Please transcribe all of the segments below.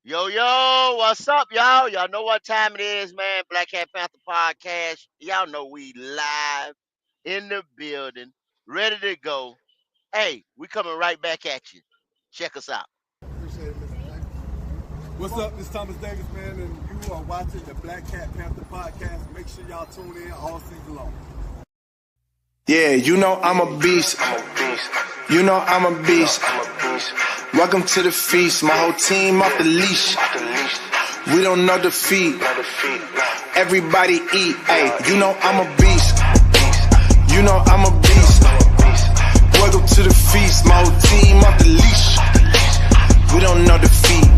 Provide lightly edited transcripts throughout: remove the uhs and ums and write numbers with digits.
Yo, yo, what's up, y'all? Y'all know what time it is, man. Black Hat Panther Podcast. Y'all know we live in the building, ready to go. Hey, we coming right back at you. Check us out. Appreciate it, Mr. Davis. What's up? This is Thomas Davis, man, and you are watching the Black Cat Panther Podcast. Make sure y'all tune in all season long. Yeah, you know I'm a beast. You know I'm a beast. Welcome to the feast. My whole team off the leash. We don't know defeat. Everybody eat. Hey, you know I'm a beast. You know I'm a beast. Welcome to the feast. My whole team off the leash. We don't know defeat.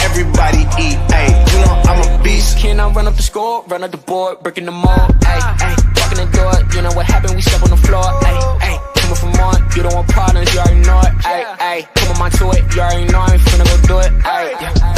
Everybody eat. Hey, you know I'm a beast. Can I run up the score, run up the board, breaking the mold? Ay, ay, walking the door, you know what happened? We step on the floor. Ay, ay, coming from on, you don't want partners, you already know it. Ay, ay, come on my to it, you already know I'm finna go do it. Ay,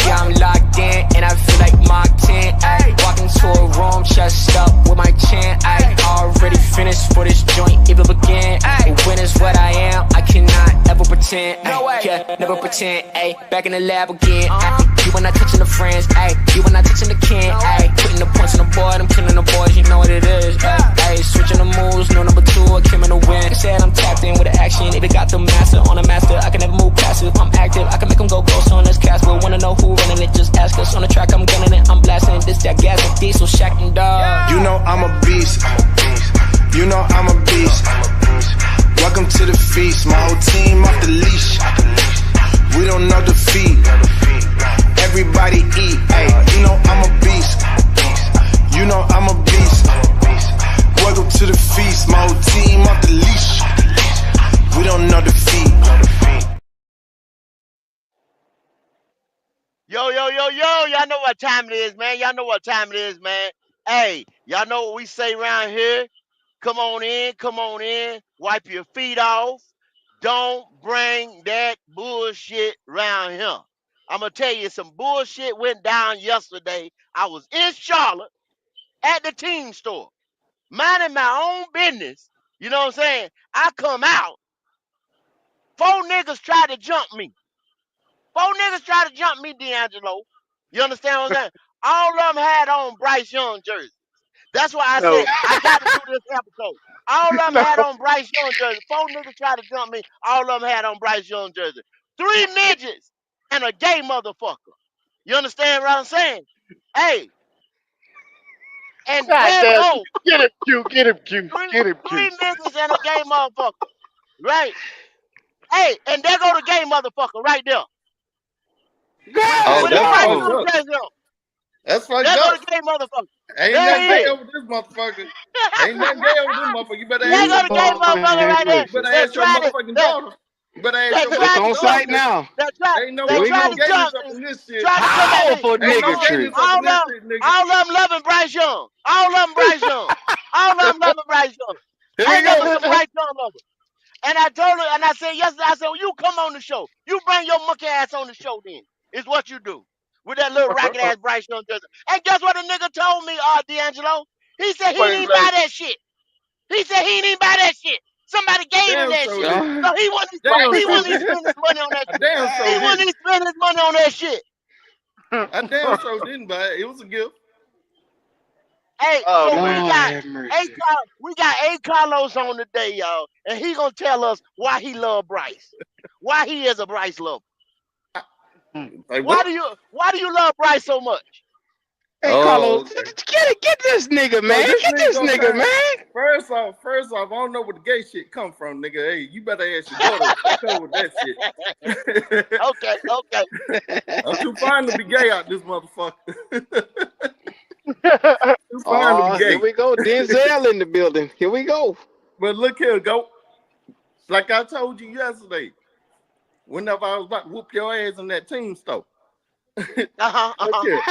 yeah, I'm locked in, and I feel like Mark 10. Ay, walking to a room, chest up with my chin. Ay, already finished for this joint, even begin. Ay, when is what I am, I cannot ever pretend. Ay, yeah, never pretend. Ay, back in the lab again. Ay, you were not touching the friends, ayy. You were not touching the kin, ayy. Putting the points on the board, I'm killing the boys, you know what it is, ayy. Switching the moves, no number two, I came in the win. They said I'm tapped in with the action, if it got the master on the master, I can never move passive. I'm active, I can make them go ghost on this cast. But wanna know who running it, just ask us. On the track, I'm gunning it, I'm blasting this, that gas, and diesel, shack and dog. You know I'm a beast. You know I'm a beast. Welcome to the feast. My whole team off the leash. We don't know defeat. Everybody eat. Hey, you know I'm a beast. You know I'm a beast. Welcome to the feast. My whole team off the leash. We don't know defeat. Yo, yo, yo, yo, y'all know what time it is, man. Y'all know what time it is, man. Hey, y'all know what we say around here. Come on in, come on in. Wipe your feet off. Don't bring that bullshit around here. I'm going to tell you, some bullshit went down yesterday. I was in Charlotte at the team store, minding my own business. You know what I'm saying? I come out. Four niggas tried to jump me. Four niggas tried to jump me, D'Angelo. You understand what I'm saying? All of them had on Bryce Young jerseys. That's why I No, said I got to do this episode. All of them no. had on Bryce Young jersey. Four niggas tried to jump me. All of them had on Bryce Young jersey. Three midgets and a gay motherfucker. You understand what I'm saying? Hey, and God there damn. go Get him, Q. Get him, Q. three Get him, Q. three niggas and a gay motherfucker. Right? Hey, and there go the gay motherfucker right there Oh, with his that's Bryce fucked Young up. jersey on. That's fucked There go up. the gay motherfucker. Ain't There nothing he gay is. over this motherfucker. Ain't nothing gay over this motherfucker. You better There ask go your the gay Lord motherfucker have right there you better mercy. that ask your tried to motherfucking daughter. You better ask that your It's tried motherfucking to on daughter, jump site me. nigga. now. Ain't no That Here we fucking tried go. to gayness jump up me. in this shit. Tried to come at me. Powerful Ain't no niggatry. gayness up in All this of them, shit, nigga. all of them loving Bryce Young. All of them Bryce Young. All of them loving Bryce Young. Here we Ain't nothing but go. some Bryce Young lovers. And I told her, and I said yesterday, I said, well, you come on the show. You bring your monkey ass on the show then. Is what you do. With that little ragged ass Bryce Young jersey. And guess what the nigga told me, D'Angelo? He said he What is didn't that? buy that shit. He said he didn't buy that shit. Somebody gave him Damn that so shit. did. Uh, So Damn he so wouldn't did. spend his money on that I shit. damn so He did. wouldn't spend his money on that shit. I damn so didn't buy it. It was a gift. Hey, oh, so Lord have mercy. We got A Carlos on today, y'all, and he gonna tell us why he love Bryce, why he is a Bryce lover. Like what? Why do you love Bryce so much? Hey, Oh, Carlos, okay. get this nigga, So man. this Get nigga this gonna nigga, try. man. First off, I don't know where the gay shit come from, nigga. Hey, you better ask your daughter. Fuck her with that shit. Okay, okay. I'm too fine to be gay out this motherfucker. Too fine to be Oh, here gay. we go. Denzel in the building. Here we go. But look here, go. Like I told you yesterday, whenever I was about to whoop your ass in that team store. Look here.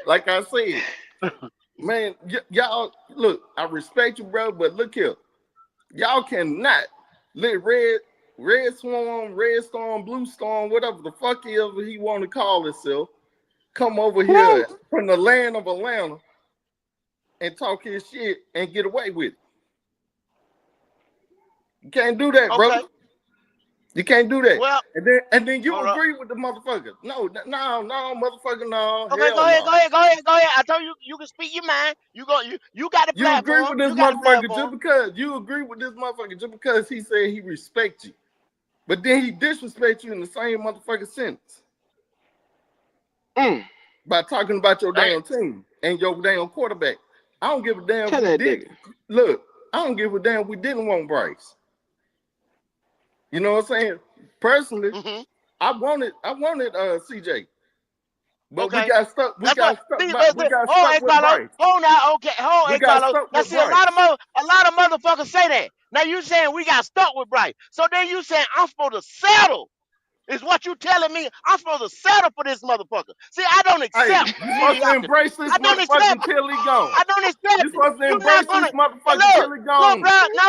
Like I said, man, y'all, look, I respect you, bro, but look here. Y'all cannot let Red Swarm, Red Storm, Blue Storm, whatever the fuck ever he want to call himself, come over here from the land of Atlanta and talk his shit and get away with it. You can't do that, Okay. brother. You can't do that. Well, and then you agree with the motherfucker. No, motherfucker, no. Okay, Hell no. go ahead. I told you you can speak your mind. You got the You agree platform. with this You got the motherfucker platform. just because he said he respects you. But then he disrespects you in the same motherfucking sentence. By talking about your damn team and your damn quarterback. I don't give a damn Tell we that did. nigga. Look, I don't give a damn we didn't want Bryce. You know what I'm saying? Personally, I wanted CJ. But we got stuck. We got stuck with Bryce. Hold now, okay. Hold, Carlos. Now, see, a lot of motherfuckers say that. Now, you saying we got stuck with Bryce. So then you saying I'm supposed to settle. Is what you telling me? I'm supposed to settle for this motherfucker. See, I don't accept. You supposed to embrace this motherfucker until he gone. I don't accept. You supposed to You're embrace not gonna this motherfucker until he gone. look, bro. No,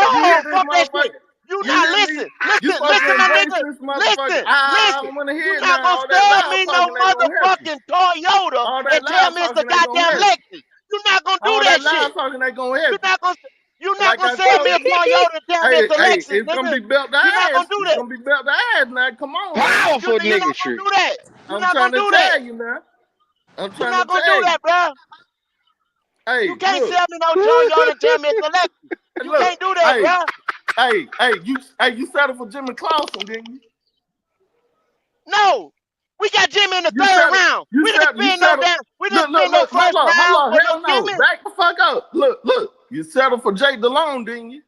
fuck that shit. You not listen, You supposed to my embrace nigga. this motherfucker. I don't want to hear You're it not now. gonna sell me no motherfucking Toyota and tell me it's a goddamn Lexus. You're not gonna do that shit. Talking ain't gonna help. You're not gonna sell me a Toyota and tell me it's a Lexus, it's nigga. gonna be belt to You're not ass. gonna do It's that. gonna be belt to ass now. Come on. Powerful You're not niggatry. gonna do that. You're I'm not trying gonna to do that. tell you, man. You're not gonna do that, bro. Hey, you can't sell me no Toyota and tell me it's a Lexus. You can't do that, bro. You settled for Jimmy Clausen, didn't you? No. We got Jimmy in the third round. We didn't spend no damn. We didn't spend no first round. Hell no. Jimmy. Back the fuck up. Look. You settled for Jay DeLone, didn't you?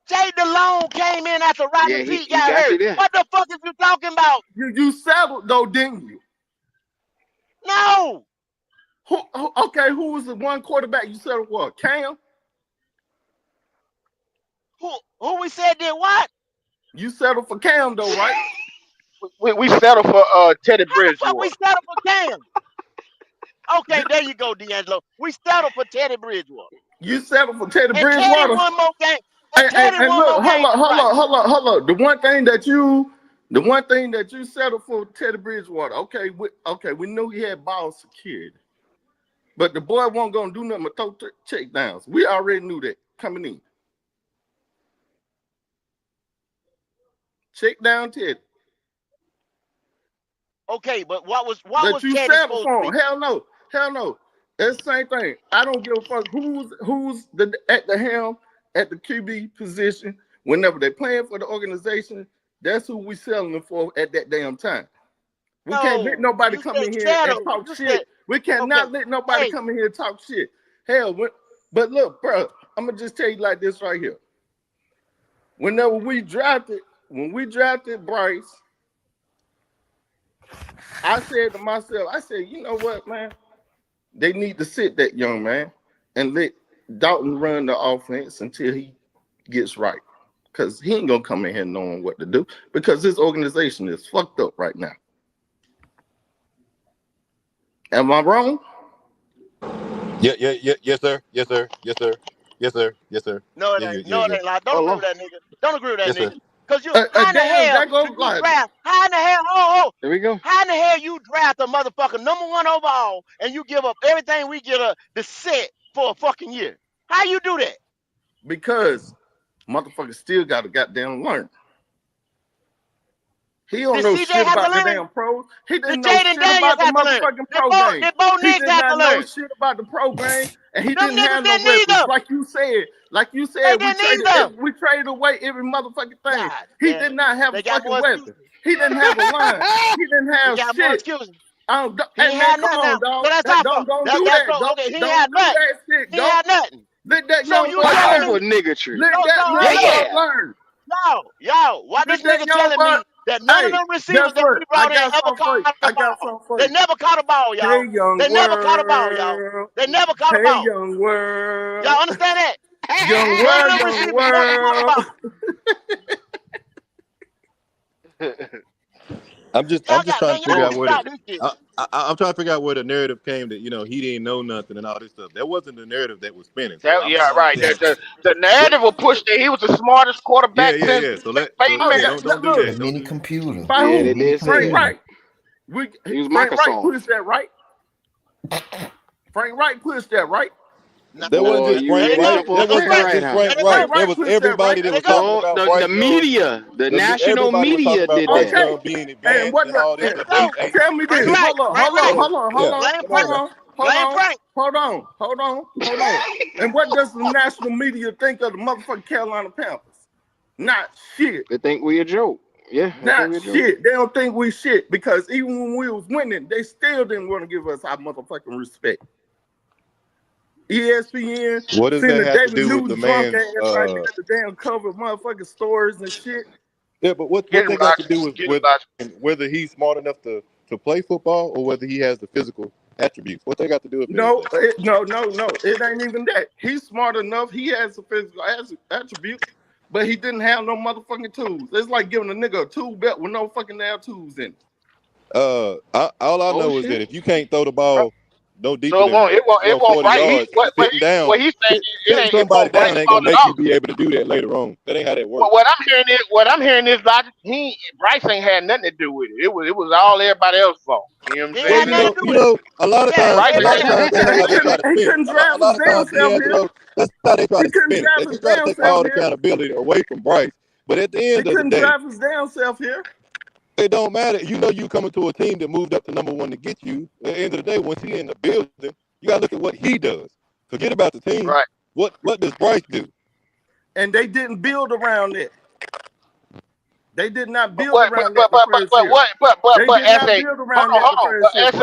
Jay DeLone came in after Rodney Pete got hurt. What the fuck is you talking about? You settled though, didn't you? No. Who was the one quarterback you settled for? Cam? Who we said did what? You settled for Cam though, right? We settled for Teddy Bridgewater. How the fuck we settled for Cam? Okay, there you go, D'Angelo. We settled for Teddy Bridgewater. You settled for Teddy and Bridgewater. Teddy one more game. And look, hold on. The one thing that you settled for Teddy Bridgewater. Okay, we knew he had ball security, but the boy wasn't gonna do nothing but throw check downs. We already knew that coming in. Check down Teddy. Okay, but what was you Teddy settled supposed for? to be? Hell no. It's the same thing. I don't give a fuck who's at the helm at the QB position. Whenever they're playing for the organization, that's who we selling them for at that damn time. We can't let nobody come in here and talk shit. We cannot let nobody come in here and talk shit. Hell, but look, bro, I'm gonna just tell you like this right here. When we drafted Bryce, I said to myself, you know what, man? They need to sit that young man and let Dalton run the offense until he gets right. Because he ain't going to come in here knowing what to do. Because this organization is fucked up right now. Am I wrong? Yes, sir. No, it ain't. No, it ain't. Like, don't agree with that nigga. Don't agree with that nigga. Because you, how in the hell? There we go. How in the hell you draft a motherfucker #1 overall and you give up everything we get the set for a fucking year? How you do that? Because motherfucker still got to goddamn learn. He don't know shit about the damn pros. He didn't know shit about the motherfucking pro game. He did not know shit about the pro game, and he didn't have no weapons. Like you said, we traded away every motherfucking thing. He did not have a fucking weapon. He didn't have a line. He didn't have shit. Come on, dog. Don't do that. Don't do that shit. He had nothing. Let that young boy Powerful niggatry. Let that young boy learn. Yo, why this nigga telling me that none of them receivers that we brought in ever caught a ball? They never caught a ball, y'all. They never caught a ball, y'all. They never caught a ball. Young world. Y'all understand that? Young world. I'm just trying to figure out where I'm trying to figure out where the narrative came that he didn't know nothing and all this stuff. That wasn't the narrative that was spinning. So Right. The narrative will push that he was the smartest quarterback. Yeah. So don't do that. Mini computer. By who? They did say Frank that. Wright. Frank Wright pushed that, right? Frank Wright pushed that, right? Nah, That wasn't Boy, just you Frank they ain't know. Wright. supposed That to That was ain't say not right. right, just huh? Frank That ain't Wright. right. That Frank was pushed that right everybody that There they was go. talking No, about the Bryce young. media, the national Everybody was talking media about did Bryce Okay. that. Young being And advanced what and all There this they stuff. go. tell me Frank this. Wright. Hold on, Frank hold on, Wright. So hold on, hold yeah, on, Blame come hold on, Frank. bro. on, hold Blame on, Frank. hold on, hold on, hold on. And what does the national media think of the motherfucking Carolina Panthers? Not shit. They think we a joke. Yeah, they think Not we a joke. shit. They don't think we shit because even when we was winning, they still didn't want to give us our motherfucking respect. ESPN What does send that a have to David do with the Newton drunk man's? ass out there at the damn cover of motherfucking stories and shit. Yeah, but what Get him, they got to Roger. do with Get him, Roger. whether he's smart enough to play football or whether he has the physical attributes? What they got to do with No, anything? no. It ain't even that. He's smart enough. He has the physical attributes, but he didn't have no motherfucking tools. It's like giving a nigga a tool belt with no fucking damn tools in it. All I Oh know is that shit. if you can't throw the ball no deeper So than it won't 40 Bryce. yards, sitting down, What he's saying it sitting ain't it somebody won't Bryce down ain't fault gonna at make you all. be able to do that later on. That ain't how that works. Well, what I'm hearing is Roger. Bryce ain't had nothing to do with it. It was all everybody else's fault. You know what I'm He ain't Well, saying? had nothing to do with it. a lot of Yeah, times, Bryce a ain't lot had of everybody. nothing times to do that's with how they it. try to He spin it. couldn't drive A his lot of damn times, self here. D'Angelo, that's how they try He to couldn't spin it. drive They his try to damn take self all the here. accountability away from Bryce. But at the He end of the couldn't day, drive his damn self here. it don't matter. You know you coming to a team that moved up to number one to get you. At the end of the day, once he in the building, you gotta look at what he does. Forget about the team. Right. What does Bryce do? And they didn't build around it. They did not But build what? But around that but the but but first but year. what? They But did as not a build hold around on, that hold the on. But first year, bro.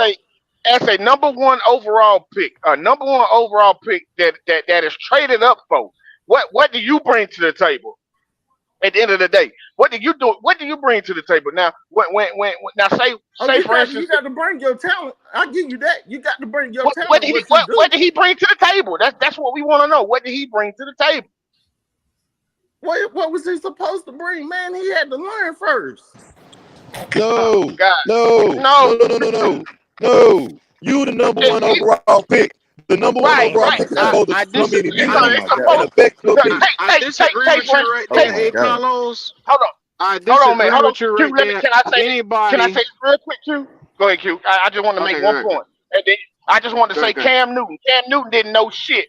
as a number one overall pick, a number one overall pick that is traded up for. What do you bring to the table? At the end of the day, what do you do? What do you bring to the table now? When now Oh, say for you instance, got to bring your talent. I give you that. You got to bring your what talent. did he What you what do? did he bring to the table? That's what we want to know. What did he bring to the table? What was he supposed to bring, man? He had to learn first. Oh No, God, no, no. no, no, no, no, no, no. You the number one He, overall pick. The number one right, Oh overall right. my pick is god. supposed to I come in It's, disagree. Oh immediately it's my god. supposed and affect your to team. I disagree take with for you instance, right Oh there, take my A. god. Carlos. hold on. I Hold on, man. disagree Hold on. with you Q, right there. can I say this? Can I say Anybody? this real quick, Q? Go ahead, Q. I just want to make Okay, go one ahead, point. And then I just want to go say ahead, go ahead. Cam Newton. Cam Newton didn't know shit,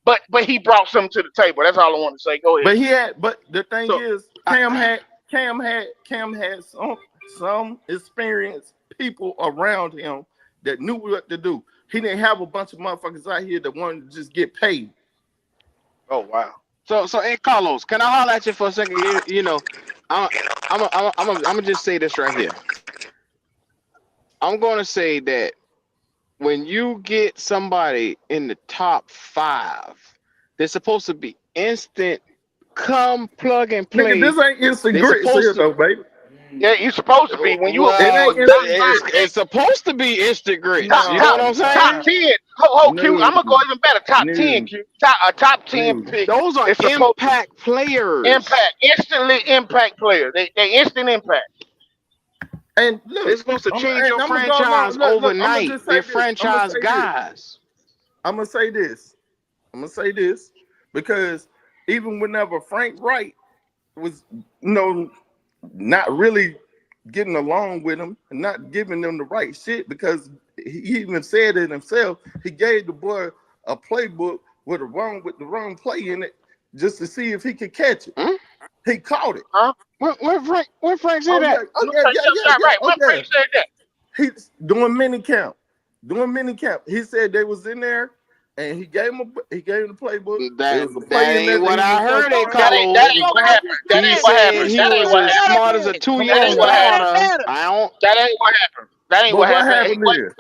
but he brought something to the table. That's all I want to say. Go ahead. But the thing So, is, I, Cam had some experienced people around him that knew what to do. He didn't have a bunch of motherfuckers out here that wanted to just get paid. Oh wow. so, A. Carlos, can I holler at you for a second? I'm, I'm gonna just say this right here. I'm gonna say that when you get somebody in the top 5, they're supposed to be instant. Come plug and Nigga, play. this ain't instant They're grits supposed here to. though, baby. Yeah, you're supposed to be when you It Well, ain't top instant five, grits. it's supposed to be instant grits. You know Nah, what I'm top saying? 10. Q. I'm gonna go no, even better. Top 10, no, Q. A top 10 no. pick Those are is supposed to impact players. impact instantly impact players. They instant impact. And They're look, supposed to change and your I'm gonna go along. franchise Look, I'm gonna overnight. just say They're this. I'm gonna franchise say this. guys. I'm gonna say this. I'm gonna say this because even whenever Frank Wright was, not really getting along with him and not giving them the right shit, because he even said it himself. He gave the boy a playbook with the wrong play in it just to see if he could catch it. Hmm? He caught it. Huh? Where Frank said Oh yeah, that? What Frank said, right? oh What yeah. Frank said that? He's doing mini camp. He said they was in there and he gave him the playbook. It was a That play in ain't there that what he I was gonna heard, throw A. it on. That Carlos. ain't So what why happened. you That saying He ain't what that said happened. then? he That ain't was what as happened. smart as a Come That 2-year ain't on what now. happened. starter. I don't. That ain't what happened. That ain't But what what happened. happened there?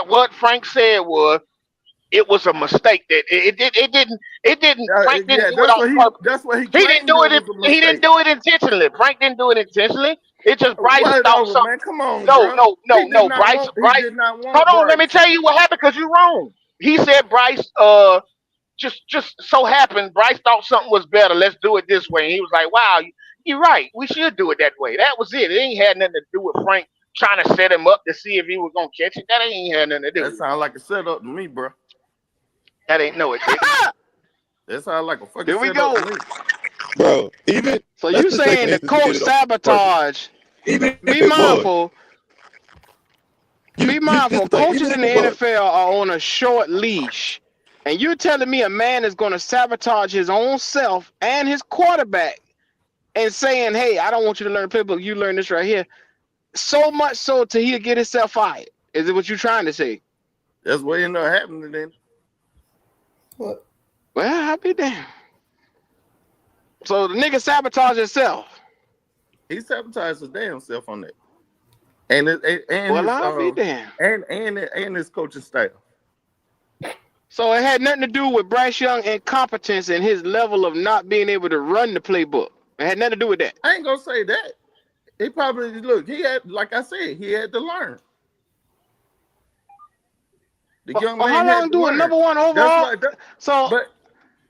What Frank said was it was a mistake that it didn't Frank didn't Yeah, do it on purpose. that's what he He didn't claimed do it it. was a He didn't mistake. do it intentionally. Frank didn't do it intentionally. It just Bryce thought Whatever, something. man. Come on, No, bro. no, no, no. He Bryce. did not Hold want on. Let me Bryce. tell you what happened because you're wrong. He said Bryce. Just so happened Bryce thought something was better. Let's do it this way. And he was like, "Wow, you're right. We should do it that way." That was it. It ain't had nothing to do with Frank trying to set him up to see if he was gonna catch it. That ain't had nothing to do That with it. sounds like a setup to me, bro. That ain't no, it didn't. That sounds like a fucking Here we setup to go. me. Bro, even So let's you just say for saying the instance he did coach it on purpose. sabotage? Even if Be it was, mindful. you Be this is mindful. the thing, even Coaches if in the it was, NFL are on a short leash. And you're telling me a man is going to sabotage his own self and his quarterback and saying, hey, I don't want you to learn playbook. You learn this right here. So much so till he'll get himself fired. Is it what you're trying to say? That's what ended up happening then. What? Well, I'll be damned. So the nigga sabotaged himself. He sabotaged his damn self on that. And Well, I'll be damned. And his coaching staff. So it had nothing to do with Bryce Young incompetence and his level of not being able to run the playbook. It had nothing to do with that. I ain't gonna say that. He probably he had, like I said, he had to learn. The young man how had long to do a learn. number one overall? So but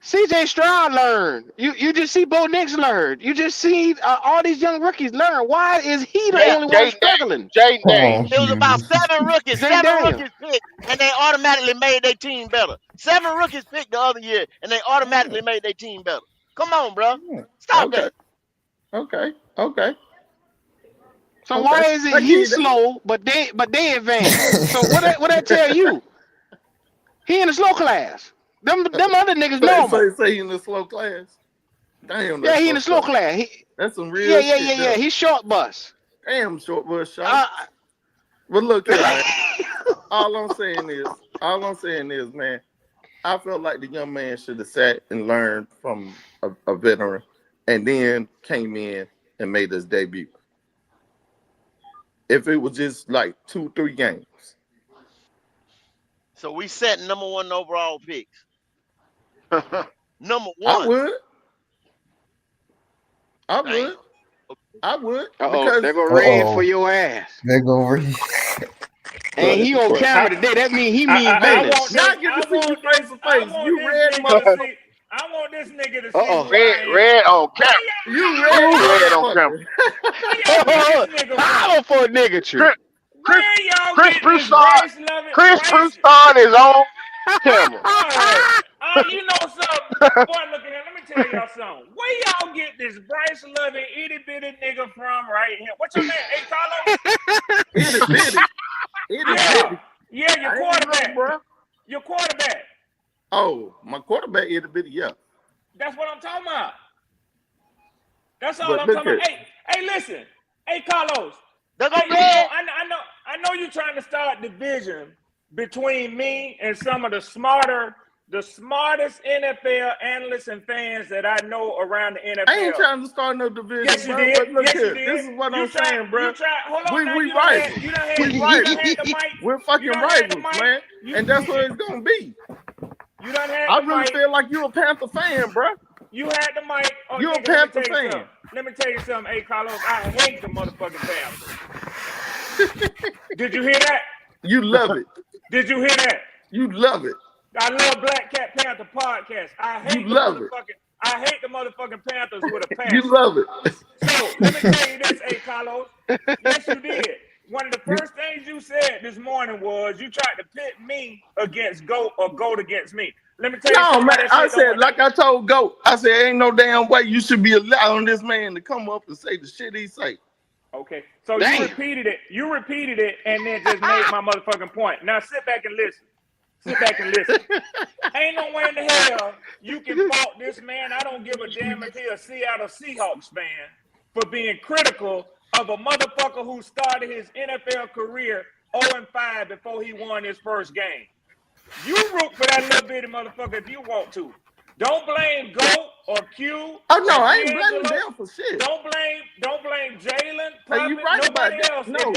CJ Stroud learned. You just see Bo Nix learn. You just see all these young rookies learn. Why is he the only one struggling? Jaden Come on, Daniels. It was about Hughes. seven rookies. Jay Seven Daniels. rookies picked, and they automatically made their team better. Seven rookies picked the other year, and they automatically made their team better. Come on, bro. Stop okay. that. Okay. So why is it he's slow, but they advance? So what that tell you? He in the slow class. Them other niggas normal. So he in the slow class. Damn. Yeah, he in the slow class. That's some real shit. Yeah. He's short bus. Damn, short bus shot. But look here, man. All I'm saying is, man, I felt like the young man should have sat and learned from a veteran, and then came in and made his debut. If it was just like 2-3 games. So we set number one overall picks. Number one. I would. Uh-oh, they go raid for your ass. They go raid. And he on camera today. That mean he mean business. Not get to see you face to face. You red motherfucker. I want this nigga to see red on camera. You red on camera. Power for a nigga tree. Chris Broussard is on camera. You know something? Boy, look at him. Let me tell y'all something. Where y'all get this Bryce loving itty bitty nigga from right here? What's your name? Hey, Carlos? Yeah, your quarterback. Bro. Your quarterback. Oh, my quarterback itty bitty, yeah. That's what I'm talking about. That's all I'm talking about. Hey, listen. Hey, Carlos. I know you're trying to start division between me and some of the smartest NFL analysts and fans that I know around the NFL. I ain't trying to start no division, yes, bro. You did. But look yes, here. You did. This is what I'm saying, bro. We rivals. We're fucking rivals, man. And that's what it's gonna be. You done had I really feel like you're a Panther fan, bro. You had the mic. Oh, you're a Panther fan. Let me tell you something, hey Carlos. I hate the motherfucking Panthers. Did you hear that? You love it. Did you hear that? You love it. I love Black Cat Panther podcast. I hate the motherfucking Panthers with a passion. You love it. So let me tell you this, hey Carlos. Yes, you did. One of the first things you said this morning was you tried to pit me against GOAT or GOAT against me. Let me tell you. No, man. I said, like I told GOAT, I said, ain't no damn way you should be allowing this man to come up and say the shit he say. Okay, so you repeated it. You repeated it, and then just made my motherfucking point. Now sit back and listen. Ain't no way in the hell you can fault this man. I don't give a damn if he's a Seattle Seahawks fan for being critical of a motherfucker who started his NFL career 0-5 before he won his first game. You root for that little bitty motherfucker if you want to. Don't blame GOAT or Q. Oh no, I ain't blaming them for shit. Don't blame Jalen. Hey, you right about that. Else. No,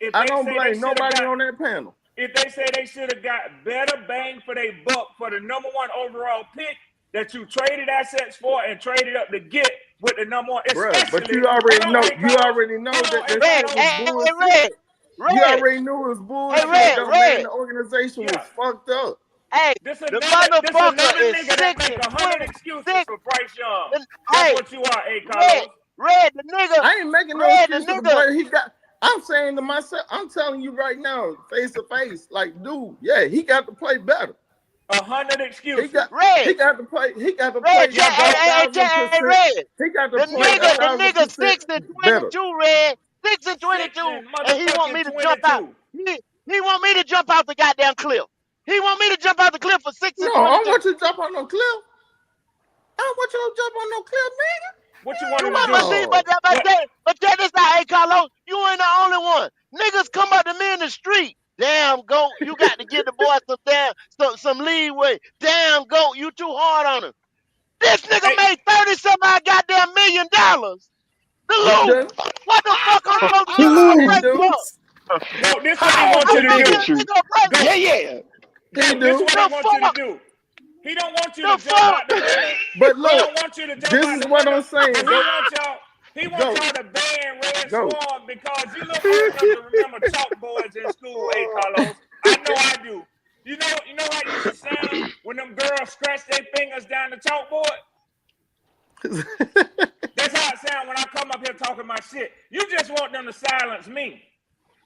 if I don't blame nobody on that panel. If they say they should have got better bang for their buck for the number one overall pick that you traded assets for and traded up to get with the number one. Bruh, but you already know. You already know that was bullshit. You already knew it was bullshit. The organization was fucked up. Hey, the motherfucker is 100 excuses for Bryce Young. That's what you are, Carlos. Red, the nigga. I ain't making no excuses, but he got. I'm saying to myself, I'm telling you right now, face to face, like, dude, yeah, he got to play better. 100 excuses. He got to play. He got to play. Red. He got to play. The nigga 6 and 22, Red. 6 and 22, and he want me to jump out. He want me to jump out the goddamn cliff. He want me to jump out the cliff for 6 No, and I don't 22. want you to jump on no cliff. I don't want you to jump on no cliff, nigga. What you want You him to want, but do? see, Oh, What? but that is not, hey, Carlos, you ain't the only one. Niggas come up to me in the street. Damn, goat, you got to give the boy some leeway. Damn, goat, you too hard on him. This nigga Hey, made 30-some odd goddamn $1 million to he lose. done. What the fuck I'm supposed to give him a He break do. for? go. This what he How? wants I'm you to supposed to do. give Look a at you. nigga a break. Go. Yeah, yeah. He Go. This do. what he The wants you to fuck? do. He don't want you to The jump fuck? out the window. But He look, don't want you to jump this out is the what window. I'm saying. But Go, he wants go, y'all to ban Red go. Swan because you look old enough to remember chalkboards in school, hey Carlos. I know I do. You know how it used to sound when them girls scratch their fingers down the chalkboard? That's how it sounds when I come up here talking my shit. You just want them to silence me.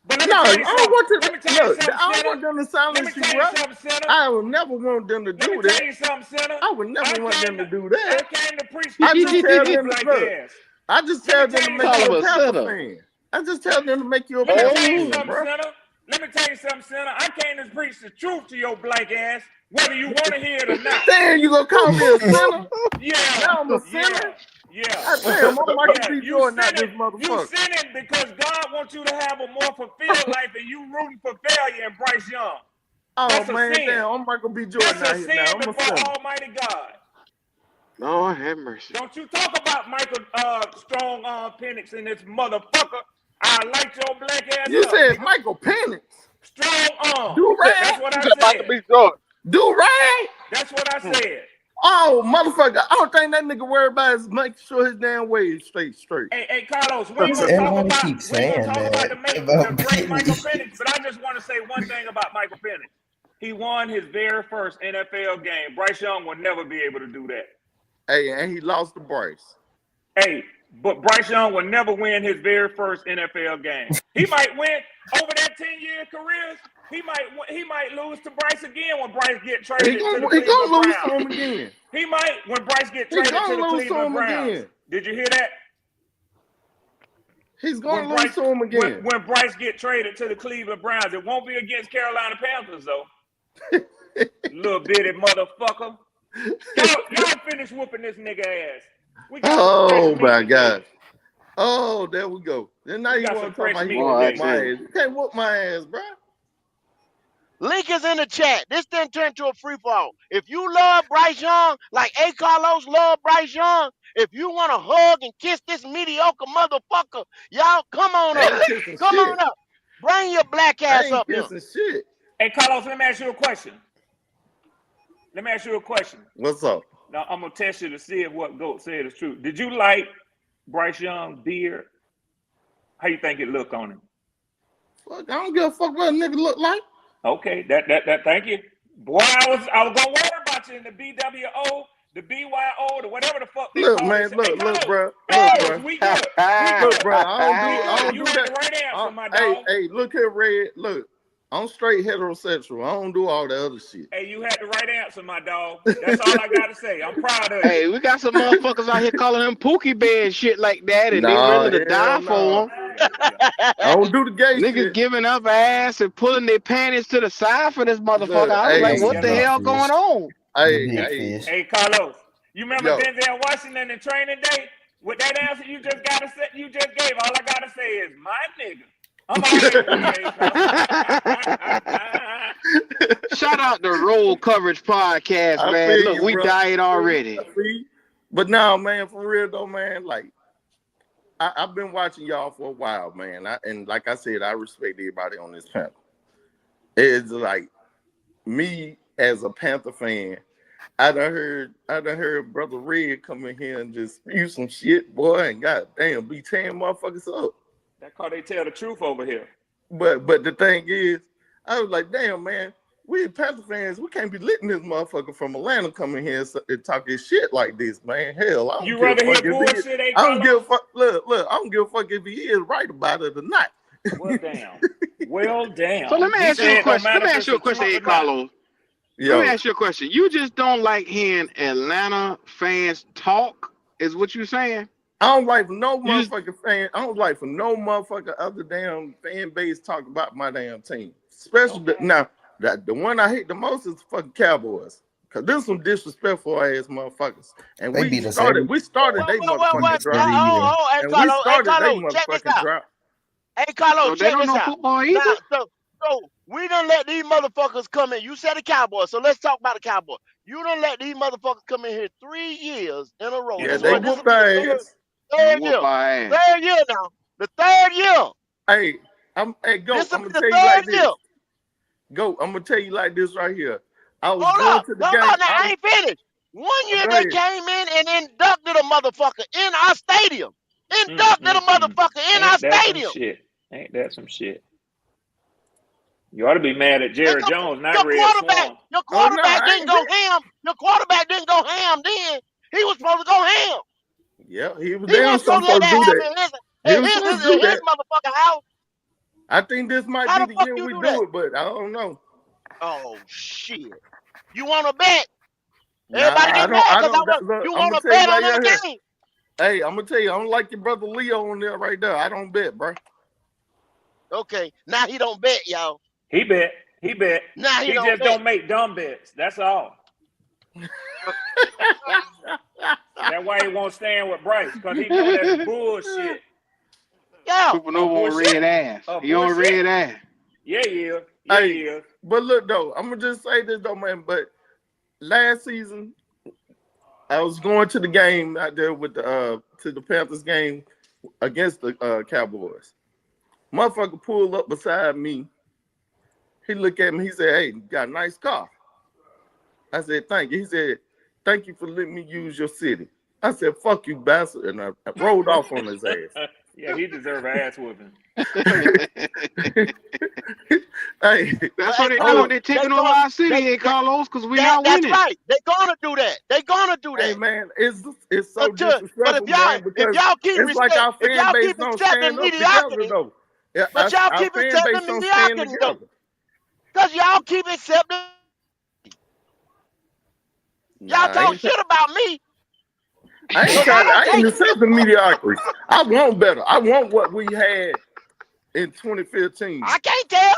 But let me No, I tell you don't something. want Let me to. tell you Look, something, I don't Senator. want them to Let me silence you, tell bro. you something, Senator. I would never want them to Let me do tell that. you something, Senator. I would never want them to do that. I came to preach I the just truth tell to your them to black look. ass. I just Let tell me them tell to you make Call you him a a something. Panther sinner. fan. I just tell them to make you a Let me Panther tell you fan, something, bro. Senator. Let me tell you something, Senator. I came to preach the truth to your black ass, whether you want to hear it or not. Damn, you gonna call me a sinner? Yeah, Now I'm a sinner? yeah. God damn, I'm Michael Yeah, B. you Jordan out this sinning. You motherfucker. sinning because God wants you to have a more fulfilled life, and you rooting for failure in Bryce Young. Oh That's a man, sin. damn, I'm Michael B. Jordan That's out a here sin now. I'm a before sinner. Almighty God. Lord have mercy. Don't you talk about Michael Strong Arm Penix and this motherfucker. I light your black ass You up, said nigga. Michael Penix. Strong arm. Do That's right. what You I said Michael said. B. Jordan. Do right. That's what I said. Oh, motherfucker. I don't think that nigga worried about is making sure his damn wage stays straight. Hey, Carlos, we ain't Because gonna talk everybody about keeps saying that the about great Michael Penix. Penix, but I just want to say one thing about Michael Penix. He won his very first NFL game. Bryce Young will never be able to do that. Hey, and he lost to Bryce. Hey, but Bryce Young will never win his very first NFL game. He might win over that 10-year career. He might lose to Bryce again when Bryce get traded to the He Cleveland gonna lose to Browns. him again. He might when Bryce get He traded to gonna the lose to Cleveland him Browns. again. Did you hear that? He's gonna lose to him again. When Bryce get traded to the Cleveland Browns, it won't be against Carolina Panthers though. Little bitty motherfucker. Y'all finish whooping this nigga ass. We got some fresh Oh meat my today. God. Oh, there we go. Then now We you got want some to talk fresh about meat you gonna whoop today. my ass. You can't whoop my ass, bro. Link is in the chat. This didn't turn to a free fall. If you love Bryce Young, like A. Carlos love Bryce Young, if you want to hug and kiss this mediocre motherfucker, y'all come on I up. ain't kissing Come shit. on up. Bring your black I ass ain't up here. kissing shit. Hey, Carlos, let me ask you a question. What's up? Now, I'm going to test you to see if what GOAT said is true. Did you like Bryce Young's beard? How you think it looked on him? Fuck, I don't give a fuck what a nigga look like. Okay, that thank you. Boy, I was going to worry about you in the BWO, the BYO, the whatever the fuck they Look, call man, this. look, Carlos, bro. Carlos, we good. Look, bro, I don't You do had the that. right answer, my dog. Hey, look here, Red. Look, I'm straight heterosexual. I don't do all the other shit. Hey, you had the right answer, my dog. That's all I got to say. I'm proud of you. Hey, we got some motherfuckers out here calling him Pookie Bear and shit like that, and they Nah, willing to die hell for him. I don't do the gay Niggas shit. giving up ass and pulling their panties to the side for this motherfucker. Look, I was hey, like, That's the what the big hell fish. going on? The big Hey, fish. Hey, Carlos, you remember Yo. Denzel Washington in Training Day? With that answer you just gave, all I gotta say is my nigga. I'm all right with you. Shout out to Roll Coverage Podcast, I man. feel Look, you, we bro. died already. I feel you. But now, man, for real though, man, like I've been watching y'all for a while, man. And like I said, I respect everybody on this panel. It's like me as a Panther fan. I done heard Brother Red come in here and just spew some shit, boy, and goddamn be tearing motherfuckers up. That's how they tell the truth over here. But the thing is, I was like, damn, man, we Panther fans, we can't be letting this motherfucker from Atlanta come in here and talk his shit like this, man. Hell, I don't You give a rather hear fuck if he is. bullshit, eh, I don't give a Carlos? fuck. Look, I don't give a fuck if he is right about it or not. Well, damn. Well, damn. So let me He ask you said a it don't question. Let matter me if ask it's you a the question, truth A. or not. Carlos. Yo, Let me ask you a question. You just don't like hearing Atlanta fans talk, is what you saying? I don't like for no You just- motherfucking fan. I don't like for no motherfucker other damn fan base talk about my damn team. Especially Okay. now the one I hate the most is fucking Cowboys. Cause there's some disrespectful ass motherfuckers. And They beat us every. we started they Beat motherfucking us drought. every year. Hey, And we Carlos. Hey, started they Carlos, check this motherfucking out. drought. Hey, Carlos, So they check don't this know out. football Now, either. so we done let these motherfuckers come in. You said the Cowboys, so let's talk about the Cowboys. You done let these motherfuckers come in here 3 years in a row. In a Yeah, they row. This will whooped be the our ass. third Whoop year. our ass. Third year now. The third year. Hey, go. This will I'm be gonna the tell you third like year. this. Go. I'm gonna tell you like this right here. I was Hold going up. to the Hold game. on now. I ain't finished. 1 year Go they ahead. came in and inducted a motherfucker in our stadium. Inducted a motherfucker in our Ain't that some stadium. shit? Ain't that some shit? You ought to be mad at And Jerry Jones, not your Red quarterback, Swan. your Oh no, quarterback I didn't ain't go been. ham. Your quarterback didn't go ham then. He was supposed to go ham. Yeah, he was He damn wasn't supposed to let supposed to do that that. happen He was supposed to do in his that. motherfucking house. I think this might How be the the fuck year you we do that? do it, but I don't know. Oh shit. You wanna bet? Nah, Everybody I get don't. mad I because don't. Look, you I'm gonna wanna tell you bet on right that here. game. Hey, I'm gonna tell you, I don't like your brother Leo on there right there. I don't bet, bro. Okay, now he don't bet, y'all. He bet. He bet. Now he He don't just bet. don't make dumb bets. That's all. That's why he won't stand with Bryce, because he know that's bullshit. Yo, People know on red ass. He on Bullshit. red ass. Yeah, he is. Yeah, Hey, he is. but look though, I'm gonna just say this though, man. But last season, I was going to the game out there with the to the Panthers game against the Cowboys. Motherfucker pulled up beside me. He looked at me. He said, "Hey, you got a nice car." I said, "Thank you." He said, "Thank you for letting me use your city." I said, "Fuck you, bastard," and I rolled off on his ass. Yeah, he deserve an ass whooping. Hey, That's but what hey, they do Carlos, when they they taking over going our city, they, hey Carlos, because we that not that's winning. right. They gonna do that. They gonna do hey, that. man, it's so But disrespectful, man, if because y'all keep it's like our if fan y'all base keep don't accepting stand up together mediocrity, though. Yeah, but y'all our keep fan base accepting don't stand mediocrity though, together. because y'all keep accepting. Y'all Nah, talk shit about me, but I don't I ain't take it. accepting mediocrity. I want better. I want what we had in 2015. I can't tell.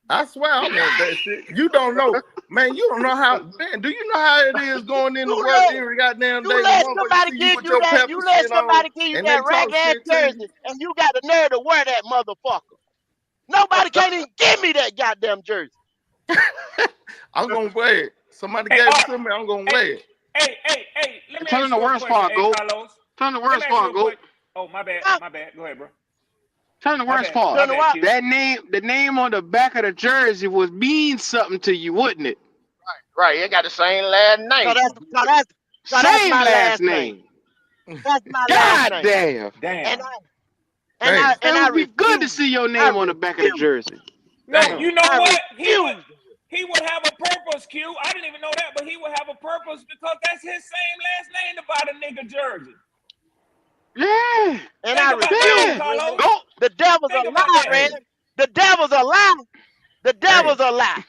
I swear I want that shit. You don't know, man. You don't know how, man. Do you know how it is going into You work let every goddamn day you when let motherfuckers somebody see you give with you your that. pepper You let shit on somebody give you and they that talk rag ass shit to you? jersey, and you got the nerve to wear that motherfucker. Nobody can't even give me that goddamn jersey. I'm gonna wear it. Somebody Hey, gave it to me. I'm gonna hey, wear it. hey, let me Tell him ask the you a worst question, part, hey, Goat. Carlos. Tell him the Let me worst ask you part, a Goat. question. Oh, my bad. Huh? My bad. Go ahead, bro. Tell him the My worst bad. part. My Turn the bad, what? Q. That the name on the back of the jersey was mean something to you, wouldn't it? Right, it got the same last So name. that's Same my last last name. name. That's my last God name. damn. And Damn. Damn, It I would be good to refuse. see your I name on the back of the refuse. jersey. No, damn. you know I what? refuse. He would have a purpose, Q. I didn't even know that, but he would have a purpose because that's his same last name to buy the nigga jersey. Yeah. And Think I about that, hey, refuse, Yeah. Randy. Carlos. Go. The devil's a Think about lie, that. Hey, Randy. The devil's a lie. The damn, devil's a lie.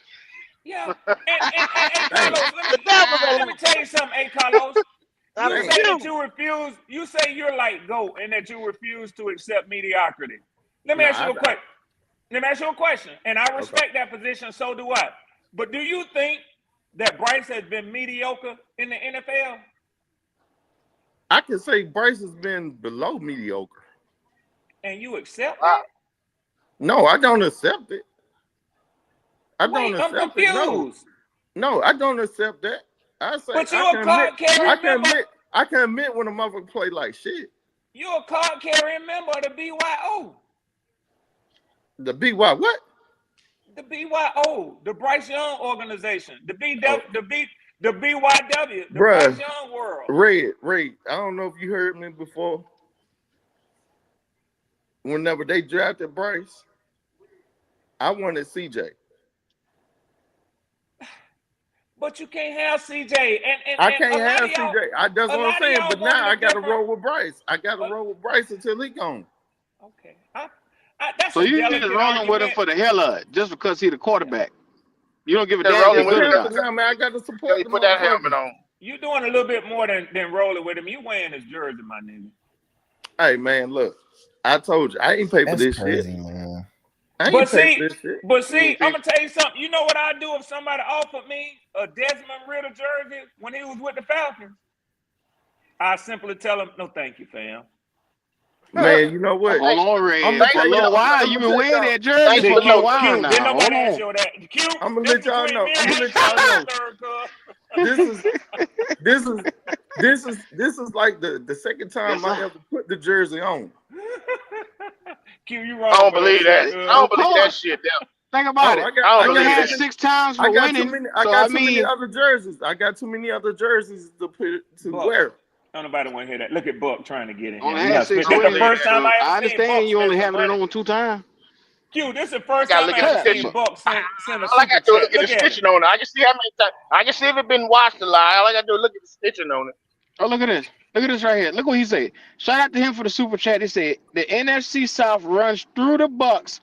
Yeah. And hey, damn, Carlos, The devil's a let me lie. tell you something, hey, Carlos. I You damn. say that refuse. you refuse. You say you're like GOAT and that you refuse to accept mediocrity. Let me No, ask you a question. Let me ask you a question. And I okay. respect that position, so do I. But do you think that Bryce has been mediocre in the NFL? I can say Bryce has been below mediocre. And you accept Wow. that? No, I don't accept it. I don't Wait, I'm accept it. No, confused. no, I don't accept that. I say But you're a card carrying member. I can admit when a motherfucker play like shit. You're a card carrying member of the BYO. The BY what? The BYO, the Bryce Young organization. The Oh, BYW, the Bryce bruh, Young world. Red. I don't know if you heard me before. Whenever they drafted Bryce, I wanted CJ. But you can't have CJ. I And can't a lot have of y'all, CJ. That's a what I'm lot of saying. y'all But now wanting I a got to different. roll with Bryce. I got to roll with Bryce until he gone. Okay. That's So a you just delicate rolling with him argument. for the hell of it, just because he the Yeah. quarterback. You don't give a They're damn if Yeah, he rolling with good or him whatever. not. Now, man, I got to because support he the put that helmet motherfucker. on. You doing a little bit more than rolling with him. You wearing his jersey, my nigga. Hey, man, look. I told you I ain't pay for That's this shit. crazy, man. I But ain't pay see, for this shit. but see, I'm gonna tell you something. You know what I'd do if somebody offered me a Desmond Ritter jersey when he was with the Falcons? I simply tell him, no, thank you, fam. Man, you know what? Hold on, I'm Red. gonna For a tell little y'all. while, I'm you gonna been tell wearing y'all. that jersey Thanks, for a but little no while Q, did now. Hold nobody ask on. you that? Q, I'm gonna this let y'all between know. me I'm and gonna A. let y'all Carlos, know. third, cuz. This is this is this is like the second time Yes, I sir. ever put the jersey on. Q, you I wrong don't for that believe shit, that. cuz. I Of don't believe that course. shit. Damn. Think about Oh, it. I don't You done believe had that. 6 times I for got too winning. many. I So I got too many mean, other jerseys. I got too many other jerseys to Buck. wear. Don't nobody want to hear that. Look at Buck trying to get in here. only You had have six spent. I don't That's the wins. believe first that. time So I ever I seen Buck understand you spend only some having it money. on 2 times. Q, this is the I first gotta time look I at the ever Cut. stitching. seen Buck send a All I super gotta do is chat. look at the Look at him. stitching on it. I can see how many times. I can see if it been washed a lot. All I gotta do is look at the stitching on it. Oh, look at this. Look at this right here. Look what he said. Shout out to him for the super chat. He said the NFC South runs through the Bucks.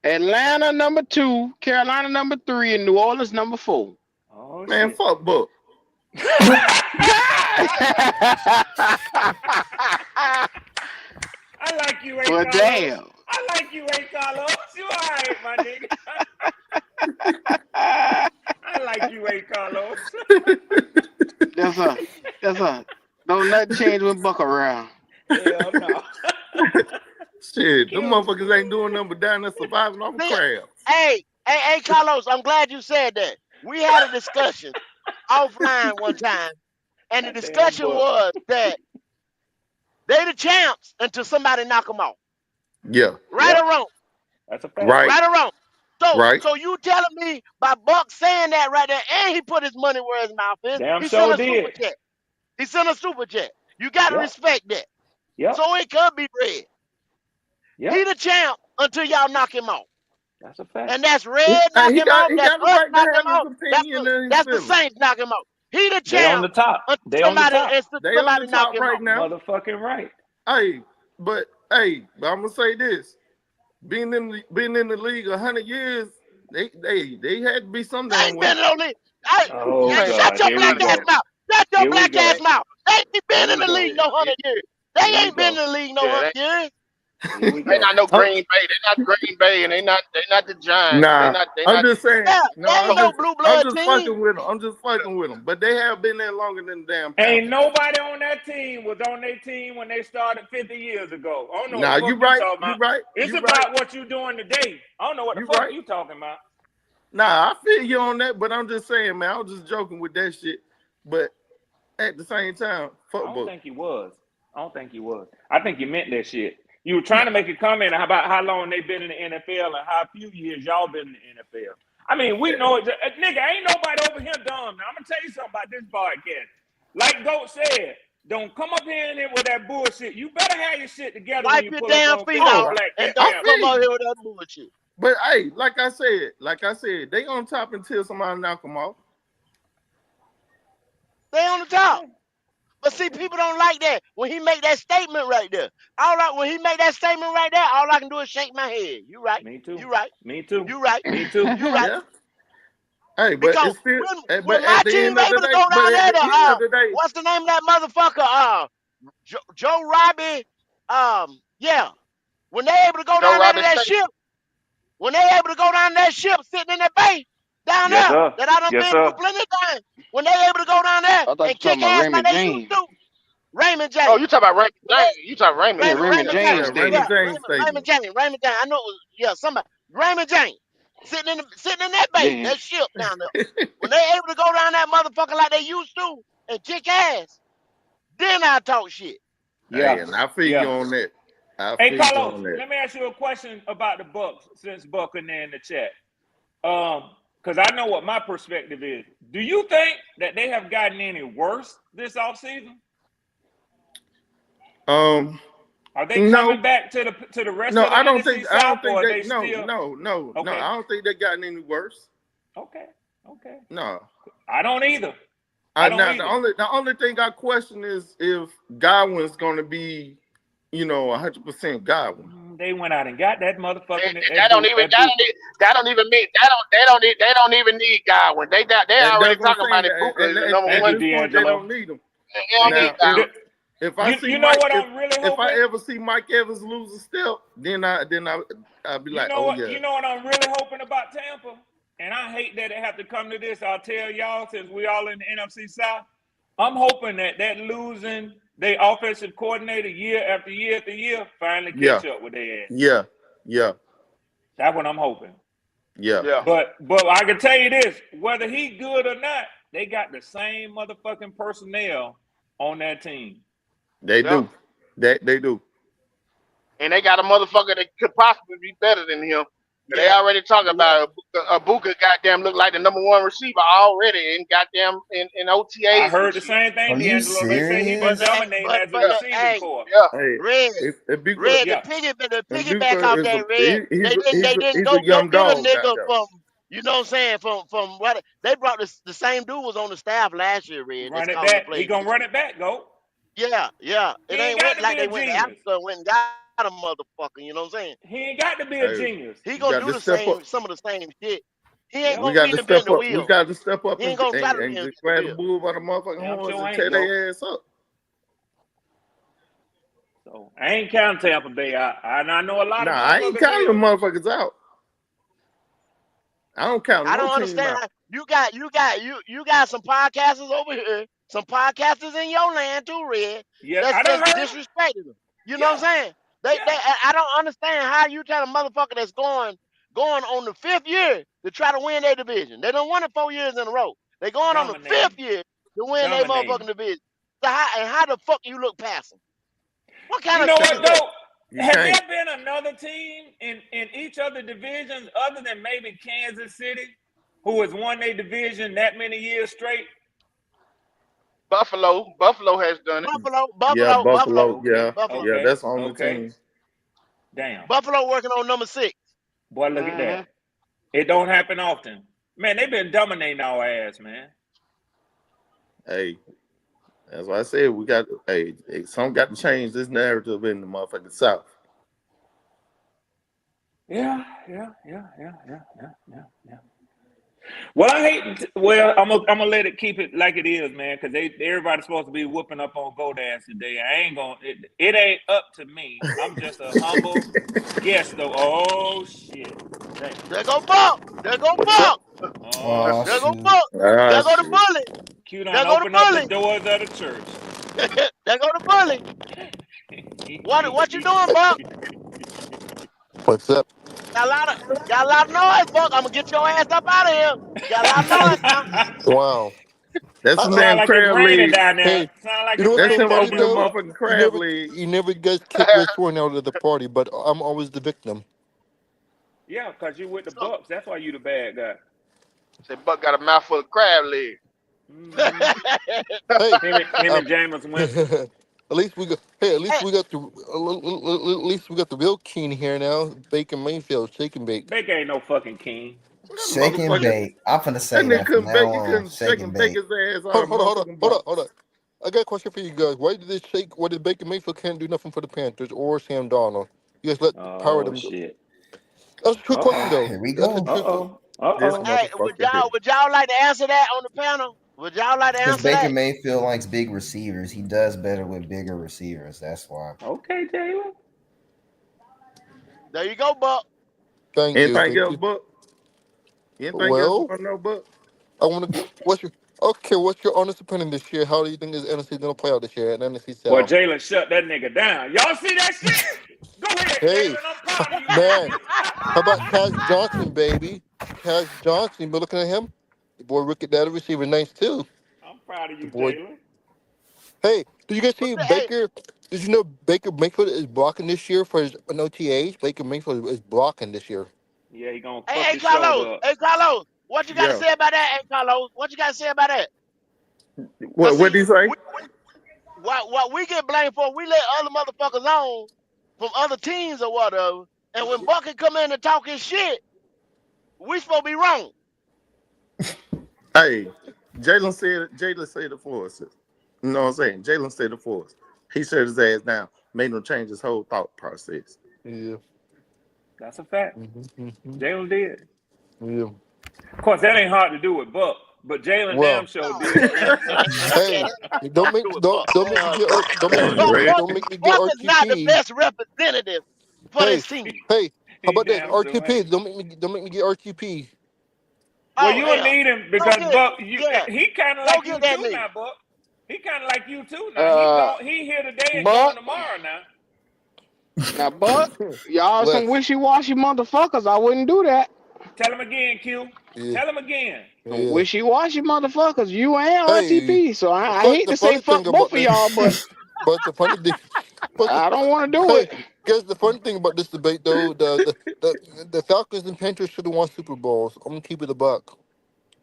Atlanta #2, Carolina #3, and New Orleans #4. Oh Man, shit. fuck Buck. I like you, A. Well, Carlos. damn. I like you, A. Carlos. You all right, my nigga. I like you, A. Carlos. That's a. That's a. Don't nothing change with Buck around. Hell no. Shit, them Q. motherfuckers ain't doing nothing but down there surviving off of See, crabs. hey, Carlos, I'm glad you said that. We had a discussion offline one time, and the That damn discussion Buck. was that they the champs until somebody knock them off. Yeah, Right Yep. or wrong? That's a fact. right, Right or wrong? right. So you telling me by Buck saying that right there, and he put his money where his mouth is. Damn He sent sure a super did. chat. He sent a super chat. You gotta Yep. respect that. Yep. So it could be red. Yep. He the champ until y'all knock him off. That's a fact. And that's red knock He him got off. he That's got the us right to knock him have his off. opinion and his That's the feelings. Saints knock him off. He the They on champ the top. until They on the top. They on the somebody knock top him right off. now. Motherfucking right. But I'm gonna say this: being in the league 100 years, they had to be some They damn ain't way. been in the league. Hey, Oh Man, shut God. your Here we black ass go. mouth. Shut your Here we black ass go. mouth. They ain't Here been in we the go. league no 100 years. They Here we ain't been go. in the league no yeah, 100 years. Here we they go. not no Green Bay. They not Green Bay, and they not the Giants. They Nah, not. They I'm not. just saying. Yeah, No, they ain't no blue I'm blood just team. fucking with them. I'm just fucking with them. But they have been there longer than the damn Ain't Falcons. nobody on that team was on their team when they started 50 years ago. I don't know what Nah, the you fuck you right. talking You about. right. It's You right. about what you doing today. I don't know what the You fuck right. you talking about. Nah, I feel you on that, but I'm just saying, man. I was just joking with that shit. But at the same time, I fuck don't Buck. think he was. I don't think he was. I think you meant that shit. You were trying to make a comment about how long they've been in the NFL and how few years y'all been in the NFL. I mean, we know it. Nigga, ain't nobody over here dumb. Now, I'm going to tell you something about this podcast. Like Goat said, don't come up here and with that bullshit. You better have your shit together when Wipe you your pull up damn on feet female Oh, off black and cat I don't pants. come feel out you. here with that bullshit. But hey, like I said, they on top until somebody knock them off. They on the top. Okay. But see, Okay. people don't like that. When he make that statement right there. When he make that statement right there, all I can do is shake my head. You right. Me too. You right. Me too. You right. Me too. You right. Yeah. Hey, but Because it's still. But when my at the team end of the able to day, go down there to day, what's the name of that motherfucker? Joe Robbie. Yeah. When they able to go Joe down there to Robbins that State. ship, when they able to go down to that ship sitting in that bay down Yes, there, sir. that I done Yes, been through sir. plenty of times. When they able to go down there I thought you and were talking kick about ass like Raymond they used James. to, Raymond Oh, James. you talking about Raymond When James? You talking Raymond? Yeah, Raymond Raymond James James. yeah, Raymond Yeah, Stadium. James Raymond Stadium. James. Raymond James. I know it was, somebody. Raymond James. Sitting in that bay, Yeah. that ship down there. When they able to go down that motherfucker like they used to and kick ass, then I talk shit. Hey, Yeah. and I feel you Yeah. on that. I Hey, feel you Carlos, on that. let me ask you a question about the Bucks since Buck in there in the chat. Because I know what my perspective is. Do you think that they have gotten any worse this offseason? Are they No, coming back to the rest no, of the I don't NFC think. I South, don't or think are they. they No, still no, no, no. okay? I don't think they gotten any worse. Okay, okay. No. I don't either. I don't Now either. the only thing I question is if Godwin's going to be, 100% Godwin. They went out and got that motherfucking That don't even. at boot. That don't even mean. They don't even need Godwin. They And already that's what I'm talking saying. about it. Booker is the number At Thank you, one. this point, they D'Angelo. don't need him. They don't Thank need Now, you. Godwin. If I see You know Mike, what I'm really if I hoping? ever see Mike Evans lose a step, then I'll be You like, know oh what? yeah, You know what I'm really hoping about Tampa? And I hate that it have to come to this. I'll tell y'all, since we all in the NFC South, I'm hoping that losing their offensive coordinator year after year after year finally yeah, catch up with their ass. yeah. That's what I'm hoping. Yeah. But I can tell you this: whether he good or not, they got the same motherfucking personnel on that team. They do. They do. And they got a motherfucker that could possibly be better than him. They Yeah. already talking Yeah. about Abuka goddamn look like the #1 receiver already in goddamn in I OTAs and heard the shit. same thing, Are you D'Angelo. They say he been But serious? dominating as a Yeah, receiving core. yeah. Hey, Red, if Buka, Red, the Yeah, piggyback Buka off is that Red. They didn't he's a go young get a dog out nigga there. from, you know what I'm saying, from what they brought. The same dude was on the staff last year, Red. That's run it calling the back. He plays gonna this run year. it back, go. Yeah. He It ain't ain't got went to be like a they went to genius. Africa and went and got a motherfucker. You know what I'm saying? He ain't got to be a Hey, genius. He we gonna got do to the step up. same, some of the same shit. He ain't Yep. We gonna got to reinvent step the up. We wheel. got to step up He ain't gonna try to and reinvent just the grab the wheel. bull by the motherfucking Damn horns sure and tear ain't, go. their ass up. So I ain't counting Tampa Bay out. I know a lot Nah, of I ain't motherfuckers counting the is. motherfuckers out. I don't count I no don't team understand out. how you got some podcasters over here, some podcasters in your land too, Red. Yeah, That's I done just heard them. disrespecting them. You know what Yeah, I'm saying? yeah. I don't understand how you tell a motherfucker that's going on the 5th year to try to win their division. They don't won it 4 years in a row. They going on the fifth Dominating. year to win their Dominating. motherfucking division. So how the fuck you look past them? What kind You of know shit what is that? though? You Has can't. there been another team in each of the divisions other than maybe Kansas City who has won their division that many years straight? Buffalo has done it. Buffalo, Yeah, Buffalo, Buffalo, Buffalo. Okay, Buffalo. Yeah, okay, that's on the okay. team. Damn. Buffalo working on #6. Boy, look at Mm-hmm. that. It don't happen often. Man, they've been dominating our ass, man. Hey, that's why I said we got. Hey, some got to change this narrative in the motherfucking South. Yeah. Well, I hate. Well, I'm gonna let it keep it like it is, man, because everybody's supposed to be whooping up on GoDaddy today. I ain't gonna. It ain't up to me. I'm just a humble guest, though. Oh shit! Damn. There go Buck. There go Buck. Oh Oh There shit! go shoot. Buck. Ah, There go the shit. bully. Q There done go the open up the bully. doors of the church. There go the bully. What you doing, Buck? What's up? Got a lot of noise, Buck. I'm gonna get your ass up out of here. Got a lot of noise now. Wow. That's I, some Sound damn like it's crab raining leg. down there. hey, Sound like you know it's what's That's so raining him down funny opening there, the though? Buck. motherfucking crab leg. You never gets kicked Red Sworn out of the party, but I'm always the victim. Yeah, cause you with the So, Bucks. That's why you the bad guy. Say Buck got a mouthful of crab leg. Mm-hmm. Hey, Him um, and Jameis Winston. at least we got. Hey, at least hey, we got at least we got the real king here now. Baker Mayfield, shake and bake. Baker ain't no fucking king. That Shake and motherfucker. bake. I'm finna That say nigga that from couldn't bake. now He on. couldn't Shake shake and and bake bake. his ass out of motherfucking Hold box. on. I got a question for you guys. Why did they shake? Why did Baker Mayfield can't do nothing for the Panthers or Sam Darnold? You guys let the power of Oh them go. shit. That's a true question Uh-oh. though. Here we That's a go. true. Uh-oh. This Uh-oh. hey, motherfucker here. would y'all like to answer that on the panel? Would y'all like to Because answer Baker that? Mayfield likes big receivers. He does better with bigger receivers. That's why. Okay, Jalen. There you go, Buck. Thank you. Anything Thank else, you. Buck? Anything else you Well, want to know, Buck? I want to. What's your okay? What's your honest opinion this year? How do you think this NFC is going to play out this year at NFC Boy, South? Jalen shut that nigga down. Y'all see that shit? Go ahead, Hey, Jalen. I'm proud of you, man, baby. how about Taz Johnson, baby? Taz Johnson, but looking at him, the boy Ricky, that receiver, nice too. I'm proud of The you, boy. Jalen. Hey, did you guys see Hey, Baker? Did you know Baker Mayfield is blocking this year for his OTAs? Baker Mayfield is blocking this year. Yeah, he gonna fuck hey, his shoulder Carlos. up. Hey, Carlos. What you got to Yeah. say about that? Hey, Carlos. What you got to say about that? Cause What see, did he say? what we get blamed for, we let other motherfuckers on from other teams or whatever. And when Bucket come in and talk his shit, we supposed to be wrong. Hey, Jalen said it for us. You know what I'm saying? Jalen said it for us. He shut his ass down, made him change his whole thought process. Yeah. That's a fact. Mm-hmm. Jalen did. Yeah. Of course, that ain't hard to do with Buck. but Jalen damn Well, sure Oh did. man, man, hey, don't make do it, don't Buck. don't make me Oh, get Buck, Buck, don't make me get Buck is not the RTP. best representative for Hey, this team. hey, how He about this damn sure RTP? ain't. Don't make me get RTP. Well, Oh you'll hell, need him go because get Buck, yeah, he kind of go like get you that too nigga. now, Buck. He kind of like you too now. Uh, He here today and gone but tomorrow now. now, but y'all some West. wishy-washy motherfuckers. I wouldn't do that. Tell him again, Q. Yeah, Tell him again. Some yeah. wishy-washy motherfuckers. You and Hey, RTP. So I hate the to say funny fuck thing about both of this, y'all, but but the funny thing, but the, I don't want to do hey, it. guys, the funny thing about this debate though, the Falcons and Panthers should have won Super Bowls. I'm gonna keep it a buck.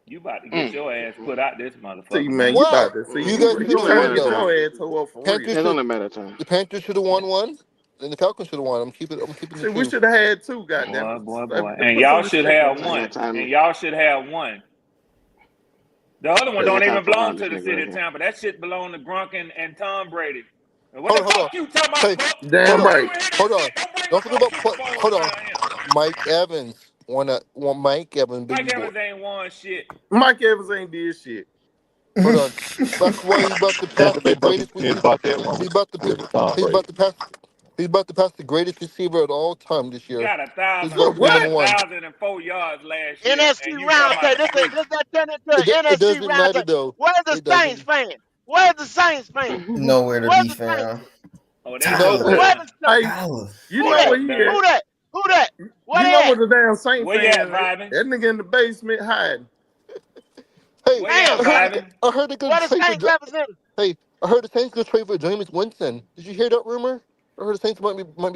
You about to get Mm. your ass put out this see, motherfucker, man, man. you about Wow, to see you you guys It's could you have only a trying to won matter of get though. time. your ass tore up for real. Panthers It's should only a matter of time. the Panthers should have won one, and the Falcons should have won. I'm keeping the See, we two. should have had two, goddamn Boy, it. boy, boy. And Put some y'all should respect have on I that. ain't one. got time. And y'all should have one. The other one I ain't don't got time even to fuck belong around to this the nigga city right of here. Tampa. That shit belong to Gronk and Tom Brady. And what the Hold on. fuck you talking Hey, about, Buck? hold Damn on, Don't right. even hear that hold on. shit. Don't bring Don't up forget no about Super Bowls hold on. around here. Mike Evans won Mike Evans, baby Mike boy. Evans ain't won shit. Mike Evans ain't did shit. Hold on. That's why he's about to pass pass the the debate about greatest me and receiver. Buck had one He's about to with Tom he's Brady. about to pass he's about to pass the greatest receiver of all time this He year. got a He's thousand. about What? to He be got What? number a one. 1,004 yards last year, NFC and you talking about roundtable. This swish? that turn into an It NFC doesn't matter roundtable. though. Where's the It Saints doesn't. fan? Where's the Saints fan? Nowhere to Where's be the Saints found. fan? Oh, they No. shook Where's down. the Saints? Hey, Tyler. you Who know that? where Shook he down. at? Who that? Who that? Where You they know at? what the damn Saint Where you at, fan at? Vibin? That nigga in the basement hiding. Hey, Where you at, Damn, Saints. Vibin? I heard they're gonna Where the trade for Saints representative? Hey, I heard the Saints gonna trade for Jameis Winston. Did you hear that rumor? I heard the Saints might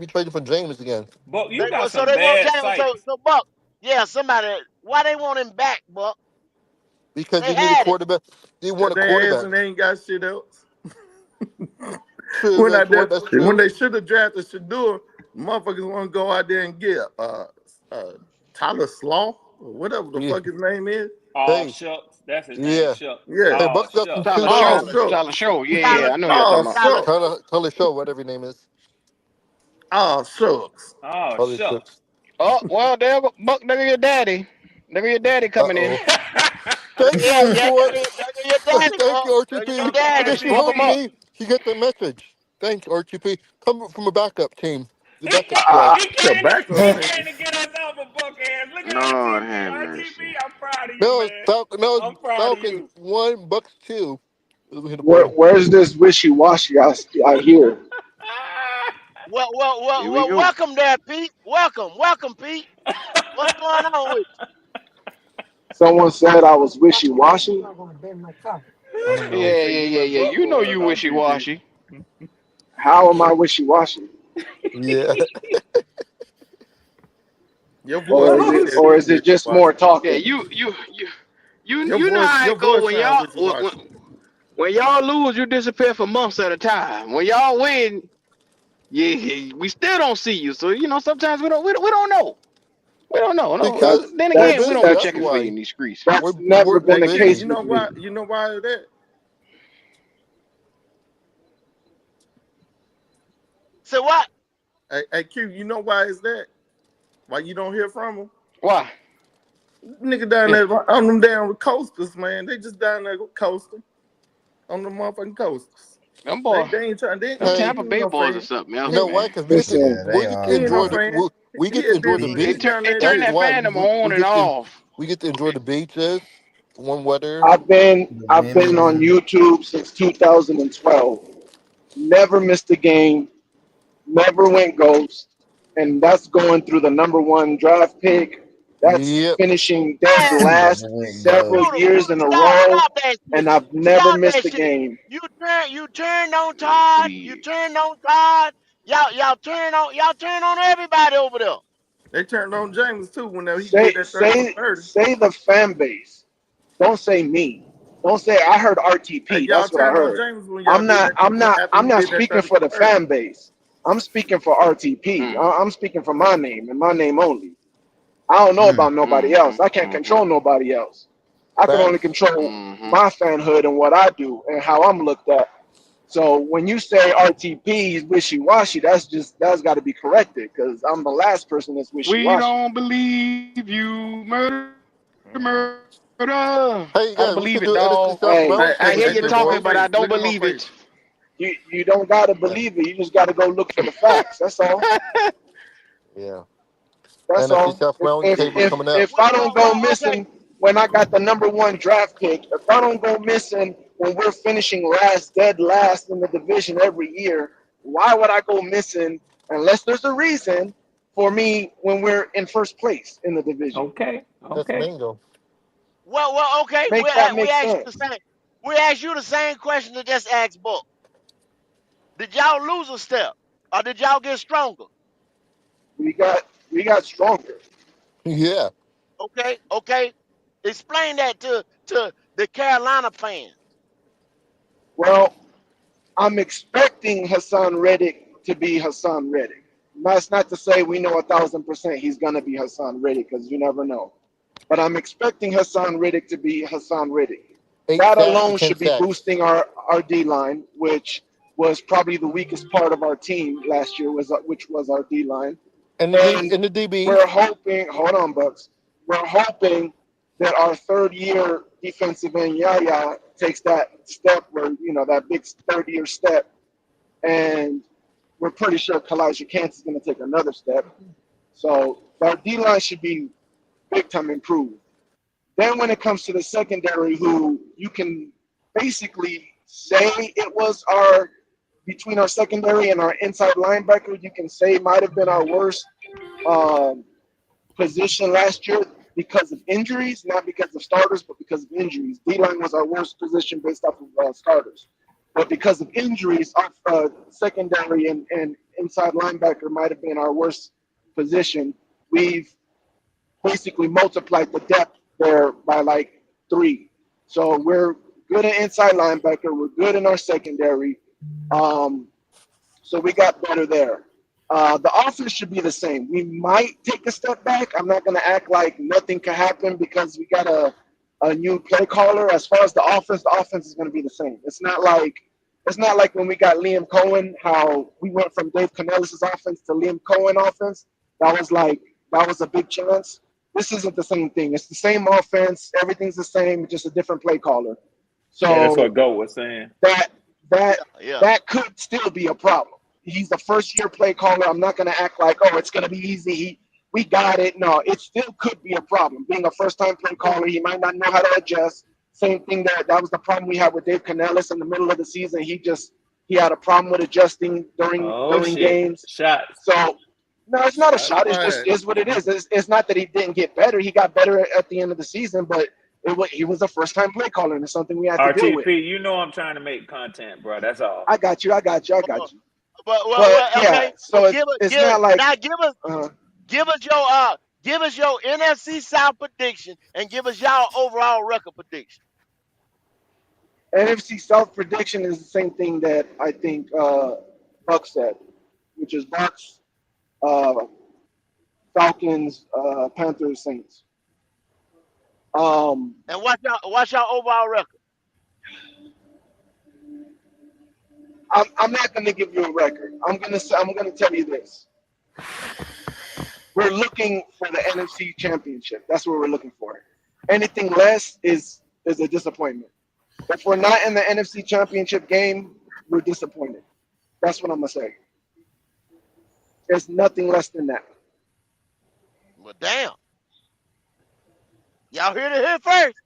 be trading for James again. Buck, you They got want so some they want bad James. sites. So Buck. Yeah, somebody. Why they want him back, Buck? Because They they need a had him. quarterback. They Cause want a they ass quarterback. and they ain't got shit else. True, When I that's def- what that's when true. they should have drafted Shador, motherfuckers want to go out there and get Tyler Slaw or whatever the Yeah. fuck his name is. Oh Hey, shucks, that's his name. yeah. Shucks. Yeah. Hey, Oh Bucks got some shucks. Tyler too. Oh, Show. Hey, sure. Tyler Show. Yeah, yeah, Tyler yeah. I know who y'all Show. talking Oh, about. Tyler sure. Show. Tyler Show, whatever his name is. Oh, shucks. Oh Tyler shucks. Shooks. Oh, well, there go Buck. There go your daddy. There go your daddy Uh coming in. oh. Thank you, Yeah, yeah. Short. There go your daddy, Thank Buck. you, There go RTP. your I'm I finna daddy. guess you Bump see. heard him up. me. You get the message. Thanks, RTP. Come from a backup team, the He backup can't. squad. He The came. backup He team. came to get us off of Buck ass. Look at Lord RTP. have RTP. mercy. I'm proud of you, No, man. No, I'm proud of Falcons you. 1, Bucks 2. Look at the Where, boy. where's this wishy-washy I hear? Here we go. Welcome there, Pete. Welcome, Pete. What's going on with Someone said I was wishy-washy. I don't Yeah, know. They yeah, say you yeah, and yeah. Buck You know was you wishy RTP. washy. How am I wishy-washy? Yeah. Your voice Or is just it said or you is it wish just more Washington. Yeah, talking? you know how Your it go voice when sound y'all wishy washy. when y'all lose, you disappear for months at a time. When y'all win, yeah, we still don't see you. So you know sometimes we don't know. We don't know. No. Because That's Then we're again, we that's don't be busy. That's that's checking for you why. in these streets. We're, that's we're, never we're been the Hey, case busy. with me. you know why is that? so what? Hey, Q, you know why is that? Why you don't hear from them? Why? Nigga down there on them damn coasters, man. They just down there coasting on the motherfucking coasters. Them They boy, they ain't trying. them He Hey, Tampa ain't Bay no boys or fan. something you else, know He, why? man. Because Yeah, they he are. ain't no fan. we get He to a enjoy the different. They He beach. turn down they there turn That's just. that why fandom on we and get to off. beaches, warm weather. The I've been on women. YouTube since 2012. Never missed a game. Never went ghost. And that's going through the number one draft pick. That's Yep. finishing dead Man, last Never went several ghost. years Scooter, in a stop row. that shit. And I've never Stop missed that a shit. game. You turned on Todd. You Please. turned on Todd. Y'all turn on everybody over there. They turned on James too whenever he get Say that 30 for say 30. say the fan base. Don't say me. Don't say I heard Hey, RTP. y'all That's what I turned on heard. James when y'all did that after I'm he not did that speaking 30 for for the 30. fan base. I'm speaking for RTP. Mm, I'm speaking for my name and my name only. I don't know Mm. about nobody else. I can't mm-hmm. control nobody else. I can only Facts. control Mm-hmm. my fanhood and what I do and how I'm looked at. So when you say RTP is wishy-washy, that's got to be corrected because I'm the last person that's We wishy-washy. don't believe you. Murder, murder, Mhm. murder. Hey I don't guys, we believe should it, do NFC dog. South Hey, round I hear Hey, you prediction, look at my talking, boys. but I face. don't Look at my believe face. it. you don't gotta believe it. You just gotta go look for the facts. That's all. Yeah. That's NFC all. South round If table if coming out. if I don't go Okay. missing when I got the number one draft pick, if I don't go missing when we're finishing dead last in the division every year, why would I go missing unless there's a reason for me when we're in first place in the division? Okay. That's Okay. bingo. Well, okay. Make that We make asked you the sense. same. We asked you the same question that just asked Buck. Did y'all lose a step, or did y'all get stronger? We got stronger. Yeah. Okay. Okay. Explain that to the Carolina fans. Well, I'm expecting Hassan Reddick to be Hassan Reddick. That's not to say we know 1,000% he's gonna be Hassan Reddick because you never know. But I'm expecting Hassan Reddick to be Hassan Reddick. 8 That sacks to alone 10 should be sacks. boosting our D line, which was probably the weakest part of our team last year, which was our D line. And And the we're DBs. hoping, hold on, Bucks. We're hoping that our third year defensive end Yaya takes that step where, that big third year step. And we're pretty sure Kalijah Kancey is going to take another step. So our D line should be big time improved. Then when it comes to the secondary, who you can basically say it was our between our secondary and our inside linebacker, you can say might have been our worst um, position last year because of injuries, not because of starters, but because of injuries. D line was our worst position based off of starters. But because of injuries, our secondary and inside linebacker might have been our worst position. We've basically multiplied the depth there by like 3. So we're good at inside linebacker. We're good in our secondary. Um, so we got better there. The offense should be the same. We might take a step back. I'm not going to act like nothing can happen because we got a new play caller. As far as the offense is going to be the same. It's not like when we got Liam Cohen, how we went from Dave Canellis' offense to Liam Cohen offense. That was a big chance. This isn't the same thing. It's the same offense. Everything's the same, just a different play caller. Yeah, that's So what Goat was saying. that that Yeah. Yeah. that could still be a problem. He's the first year play caller. I'm not going to act like, oh, it's going to be easy. We got it. No, it still could be a problem. Being a first time play caller, he might not know how to adjust. Same thing that was the problem we had with Dave Canellis in the middle of the season. He had a problem with adjusting during Oh during shit. games. Shots. So no, it's not a Shots shot. It's just fired. is what it is. It's not that he didn't get better. He got better at the end of the season, but he was a first time play caller, and it's something we had to deal with. RTP, you know I'm trying to make content, bro. That's all. I got you. I got you. I Well, got you. But well, yeah, okay. Well, so it's not like now uh, give us your NFC South prediction and give us y'all overall record prediction. NFC South prediction is the same thing that I think Buck said, which is Bucks, uh, Falcons, Panthers, Saints. Um, And watch y'all overall record. I'm not going to give you a record. I'm going to tell you this. We're looking for the NFC Championship. That's what we're looking for. Anything less is a disappointment. If we're not in the NFC Championship game, we're disappointed. That's what I'm gonna say. There's nothing less than that. Well, damn. Y'all heard it here first.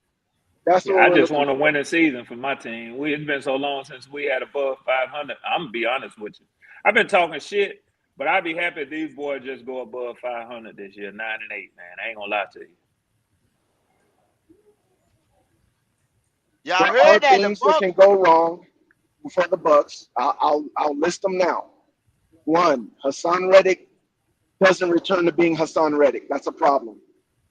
That's Yeah, what I we're just looking want a for. winning season for my team. It's been so long since we had above 500. I'm gonna be honest with you. I've been talking shit, but I'd be happy if these boys just go above 500 this year, 9-8. Man, I ain't gonna lie to you. Y'all There are heard that the things that Buck. can go wrong for the Bucks. I'll list them now. One, Hassan Reddick doesn't return to being Hassan Reddick. That's a problem.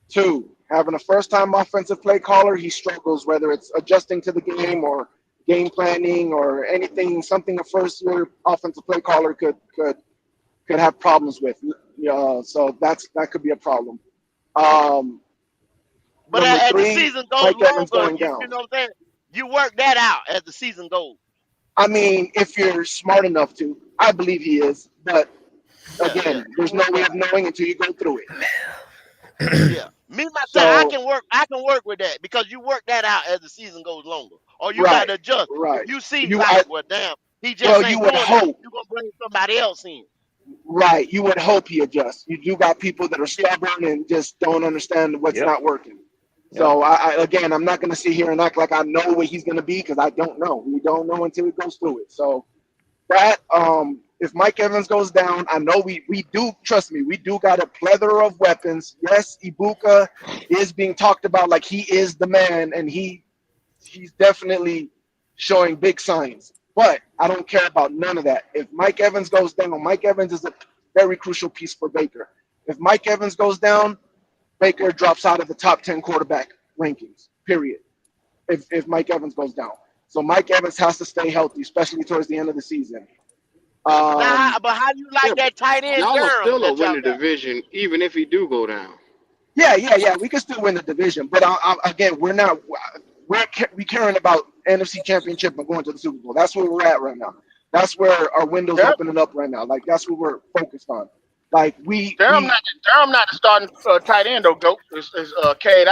Two, having a first-time offensive play caller, he struggles whether it's adjusting to the game or game planning or anything. Something a first-year offensive play caller could have problems with. So that could be a problem. Um, But Number as the three, season goes Mike Evans longer, going you down. know what I'm saying? You work that out as the season goes. I mean, if you're smart enough to, I believe he is. But Yeah, yeah, again, there's no way of knowing until you go through it. yeah. Me myself, So I can work with that because you work that out as the season goes longer, or you got right, to adjust. If right. you see You like, I well, damn, he just well, you ain't would doing that, hope. you gonna bring somebody else in. Right. You would hope he adjusts. You do got people that are Yeah, stubborn and just don't understand what's Yep. not working. Yep. So again, I'm not going to sit here and act like I know what he's going to be because I don't know. We don't know until he goes through it. So that if Mike Evans goes down, I know we do, trust me, we do got a plethora of weapons. Yes, Ibuka is being talked about like he is the man, and he's definitely showing big signs. But I don't care about none of that. If Mike Evans goes down, Mike Evans is a very crucial piece for Baker. If Mike Evans goes down, Baker drops out of the top 10 quarterback rankings, period. If Mike Evans goes down. So Mike Evans has to stay healthy, especially towards the end of the season. now, Um, but how you Yeah, like but that tight end y'all will Durham still that win y'all the got? division even if he do go down. yeah. We can still win the division, but again, we caring about NFC Championship and going to the Super Bowl. That's where we're at right now. That's where our window's Durham, opening up right now. Like that's what we're focused on. Like Durham not the starting tight end though. Goat is K.A.T.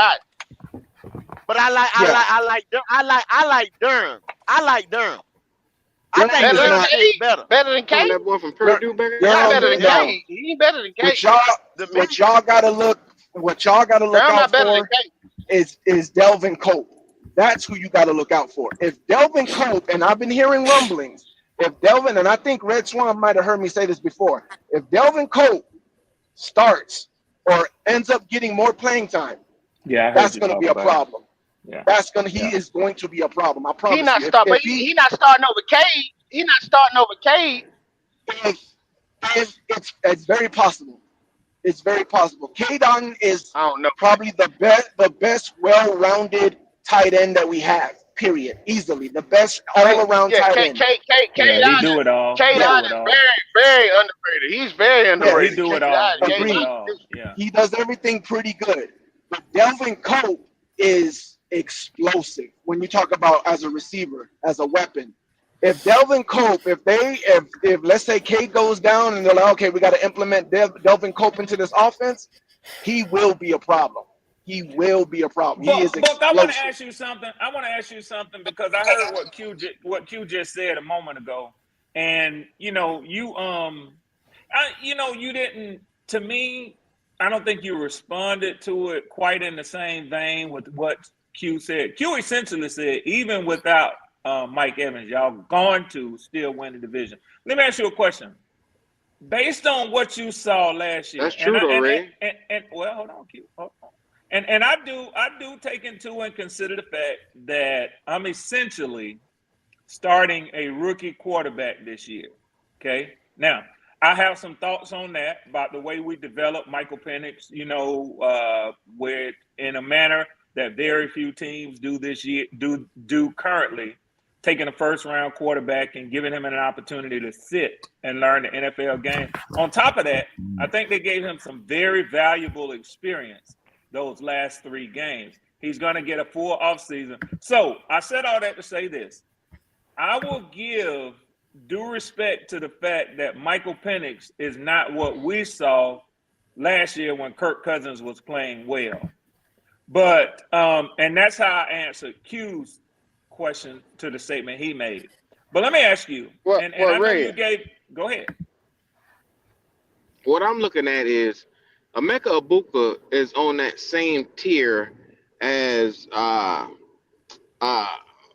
But I like, yeah, I like Durham. I like Durham. I Durham think Better is than Durham not. is Cade? better. Better than Talking Cade? that boy from Dur- Purdue back He ain't back in Durham, better the than day. no. Cade. He ain't better than What Cade. y'all The me, what y'all gotta look Durham out not better than for Cade. is Delvin Cope. That's who you gotta look out for. If Delvin Cope, and I've been hearing rumblings, if Delvin, and I think Red Swan might have heard me say this before, if Delvin Cope starts or ends up getting more playing time, Yeah, I heard that's you gonna talk be a about it. problem. Yeah. He Yeah. is going to be a problem. I He promise not you. start, but he not starting over Cade. He not starting over Cade. If, it's very possible. It's very possible. Kadon is I don't know. probably the best well-rounded tight end that we have. Period. Easily the best all-around Yeah, tight K end. K K K Yeah, he Dot do it all. K He Yeah. Dot do it is all. very underrated. He's very Yeah, he Yes. underrated. do K it all. Dot He K do it Agreed. Dot. all. Yeah. He does everything pretty good. But Delvin Cope is explosive when you talk about as a receiver, as a weapon. If Delvin Cope, if let's say Kate goes down and they're like, okay, we got to implement Delvin Cope into this offense, he will be a problem. He will be a problem. He is Buck, I want to explosive. ask you something. I want to ask you something because I heard what Q just said a moment ago, and you didn't. To me, I don't think you responded to it quite in the same vein with what Q said. Q essentially said, even without Mike Evans, y'all going to still win the division. Let me ask you a question. Based on what you saw last year, That's true though, Ray. and well, hold on, Q. Hold on. And I do take into and consider the fact that I'm essentially starting a rookie quarterback this year. Okay. Now, I have some thoughts on that about the way we develop Michael Penix, with in a manner that very few teams do this year, do currently, taking a first round quarterback and giving him an opportunity to sit and learn the NFL game. On top of that, I think they gave him some very valuable experience those last 3 games. He's going to get a full offseason. So I said all that to say this. I will give due respect to the fact that Michael Penix is not what we saw last year when Kirk Cousins was playing well. But and that's how I answered Q's question to the statement he made. But let me ask you, Well, and well, I know you Ray, gave. Go ahead. what I'm looking at is Emeka Ibuka is on that same tier as uh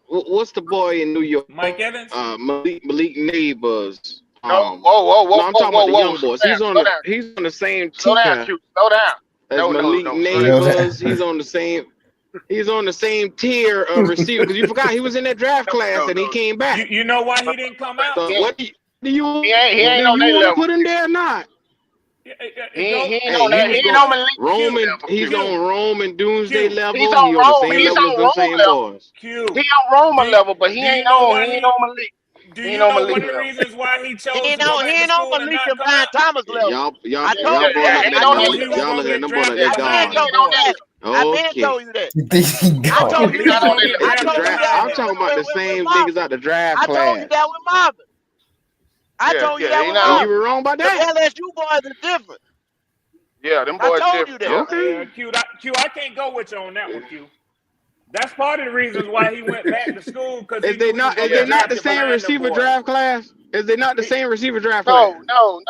what's the boy in New York? Mike Evans. Malik Neighbors. No, No, I'm talking about the young Slow boys. down, slow down, He's on the same slow down, tier Q, slow down. as No, no, Malik no, slow down. Slow Neighbors. down. He's on the same tier of receiver because you forgot he was in that draft class and he No. came You back. you know why he didn't come out, So He, Q? what do you he ain't on that want to level. put him there or not? He Go ain't Hey, on he that. was He ain't going on Malik Q. Roman. level. He's Q. on Q. Roman Doomsday Q. level. He on the same He's level as on them Rome same level. boys. He Q. on Roma Do level, but do you know why he ain't he? on Malik. Do He you ain't on know Malik one of the level. reasons why he he chose to ain't go on back to school and Malik not and come Brian out? Thomas level. Y'all I Yeah, told y'all you brought that. up he ain't that I on Because that told knowledge. you he was that. Y'all gonna listen. get Them boy drafted they I been behind gone. He them ain't on told you that that. boys. level. I been Okay. told you that. You think he I No, told gone? you he You was that talking gonna when get about I the drafted told you draft? that behind I'm when them. talking about the with same niggas Marvin. out the draft I told you that class, with Marvin. I Yeah, told you yeah, that he with not and on. you Marvin. were wrong about Them that. LSU boys are different. Yeah, them I boys told you different. that. Yeah. Okay. Q, I can't go with you on that one, Q. That's part of the reasons why he went back to school because he Is they knew he was not? gonna Is be they Yeah. not the drafted same behind them receiver boys. draft class? Is they not the He, same receiver draft class? No.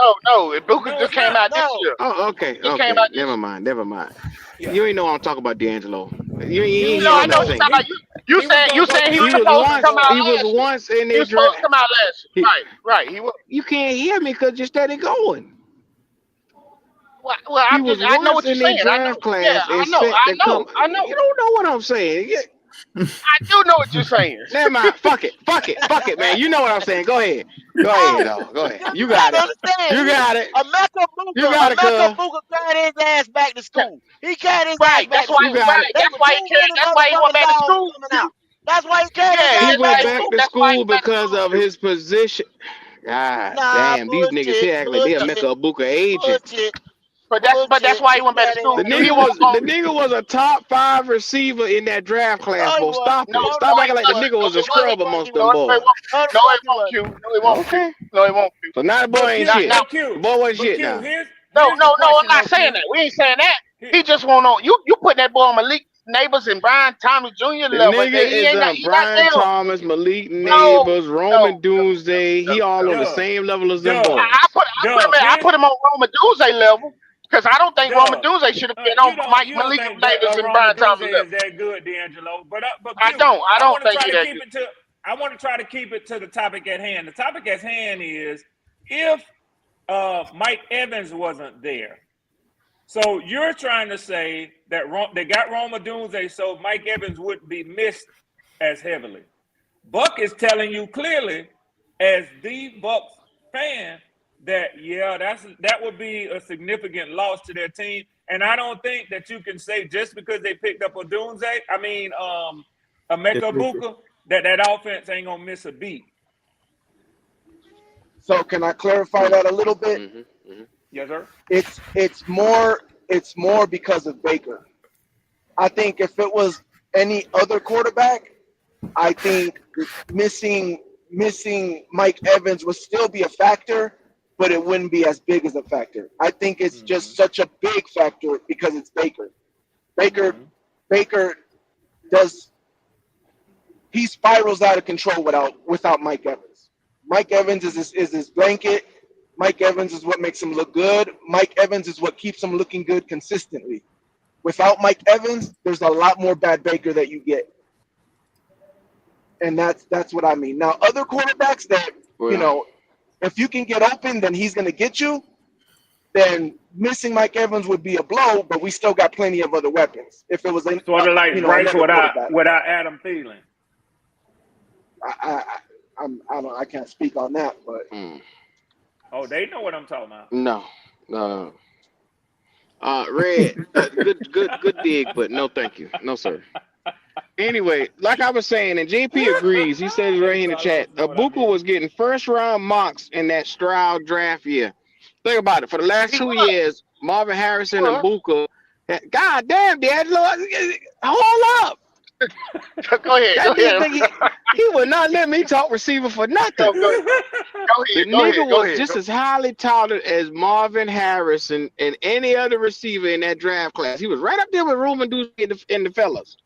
Booker no, just it's came not. out this No. year. Oh, okay, He came okay. out this Never year. mind. Never mind. Yeah, You ain't know I'm talking about D'Angelo. You he ain't was hear gonna what I know I'm what you're go. saying. talking about. You He was saying gonna you go saying he was He behind was them supposed to point come once. out He guard. was last year. once in He their was supposed to draft. come out last year. Right. He was. You can't hear me because you're steady going. Well, He was I know once what you're in their saying. I know. draft Yeah, class and I know. set to come. I You know. don't know what I'm saying. I do know what you're saying. Never mind. Fuck it. Fuck it. Fuck it, man. You know what I'm saying. Go ahead. Go ahead, No. dog. Go ahead. You You got gotta it. understand. You got it. You got it, Emeka cuz. Booker carried his ass back to school. He carried his ass Right. back to You school. got it. They were too many That's why he went motherfucking back to dogs school. coming out. That's why he carried his Yeah, He ass that's back why went to he back school. to that's why school he back to because school of too. his position. God Nah, damn, these niggas bullshit, here act like they a bullshit, Mecca Ibuka agent. bullshit, But that's bullshit. why he He went back to carried his school The ass too. back He nigga to wasn't was school. the going. nigga was a top 5 receiver in that draft class, No, he bro. was. Stop No, it. No, the Stop no, fuck he acting he like the was. wasn't. nigga No, was he a No, wasn't. the scrub fuck he amongst No, them was. no, he boys. won't. No, the No, fuck he he won't. was. You. No, he won't. You. Okay. No, he won't. You. So now the boy But ain't Q, Not shit. now. but The Q, boy wasn't but shit Q, now. No, here's the no, no. I'm question not though, saying Q. that. We ain't saying that. Here, He just want on. You put that boy on Malik Neighbors and Brian Thomas Jr. The level. nigga He is ain't not. He not Brian there. Thomas, Malik No, Neighbors, Roman no, Doomsday. no, He all on the Doug, same level as them Doug, boys. I Here's put him on Roma Duze level because I don't think Roma Doug. Duze should have been on Mike You don't Malik think Neighbors and Roma Brian Thomas Dunze level. is that good, D'Angelo? But I Q, don't. I I don't want to think try he to that keep good. it to. I want to try to keep it to the topic at hand. The topic at hand is if Mike Evans wasn't there. So you're trying to say that they got Roma Dunze so Mike Evans wouldn't be missed as heavily. Buck is telling you clearly, as the Bucks fan, that that would be a significant loss to their team. And I don't think that you can say just because they picked up a Emeka Buka, that offense ain't gonna miss a beat. So can I clarify that a little bit? Yes, sir. It's more because of Baker. I think if it was any other quarterback, I think missing Mike Evans would still be a factor, but it wouldn't be as big as a factor. I think it's just such a big factor because it's Baker. Baker he spirals out of control without Mike Evans. Mike Evans is his blanket. Mike Evans is what makes him look good. Mike Evans is what keeps him looking good consistently. Without Mike Evans, there's a lot more bad Baker that you get. And that's what I mean. Now, other quarterbacks that, if you can get open, then he's going to get you. Then missing Mike Evans would be a blow, but we still got plenty of other weapons. If it was Sort of like Bryce another quarterback. without Adam Thielen. I can't speak on that, but Oh, they know what I'm talking about. No. Red, good dig, but no thank you. No, sir. Anyway, like I was saying, and JP agrees. He says right here in the chat, Abuka was getting first round mocks in that Stroud draft year. Think about it. For the last 2 years, Marvin Harrison and Abuka, God damn, D'Angelo, hold up. Go ahead. That nigga think he would not let me talk receiver for nothing. Go ahead. The nigga was just as highly touted as Marvin Harrison and any other receiver in that draft class. He was right up there with Roman Ducey and the fellas.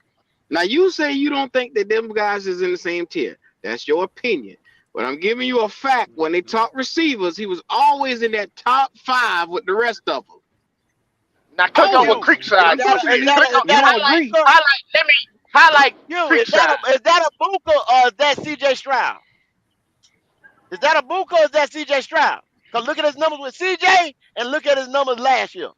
Now you say you don't think that them guys is in the same tier. That's your opinion. But I'm giving you a fact. When they talk receivers, he was always in that top 5 with the rest of them. Now click on what Creekside. Highlight Creekside. Is that a Buka or is that CJ Stroud? Is that a Buka or is that CJ Stroud? Because look at his numbers with CJ and look at his numbers last year.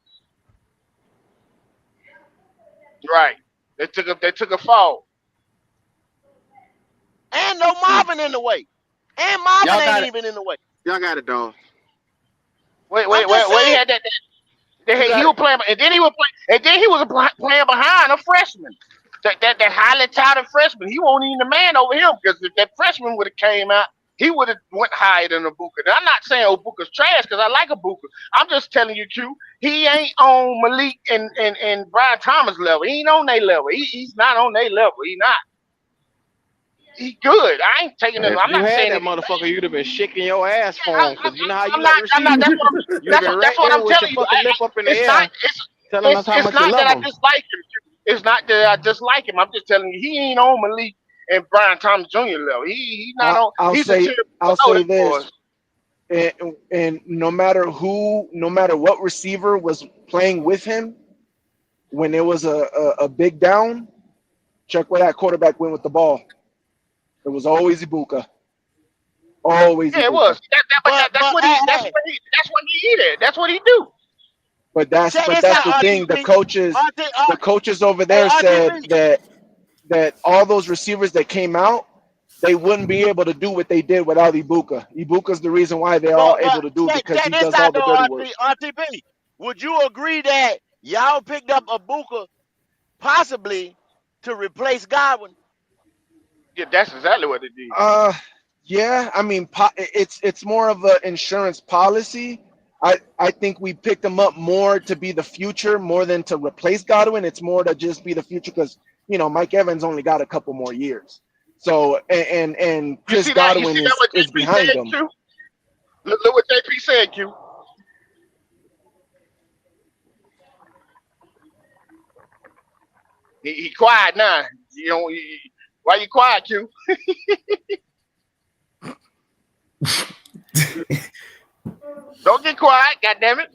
Right. They took a fall. And no Marvin in the way. And Marvin ain't even in the way. Y'all got it, dog. Wait. He had that. He was playing, and then he was playing behind a freshman. That highly touted freshman. He wasn't even the man over him because if that freshman would have came out, he would have went higher than Abuka. Now, I'm not saying Abuka's trash because I like Abuka. I'm just telling you, Q, he ain't on Malik and Brian Thomas level. He ain't on their level. He's not on their level. He's not. he good. I ain't taking him. If I'm you not had saying that that he's motherfucker, bad. you'd have been shaking your ass Yeah, for him. Cause you know how you I'm like not. I'm not. receivers. You'd have been right That's what there I'm with your telling you. fucking lip up in the It's not. air, telling us how It's much you not love that I him. dislike him. It's not that I dislike him. I'm just telling you, he ain't on Malik and Brian Thomas Jr. level. He not I, on. I'll He's a say tier I'll below say them this, boys. and no matter who, no matter what receiver was playing with him, when it was a big down, check where that quarterback went with the ball. It was always Ibuka, always Yeah, it Ibuka. was. But that's but what hey, he. hey, That's what he did. That's what he do. check But this that's the out, thing. RTP. The coaches over Hey, there said RTP. that all those receivers that came out, they wouldn't be able to do what they did without Ibuka. Ibuka's the reason why they're all But able to do it because check he this does all out the though, dirty work. RTP. Would you agree that y'all picked up a Booker possibly to replace Godwin? Yeah, that's exactly what they did. Uh, yeah. I mean, it's more of an insurance policy. I think we picked him up more to be the future more than to replace Godwin. It's more to just be the future because Mike Evans only got a couple more years. So and You Chris see that? You Godwin see that? What is JP behind said, him. Q. Look what JP said, Q. He quiet now. Why you quiet, Q? Don't get quiet, goddamn it.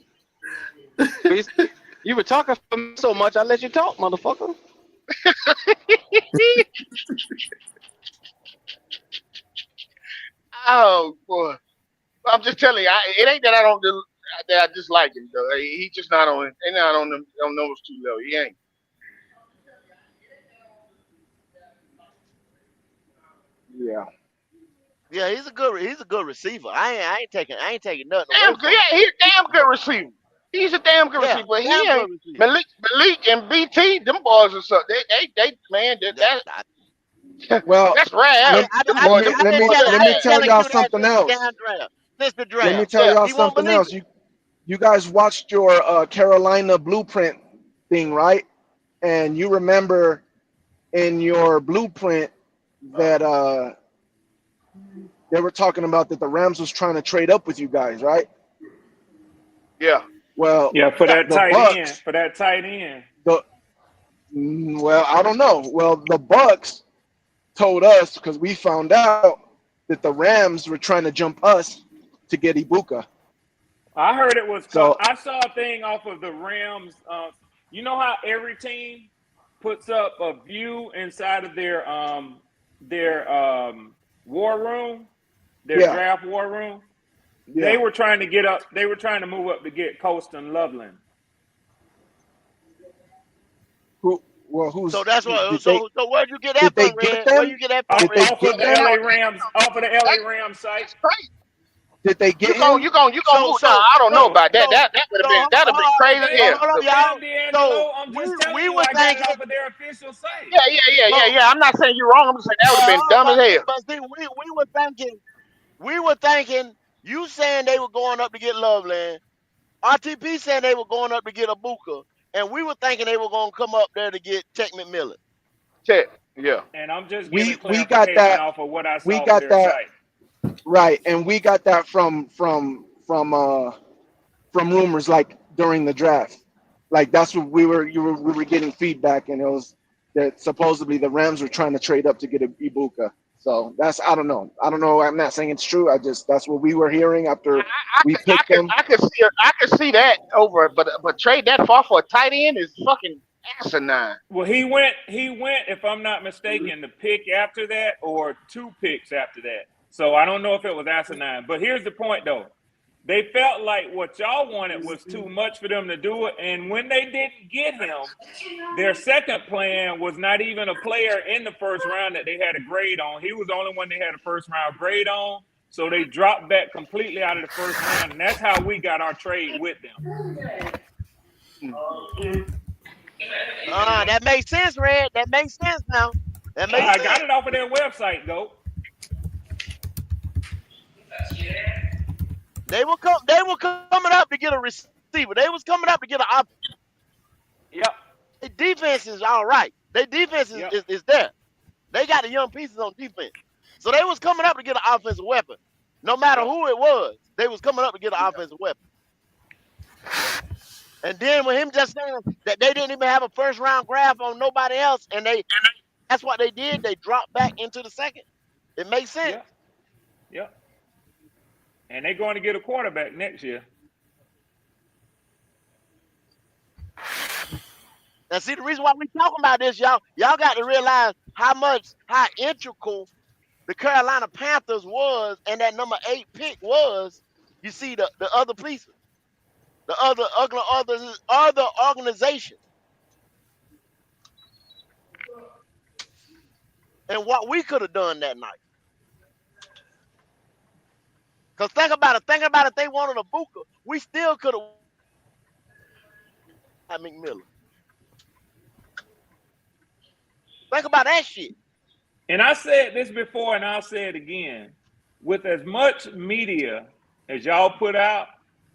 You were talking for me so much, I let you talk, motherfucker. Oh boy, I'm just telling you, it ain't that I don't that I dislike him though. He just not on. He not on them on those two levels. He ain't. Yeah. Yeah, he's a good receiver. I ain't taking nothing away Damn good. from him. Yeah, he's a damn good But receiver. He's a damn good yeah, receiver, but he damn ain't good receiver. Malik and BT. Them boys are so they man Yeah, Well, that's rare. let, Them boys, them boys are let me I've been rare. tell telling y'all you that something since the else. damn draft. Since the Let me draft. tell Yeah. y'all He won't something believe else. it. You guys watched your Carolina blueprint thing, right? And you remember in your blueprint that they were talking about that the Rams was trying to trade up with you guys, right? Yeah. Well, Yeah, for Yeah. that the tight end. Bucks, For that tight end. the well, I don't know. Well, the Bucks told us because we found out that the Rams were trying to jump us to get Ibuka. I heard it was. So I saw a thing off of the Rams. You know how every team puts up a view inside of their war room, their yeah, draft war room. They yeah. were trying to get up. They were trying to move up to get Colston Loveland. So that's what. Did they So where'd you get that from, get Red? Where them? you get that from, Off, Did they Red? off of get the them? LA Rams, off of the LA That, Rams site. that's crazy. Did they get You him? gonna So move? Nah, so I don't know so about that. so That would have so been hold that'd have been on, crazy as hell. hold up, Damn, y'all. So D'Angelo, I'm just telling we you, were I got it thinking, off of their official site. but I'm not saying you're wrong. I'm just saying that would have been dumb as hell. see, we were thinking. You saying they were going up to get Loveland. RTP saying they were going up to get Abuka, and we were thinking they were going to come up there to get Tech McMillan. Check. Yeah. And I'm just giving We got clarification that. off of what I We saw off of got their that site. right, and we got that from rumors like during the draft. Like that's what we were getting feedback, and it was that supposedly the Rams were trying to trade up to get Ibuka. So that's I don't know. I don't know. I'm not saying it's true. I just that's what we were hearing after we picked them. I could see that over, but trade that far for a tight end is fucking asinine. Well, he went, if I'm not mistaken, the pick after that or two picks after that. So I don't know if it was asinine. But here's the point though. They felt like what y'all wanted was too much for them to do it. And when they didn't get him, their second plan was not even a player in the first round that they had a grade on. He was the only one they had a first round grade on. So they dropped back completely out of the first round. And that's how we got our trade with them. That makes sense, Red. That makes sense now. That makes I got sense. it off of their website, Go. They were coming up to get a receiver. They was coming up to get an option. Yep. Their defense is all right. Their defense Yep. is there. They got the young pieces on defense. So they was coming up to get an offensive weapon. No matter who it was, they was coming up to get an offensive weapon. And then with him just saying that they didn't even have a first round draft on nobody else, and that's what they did. They dropped back into the second. It makes sense. Yeah. And they're going to get a quarterback next year. And see, the reason why we talking about this, y'all got to realize how integral the Carolina Panthers was, and that number 8 pick was. You see the other pieces, the other organization, and what we could have done that night. Because think about it. They wanted a Buka. We still could have had McMillan. Think about that shit. And I said this before, and I'll say it again. With as much media as y'all put out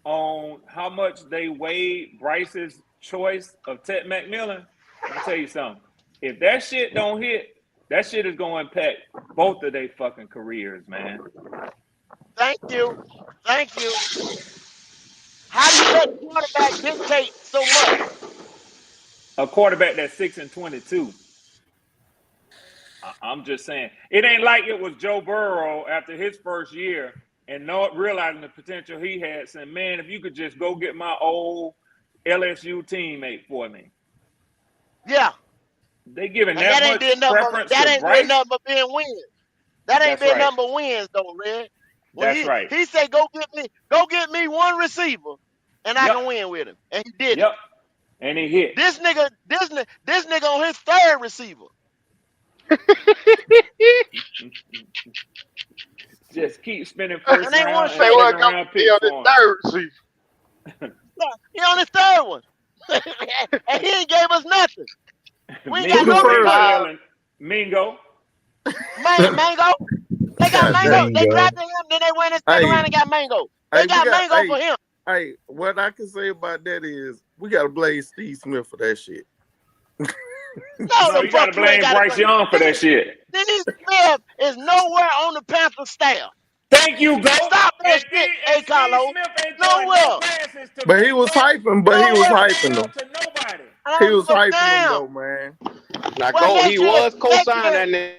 on how much they weighed Bryce's choice of Ted McMillan, let me tell you something. If that shit don't hit, that shit is going to impact both of their fucking careers, man. Thank you. How do you let the quarterback dictate so much? A quarterback that's 6-22. I'm just saying. It ain't like it was Joe Burrow after his first year and not realizing the potential he had, saying, man, if you could just go get my old LSU teammate for me. Yeah. They giving and that much preference to Bryce. That ain't been nothing but being wins. That ain't been nothing but wins, though, Red. That's right. He said, go get me one receiver, and I can win with him. And he did it. And he hit. This nigga on his third receiver. Just keep spending first and round and second round pick on the third receiver. He on his third one. And he ain't gave us nothing. We ain't got Mingo, no receiver. Mingo. Mango. They got Mango. They drafted him, then they went in the second round and got Mango. They got Mango for him. Hey, what I can say about that is we gotta blame Steve Smith for that shit. No, you gotta blame Bryce Young for that shit. Steve Smith is nowhere on the Panthers staff. Thank you, Go. Stop that shit, hey Carlos. Nowhere. But he was hyping. He was hyping them. He was hyping them though, man. Now, Go, he was co-signing that.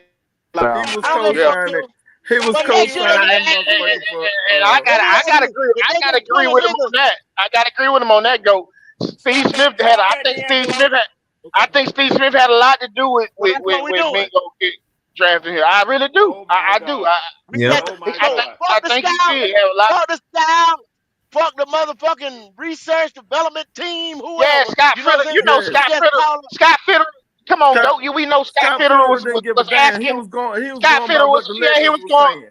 He was co-signing. He was co-signing that motherfucker for. And I gotta agree with him on that. I gotta agree with him on that. Go. Steve Smith had. I think Steve Smith had a lot to do with Mingo drafting here. I really do. I do. I think he did have a lot. Fuck the style. Fuck the motherfucking research development team. Whoever. Yeah, Scott Fitter. You know Scott Fitter. Scott Fitter. Come on, don't we know Scott Fitter was asking. He was going. Scott Fitter was. Yeah, he was going.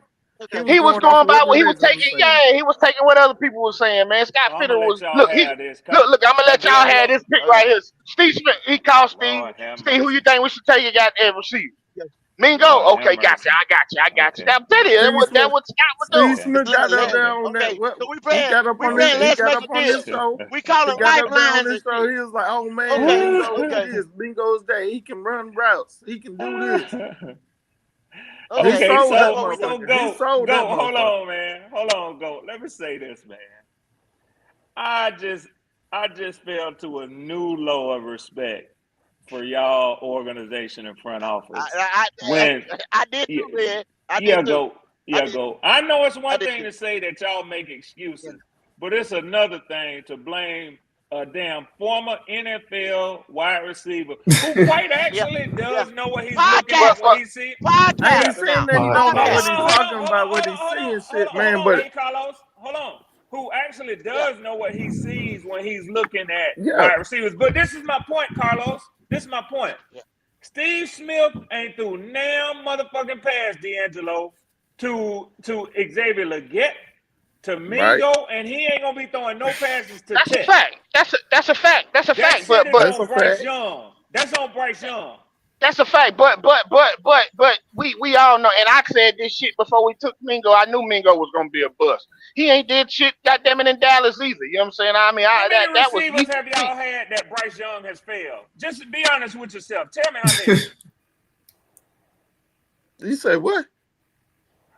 He was going by what he was taking. Yeah, he was taking what other people were saying, man. Scott Fitter was. Look. I'm gonna let y'all have this pick right here. Steve Smith. He called Steve. Steve, who you think we should take? You got every receiver. Mingo. Okay, gotcha. I got you. That was Scott was doing. Steve Smith got up there on that. He got up on this show. We call it pipelines. So he was like, "Oh man, Bingo's day. He can run routes. He can do this." Okay, so go. Hold on, man. Hold on, Go. Let me say this, man. I just fell to a new low of respect for y'all organization and front office. I did too, man. Go. I know it's one thing to say that y'all make excuses, but it's another thing to blame a damn former NFL wide receiver who quite actually does know what he's looking at, what he sees. I ain't saying that he don't know what he's talking about, what he's seeing shit, man. But hey, Carlos, hold on. Who actually does know what he sees when he's looking at wide receivers. But this is my point, Carlos. This is my point. Steve Smith ain't threw now motherfucking pass, D'Angelo, to Xavier Legette, to Mingo, and he ain't gonna be throwing no passes to That's Tech. a fact. That's a fact. But that's on Bryce Young. That's on Bryce Young. That's a fact. But we all know, and I said this shit before we took Mingo. I knew Mingo was gonna be a bust. He ain't did shit, goddamn it, in Dallas either. You know what I'm saying? I mean, how many that was. receivers have y'all had that Bryce Young has failed? Just be honest with yourself. Tell me how many. You say what?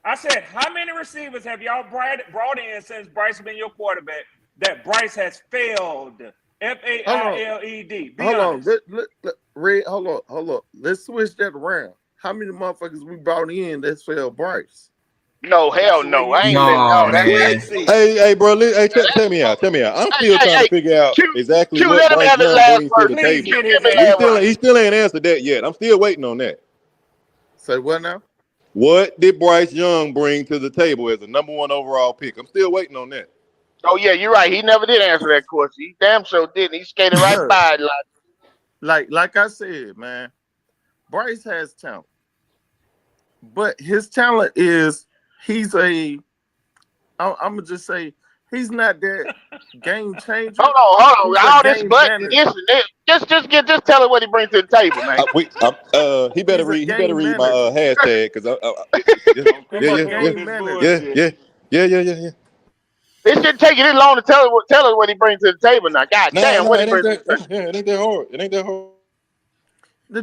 I said, how many receivers have y'all brought in since Bryce been your quarterback that Bryce has failed? Failed. Be Hold on. honest. Red, hold on. Let's switch that around. How many motherfuckers we brought in that failed Bryce? No, hell That's the way no. you I ain't see letting. it. No, No, That's the that. way man. you see it. Hey, bro, tell That's me out. Tell me out. I'm hey, still trying to hey. figure out Q, exactly Q, what let him Bryce have his Young last brings to word. the Please table. get Give his him his We ass last still word. right. he still ain't answered that yet. I'm still waiting on that. Say what now? What did Bryce Young bring to the table as a number one overall pick? I'm still waiting on that. Oh yeah, you're right. He never did answer that question. He damn sure didn't. He skated right Look, by it. like I said, man, Bryce has talent, but his talent is he's a. I'm gonna just say he's not that game changer. Hold He's on. a All this game but and this manager. and this. Just tell her what he brings to the table, man. He better He's a read. He better game read my manager. hashtag because Don't yeah, come He's a up yeah, here yeah, with game this manager. yeah, bullshit. yeah, yeah, yeah, yeah, yeah. It shouldn't take you this long to tell her what he brings to the table. Now, god damn, Nah, what he it ain't brings to that. the table. Yeah, it ain't that hard. It ain't that hard. The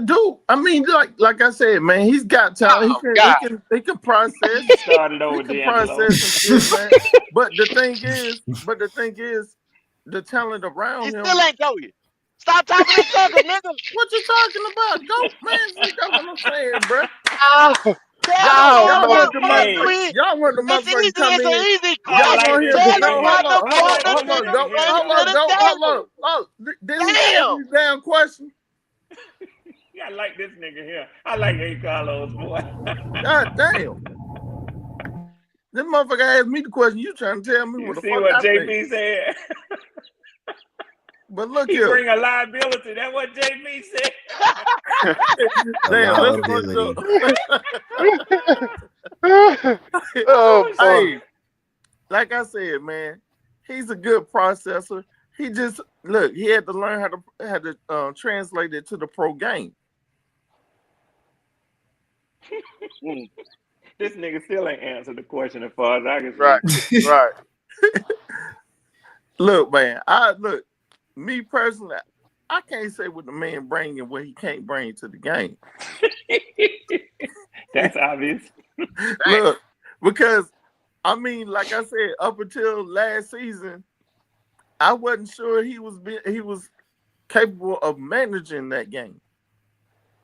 dude. I mean, like I said, man, he's got talent. Oh God, He can process. You started He over, can D'Angelo. process some shit, man. But the thing is, the talent He around still him. ain't told you. Stop talking in circles, nigga. What you talking about? Go, man. See, that's what I'm saying, bro. oh, Tell him oh Y'all about man, want the the Hey, motherfucker. partner. Y'all want the It's motherfucker easy. to come It's in. an easy I Y'all question. like want this him to Tell him nigga no. here. about the I like partner this that nigga you here, bring to dog. the table. Hold up. Did he answer Damn. the damn question? Yeah, I like this nigga here. I like A. Carlos, boy. God damn. This motherfucker asked me the question. You trying to tell me You what the see fuck what I think? JP said? But look He here. bring a liability. That's what JP said. A Damn, that's fucked liability. up. oh Oh boy. shit. Hey, like I said, man, he's a good processor. He just look. He had to learn how to translate it to the pro game. Mm, This nigga still ain't answered the question as far as I can right, see. right. Look, man. Me personally, I can't say what the man bring and what he can't bring to the game. That's obvious. Look, because I mean, like I said, up until last season, I wasn't sure he was capable of managing that game.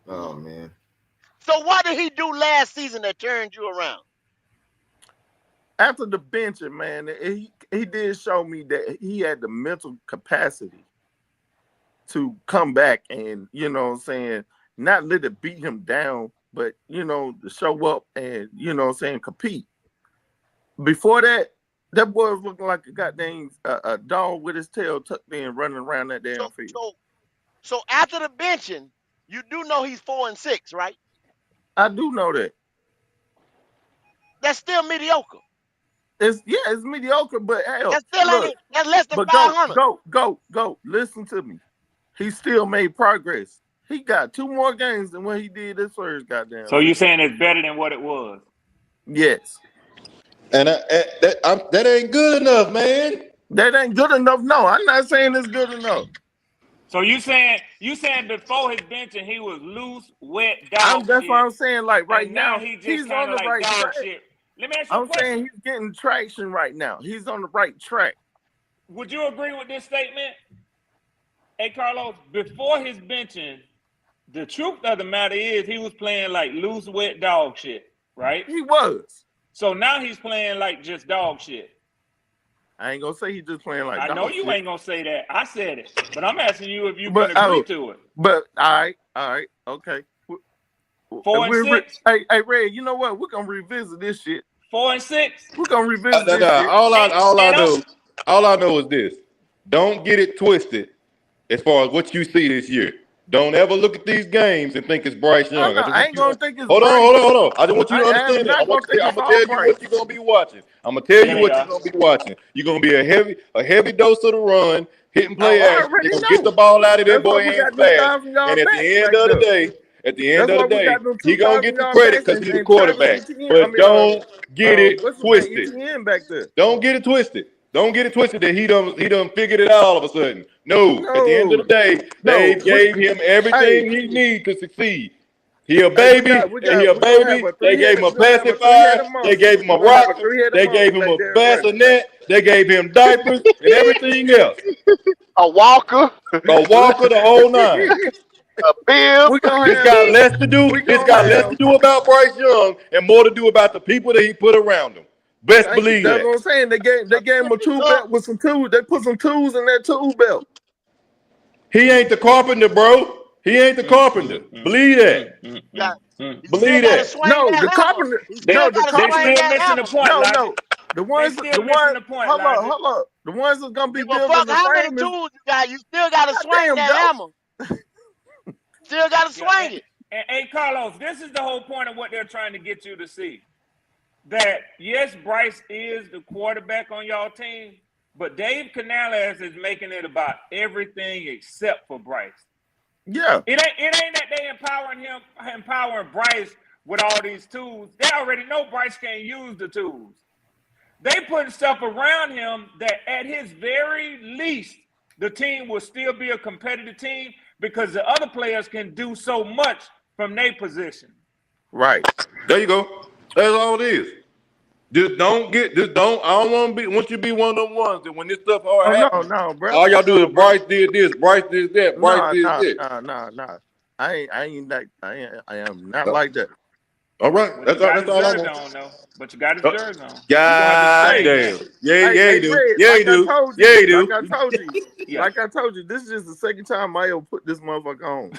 Oh man. So what did he do last season that turned you around? After the benching, man, he did show me that he had the mental capacity to come back and, you know what I'm saying, not let it beat him down, but, you know, to show up and, you know what I'm saying, compete. Before that, that boy was looking like a goddamn a dog with his tail tucked in running around that So damn field. so so after the benching, you do know he's 4-6, right? I do know that. That's still mediocre. It's mediocre, but hell, That's still look, ain't that's less than but 500. go. Listen to me. He still made progress. He got 2 more games than what he did this first goddamn So you season. saying it's better than what it was? Yes. And that ain't good enough, man. That ain't good enough. No, I'm not saying it's good enough. So you saying before his benching he was loose, wet dog That's what shit, I'm saying. Like right and now now, he just he's kind on of the like right dog track. shit. Let me ask you a I'm saying question. he's getting traction right now. He's on the right track. Would you agree with this statement? Hey, Carlos, before his benching, the truth of the matter is he was playing like loose, wet dog shit, right? He was. So now he's playing like just dog shit. I ain't gonna say he's just playing like I know dog you shit. ain't gonna say that. I said it, but I'm asking you if you But can agree to it. but all right, okay. 4-6, Hey, Red, you know what? We're gonna revisit this shit. 4-6, We're gonna revisit this Nah, shit. all I know is this. Don't get it twisted as far as what you see this year. Don't ever look at these games and think it's Bryce Oh Young. no, I just I want ain't you to gonna think it's hold on, Bryce. hold on, hold on. I just want you to I am understand that. not gonna think I'm it's gonna all tell you Bryce. what you're gonna be watching. I'm gonna tell There you they what you're are. gonna be watching. You're gonna be a heavy dose of the run, hit and Oh, play I action. You're already gonna get the know. ball out of that That's why boy we hands got them fast. 1,000-yard And backs back there. at the end That's of the why we day, got them he gonna get the 2,000-yard credit backs because he's the and Travis quarterback. Etienne. I But mean, don't get it what's his name? twisted. Etienne back there. Don't get it twisted. Don't get it twisted that he done figured it out all of a sudden. No. At the end of the No, day, they no. gave him Hey, everything he needs to succeed. He a Hey, baby. He a we gonna have baby. a They gave him a three-headed pacifier. They monster. gave him a We're gonna have a rocker. three-headed They gave monster him like a Derrick White. bassinet. They gave him diapers and everything else. A walker, A walker, the whole nine. a bib. we gonna This have got less to do. we This gonna got less to have do about Bryce Young and more to do about the people that he put around him. Best thank you. believe That's that. what I'm saying. They gave him a tool Look, belt with some tools. They put some tools in that tool belt. He ain't the carpenter, bro. He ain't the carpenter. Believe that. you got, you still Believe got to that. swing No, that the hammer. carpenter. You They still No, the got to they swing carpenter. still that missing the hammer. point, No, Logic. no. The They ones, still missing the point, hold up, Logic. hold up. The ones that's gonna be Give a building fuck the how many frame is tools you got. You still got to swing goddamn that go. hammer. Still got to Yeah, swing it. and hey, Carlos, this is the whole point of what they're trying to get you to see. That yes, Bryce is the quarterback on y'all team, but Dave Canales is making it about everything except for Bryce. Yeah. It ain't that they empowering Bryce with all these tools. They already know Bryce can't use the tools. They putting stuff around him that at his very least, the team will still be a competitive team because the other players can do so much from their position. Right. There you go. That's all it is. Just don't. I don't want you to be one of them ones that when this stuff all Oh happens, no, bro. all y'all do No, is bro. Bryce did this, Bryce did that, Bryce No, did no, this. no, no, no. I am not like that. All right. Well, you That's all. got That's his all I jersey want. on though. But you got his jersey on. You gonna have to God save damn. that. Yeah, Hey, yeah, hey, you do. Red, Yeah, you do. Yeah, you do. Yeah. this is just the second time I ever put this motherfucker on.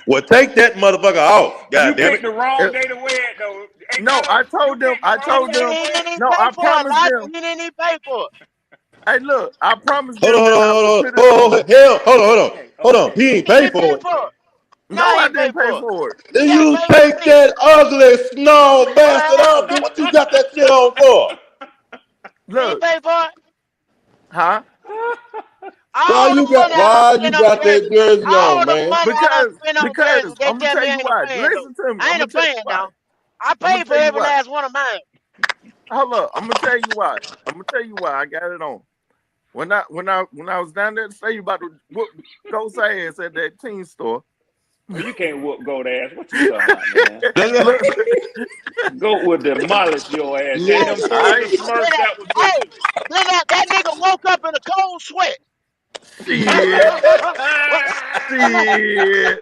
Well, take that motherfucker off. You God damn picked it. the wrong day to wear it though. Hey, No, Carlos, you picked the I wrong told day to them, He wear didn't it. even no, pay I for it, promised Logic. them. He didn't even pay for it. Hey, look, I promised Hold them on, that I would hold put on, it on. hold on. Hold on. Okay. He ain't He paid didn't pay for it. for it. No, No, he I ain't pay didn't pay for it. for it. Then You got to you pay for take it. that ugly, small bastard Well, off. Then what you got that shit on for? he ain't Look, pay for it. huh? All the money I done Why you spent on got that jerseys. jersey on, All the man? money I done spent on jerseys. They I'm gonna tell tell me I you ain't a why. fan though. Listen to me. I I'm ain't gonna a tell you fan why. now. I I'm gonna paid for tell you every why. last one of mine. Hold up. I'm gonna tell you why. I got it on. When I was down there to say you about to whoop Ghost ass at that team store. Well, you can't whoop goat ass. What you talking about, man? Look, Goat will demolish your ass. yeah, Ain't Hey, them all toys right. the Smurf that was with hey, then that nigga woke up in a cold sweat. Shit. What? Shit.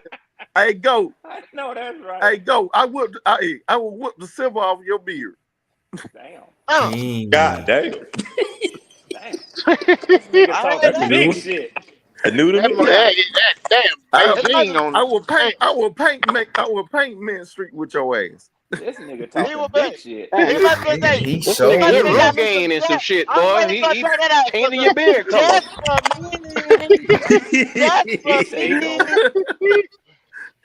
Hey, go. I know that's right. Hey, go. I will whip the silver off your beard. Damn. God damn. Damn. This nigga I heard talking That's a that. new big one. shit. A new to That, me. Yeah. that damn It Beijing wasn't. on. Damn. I will paint Main Street with your ass. This nigga He talking was big big. shit. Hey, He must have been saying. he This He nigga, must showed have he been did. got me some. Rogaine and some Yeah. shit, I'm boy. waiting for He turn that out for painting some. your beard color. Just for me. Just He for say he me. gonna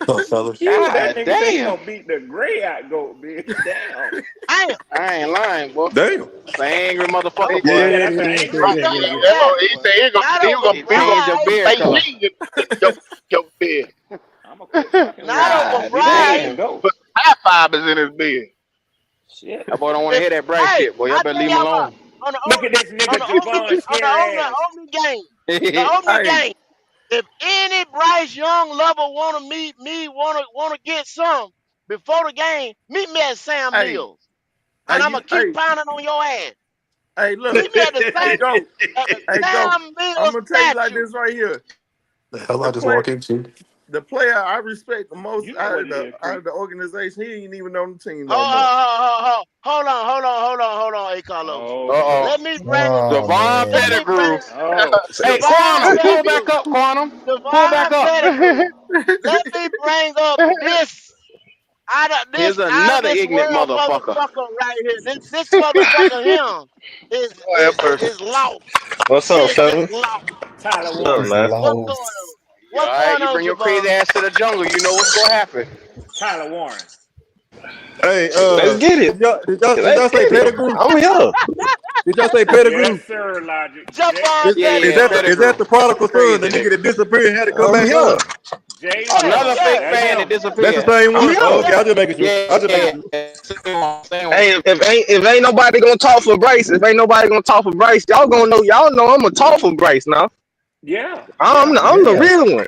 Oh, fellas. that God nigga say he damn. gonna beat the gray out goat bitch. Damn. Damn. I ain't lying, boy. Damn. It's an angry motherfucker, Okay. Yeah, boy. that's an angry Right. Not nigga. only That's that, what he Boy, said. not He over He was gonna changed your Bryce. beard color. Beijing your bed. I'ma quit fucking with Not him, over man. God He bigger Bryce. than damn. goat. Put high fibers in his bed. Shit. That boy don't want to If, hear that Bryce hey, shit, boy. Y'all I better tell leave him y'all what. alone. On the Look at this on nigga the Javon scary ass. opening game. The opening Hey, game. If any Bryce Young lover wanna meet me, wanna get some before the game, meet me at Sam hey, Mills. And I'ma keep hey, pounding on your ass. look. Meet me at the Hey, same go. at the Hey, go. Sam I'm Mills gonna tell you like statue. this right here. The hell I The just play, walk into? the player I respect the most You know what it is, out Creep. of the organization, he ain't even on the team no more. Hold on, hey Carlos. Oh shit. Uh-oh. Let me bring Oh Devon let me man. Pettigrew. bring Oh Hey, shit. Devon Quantum, pull back Pettigrew. up, Quantum. Pull back Devon up. Pettigrew. Let me bring up this Here's out of another this ignorant world motherfucker. motherfucker right here. This motherfucker him Oh, have mercy. is lost. What's He up, is just fellas? lost. Tyler What's up, Warren. He's man? What's going on? lost. Yeah, all What's right, going you on, bring your crazy Javon? ass to the jungle. You know what's gonna happen. Tyler Warren. Hey, Let's get it. did Let's y'all say get it. Pettigrew? I'm here. Did y'all say Yes, Pettigrew? sir, Logic. Javon Yeah, Pettigrew. Is that Pettigrew. the prodigal You son, the crazy nigga nigga. that disappeared and had to come I'm back here. home? Yeah, Another J1. fake yeah, That's fan that him. That's the disappeared. same I'm one. Oh, here. okay. yeah. I'll just make sure. Yeah, I'll just make yeah. sure. Same one. Hey, if ain't nobody gonna talk for Bryce, if ain't nobody gonna talk for Bryce, y'all know I'm gonna talk for Bryce now. Yeah, I'm yeah. the Yeah. real one.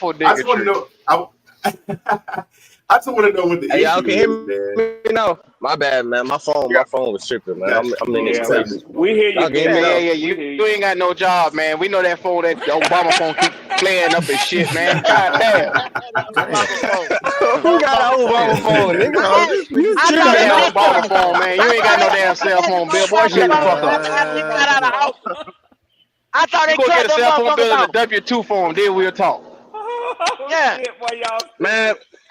for I just want to Tree. know. I just want to know what the Hey, y'all issue can hear is, man. me now? My bad, man. My phone was tripping, man. Got I'm in you. this Yeah, What's place. happening? we hear you, Y'all can hear me Bill. Yeah, now? you, We hear you you. ain't got no job, man. We know that phone, that Obama phone keep playing up and shit, man. God damn. That Damn. Obama phone. Who That got an Obama phone. Obama Damn. phone, nigga? I, You I You thought got tripping, they that nigga? took Obama the. phone, man. You I ain't thought got no they damn cell took the phone, Bill. Boy, motherfuckers shut the off fuck up. after he got out of the office. I thought You they go get cut a them cell phone motherfuckers bill and a off. W-2 form, then we'll talk. Oh Yeah. shit, boy, y'all Man, stupid.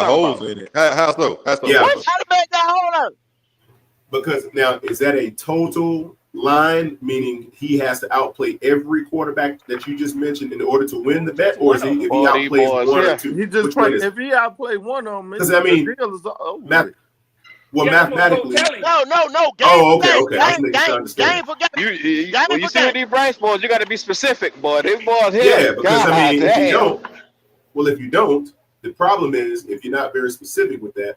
got talking holes about? in it. How so? How so? Yeah. How How so? the bet got hold of? Because now, is that a total line, meaning he has to outplay every quarterback that you just mentioned in order to win the bet, or is he if he Boy, these outplays boys one or here. two? He just Which one play is it? if he outplay one of them, Because I the mean, deal is over math. with. Well, Yeah, I'm gonna go mathematically. tell him. No. Game Oh, for okay, game. okay. I was making sure I Game understand. for game. Well, Game you for see with game. these Bryce boys, you got to be specific, boy. These boys here, Yeah, because I God mean, if you damn. don't, well, if you don't, the problem is if you're not very specific with that,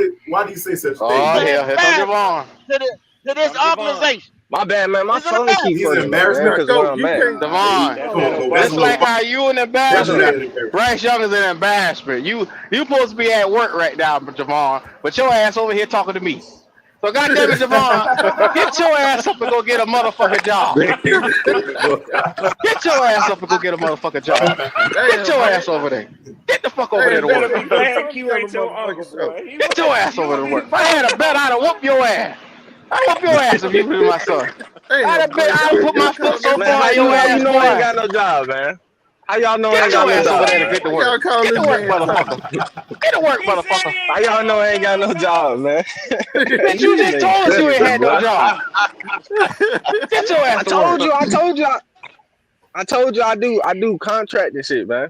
Why do you say such a thing? Oh He's an hell, here comes embarrassment Javon. to this I'm Javon. organization. My bad, man. My He's an phone keep embarrassment. He's an fucking up, man, embarrassment. because Go. where I'm You at. can't. Devon, That's Come that on, man. That's just no. like Obama. how you an That's not embarrassment, an embarrassment. Bryce Young is an embarrassment. You supposed to be at work right now, Javon, but your ass over here talking to me. So goddamn it, Javon, get your ass up and go get a motherfucking job. Get your ass up and go get a motherfucking job. Get Damn, your man. ass over there. Get the fuck over Hey, there You to better work. be Javon, don't glad talk Q to the ain't your uncle, motherfucking show. boy. He Get would your have ass over you to would work. be If I had a bet, I'd have whooped your ass. I'd whoop your ass if you was my son. Damn, boy, I'd put my y'all foot calling so this Man, far how in man your you ass, toxic, know I ain't boy. man? got no job, man? How y'all know I Get ain't got your no ass over job, there to man? get to Why work. y'all calling Get to this work, man motherfucker. toxic? Get to work, He said motherfucker. he How ain't got y'all know no I ain't got no job, job, Bryce. man? Bitch, you These just niggas told us you ain't tripping, had no bro. job. Get your I ass to work. told you, I told you I do contract and shit, man.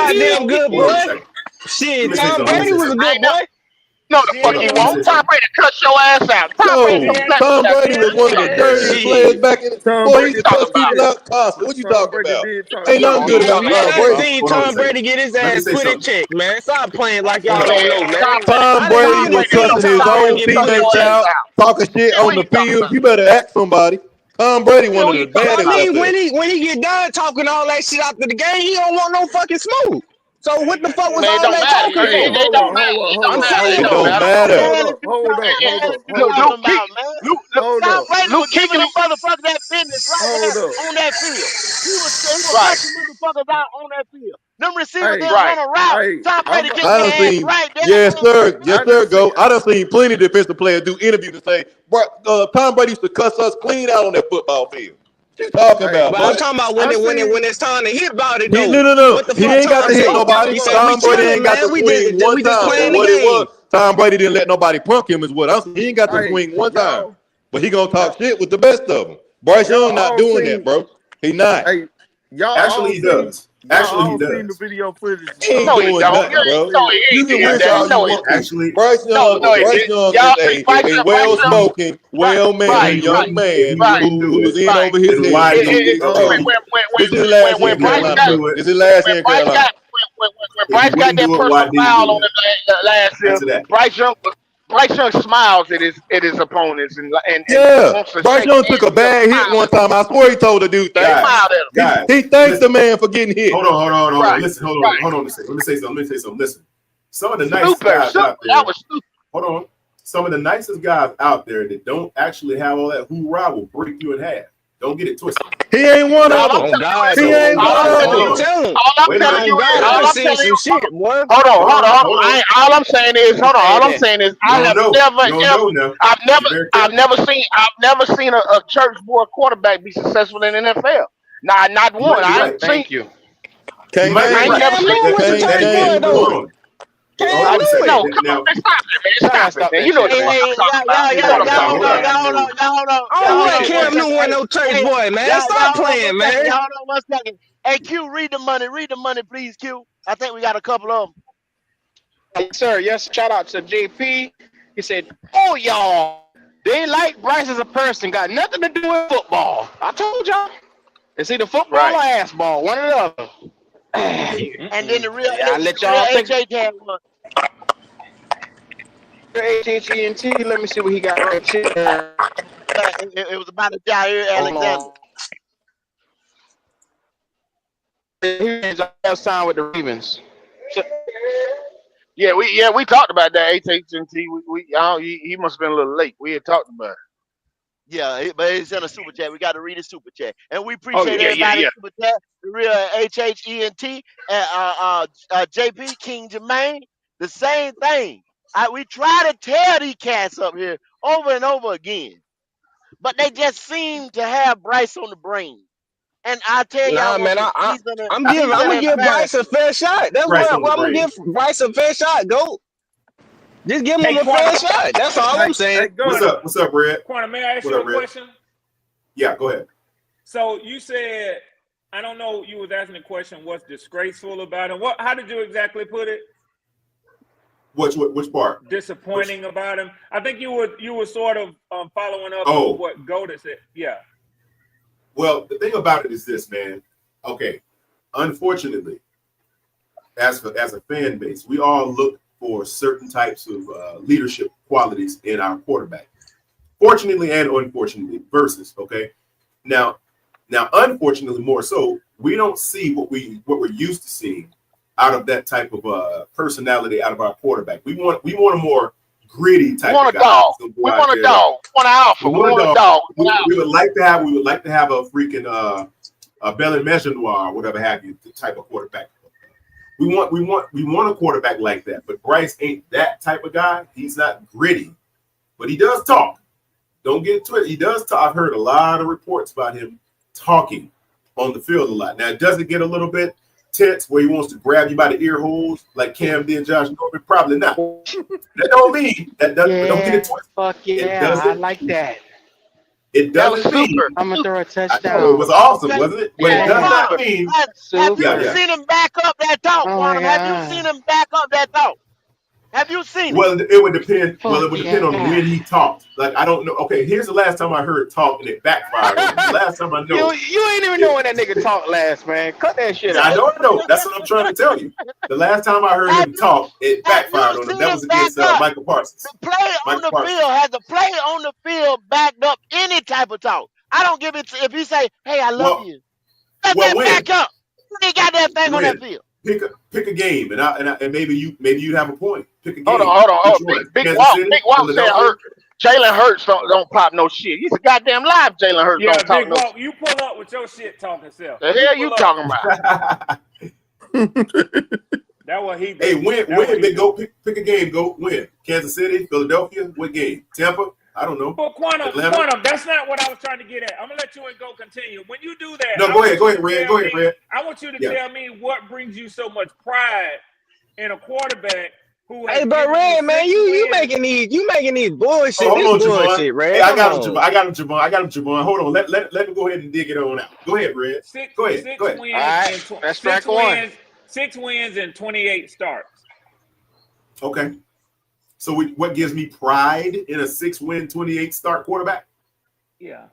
goddamn good, Hold on a boy. second. Let Shit, me say Tom something. Let me Brady say was a something. I good ain't never. boy. No, the fuck Did he he? Let me won't. say Tom something. Brady cut your ass out. Tom But Brady he gonna No, had slap the Tom shit out he Brady had was a one of the chance. dirtiest Shit. players back in. Tom Boy, he What used you to Brady. talking cuss about? people out constantly. What you Tom talking Brady about? did talk Ain't shit nothing on He good him. about did. Man, Tom I done Brady. seen Hold on a Tom second. Brady get his Let me ass say put in something. check, man. Stop playing like Hold y'all on. don't Man, know, man. Tom Brady. Tom I Brady Tom done was Brady seen took cussing Tom his Tom Brady own Brady get cut put in teammates your check. ass out, out. talking shit Man, on what the you talking field. about? You better ask somebody. Tom Brady, one Man, of what the you talking I baddest about? out mean, there. when he get done talking all that shit after the game, he don't want no fucking smoke. So I what ain't the got fuck nothing was to Man, it all say. don't that matter. talking Hey, for? It hold don't up, matter. hold up, It hold don't I'm up, matter. It hold It saying, up, don't don't matter. matter. hold Man, up, if you hold talk, up, hold man, up, if you hold Luke, up, talking Luke, Ke- about, man, Luke, hold Tom up, Brady Luke was giving Kuechly. them motherfuckers that business right hold there up. on that field. He was Right, cussing motherfuckers out on that field. Them receivers Hey, didn't right. run a route. hey, Tom I'm Brady getting I their done ass seen, right there yes on that sir, yes I field. done sir, see. go. I done seen plenty of defensive players do interviews and say, bro, Tom Brady used to cuss us clean out on that football field. What you talking Hey, about, But I'm boy? talking about I seen. when it's time to hit about it He though. no. What the He fuck ain't got Tom to hit say? nobody. He say we Tom Brady chilling, ain't got to man. swing one We just time. Is playing the what it was. game. Tom Brady didn't let nobody punk him. Is what I'm saying. He ain't got to Hey, swing one time. y'all, But he gonna y'all, talk shit with the best of them. Bryce y'all Young not all doing that, seen. bro. He not. Hey, y'all Actually, all he seen. does. Y'all Actually, he all seen the does. video footage of He ain't No, Tom he doing Brady don't. nothing, throwing bro. No, shit. he You can did wish that. all you No, he want to. did. Actually, No, no, he Bryce did. Young Y'all, is a Bryce Young, well-spoken, Bryce, if well-mannered he Bryce, young wouldn't, if man he Bryce, wouldn't who do was it, in Bryce. over his then head why to do go get you? his Hold Um, pay. on. This is his last year When in If he Bryce Carolina, wouldn't got bro. do it, This is his last year in Bryce Carolina. got when if he Bryce got wouldn't that do it, why personal did he foul on do it? him last year, Answer that. Bryce Young smiles at his opponents and Yeah, wants to Bryce shake Young took hands a with them, bad hit smile one at them. time. I swear he told the dude He thank you. smiled at him. He Guys, thanked the listen. man for getting hit. Hold on. Right, Listen, right. hold on a second. Let me say something. Listen. Some of the nicest Super, guys super. out That there, was stupid. hold on. Some of the nicest guys out there that don't actually have all that hoorah will break you in half. Don't get it twisted. He ain't one All of I'm them. On telling you God is, He though. ain't On all one I'm God. of telling I'm you, them. just telling. all I'm Wait a telling minute. On you God, is, I Wait a all done I'm minute. seen telling some you, shit, boy. Hold on. all I'm saying is, hold on. All I'm Hey, saying is, You don't know. You don't know now. Be very careful. I've never seen a church boy quarterback be successful in the NFL. Not You one. might be I ain't right. seen. thank you. You Can't might be I name ain't him. right. never Cam But seen. Newton that was a Can't that church name boy him. hold though. on. Hold Cam on a second. Newton. No, That, come on, now man, stop it, man, Y'all gotta stop it, stop man. that You know shit, what the fuck man. I'm talking about. You know Y'all what I'm gotta talking quit about. Cam Newton. I don't know You what know what Cam I'm Newton wasn't no church boy, man. Stop Hold on one playing, second. man. Y'all hold on one second. Hey, Q, read the money. Read the money, please, Q. I think we got a couple of them. Yes, sir. Yes, shout out to JP. He said, "Oh, y'all, they like Bryce as a person. Got nothing to do with football. I told y'all. It's either football right. or ass ball. One or the other." And then Mm-mm. Yeah, I let the real y'all think. HH had one. HHENT. Let me see what he got right here. It was about a Jair Hold Alexander. on. He has signed with the Ravens. So, We talked about that AT&T. He must have been a little late. We had talked about it. Yeah, but it's in a super chat. We got to read a super chat, and we Oh appreciate everybody yeah. in super chat. The real HHENT and JP King Jermaine. The same thing. We try to tell these cats up here over and over again, but they just seem to have Bryce on the brain. And I tell y'all Nah, one man. thing, he's gonna I'm he's an gonna give Bryce a embarrassment. fair shot. That's Bryce what on the I'm gonna brain. give Bryce a fair shot. Go. Just give Hey, him a Quantum, fair shot. That's all I'm saying. Hey, go. What's Quantum, up? What's up, Red? Quantum, may I ask What you up, a Red? question? Yeah, go ahead. So you said, I don't know, you was asking the question, what's disgraceful about him? How did you exactly put it? Which part? Disappointing about him. I think you were sort of following up on Oh, what G.O.A.T said. Yeah. well, the thing about it is this, man. Okay, unfortunately, as a fan base, we all look for certain types of leadership qualities in our quarterback. Fortunately and unfortunately, versus okay. Now, unfortunately, more so, we don't see what we're used to seeing out of that type of personality out of our quarterback. We want a more gritty We type of want a guy dog. that's gonna go We out want a there. dog. We want an We alpha. We want a want a dog. dog. We want an We would like to have a freaking a Belen Noir or whatever have you, the type of quarterback. We want a quarterback like that. But Bryce ain't that type of guy. He's not gritty, but he does talk. Don't get it twisted. He does talk. I've heard a lot of reports about him talking on the field a lot. Now, it doesn't get a little bit tense where he wants to grab you by the ear holes like Cam did Josh Norman? Probably not. That don't mean that doesn't, but don't get it yeah, twisted. fuck It yeah, I doesn't like that. it That was doesn't mean super. I'm gonna throw a I know it was touchdown. awesome, Okay. wasn't it? But Hey, it That does was hey, not Quantum, super. mean have you yeah. Super. seen him back up that thought, Oh my Quantum? Have you seen god. him back up that thought? Have you seen it? Well, it would depend. Well, Fuck it would depend on yeah. when he talked. Like I don't know. Okay, here's the last time I heard talk and it backfired on him. The last time I know, You ain't even know it, when that nigga talked last, man. Cut that shit I out. know. That's what I'm trying to tell you. The last time I heard Have him you talk, it have you backfired on him. seen That him was back against up? Michael Parsons. The play on Michael the field Parsons. has the play on the field backed up any type of talk. I don't give it to if he say, "Hey, I love Well, you." Let that when back up. They got that thing on that when field. pick a game, and maybe you have a point. Pick a Hold on, game. hold on, hold Which on. one? Big Kansas Walk. City, Big Walk said Philadelphia. Jalen Hurts don't pop no shit. He's a goddamn live. Jalen Hurts Yeah, don't talk Big no Walk, shit. you pull up with your shit talking self. The You hell you pull up. talking about? That what he Hey, do. win, That what he big do. go. Pick a game. Go win. Kansas City, Philadelphia. What game? Tampa. I don't know. But Quantum, Atlanta? that's not what I was trying to get at. I'm gonna let you and go continue. When you do that, No, go ahead, Red. Go ahead, Red. I want you to tell me what brings you so much pride in a quarterback who has. Hey, but Red, man, you making these bullshit. Oh, hold this on, bullshit, Javon. Red. Hey, I got Come him, on. Javon. I got him, Javon. Hold on. Let him go ahead and dig it on out. Go ahead, Red. Go ahead. Six Go ahead. wins. All right, that's track one. 6 wins and 28 starts. Okay. So what gives me pride in a 6-win, 28 start quarterback? Yeah.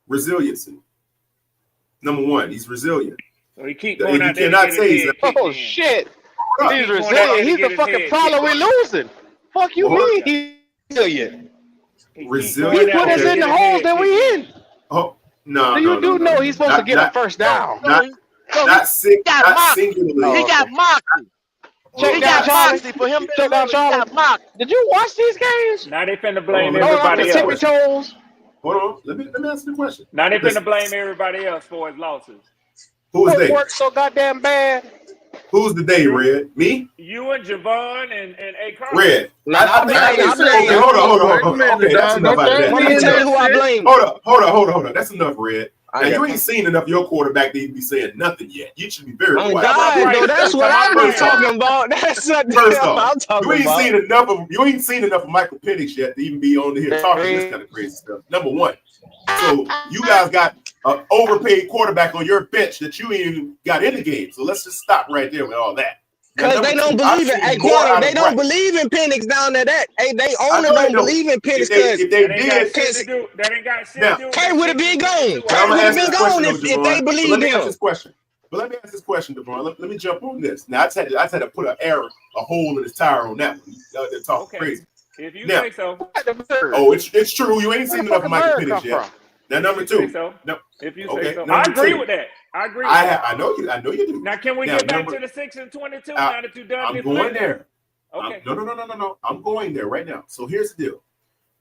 Resiliency. Number one, he's resilient. So he keep going out there. You cannot say he's. Oh shit! He's resilient. He's the fucking problem we're losing. Fuck you mean he's resilient? Resilient. He put us in the holes that we in. Oh no! Do you know he's supposed to get a first down? Not singularly. He got moxie. Check down Charlie. For him, Check down Charlie. Did you watch these games? Now they finna blame everybody else. Toes. Hold on. Let me answer the question. Now they finna blame everybody else for his losses. Who's they? Worked so goddamn bad. Who's the day, Red? Me? You and Javon and A. Carter. Red. I blame you. Hold on. Okay, that's enough out of that. Let me tell you who I blame. Hold on. That's enough, Red. Now, you ain't seen enough of your quarterback to even be saying nothing yet. You should be very quiet. God, that's what I'm talking about. That's what I'm talking about. You ain't seen enough of Michael Penix yet to even be on here talking this kind of crazy stuff. Number one. So you guys got an overpaid quarterback on your bench that you ain't even got in the game. So let's just stop right there with all that. Because they don't believe it. Hey, Quantum, they don't believe in Penix down there. Hey, they owner don't believe in Penix because if they did, that ain't got shit to do. Kay would have been gone. Kay would have been gone if they believed him. Let me ask this question, Devon. Let me jump on this. Now I just had to put a hole in his tire on that one. They're talking crazy. If you say so. Oh, it's true. You ain't seen enough of Michael Penix yet. Now number two. If you say so. I agree with that. I know you do. Now can we get back to the 6 and 22 now that you done? I'm going there. Okay. No. I'm going there right now. So here's the deal.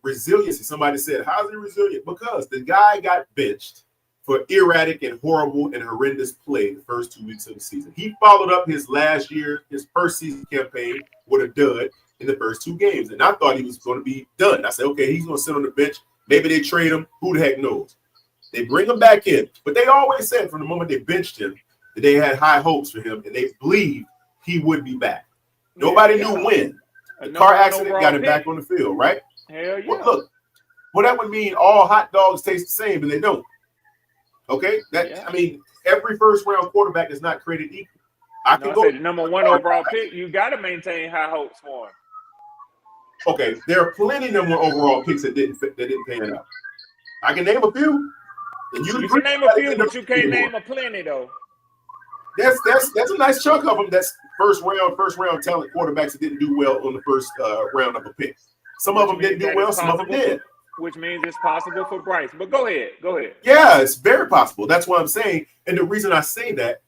Resiliency. Somebody said, how's he resilient? Because the guy got benched for erratic and horrible and horrendous play the first 2 weeks of the season. He followed up his first season campaign with a dud in the first 2 games. And I thought he was going to be done. I said, okay, he's going to sit on the bench. Maybe they trade him. Who the heck knows? They bring him back in. But they always said from the moment they benched him that they had high hopes for him and they believed he would be back. Nobody knew when. The car accident got him back on the field, right? Hell yeah. Well, that would mean all hot dogs taste the same, and they don't. Okay? I mean, every first-round quarterback is not created equal. I can go the number 1 overall pick. You got to maintain high hopes for him. Okay, there are plenty of number 1 overall picks that didn't pan out. I can name a few. And you can name a few, but you can't name a plenty though. That's a nice chunk of them. That's first round talent quarterbacks that didn't do well on the first round of a pick. Some of them didn't do well. Some of them did. Which means it's possible for Bryce. But go ahead. Yeah, it's very possible. That's what I'm saying. And the reason I say that,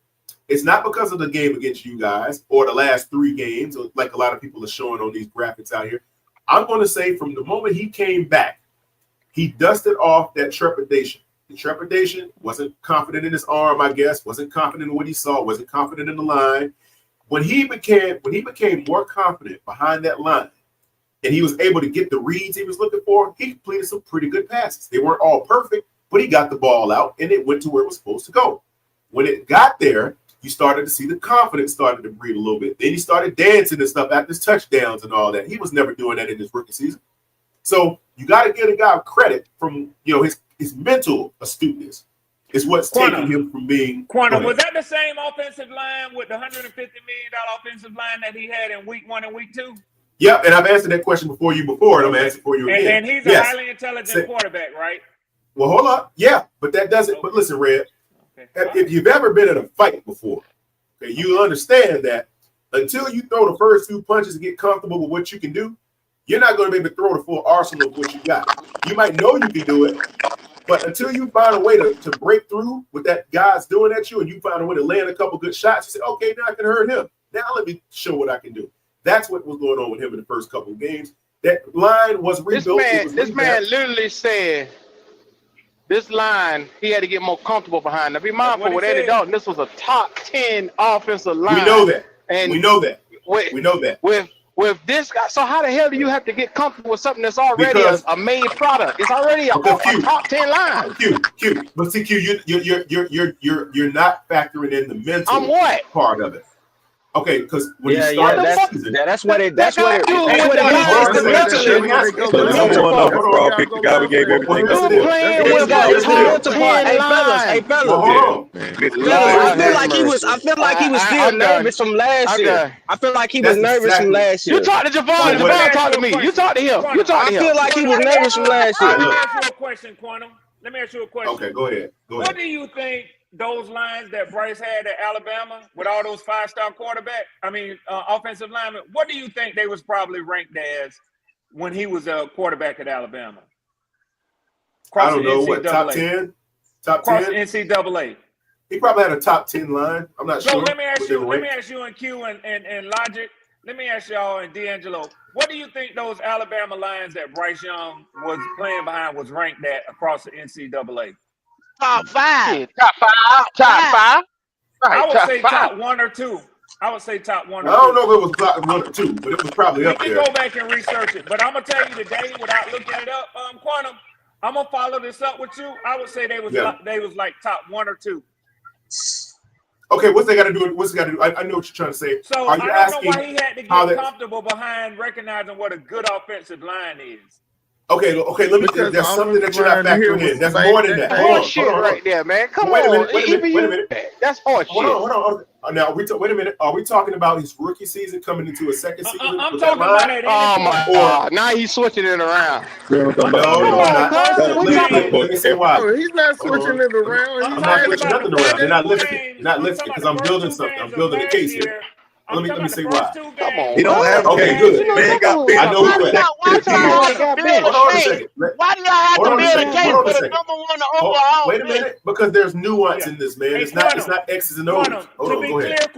it's not because of the game against you guys or the last 3 games, like a lot of people are showing on these graphics out here. I'm going to say from the moment he came back, he dusted off that trepidation. The trepidation, wasn't confident in his arm, I guess, wasn't confident in what he saw, wasn't confident in the line. When he became more confident behind that line and he was able to get the reads he was looking for, he completed some pretty good passes. They weren't all perfect, but he got the ball out and it went to where it was supposed to go. When it got there, you started to see the confidence started to breathe a little bit. Then he started dancing and stuff after his touchdowns and all that. He was never doing that in his rookie season. So you got to give a guy credit from his mental astuteness is what's taking him from being. Quantum, was that the same offensive line with the $150 million offensive line that he had in week 1 and week 2? Yep, and I've answered that question before, and I'm going to answer for you again. And he's a highly intelligent quarterback, right? Well, hold on. Yeah, but that doesn't. Okay. But listen, Red, if you've ever been in a fight before, okay, you understand that until you throw the first few punches and get comfortable with what you can do, you're not going to be able to throw the full arsenal of what you got. You might know you can do it, but until you find a way to break through what that guy's doing at you and you find a way to land a couple good shots, you say, okay, now I can hurt him. Now let me show what I can do. That's what was going on with him in the first couple of games. That line was rebuilt. This man literally said this line, he had to get more comfortable behind. Now be mindful with Eddie Dalton, this was a top 10 offensive line. We know that. And we know that. We know that. with this guy. So how the hell do you have to get comfortable with something that's already Because a made product? It's already a Q, top 10 line. Q. But see, Q, you're not factoring in the mental what? part of it. Okay, because when you Yeah, start the that's season, that's what it That got to do with that's what what the it is. guy It's the mental. There you It's go. the But Number mental one part. overall pick, the guy we gave everything here's up the You're for. deal. playing It's with the a it's the top mental part. 10 Hey line. Well, fellas. hold on. Man, Fellas, I Lord feel have like mercy. he was still I'm done. nervous from last I'm year. done. I feel like he was That's nervous from exactly. last You year. talk to Javon. So Quantum, let me what? Javon ask talk you to a me. You question. talk to him. You Quantum, talk I to him. feel like he Quantum, was let me nervous from last All right, year. look. ask you a question, Quantum. Let me ask you a question. Okay, go ahead. What do you think those lines that Bryce had at Alabama with all those five-star offensive linemen, what do you think they was probably ranked as when he was a quarterback at Alabama? I don't know what top 10. Top Cross 10. NCAA. He probably had a top 10 line. I'm not So sure. let me ask you and Q and Logic. Let me ask y'all and D'Angelo. What do you think those Alabama lines that Bryce Young was playing behind was ranked at across the NCAA? Top 5. Shit. Top five. Top five. Right. I would Top say five. top 1 or 2. I would say top 1 I or 2. don't know if it was top 1 or 2, but it was probably We up can there. go back and research it. But I'm gonna tell you today, without looking it up, Quantum, I'm gonna follow this up with you. I would say they was like top 1 or 2. Okay, what's they got to do? What's they got to do? I know what you're trying to say. So Are you I don't asking know why he had to get comfortable behind recognizing what a good offensive line is. Okay. Let me. Because There's the something that offensive you're not line here factoring was in. That's like more than that. Hold Bullshit on. right there, man. Come Wait a on. minute. Wait a minute. That's horseshit. Hold on. Now wait a minute. Are we talking about his rookie season coming into a second season? I'm with that talking about line? at any Oh point. my God. Now he's switching it around. No, Come on, cuz. We talking. Let me say why. Oh, he's not switching it around. I'm he's I'm not talking switching about nothing the around. first They're not two listening. games. They're not I'm listening talking because about I'm the first building two something. games I'm of building a last case here. year. Let me The say first why. two Come games. on, He don't have a Okay, case. good. Man got Nigga, bench. I know Why who do that. y'all have to got build bench. a Hold on a case? second. Why do y'all have to build a case Hold on for a the second. number one Oh, overall wait a pick? minute, because there's nuance Yeah. in this, man. Hey, It's not X's and O's. Quantum, Hold on, go ahead.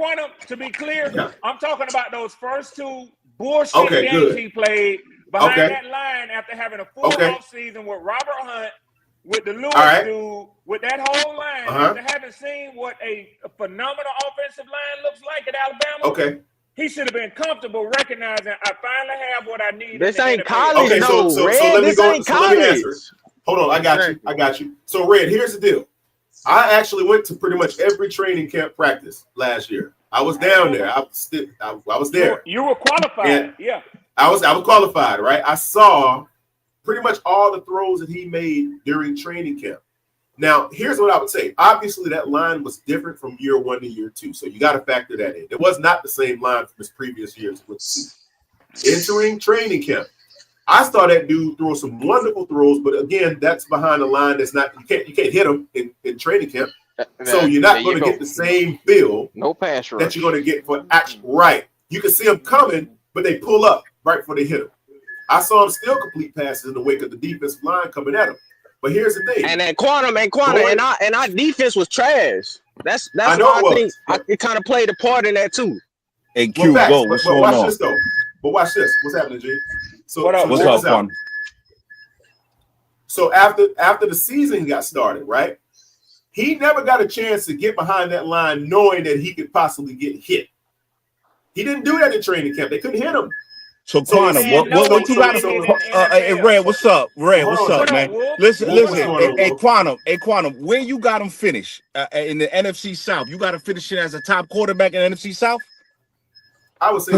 to be clear, Yeah. I'm talking about those first two bullshit Okay, games good. he played behind Okay. that line after having a full Okay. offseason with Robert Hunt, with the Lewis right. dude, with that whole line, after having seen what a phenomenal offensive line looks like at Alabama. Okay. He should have been comfortable recognizing I finally have what I need. This in the ain't NFL. college Okay, though, so Red. let me This go. ain't So let me answer college. it. Hold on, I got you. So Red, here's the deal. I actually went to pretty much every training camp practice last year. I was down there. I was there. You were qualified. And yeah. I was qualified, right? I saw pretty much all the throws that he made during training camp. Now, here's what I would say. Obviously, that line was different from year 1 to year 2, so you got to factor that in. It was not the same line from his previous years. Entering training camp, I saw that dude throw some wonderful throws, but again, that's behind a line that's not you can't hit him in training camp. So you're not going to get the same feel pass rush that you're going to get for action. Right. You can see them coming, but they pull up right before they hit him. I saw him still complete passes in the wake of the defensive line coming at him. But here's the thing. And Quantum, and our defense was trash. That's I know why I it think it kind of played a part in that too. Hey, Q, go. What's going watch on? this though. But watch this. What's happening, G? So what up? What's up, Quan? So after the season got started, right? He never got a chance to get behind that line knowing that he could possibly get hit. He didn't do that in training camp. They couldn't hit him. So Quantum, what you got? Hey, Red, what's up? Red, what's up, man? Listen. Hey, Quantum, where you got him finish in the NFC South? You got him finishing as a top quarterback in the NFC South? I would say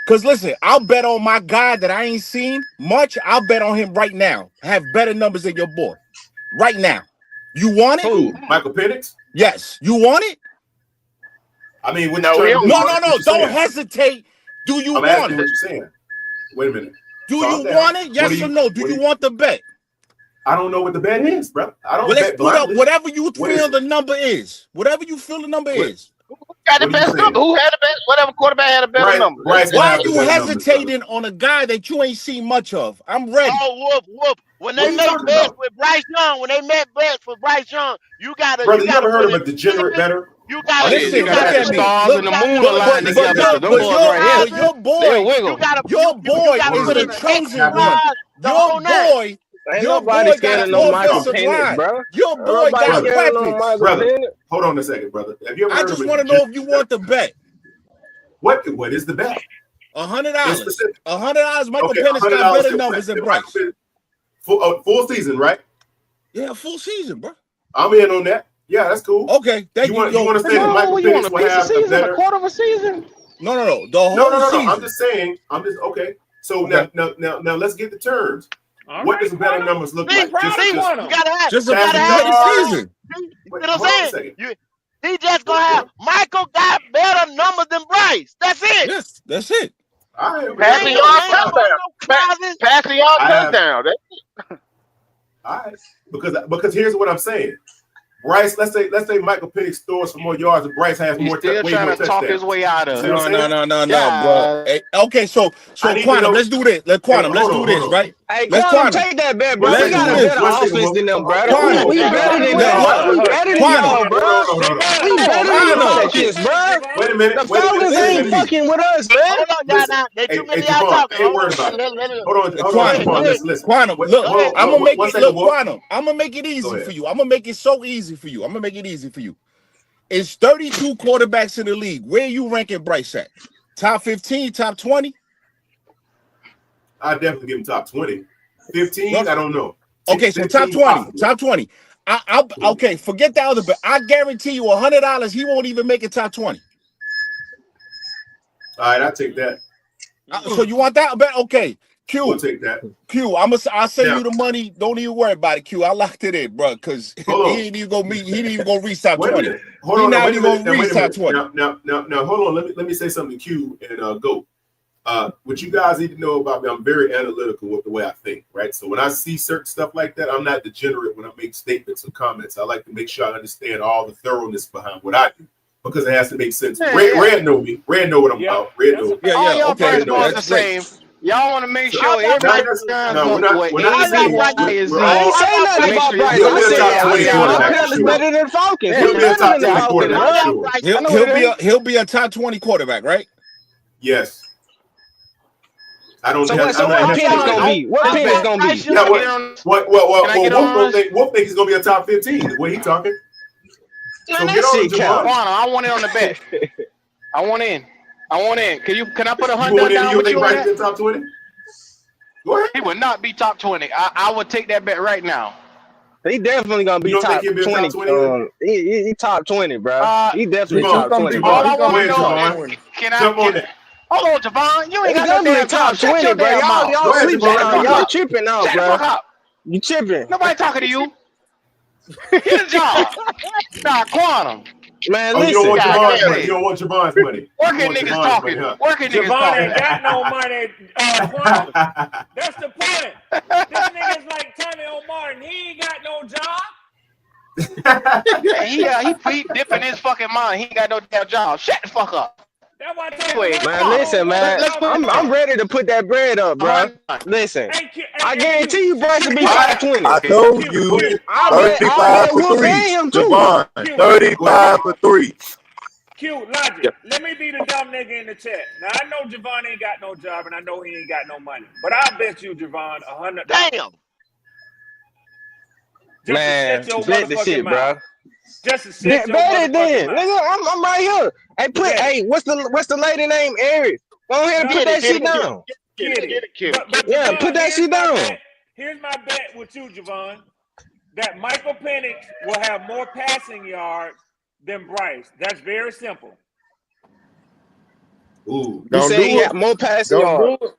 because listen, I'll bet on my guy that I ain't seen much. I'll bet on him right now. Have better numbers than your boy. Right now. You want it? Who? Michael Penix? Yes. You want it? I mean, no. Don't hesitate. Do you want it? What you're saying? Wait a minute. Do you want it? Yes or no? Do you want the bet? I don't know what the bet is, bro. I don't let's bet put up blindly. whatever you feel the number is. Whatever you feel the number is. Who got the best number? Who had the best? Whatever quarterback had a better number. Bryce, why are you hesitating on a guy that you ain't seen much of? I'm ready. Oh, whoop. When they made bets with Bryce Young, you gotta. Brother, you ever heard of a degenerate better? You gotta listen. Look at me. Stars and the moon align together. Them boys right here. Your boy is the chosen one. Your boy. Your boy got an offensive line, bro. Your boy got weapons, brother. Hold on a second, brother. Have you ever I just want to know if you want the bet. What is the bet? $100. specific. $100. Michael Okay, Penix got $100. better numbers than Bryce. Full season, right? Yeah, full season, bro. I'm in on that. Yeah, that's cool. Okay, thank you. You want to say that Michael you want Penix a will piece of have a season, a better? quarter of a season? No. The whole season. I'm just saying. Okay. So Okay. now let's get the terms. All What right, does better Quantum. numbers look Be like? proud of You Quantum. gotta have. Just You a gotta better have it. season. You Wait, know what hold on a I'm second. saying? He just gonna have Michael got better numbers than Bryce. That's it. Yes, that's it. All right, Passing Ain't yard no touchdown. closets. Passing yard I have- touchdown. All right, because here's what I'm saying. Bryce, let's say Michael Penix throws for more yards and Bryce has He's more still way trying more to talk touchdowns. his way out of See it. what I'm saying? No, Yeah. bro. Hey, okay, so I need to Quantum, know- let's do this. Quantum, let's hold do on, this, right? Hey, Let's Quantum, take that bet, bro. Let's We got do a this. better offense than them, bro. Quantum. We better than Look, we better than Quantum. y'all, bro. We better than the Falcons, bro. Wait a minute. The Falcons ain't minute. fucking with us, man. Hold on, y'all. Listen. Now, there's Hey, too many hey, y'all Javon, talking. I ain't Hold worried on. about it. Hold on, Quantum. listen. Quantum, Wait, look, hold on, I'm gonna make one it. second, Look, Wolf. Quantum, I'm gonna make it Go easy ahead. for you. I'm gonna make it so easy for you. I'm gonna make it easy for you. It's 32 quarterbacks in the league. Where you ranking Bryce at? Top 15, top 20? I definitely give him top 20. 15, Look. I don't know. Okay, so top 20. Possibly. Top 20. Okay, forget the other bet. I guarantee you $100 he won't even make it top 20. All right, I'll take that. So you want that bet? Okay. Q. We'll take that. Q, I'll send Now- you the money. Don't even worry about it, Q. I locked it in, bro, because he Hold on. ain't even gonna reach top Wait a 20. minute. Hold He on. not Wait a even minute. gonna reach top 20. Now, hold on. Let me say something to Q and Go. What you guys need to know about me, I'm very analytical with the way I think, right? So when I see certain stuff like that, I'm not degenerate when I make statements or comments. I like to make sure I understand all the thoroughness behind what I do because it has to make sense. Yeah, Red know me. Red know what I'm about. Red know. All y'all okay, Bryce boys the that's great. same. Y'all want to make All sure y'all everybody Bryce- we're not A, saying B, Y, and Z. we're I all. ain't say nothing Make about sure Bryce. He'll I be a said top 20 my quarterback, pal is sure. better than the Falcons. He'll He be a better top than the 20 Falcons, quarterback, bro. sure. He'll be a top 20 quarterback, right? Yes. I don't. So have, what? So I'm what not Penix gonna be? What All Penix y'all gonna Bryce be? young. Yeah, Wolf don't think he's gonna be a top 15. The way he talking. So Man, get that on, shit count. Javon. Quantum, I want in on the bet. I want in. Can I put You 100 want in? down You with think you on Bryce that? is top 20? Go ahead. He would not be top 20. I would take that bet right now. He definitely gonna be You don't top think he'll be a 20. top 20? He top 20, bro. He definitely Javon, top 20, All bro. I want to ahead, know Javon. is, can I? Jump on that. Hold on, Javon. You ain't He got no definitely damn top job. Shut 20, your bro. damn mouth. Y'all Go ahead, sleep Javon. now. Shut Y'all up. tripping now, Shut the bro. fuck up. You tripping. Nobody talking to you. Get a job. Nah, Quantum. Man, Oh, you don't listen. want God Javon's damn money. it. You don't want Javon's money. You Working want niggas Javon's talking. money, huh? Working niggas Javon talking. ain't got no money, Quantum. That's the point. This nigga's like Tommy O'Martin. He ain't got no job. He dipping his fucking mind. He ain't got no damn job. Shut the fuck up. That's why Anyway, Man, listen, man. Let's put it I'm ready to put that bread up, bro. Listen. I guarantee you Bryce will be top 20. I told you I'll bet 35 for Wolf 3. and him too. Javon, 35 for 3. Q, logic. Let me be the dumb nigga in the chat. Now, I know Javon ain't got no job, and I know he ain't got no money. But I bet you, Javon, $100. Damn. Just Man, to shut your bet the motherfucking shit, mouth. bro. Just to shut Bet your it motherfucking then. mouth. Nigga, I'm right here. Hey, what's the lady name? Eric. Go ahead and put that shit down. Get it. But Yeah, Javon, put that shit down. Here's my bet with you, Javon, that Michael Penix will have more passing yards than Bryce. That's very simple. Ooh, You say he got more passing yards. Do it.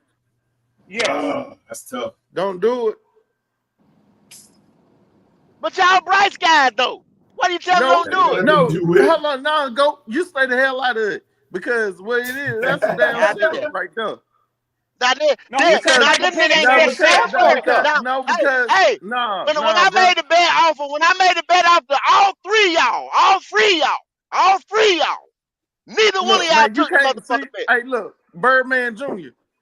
Yes. That's tough. Don't do it. But y'all Bryce guys though. Why do you tell them don't do it? No, Do it. hold on, no, go. You stay the hell out of it because what it is, that's a damn I setup know. right there. Now this because- nigga ain't no, get because- set for it. no, because- Hey, no, when I made the bet offer, all three y'all, neither one of y'all man, you took the can't motherfucking see. bet. Hey, look, Birdman Jr.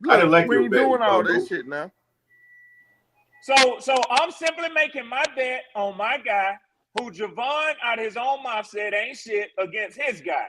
Look, I didn't like we your ain't bet, doing all bro. that shit now. So I'm simply making my bet on my guy who Javon out of his own mouth said ain't shit against his guy.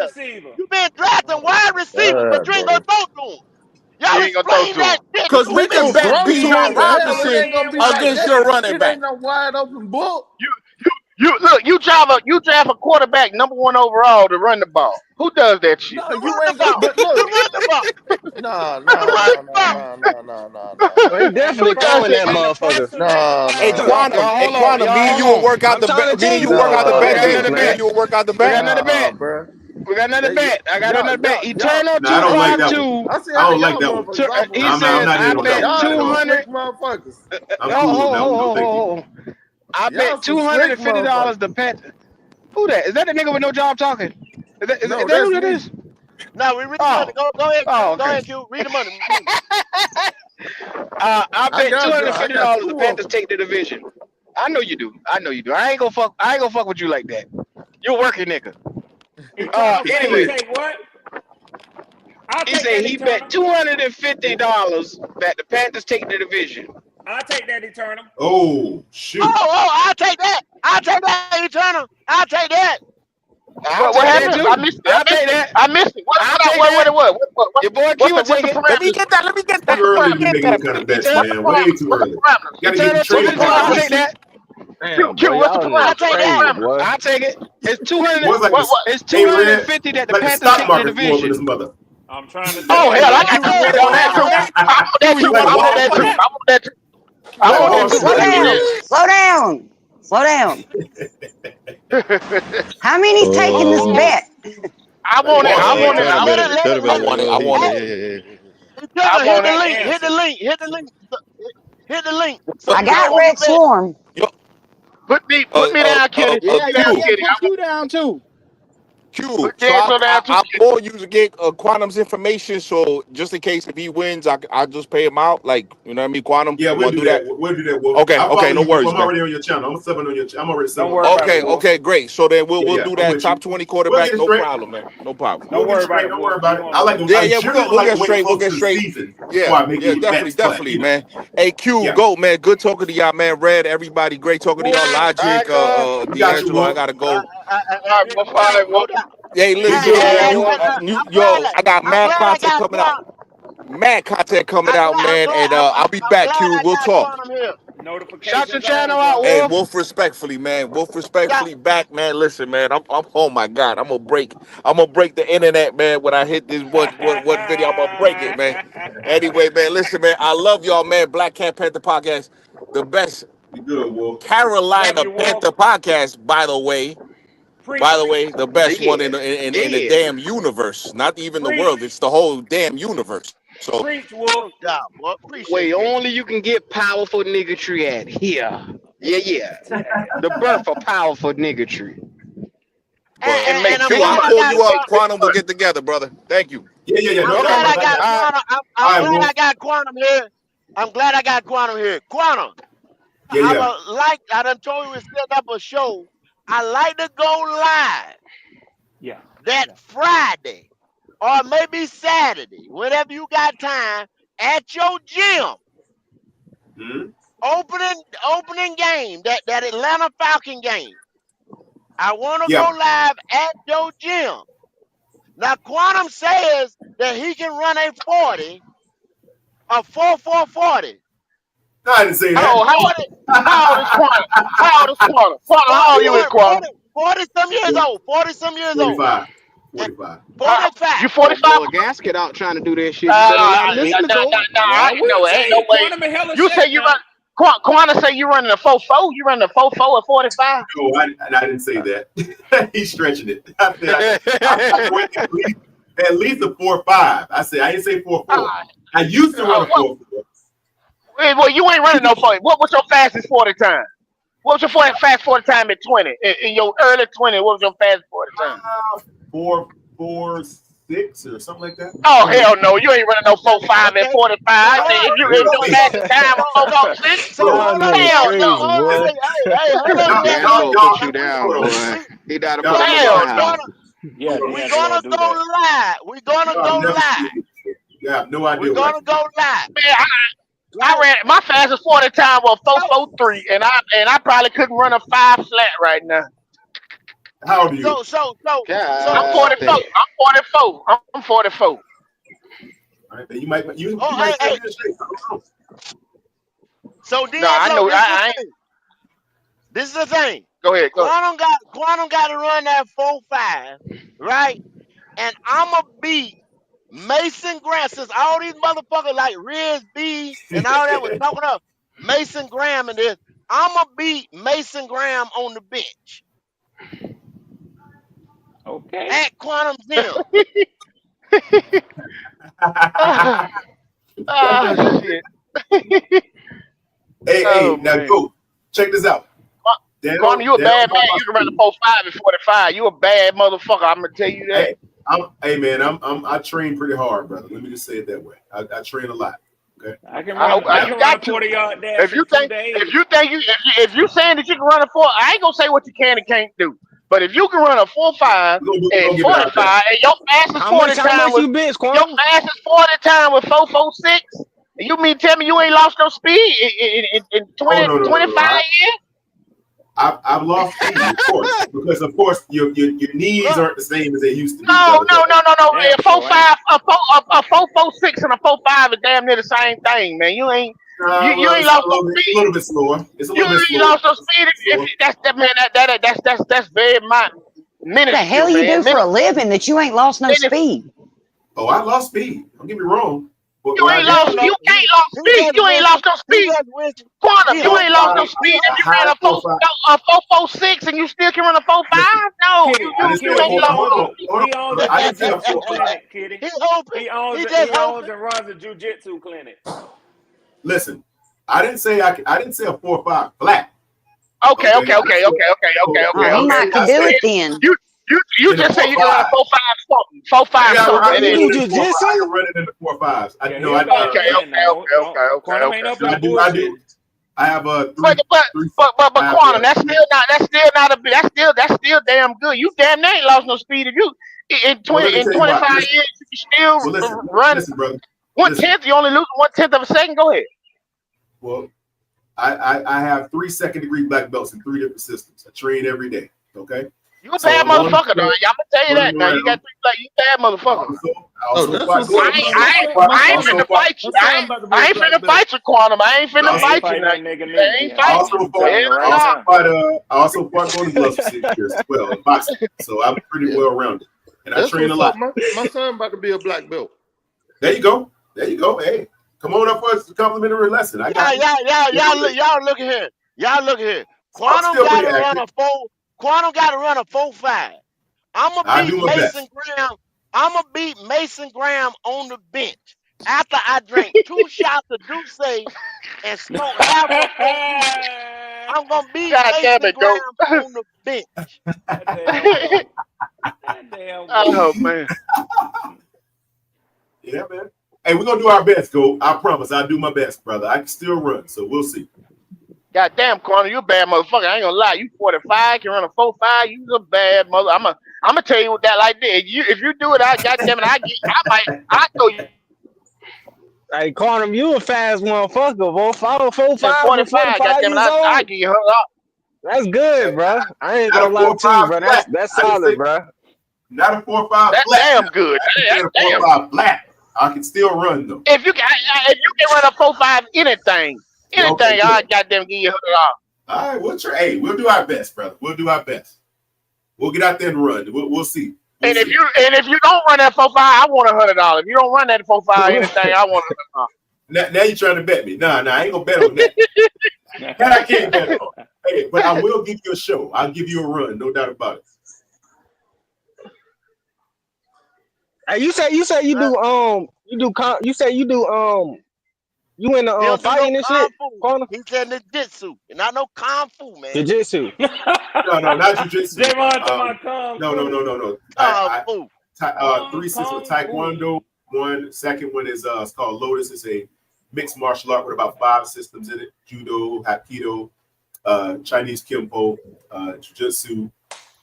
years. receiver. You been drafting wide receivers, but you ain't gonna bro. throw to them. You Y'all ain't gonna throw explain to that him. shit Because to we We can gonna me. bet throw to Bijan him, but hell, it Robinson ain't gonna be like against that. your running It back. ain't no wide open book. You look. You draft a quarterback #1 overall to run the ball. Who does that shit? No, To you run the ain't gonna. ball. But To look, run the ball. no, To no, run no, the no, ball. no, no, no, no, no, They no, Who definitely does throwing it? that And the motherfucker. person that no, Hey, has no, the no. Quantum, hey, hold on, Quantum, me y'all. and Hold you will on. work out I'm the trying to bet. Me tell and you you what work the out the fuck We bet it got then. is, another Me man. and bet. you will work out the We got bet. another Nah, bet. bruh. We got another bet. I got another bet. Y'all, Eternal No, I don't like that one. 252. I see I how don't like y'all that one. motherfuckers He operate. I'm says not I in on that bet one Y'all at some all. 200. slick motherfuckers. I'm cool on that one. No, thank you. I Y'all bet some slick $250 motherfuckers. to pet. Who that? Is that the nigga with no job talking? Is No, that that's who that me. is? Now we read the money. Oh. Go ahead, Oh, Q. Go okay. ahead, Q. Read the money. I I bet got I got $250 the two of Panthers them. take the division. I know you do. I ain't gonna fuck with you like that. You're a working nigga. Eternal say he Anyway, take what? I'll he take said that he Eternal. bet $250 that the Panthers take the division. I'll take that Eternal. Oh, shoot. I'll take that. I'll take that, Eternal. I'll take that. I'll What take that happened? I too. missed it. I'll take that. I missed it. I'll take What that. it was? Your boy Q will What's take the it. Let me parameters? get that. Let me get Too that. What's the Let early me to be parameters? get making them that. kind of bets, Eternal, What's the man. Way parameters? too What's the early. parameters? Got to get them Eternal trade 250. I'll take partners. that. Q, Damn, boy, Q, what's the y'all I'll niggas parameters? take What's the that. crazy, parameters? boy. I'll take it. It's 200. Boys like this. What? It's Hey, Red, 250 that the like the Panthers stock take the market go up in this division. mother. I'm trying to Oh tell hell, you. I What got you some want? red You on want that some too. of that? I want that Q, too. you Like want a to I want borrow that some Walmart. of too. that? I want that too. I Like a want that Q, too. horse I Slow trader, want Red. down, slow down, slow down. that. How many's taking this Oh, bet? I Like a want it. horse I Hey, want trader. it. turn a I let want it, minute, it. let turn it, a I let it. want it. I minute. want it. Hey, I Eternal, hit want the it. That link. Hit the answer. link. Hit the link. Hit the link so I we can got go on the Red bet. Swarm. Yo, Put me down, Kitty. Put Yeah, me down, yeah, yeah. Kitty. Put Q down too. Q. Put So Gabriel down too, I'm Kitty. more used to get Quantum's information. So just in case if he wins, I just pay him out. Like, you know what I mean? Quantum, Yeah, you we'll want to do do that? that. We'll do that, Wolf. Okay. I'll Okay. follow No you, Wolf. worries, I'm man. already on your channel. I'm subbing on your channel. I'm already Don't subbing on worry your about Okay. it, channel. Wolf. Okay. Great. So then Yeah, we'll yeah. do I'm that with you. top 20 We'll get quarterback. it No straight. problem, man. No problem. Don't We'll get it worry about straight. it, Don't worry Wolf. We about it. gonna Yeah, I yeah, generally we'll like get to wait straight. We'll close get to the straight. season before Yeah, I make yeah, any definitely, bets. But definitely, man. Hey, Q, yeah, go, man. Good talking to y'all, man. Red, everybody, great talking to Wolf. y'all. All right, Logic, cuz. we got you, D'Angelo, I Wolf. gotta go. All right, Hit, Wolf. All right, No Wolf. doubt. Hey, Be Hey, listen, good, hey, Yeah, man. Wolf. hey, well, I'm glad. Yo, I got I'm mad glad I content got coming out. Quantum. Mad content coming out, man. And I'll be I'm back, glad Q. I We'll got talk. Quantum here. shout your notifications channel on, out, brother. Hey, Wolf. Wolf, respectfully, man. Wolf, Yeah. respectfully, back, man. Listen, man. I'm. Oh my God, I'm gonna break the internet, man. When I hit this one video, I'm gonna break it, man. Anyway, man. Listen, man. I love y'all, man. Black Cat Panther podcast, the best Be good, Wolf. Love Carolina you, Wolf. Panther podcast, by the way. By Preach, the way, the best one Yeah, in the yeah. damn universe. Not even the world. preach, It's the whole damn universe. So preach, Wolf. No doubt, boy. Appreciate Where that. only you can get powerful niggatry at. Here. Yeah, yeah. The birth of powerful niggatry. but And make And I'm Q, big I'll glad I money. pull got And you up. make big Quantum. Quantum, we'll money. get together, brother. Thank you. Yeah. I'm No Okay. glad problem, I brother. got All right. Quantum. I'm All right, glad I Wolf. got Quantum here. I'm glad I got Quantum here. Quantum. Yeah. I done told you to set up a show. I like to go live Yeah, that yeah. Friday or maybe Saturday, whenever you got time, at your gym. Hmm. Opening game, that Atlanta Falcon game. I want to Yeah. go live at your gym. Now Quantum says that he can run a 40, a 4-4-40. No, I didn't say How that. old? 40, How old is Quantum? How old is Quantum? Quantum, 40, how old you is, Quantum? 40 some years old. 40 some years old. 45. And 45. 45. You Oh 45? boy, Gasket out trying to do that shit. You better not listen to go. Well, I I ain't will know. tell Ain't no you, way. Quantum in hella You say shape you now. run. Quantum say you running a 4-4. You running a 4-4 at 45? No, I didn't say that. He's stretching it. I went at least a 4.5. I said I didn't say 4.4. Ah, I used to run a what? 4.4. Well, you ain't running no 40. What was your fastest 40 time? What was your fast 40 time at 20? In your early 20, what was your fast 40 time? 4.46 or something like that. Oh hell no, you ain't running no 4.5 at Okay. 45. So I hold said on. if your fastest time So was so 4.46, so Bro, hold on, Niggas hell Dan. crazy, no. boy. Hold on, y'all, Dan. D'Angelo y'all, put you down, boy. We He died to put y'all, him on the Hell we no. ground. gonna Yeah, we D'Angelo gonna do go that. live. We're gonna y'all go never live. seen it. You have no idea We're what I gonna can do. go live. Man, I Right? ran my fastest 40 time was So 4.43, and I probably couldn't run a 5 flat right now. How old are you? so so so so I'm God so 44. damn. I'm 44. I'm 44. All right, you oh might still hey, be in shape. I don't know. so No, I D'Angelo, know. this is the I ain't. thing. This is the thing. Go ahead. Go ahead. Quantum got to run that 4-5, right? And I'ma beat Mason Graham, since all these motherfuckers like Riz B and all that was talking about Mason Graham and this. I'ma beat Mason Graham on the bench. Okay. At Quantum Gym. Shit. Hey, Oh now man. go. Check this out. They Quantum, you a don't bad know man. my You can run the speed. 4.5 and 45. You a bad motherfucker. I'm gonna tell you that. Hey man, I train pretty hard, brother. Let me just say it that way. I train a lot. Okay. I can I run. hope I you can run a got to. 40-yard dash If you in 2 think days. if you saying that you can run a 4, I ain't gonna say what you can and can't do. But if you can run a 4.5 and give it our 45, best. and your fastest How 40 time much was you bench, your Quantum? fastest 40 time was 4.46, and you mean tell me you ain't lost no speed in Oh 20, no. 25 years? I've lost speed, of course, because of course your knees Look, aren't the same as they used to be, No, brother. no, But no, no, no. Damn A sure ain't. 4.5, a 4.46 and a 4.5 is damn near the same thing, man. You ain't you well, ain't it's lost a no little bit, speed. a little bit slower. It's a You little bit ain't slower. lost no speed. If that's that man, that's very What the hell minuscule, you do man. for a living that you ain't lost no speed? Oh, I lost speed. Don't get me wrong. But You what I ain't he did don't lost. was know. You ain't lost He speed. just You ain't wishing. lost no He speed. just wishing. Quantum, He you hope ain't lost no Quantum. speed. He If hope. you ran high 4.5. a 4.46 and you still can run a 4.5, Listen, no, Kitty, I didn't say you a Kitty, ain't he 4.5. lost owns speed. a Hold on, he owns brother. a I didn't say a jujitsu 4.5. clinic, Kitty. He hoping. He owns He a just he owns hoping. and runs a jujitsu clinic. Listen, I didn't say I didn't say a 4.5 flat. Okay, Okay, okay, okay, okay, okay, okay, Oh, okay, he okay. might could I do said it then. You in the just say you 4.5. can run a 4.5 something, 4.5 Yeah, something, Oh, and you then do I can 4.5. I jujitsu? can run it in the 4.5s. Yeah, he a bad okay, man okay, now. okay, okay, okay, Quantum ain't okay. up No, here I do. bullshitting. I have a But three, but three. but I have Quantum, that's three. still not a that's still damn good. You damn near ain't lost no speed. If you Well, let me in tell you why. 25 Listen. years you can still Well, run listen, brother. one Listen. tenth. You only lose 1/10 of a second. Go ahead. Well, I have 3 second-degree black belts in 3 different systems. I train every day. Okay. You a So bad I'm on the motherfucker, though. field I'm gonna tell you that running now. You got around. 3 like you bad motherfucker. I Oh, also that's fought what's up. Gordon. I ain't finna fight you. My son about to be I a ain't black finna belt. fight you, Quantum. I ain't You finna ain't fight you fighting now. that nigga I neither. ain't I fighting I'm, you. also I'm fought. telling you Hell I right also now. no. fought. I also fought Golden Gloves for 6 years as well in boxing. So I'm pretty Yeah, well rounded, and I that's train a what's up. lot. My son about to be a black belt. There you go. There you go. Hey, come on up for a complimentary lesson. I got you. Y'all look at here. Y'all look at here. I'm Quantum still got pretty to run active. a 4. Quantum got to run a 4.5. I'ma I beat do my Mason best. Graham. I'ma beat Mason Graham on the bench after I drank 2 shots of Douce and smoked half a blunt. I'm gonna beat God damn Mason it, goat. Graham on the bench. That damn goat. That damn goat. Oh man. Yeah, man. Hey, we're gonna do our best, Go. I promise. I'll do my best, brother. I can still run, so we'll see. God damn, Quantum, you a bad motherfucker. I ain't gonna lie. You 45, can run a 4.5. You a bad mother. I'm gonna tell you what that like that. If you do it, I goddamn it, I throw you Hey, Quantum, you a fast motherfucker, boy. 4.45 for 45. 45 Goddamn it, years I old. give you $100. That's Hey, good, bro. I ain't not gonna a lie to you, 4.5 bro. flat. That's I didn't solid, say bro. not a 4.5 That's flat. damn good. I didn't say That's a damn. 4.5 flat. I can still run though. If you can run a 4.5 anything, Yeah, okay, I good. goddamn give you $100. All right, we'll try. Hey, we'll do our best, brother. We'll do our best. We'll get out there and run. We'll see. We'll And see. if you don't run that 4.5, I want $100. If you don't run that 4.5 anything, I want Now you're trying to bet me. Nah, I ain't gonna bet on that. That I can't bet on. Hey, but I will give you a show. I'll give you a run, no doubt about it. Hey, you say you you in the He don't do no fighting and kung shit, fu. Quantum? He said ninjutsu, not no kung fu, man. Jiu-jitsu. No, not jujitsu. Javon to my kung fu. No. Kung fu. 3 systems of Kung fu. Taekwondo. Second one is it's called Lotus. It's a mixed martial art with about 5 systems in it: Judo, Hapkido, Chinese Kempo, Jiu-Jitsu.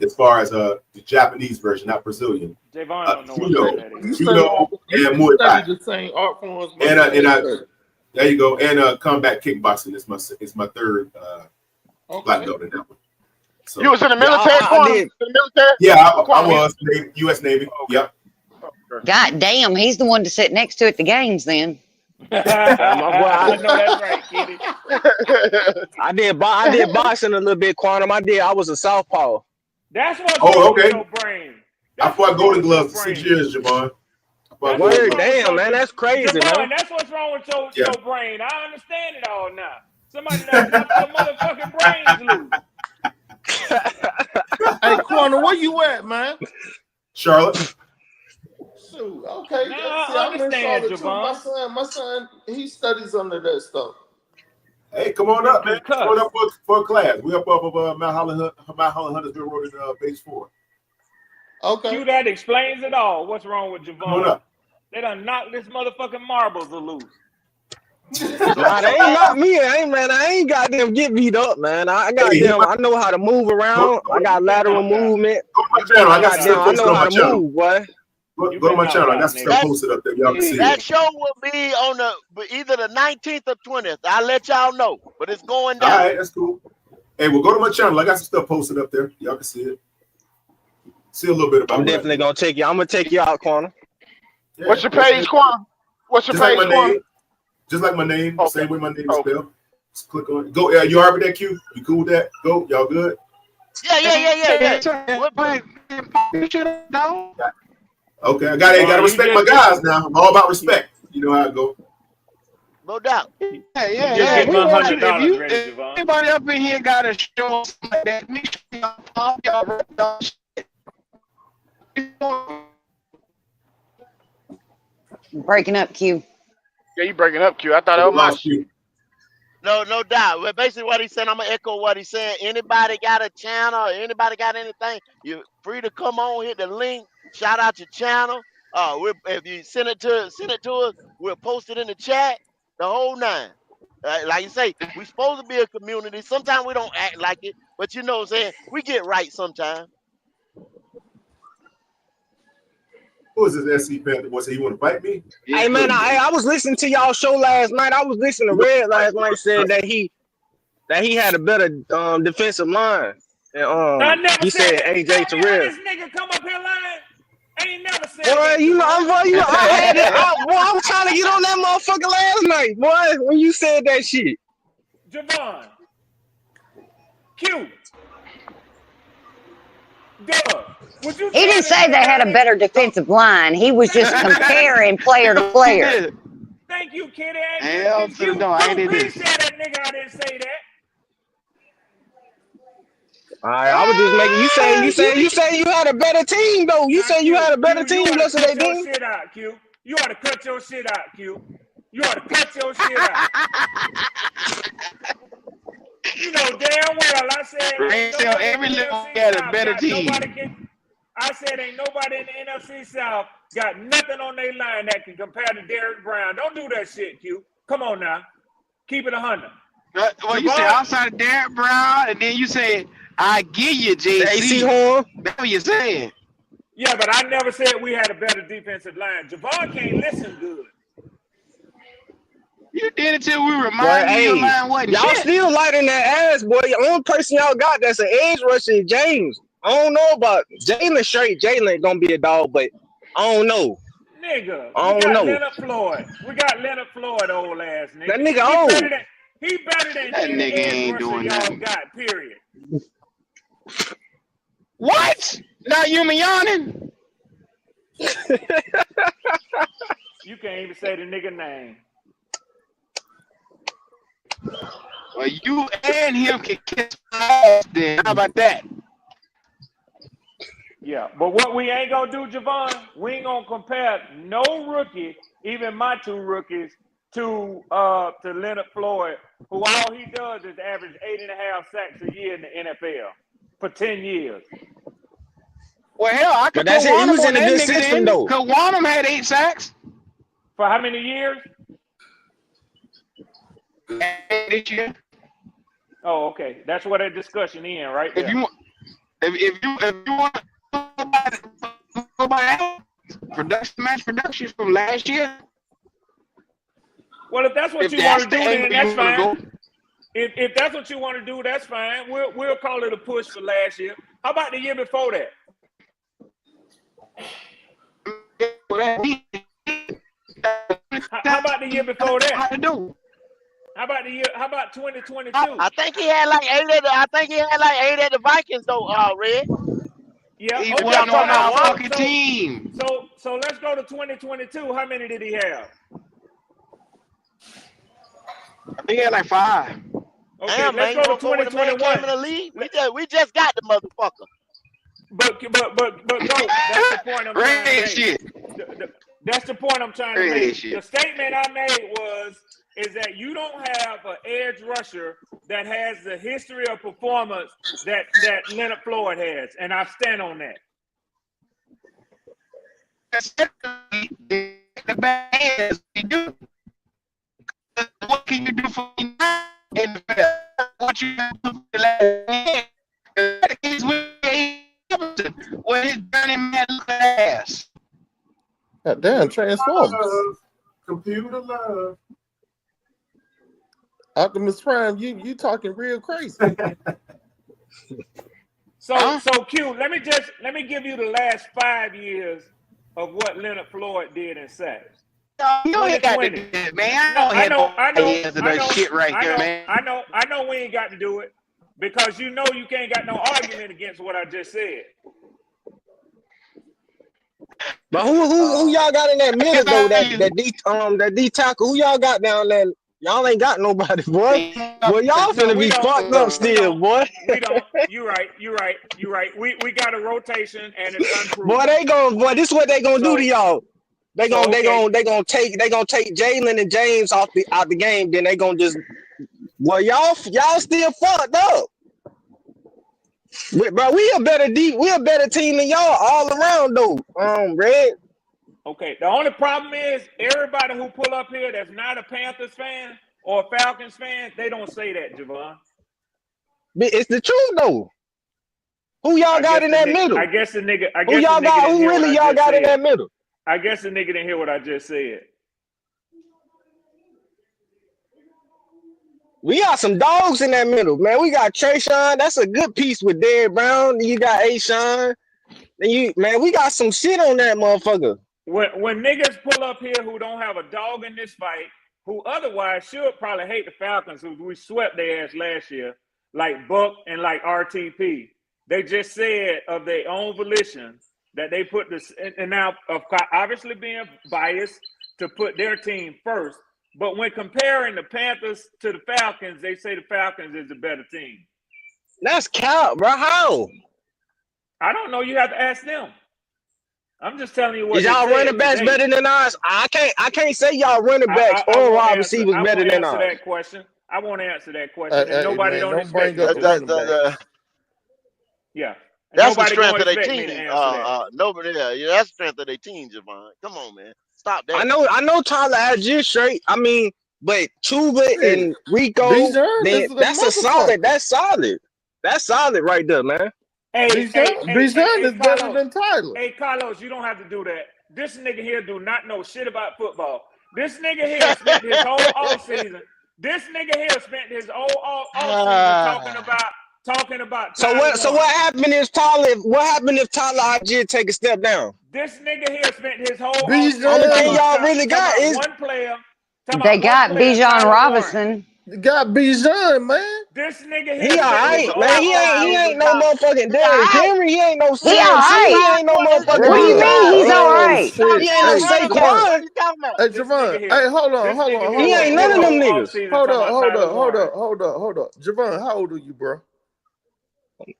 As far as the Japanese version, not Brazilian, Javon don't know what the fuck Judo, that You is. study Judo, you and Muay study Thai. the same art forms my And son study. there you go. And combat kickboxing is my third black Okay. belt in that one. So You was in the Yeah, military, I Quantum? did. In the military? yeah, I Quantum, was U.S. Navy. okay. Yep. Okay. God damn, he's the one to sit next to at the games then. My boy, I know that's right, Kitty. I did boxing a little bit, Quantum. I was a southpaw. That's what's Oh, wrong with okay. your brain. I That's fought what's wrong Golden with your Gloves for 6 brain. years, Javon. I fought That's Golden what's Word, Gloves. wrong with damn, your man, that's crazy, Javon. man. That's what's wrong with Yeah. your brain. I understand it all now. Somebody done knocked your motherfucking brains loose. Hey, Quantum, where you at, man? Charlotte. Shoot, okay. Now See, I I'm in understand, Charlotte too. My Javon. son, he studies under that stuff. Hey, come You've on been up, man. Come on concussed. up for a class. We up of Mount Huntersville Road in base 4. Okay. Q, that explains it all. What's wrong with Come on Javon? up. They done knocked this motherfucking marbles loose. Nah, they ain't not me. I ain't got them get beat up, man. I got Hey, them. I know how to move around. I got You been lateral knocked out. movement. Go to my You been channel. I got knocked some out. stuff Goddamn, I know posted on how my to channel. move, boy. You Go to been my knocked channel. I out, got some nigga. stuff posted up there. Y'all can see That it. show will be on either the 19th or 20th. I'll let y'all know, but it's going All down. right, that's cool. Hey, well, go to my channel. I got some stuff posted up there. Y'all can see it. See a little bit about I'm what I definitely do. gonna take you. I'm gonna take you out, corner. Yeah, What's your page, Quan? What's your just like page, my Quan? name. Just like my name. Okay. Same way my name is Okay. spelled. Just click on it. Go. You already with that Q? You cool with that? Go. Y'all good? Yeah. Okay. I gotta respect my guys now. I'm all about respect. You know how I go. No doubt. You just get We my want you. $100 ready, If Javon. anybody up in here got a show something like that, make sure y'all pop y'all rap y'all shit. Breaking up, Q. Yeah, you breaking up, Q. I thought that We was my lost you. No doubt. Well, basically what he's saying, I'm gonna echo what he's saying. Anybody got a channel? Or anybody got anything? You're free to come on, hit the link, shout out your channel. If you send it to us, we'll post it in the chat. The whole nine. Like you say, we supposed to be a community. Sometimes we don't act like it, but you know what I'm saying? We get right sometimes. Who is this SC Panther? Boy, say you want to fight me? Yeah, Hey man, I was listening to y'all show last night. I was listening to Red last night. Said that he had a better defensive line. And I never he said said that. AJ Tell me how Terrell. this nigga come up here lying. I ain't never said Boy, that, you know, Javon. I had it. I was trying to get on that motherfucker last night, boy. When you said that shit. Javon. Q. Duh. Would you He tell didn't this say they nigga had how a this? better defensive line. He was Thank just you, Kitty. comparing player to player. Thank you, Kitty. Hell to the door. I Q, did please this. tell that nigga I didn't say that. All right, I was just making you say you had a better team though. You Now, say you had a better You team ought to yesterday, cut your didn't shit out, Q. You ought to cut your shit out, Q. You ought to cut your shit out. You know damn well I said ain't Tell nobody in every the little NFC had a South better got nobody team. can. I said ain't nobody in the NFC South got nothing on their line that can compare to Derrick Brown. Don't do that shit, Q. Come on now. Keep it 100. Well, you say Javon, outside of Derrick Brown, and then you say, I give you the AC JC. Horn? That's what you're saying. yeah, but I never said we had a better defensive line. Javon can't listen good. You did it till we Boy, remind you your hey, line wasn't y'all shit. still lighting that ass, boy. The only person y'all got that's an edge rusher is James. I don't know about Jalen straight. Jalen gonna be a dog, but I don't know. Nigga, I we don't got know. Leonard Floyd. We got Leonard Floyd, old ass nigga. That nigga old. He better than That any nigga edge ain't rusher doing y'all nothing. got, period. What? Now you me yawning? You can't even say the nigga name. Well, you and him can kiss my ass then. How about that? Yeah, but what we ain't gonna do, Javon, we ain't gonna compare no rookie, even my two rookies, to Leonard Floyd, who all he does is average 8.5 sacks a year in the NFL for 10 years. Well, hell, I But could put that's it. He Wanham was on in a that good nigga system then. though. Cause Wanham had 8 sacks. For how many years? This year. Oh, okay. That's what that discussion in right If there. you if you want to go by production from last year. Well, if that's what If you want that's to the do, then angle you that's want to fine. go. If that's what you want to do, that's fine. We'll call it a push for last year. How about the year before that? How about the year before that? How to do? How about the year? How about 2022? I think he had like 8 at the Vikings though, Red. Yeah. He What Okay. y'all wasn't on talking our about, Wanda? fucking team. So let's go to 2022. How many did he have? I think he had like 5. Okay. Damn, Let's man, you go to want to go when the man came 2021. in the league? We just got the motherfucker. But go. That's the point I'm trying to Red make. shit. That's the point I'm trying to Red make. shit. The statement I made is that you don't have an edge rusher that has the history of performance that Leonard Floyd has, and I stand on that. The bad is you do. What can you do for me now in the field? What you do for the last year? He's with Everton, where his Johnny man look ass. God damn, Transformers. Computer love. Optimus Prime, you talking real crazy. So Q, let me give you the last 5 years of what Leonard Floyd did in sacks. You ain't got to do that, man. I know shit right here, man. I know we ain't got to do it because you know you can't got no argument against what I just said. But who y'all got in that middle though? That D tackle. Who y'all got down there? Y'all ain't got nobody, boy. Boy, y'all finna be fucked up still, boy. We don't. You're right. We got a rotation and it's unproven. Boy, this is what they gonna do to y'all. They gonna take Jalen and James out the game. Then they gonna just y'all still fucked up. Bro, we a better team than y'all all around though. Red. Okay. The only problem is everybody who pull up here that's not a Panthers fan or a Falcons fan, they don't say that, Javon. It's the truth though. Who y'all got in that middle? I guess the nigga. Who y'all got? Who really y'all got in that middle? I guess the nigga didn't hear what I just said. We got some dogs in that middle, man. We got Trayshawn. That's a good piece with Derrick Brown. You got Ashawn. Man, we got some shit on that motherfucker. When niggas pull up here who don't have a dog in this fight, who otherwise should probably hate the Falcons, who we swept their ass last year, like Buck and like RTP. They just said of their own volition that they put this, and now obviously being biased to put their team first. But when comparing the Panthers to the Falcons, they say the Falcons is the better team. That's cap, bro. How? I don't know. You have to ask them. I'm just telling you what. Is y'all running backs better than ours? I can't say y'all running backs or wide receivers better than ours. That question. I won't answer that question. And nobody don't expect me to. Yeah. That's the strength of their team. Nobody there. Yeah, that's the strength of their team, Javon. Come on, man. Stop that. I know Tyler Algier straight. I mean, but Chuba and Rico, that's a solid. That's solid. That's solid right there, man. Bijan is better than Tyler. Hey, Carlos, you don't have to do that. This nigga here do not know shit about football. This nigga here spent his whole offseason. This nigga here spent his whole offseason talking about. So what happened if Tyler Algier take a step down? This nigga here spent his whole only thing y'all really got is one player. They got Bijan Robinson. Got Bijan, man. This nigga here. He alright, man. He ain't no motherfucking Derrick Henry. He ain't no CMC. He ain't no motherfucking. What do you mean he's alright? He ain't no Saquon. Hey, Javon. Hey, hold on. He ain't none of them niggas. Hold up. Javon, how old are you, bro?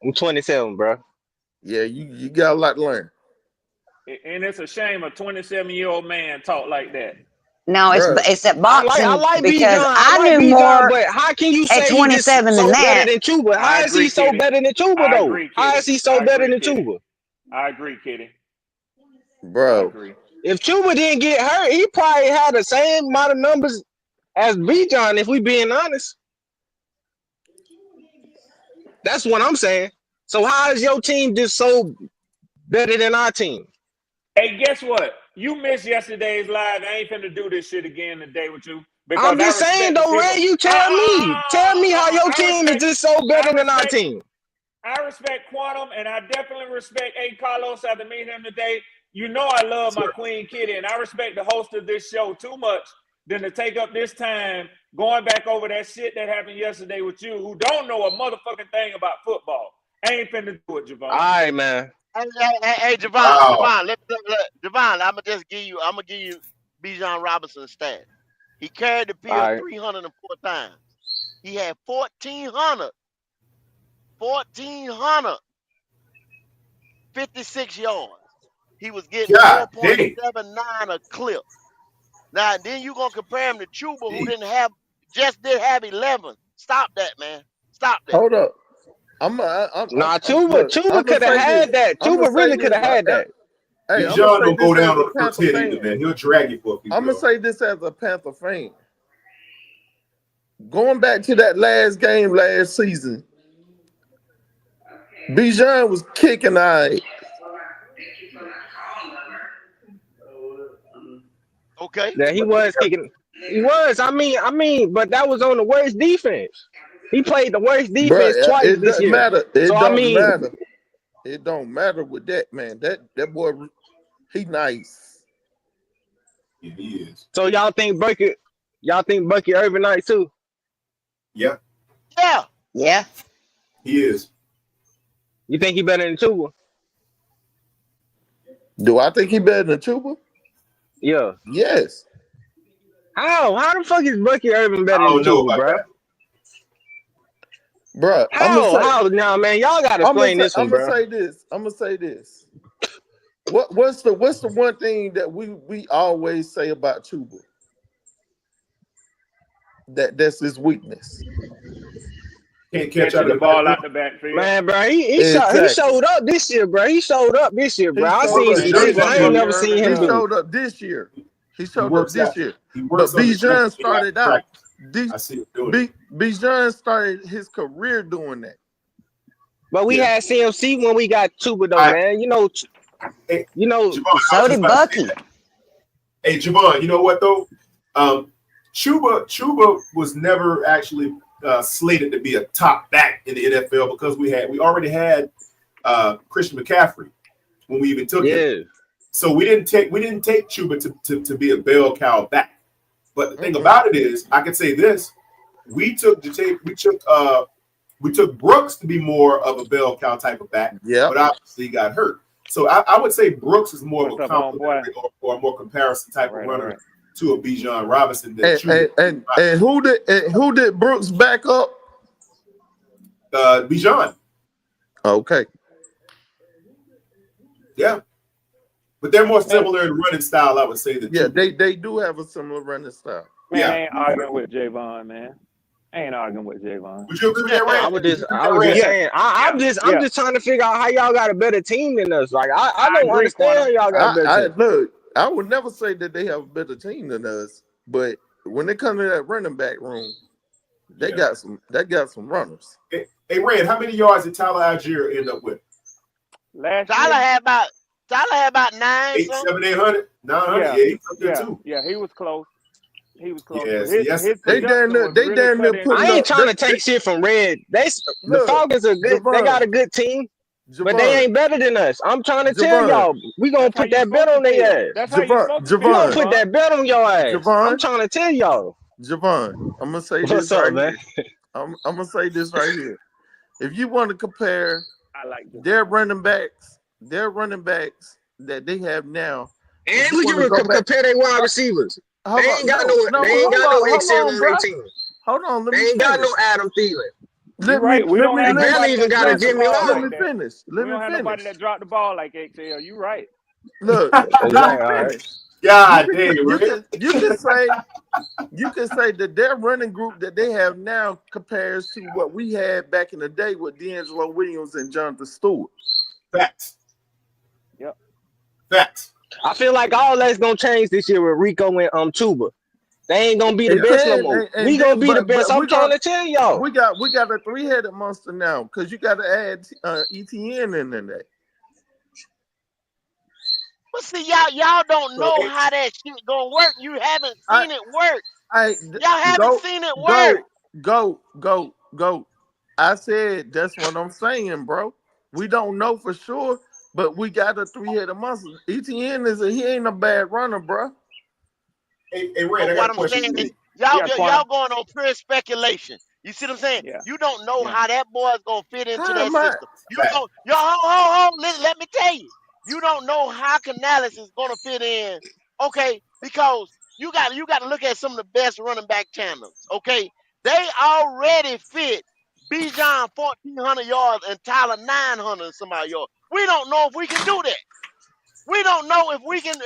I'm 27, bro. Yeah, you got a lot to learn. And it's a shame a 27-year-old man talk like that. No, it's at boxing I like because Bijan. I knew Bijan, more but how can you say at 27 so than that? better than Chuba? How is he so better than Chuba though? How is he so better than Chuba? I agree, Kitty. Bro, if Chuba didn't get hurt, he probably had the same amount of numbers as Bijan. If we being honest, that's what I'm saying. So how is your team just so better than our team? Hey, guess what? You missed yesterday's live. I ain't finna do this shit again today with you. I'm just saying though, Ray, you tell me how your team is just so better than our team. I respect Quantum, and I definitely respect Carlos after meeting him today. You know I love my Queen Kitty, and I respect the host of this show too much than to take up this time going back over that shit that happened yesterday with you, who don't know a motherfucking thing about football. I ain't finna do it, Javon. All right, man. Hey, Javon, Javon, I'm gonna give you Bijan Robinson's stat. He carried the field 304 times. He had 1,400 56 yards. He was getting God dang. 4.79 a clip. Now, then you're going to compare him to Chuba, who Jeez. did have 11. Stop that, man. Stop that. Hold up. Nah, Look, Tuba I'm gonna could have say had this. that. I'm gonna Tuba say really could this. have had that. Hey, I'm gonna Bijan say gonna go this as down a on the first Panther hit either, fan. man. He'll drag you for a few I'm gonna yards. say this as a Panther fan. Going back to that last game last season, Bijan was kicking Okay. Yeah, he was kicking. He was. But that was on the worst defense. He played the worst Bro, defense twice it this doesn't year. matter. So It don't matter. It don't matter with that, man. That boy, he nice. Yeah, he is. so y'all think Bucky Irvin nice too? Yeah, Yeah. Yeah. he is. You think he better than Tuba? Do I think he better than Chuba? Yeah. Yes. How? How the fuck is Bucky Irvin better I than don't know Tuba, about bro? that. Bro, How? Now, man, y'all gotta explain this one, I'm gonna bro. say this. I'm gonna say this. What's the one thing that we always say about Chuba? That's his weakness. Can't catch out Catching of the the ball backfield. out the backfield. Man, bro, he Exactly. showed up this year, bro. He showed up this year, bro. He I showed seen up some Man, that's shit this what I ain't year. Bucky never seen Irvin him He does. do. showed up this year. He He showed up works this out. year. He But works on the strength Bijan of the started out. practice. I see him doing it. Bijan started his career doing that. But we Yeah. had CMC when we got Tuba though, I man. hey, You know, Javon, I was So just did about to say Bucky. that. Hey, Javon, you know what though? Chuba was never actually slated to be a top back in the NFL because we already had Christian McCaffrey when we even took him. yeah. So we didn't take Chuba to be a bell cow back. But the thing about it is, I can say this: we took Brooks to be more of a bell cow type of back, Yeah. but obviously he got hurt. So I would say Brooks is more What's of a up, homeboy? complementary or a more comparison type All of right, all runner right. to a Bijan Robinson than Chuba. And who did Brooks back up? Bijan, Okay. yeah, but they're more Man, similar in running style, I would say, than Yeah, Chuba. they do have a similar running style. man, I Yeah, ain't arguing with Javon, man. I ain't arguing with Javon. would you agree with that, I Red? was Would you just agree with I that, was just Red? Yeah, saying, yeah, I'm yeah. just trying to figure out how y'all got a better team than us. Like I I don't agree, understand how Quantum. y'all got a better I team. look, I would never say that they have a better team than us, but when it comes to that running back room, they Yeah. got some runners. Hey, Red, how many yards did Tyler Algier end up with? Last Tyler year, had about 9 Eight, something. 7, 800, 900. yeah, Yeah, he's up there yeah, too. yeah, he was close. He was close, but Yes, his yes. his They production was really damn near cut putting I into ain't it. up. trying to take shit from Red. The Look, Falcons are good. They got Javon, a good team, but they Javon, ain't better than us. I'm trying to tell Javon, y'all, we gonna That's how put you that bet supposed to on feel. their ass. That's how you supposed to We feel, gonna Javon, put Javon. that bet on your ass. I'm Javon, trying to tell y'all. Javon. I'm gonna say What's this up, right man? here. I'm gonna say this right here. If you want to compare I like their Javon. running backs that they have now, if And you we want to can go back, compare their wide receivers. They hold ain't on, got no, no, they ain't got no hold Excel on, on their bro. team. Hold on, let They me ain't got no finish. Adam Thielen. You're right. We don't They have barely nobody even that got a dropped the Jimmy ball let Ward. me like that. finish. We Let me don't have nobody finish. that dropped the ball like XL. You right. Look, let me Exactly. All right. finish. God dang, You Red. can say that their running group that they have now compares to what we had back in the day with D'Angelo Williams and Jonathan Stewart. Facts. Yep. Facts. I feel like all that's gonna change this year with Rico and Tuba. They ain't gonna be the It Yeah. best no can, more. and We gonna then be the best. but I'm trying to tell y'all. we got a three-headed monster now because you got to add ETN in there. But see, y'all don't So know how that shit gonna work. You haven't I seen it work. I Y'all haven't go seen it go work. go. I said that's what I'm saying, bro. We don't know for sure, but we got a three-headed monster. ETN he ain't a bad runner, bro. Hey, Red, But I got what a I'm question saying for is, you. y'all Yeah, y'all Quantum. going on pure speculation. You see what I'm saying? Yeah, You don't know yeah. how that boy's gonna fit into How that am I? system. You Fact. don't. Yo, hold. Let me tell you. You don't know how Canales is gonna fit in. Okay, because you got to look at some of the best running back channels. Okay, they already fit Bijan 1,400 yards and Tyler 900 and somebody yards. We don't know if we can do that. We don't know if we can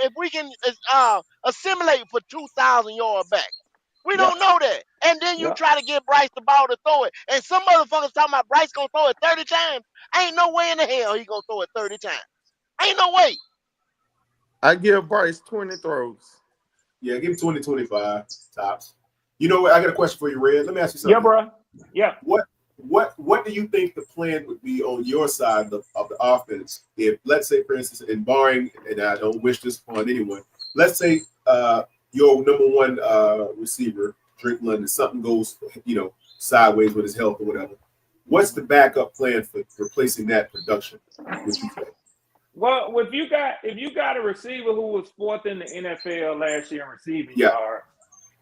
assimilate for 2,000 yards back. We Yep. don't know that. And then you Yep. try to give Bryce the ball to throw it. And some motherfuckers talking about Bryce gonna throw it 30 times. Ain't no way in the hell he gonna throw it 30 times. Ain't no way. I give Bryce 20 throws. Yeah, give him 20, 25 tops. You know what? I got a question for you, Red. Let me ask you something. Yeah, bro. Yeah. What do you think the plan would be on your side of the offense if, let's say, for instance, and barring, and I don't wish this upon anyone, let's say your number one receiver, Drake London, something goes, sideways with his health or whatever. What's the backup plan for replacing that production? What you think? Well, if you got a receiver who was fourth in the NFL last year in receiving yards,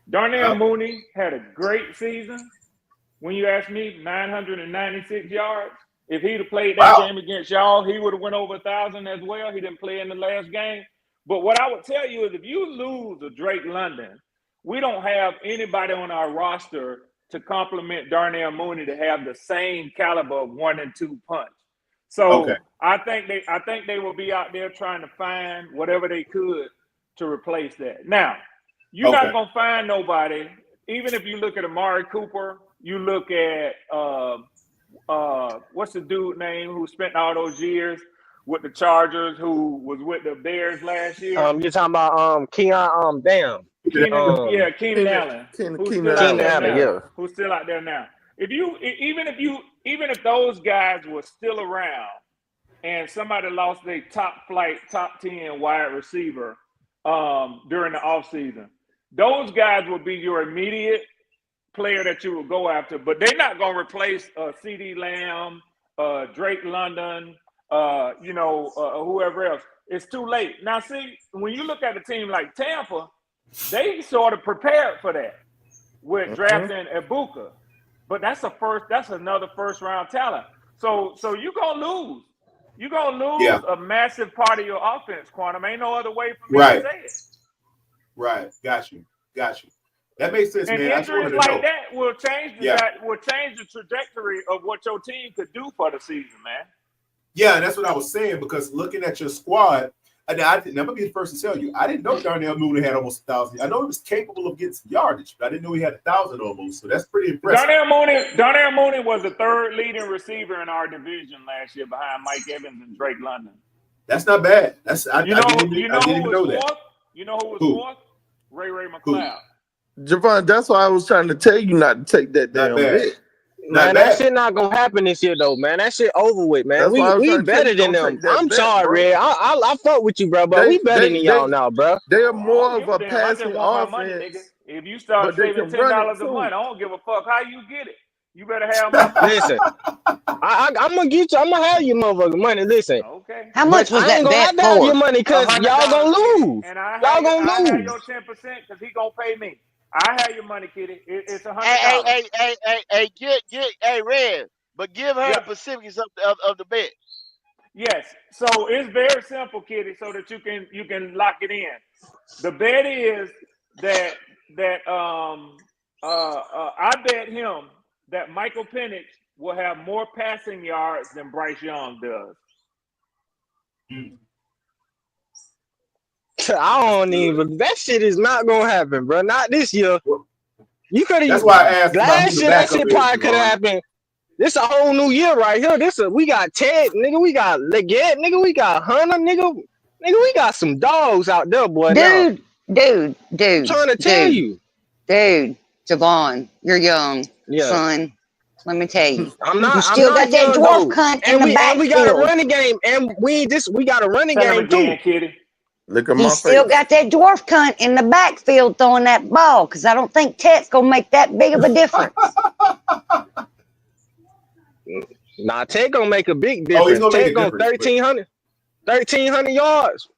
Darnell Mooney had a great season. When you ask me, 996 yards. If he'd have played that game against y'all, he would have went over 1,000 as well. He didn't play in the last game. But what I would tell you is if you lose a Drake London, we don't have anybody on our roster to complement Darnell Mooney to have the same caliber of 1 and 2 punch. So I think they will be out there trying to find whatever they could to replace that. Now, you're not gonna find nobody, even if you look at Amari Cooper, you look at what's the dude name who spent all those years with the Chargers, who was with the Bears last year. You're talking about Keenan Keenan Allen. Keenan Allen, yeah. Who's still out there now. Even if those guys were still around and somebody lost their top 10 wide receiver during the offseason, those guys will be your immediate player that you will go after, but they're not going to replace CD Lamb, Drake London, whoever else. It's too late. Now, see, when you look at a team like Tampa, they sort of prepared for that with drafting Ibuka. But that's another first-round talent. So you're going to lose. You're going to lose a massive part of your offense, Quantum. Ain't no other way for me to say it. Right. Got you. That makes sense, and man. injuries like that will change the trajectory of what your team could do for the season, man. Yeah, that's what I was saying, because looking at your squad, I'm gonna be the first to tell you, I didn't know Darnell Mooney had almost 1,000. I know he was capable of getting some yardage, but I didn't know he had 1,000 almost. So that's pretty impressive. Darnell Mooney was the third leading receiver in our division last year behind Mike Evans and Drake London. That's not bad. I didn't even know that. Fourth? You know who was fourth? Ray McLeod. Javon, that's why I was trying to tell you not to take that damn bit. Man, that shit not gonna happen this year though, man. That shit over with, man. We better than them. I'm sorry, Red. I fuck with you, bro, but we better than y'all now, bro. They're more of a passing offense. If you start saving $10 a month, I don't give a fuck how you get it. You better have my listen. I'm gonna get you. I'm gonna have your motherfucking money. Listen. Okay. How much was that bet for? Have your money because y'all gonna lose. And I gonna lose. have your 10% because he gonna pay me. I have your money, Kitty. It's $100. Hey, Red, but give her the specifics of the bet. Yes. So it's very simple, Kitty, so that you can lock it in. The bet is that I bet him that Michael Penix will have more passing yards than Bryce Young does. I don't even. That shit is not gonna happen, bro. Not this year. You could have. That's why I asked. Last year, that shit probably could have happened. This a whole new year right here. We got Ted, nigga. We got Leggett, nigga. We got Hunter, nigga. We got some dogs out there, boy. Dude. I'm trying to tell you, dude. Javon, you're young, son. Let me tell you, I'm not. You still got that dwarf cunt in the backfield. And we got a running game, and we got a running game too. Kitty. Look at my face. Still got that dwarf cunt in the backfield throwing that ball, because I don't think Tet's gonna make that big of a difference. Nah, Ted gonna make a big difference. Ted gonna 1,300 yards.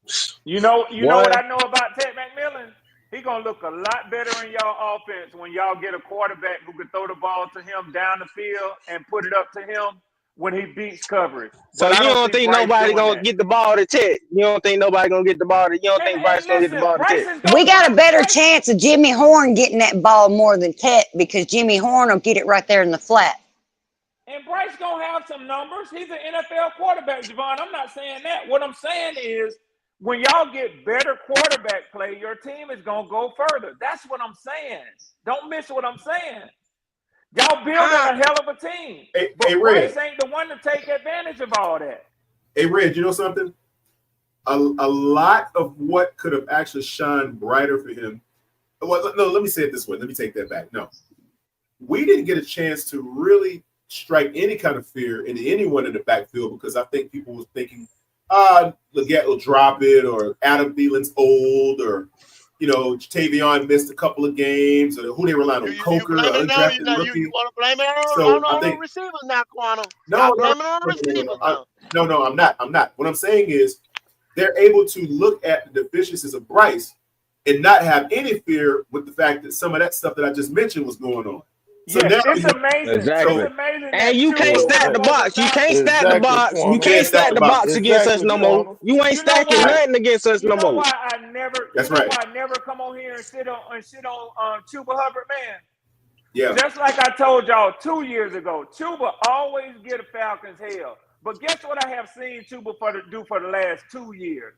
You know what I know about Ted McMillan? He gonna look a lot better in y'all offense when y'all get a quarterback who can throw the ball to him down the field and put it up to him when he beats coverage. So you don't think nobody gonna get the ball to Ted? You don't think nobody gonna get the ball to? You don't think Bryce gonna get the ball to Ted? We got a better chance of Jimmy Horn getting that ball more than Ted, because Jimmy Horn will get it right there in the flat. And Bryce gonna have some numbers. He's an NFL quarterback, Javon. I'm not saying that. What I'm saying is, when y'all get better quarterback play, your team is gonna go further. That's what I'm saying. Don't miss what I'm saying. Y'all building a hell of a team, but Bryce ain't the one to take advantage of all that. Hey, Red, you know something? A lot of what could have actually shined brighter for him. Well, no, let me say it this way. Let me take that back. No, we didn't get a chance to really strike any kind of fear into anyone in the backfield because I think people were thinking, Leggett will drop it, or Adam Thielen's old, or Tavion missed a couple of games, or who they rely on, Coker, or undrafted rookie. You want to blame it on, So on the receivers now, Quantum. No, blame it on the receivers now. No, I'm not. What I'm saying is they're able to look at the deficiencies of Bryce and not have any fear with the fact that some of that stuff that I just mentioned was going on. So yes, it's amazing. Exactly. It's amazing. And you can't stack the box. You can't stack the box. You can't stack the box against us no more. You ain't stacking nothing against us no more. You know why I never? That's you know right. why I never come on here and shit on Chuba Hubbard, man. Yeah. Just like I told y'all 2 years ago, Chuba always get a Falcons hell. But guess what I have seen Chuba do for the last 2 years?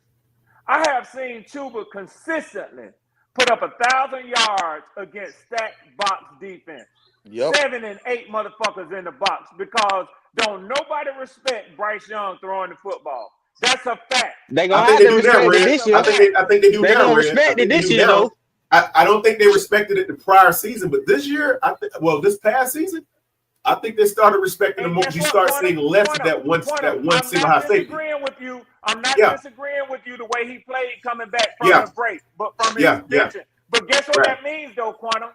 I have seen Chuba consistently put up 1,000 yards against stacked box defense. Yep. 7 and 8 motherfuckers in the box because don't nobody respect Bryce Young throwing the football. That's a fact. They gonna have to respect it this year. I think they do now. They gonna respect it this year though. I don't think they respected it the prior season, but this year, this past season, I think they started respecting the most. You start seeing less of that one single high safety. I'm not disagreeing with you the way he played coming back from the break, but from his suspension. But guess what that means though, Quantum?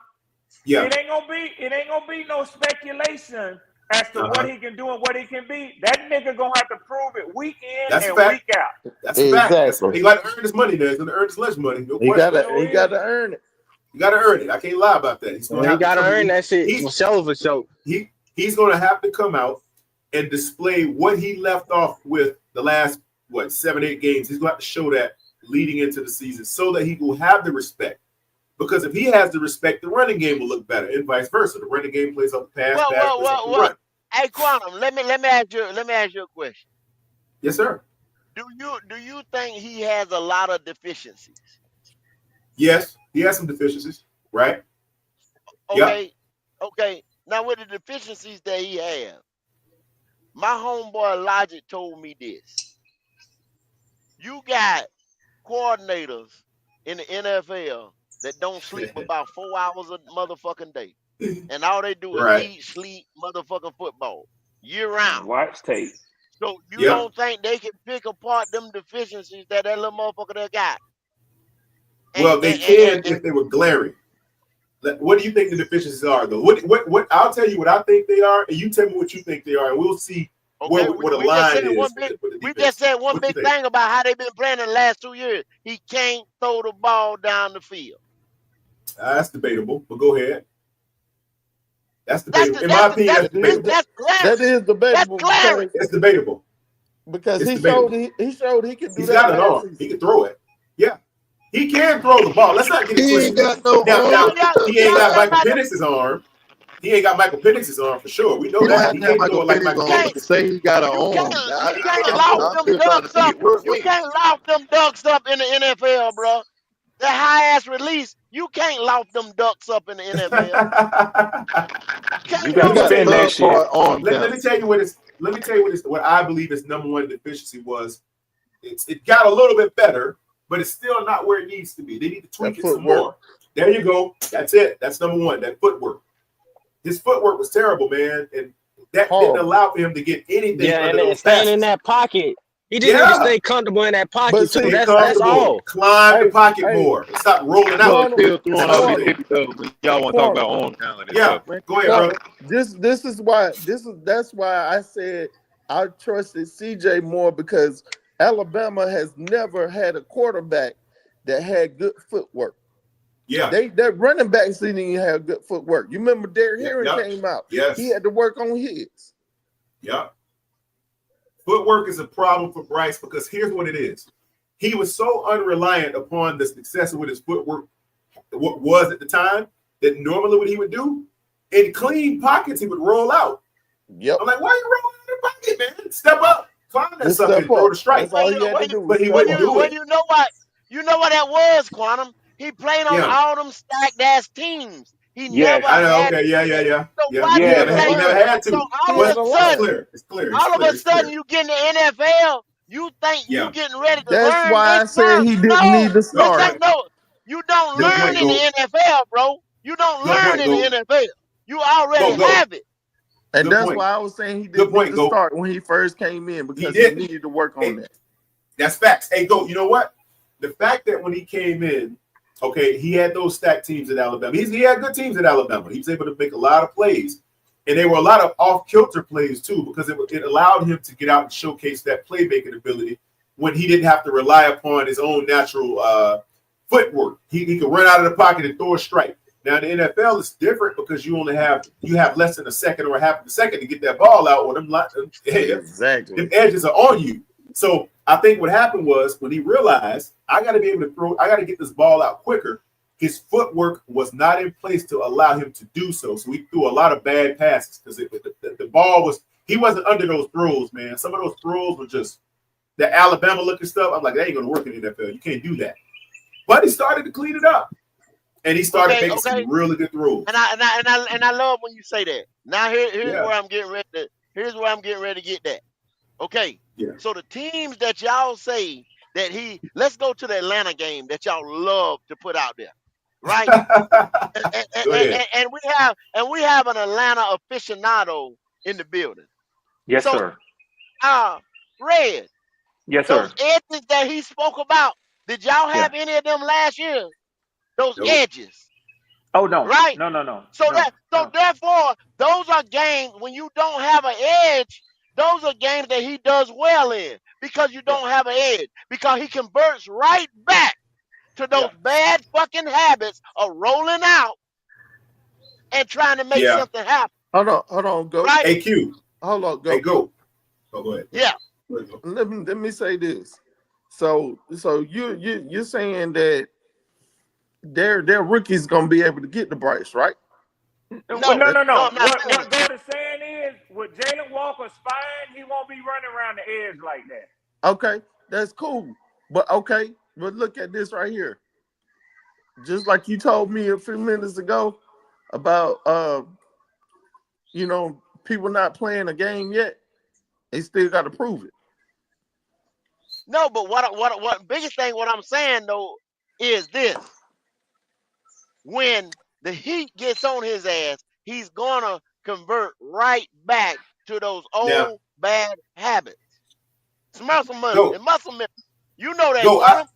Yeah. It ain't gonna be no speculation as to what he can do and what he can be. That nigga gonna have to prove it week in and week out. That's a fact. He got to earn his money now. He's gonna earn his lunch money. No he got question. to earn it. You got to earn it. I can't lie about that. He got to earn that shit. For sure. He's going to have to come out and display what he left off with the last 7-8 games. He's going to have to show that leading into the season so that he will have the respect. Because if he has the respect, the running game will look better, and vice versa. The running game plays off the pass. Well. Hey, Quantum, let me ask you a question. Yes, sir. Do you think he has a lot of deficiencies? Yes, he has some deficiencies, right? Okay. Okay. Now with the deficiencies that he has, my homeboy Logic told me this. You got coordinators in the NFL that don't sleep about 4 hours a motherfucking day. And all they do is eat, sleep, motherfucking football year round. Watch tape. So you don't think they can pick apart them deficiencies that little motherfucker that got? Well, they can if they were glaring. What do you think the deficiencies are, though? What I'll tell you what I think they are, and you tell me what you think they are, and we'll see what a line is. We just said one big thing about how they've been playing in the last 2 years. He can't throw the ball down the field. That's debatable, but go ahead. That's debatable. In my opinion, that's debatable. That is debatable. It's debatable. Because he showed he can do that. He's got an arm. He can throw it. Yeah. He can throw the ball. Let's not get it twisted. He ain't got Michael Penix's arm. He ain't got Michael Penix's arm for sure. We know that. He can't throw it like Michael Penix. Say he got an arm. You can't lock them ducks up. You can't lock them ducks up in the NFL, bro. The high-ass release, you can't lock them ducks up in the NFL. You got to spend that shit. Let me tell you what I believe his number one deficiency was. It got a little bit better, but it's still not where it needs to be. They need to tweak it some more. There you go. That's it. That's number one. That footwork. His footwork was terrible, man, and that didn't allow for him to get anything. Yeah, and staying in that pocket. He just need to stay comfortable in that pocket too. That's all. Climb the pocket more. Stop rolling out. Y'all want to talk about arm talent? Go ahead, bro. That's why I said I trusted CJ more, because Alabama has never had a quarterback that had good footwork. Yeah, that running backs didn't even have good footwork. You remember Derrick Henry came out. Yes, he had to work on his. Yeah. Footwork is a problem for Bryce, because here's what it is. He was so unreliant upon the success with his footwork, what was at the time, that normally what he would do, in clean pockets, he would roll out. Yep. I'm like, why are you rolling in the pocket, man? Step up, climb that Just sucker, step and throw up. the strike. That's all he had to do. But he Step wouldn't up. do it. You know what that was, Quantum. He played on Yeah, all them stacked ass teams. He Yes. never I know. had. Okay, yeah. So Yeah, why do He you had a Yes. he think? never line. had So to. He all of had a a It's line. sudden, clear. It's clear. It's all of clear. a It's sudden, clear. you get in the NFL. You think you Yeah. getting ready to That's learn why this I said now? he didn't need No, to Good this start. ain't point. no. You don't Good learn point, in Go. the NFL, bro. You don't Good learn point, in the Go. NFL. You already Go. have it. And Good that's point. why I was saying he Good didn't need point, to Go. start when he first came in He because he didn't. needed to work on Hey, that. that's facts. Hey, Go. You know what? The fact that when he came in, okay, he had those stacked teams at Alabama. He had good teams at Alabama. He was able to make a lot of plays. And they were a lot of off-kilter plays, too, because it allowed him to get out and showcase that playmaking ability when he didn't have to rely upon his own natural footwork. He could run out of the pocket and throw a strike. Now, in the NFL, it's different because you have less than a second or half of a second to get that ball out, or them Exactly. edges are on you. So I think what happened was when he realized I got to be able to throw, I got to get this ball out quicker. His footwork was not in place to allow him to do so. So he threw a lot of bad passes because the ball was, he wasn't under those throws, man. Some of those throws were just the Alabama looking stuff. I'm like, that ain't going to work in the NFL. You can't do that. But he started to clean it up. And he started making some really good throws. And I love when you say that. Now here's Yeah. where I'm getting ready to. Here's where I'm getting ready to get that. Okay. Yeah. So the teams that y'all say that let's go to the Atlanta game that y'all love to put out there, right? Go ahead. And we have an Atlanta aficionado in the building. Yes, So sir. Red, Yes, those sir. edges that he spoke about, did y'all Yeah. have any of them last year? Those Nope. edges. Oh no. Right? No. So No. therefore, those are games when you don't have an edge. Those are games that he does well in because you Yeah. don't have an edge. Because he converts right back to those Yeah. bad fucking habits of rolling out and trying to make Yeah. something happen. Hold on, go. Right? AQ. Hold on, go. Hey, Go. Oh, go ahead. Yeah. Let me say this. So you're saying that their rookie's gonna be able to get the Bryce, right? Well, no. I'm not What saying that. God is saying is, with Jalen Walker's fine, he won't be running around the edge like that. Okay, that's cool. But look at this right here. Just like you told me a few minutes ago about people not playing a game yet, they still got to prove it. No, but what biggest thing what I'm saying though is this. When the heat gets on his ass, he's gonna convert right back to those Now, old bad habits. It's muscle memory. Go. Muscle memory. You know that, Go. Quantum.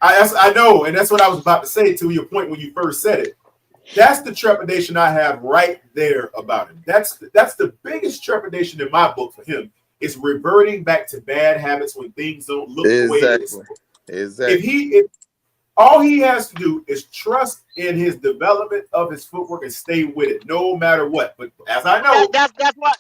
I know, and that's what I was about to say to your point when you first said it. That's the trepidation I have right there about him. That's the biggest trepidation in my book for him is reverting back to bad habits when things don't look the way it is. Exactly. If all he has to do is trust in his development of his footwork and stay with it, no matter what. But as I know, That's what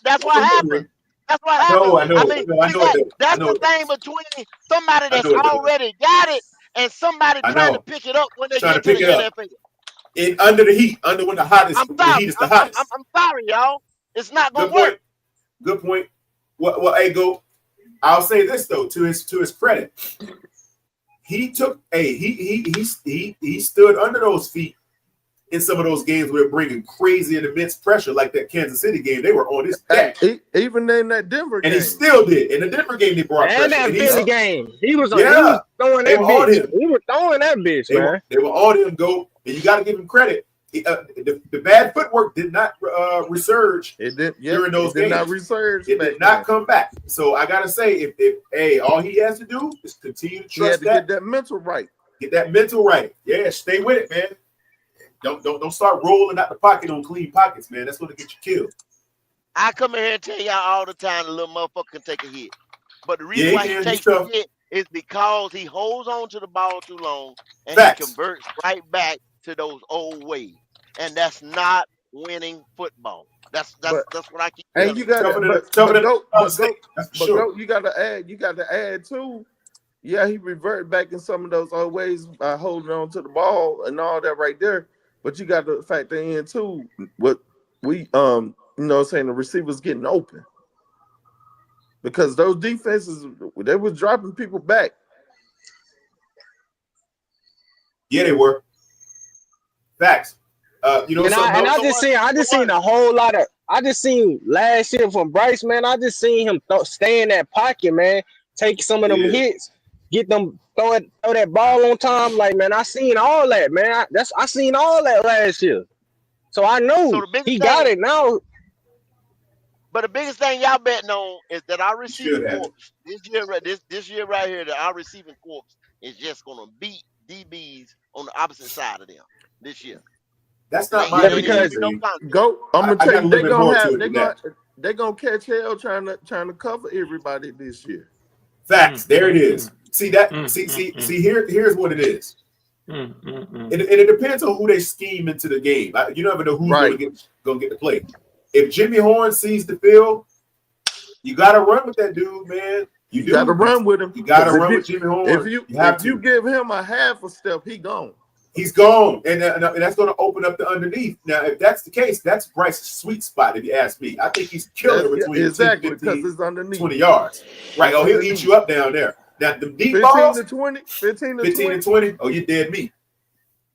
happened. That's what I know, happened. I mean, I know it does. I that's know the it does. thing between somebody I that's know it does. already got it and somebody I trying to know. pick it up when they Trying to get to pick the it up. NFL. Under the heat, when the hottest, when the I'm heat is the sorry. hottest. I'm sorry, y'all. It's not Good gonna work. point. Good point. Well, hey, Go. I'll say this though, to his credit, he took he stood under those feet in some of those games where bringing crazy and immense pressure, like that Kansas City game. They were on his back, even in that Denver game, and he still did. In the Denver game, they brought And pressure. that Philly game, he was throwing They that were on bitch. him. He was throwing that bitch, man. They were on him, Go, and you got to give him credit. The bad footwork did not resurge during those games. Not resurge. It did not come back. So I gotta say, if all he has to do is continue to trust get that mental right. Get that mental right. Yeah, stay with it, man. Don't start rolling out the pocket on clean pockets, man. That's gonna get you killed. I come in here and tell y'all all the time the little motherfucker can take a hit. But the reason why he takes a hit is because he holds on to the ball too long and he converts right back to those old ways. And that's not winning football. That's what I keep telling And you got you got to add too. Yeah, he reverted back in some of those old ways by holding on to the ball and all that right there. But you got to factor in too what we You know what I'm saying? The receivers getting open. Because those defenses, they was dropping people back. Yeah, they were. Facts. You know, I just seen a whole lot of. I just seen last year from Bryce, man. I just seen him stay in that pocket, man. Take some of them hits, get them throw that ball on time. Like, man, I seen all that, man. I seen all that last year, so I know he got it now. But the biggest thing y'all betting on is that our receiving corps this year right here, that our receiving corps is just gonna beat DBs on the opposite side of them this year. That's not my because I'm gonna tell you, they're gonna catch hell trying to cover everybody this year. Facts. There it is. See that? See here's what it is. And it depends on who they scheme into the game. You never know who's gonna get the play. If Jimmy Horn sees the field, you gotta run with that dude, man. You gotta run with him. You gotta run with Jimmy Horn. If you give him a half a step, he gone. He's gone, and that's going to open up the underneath. Now, if that's the case, that's Bryce's sweet spot. If you ask me, I think he's killing between 10, 15, 20 yards. Right? Oh, he'll eat you up down there. Now, the deep 15 balls, to 20, 15 to 20. Oh, you're dead meat.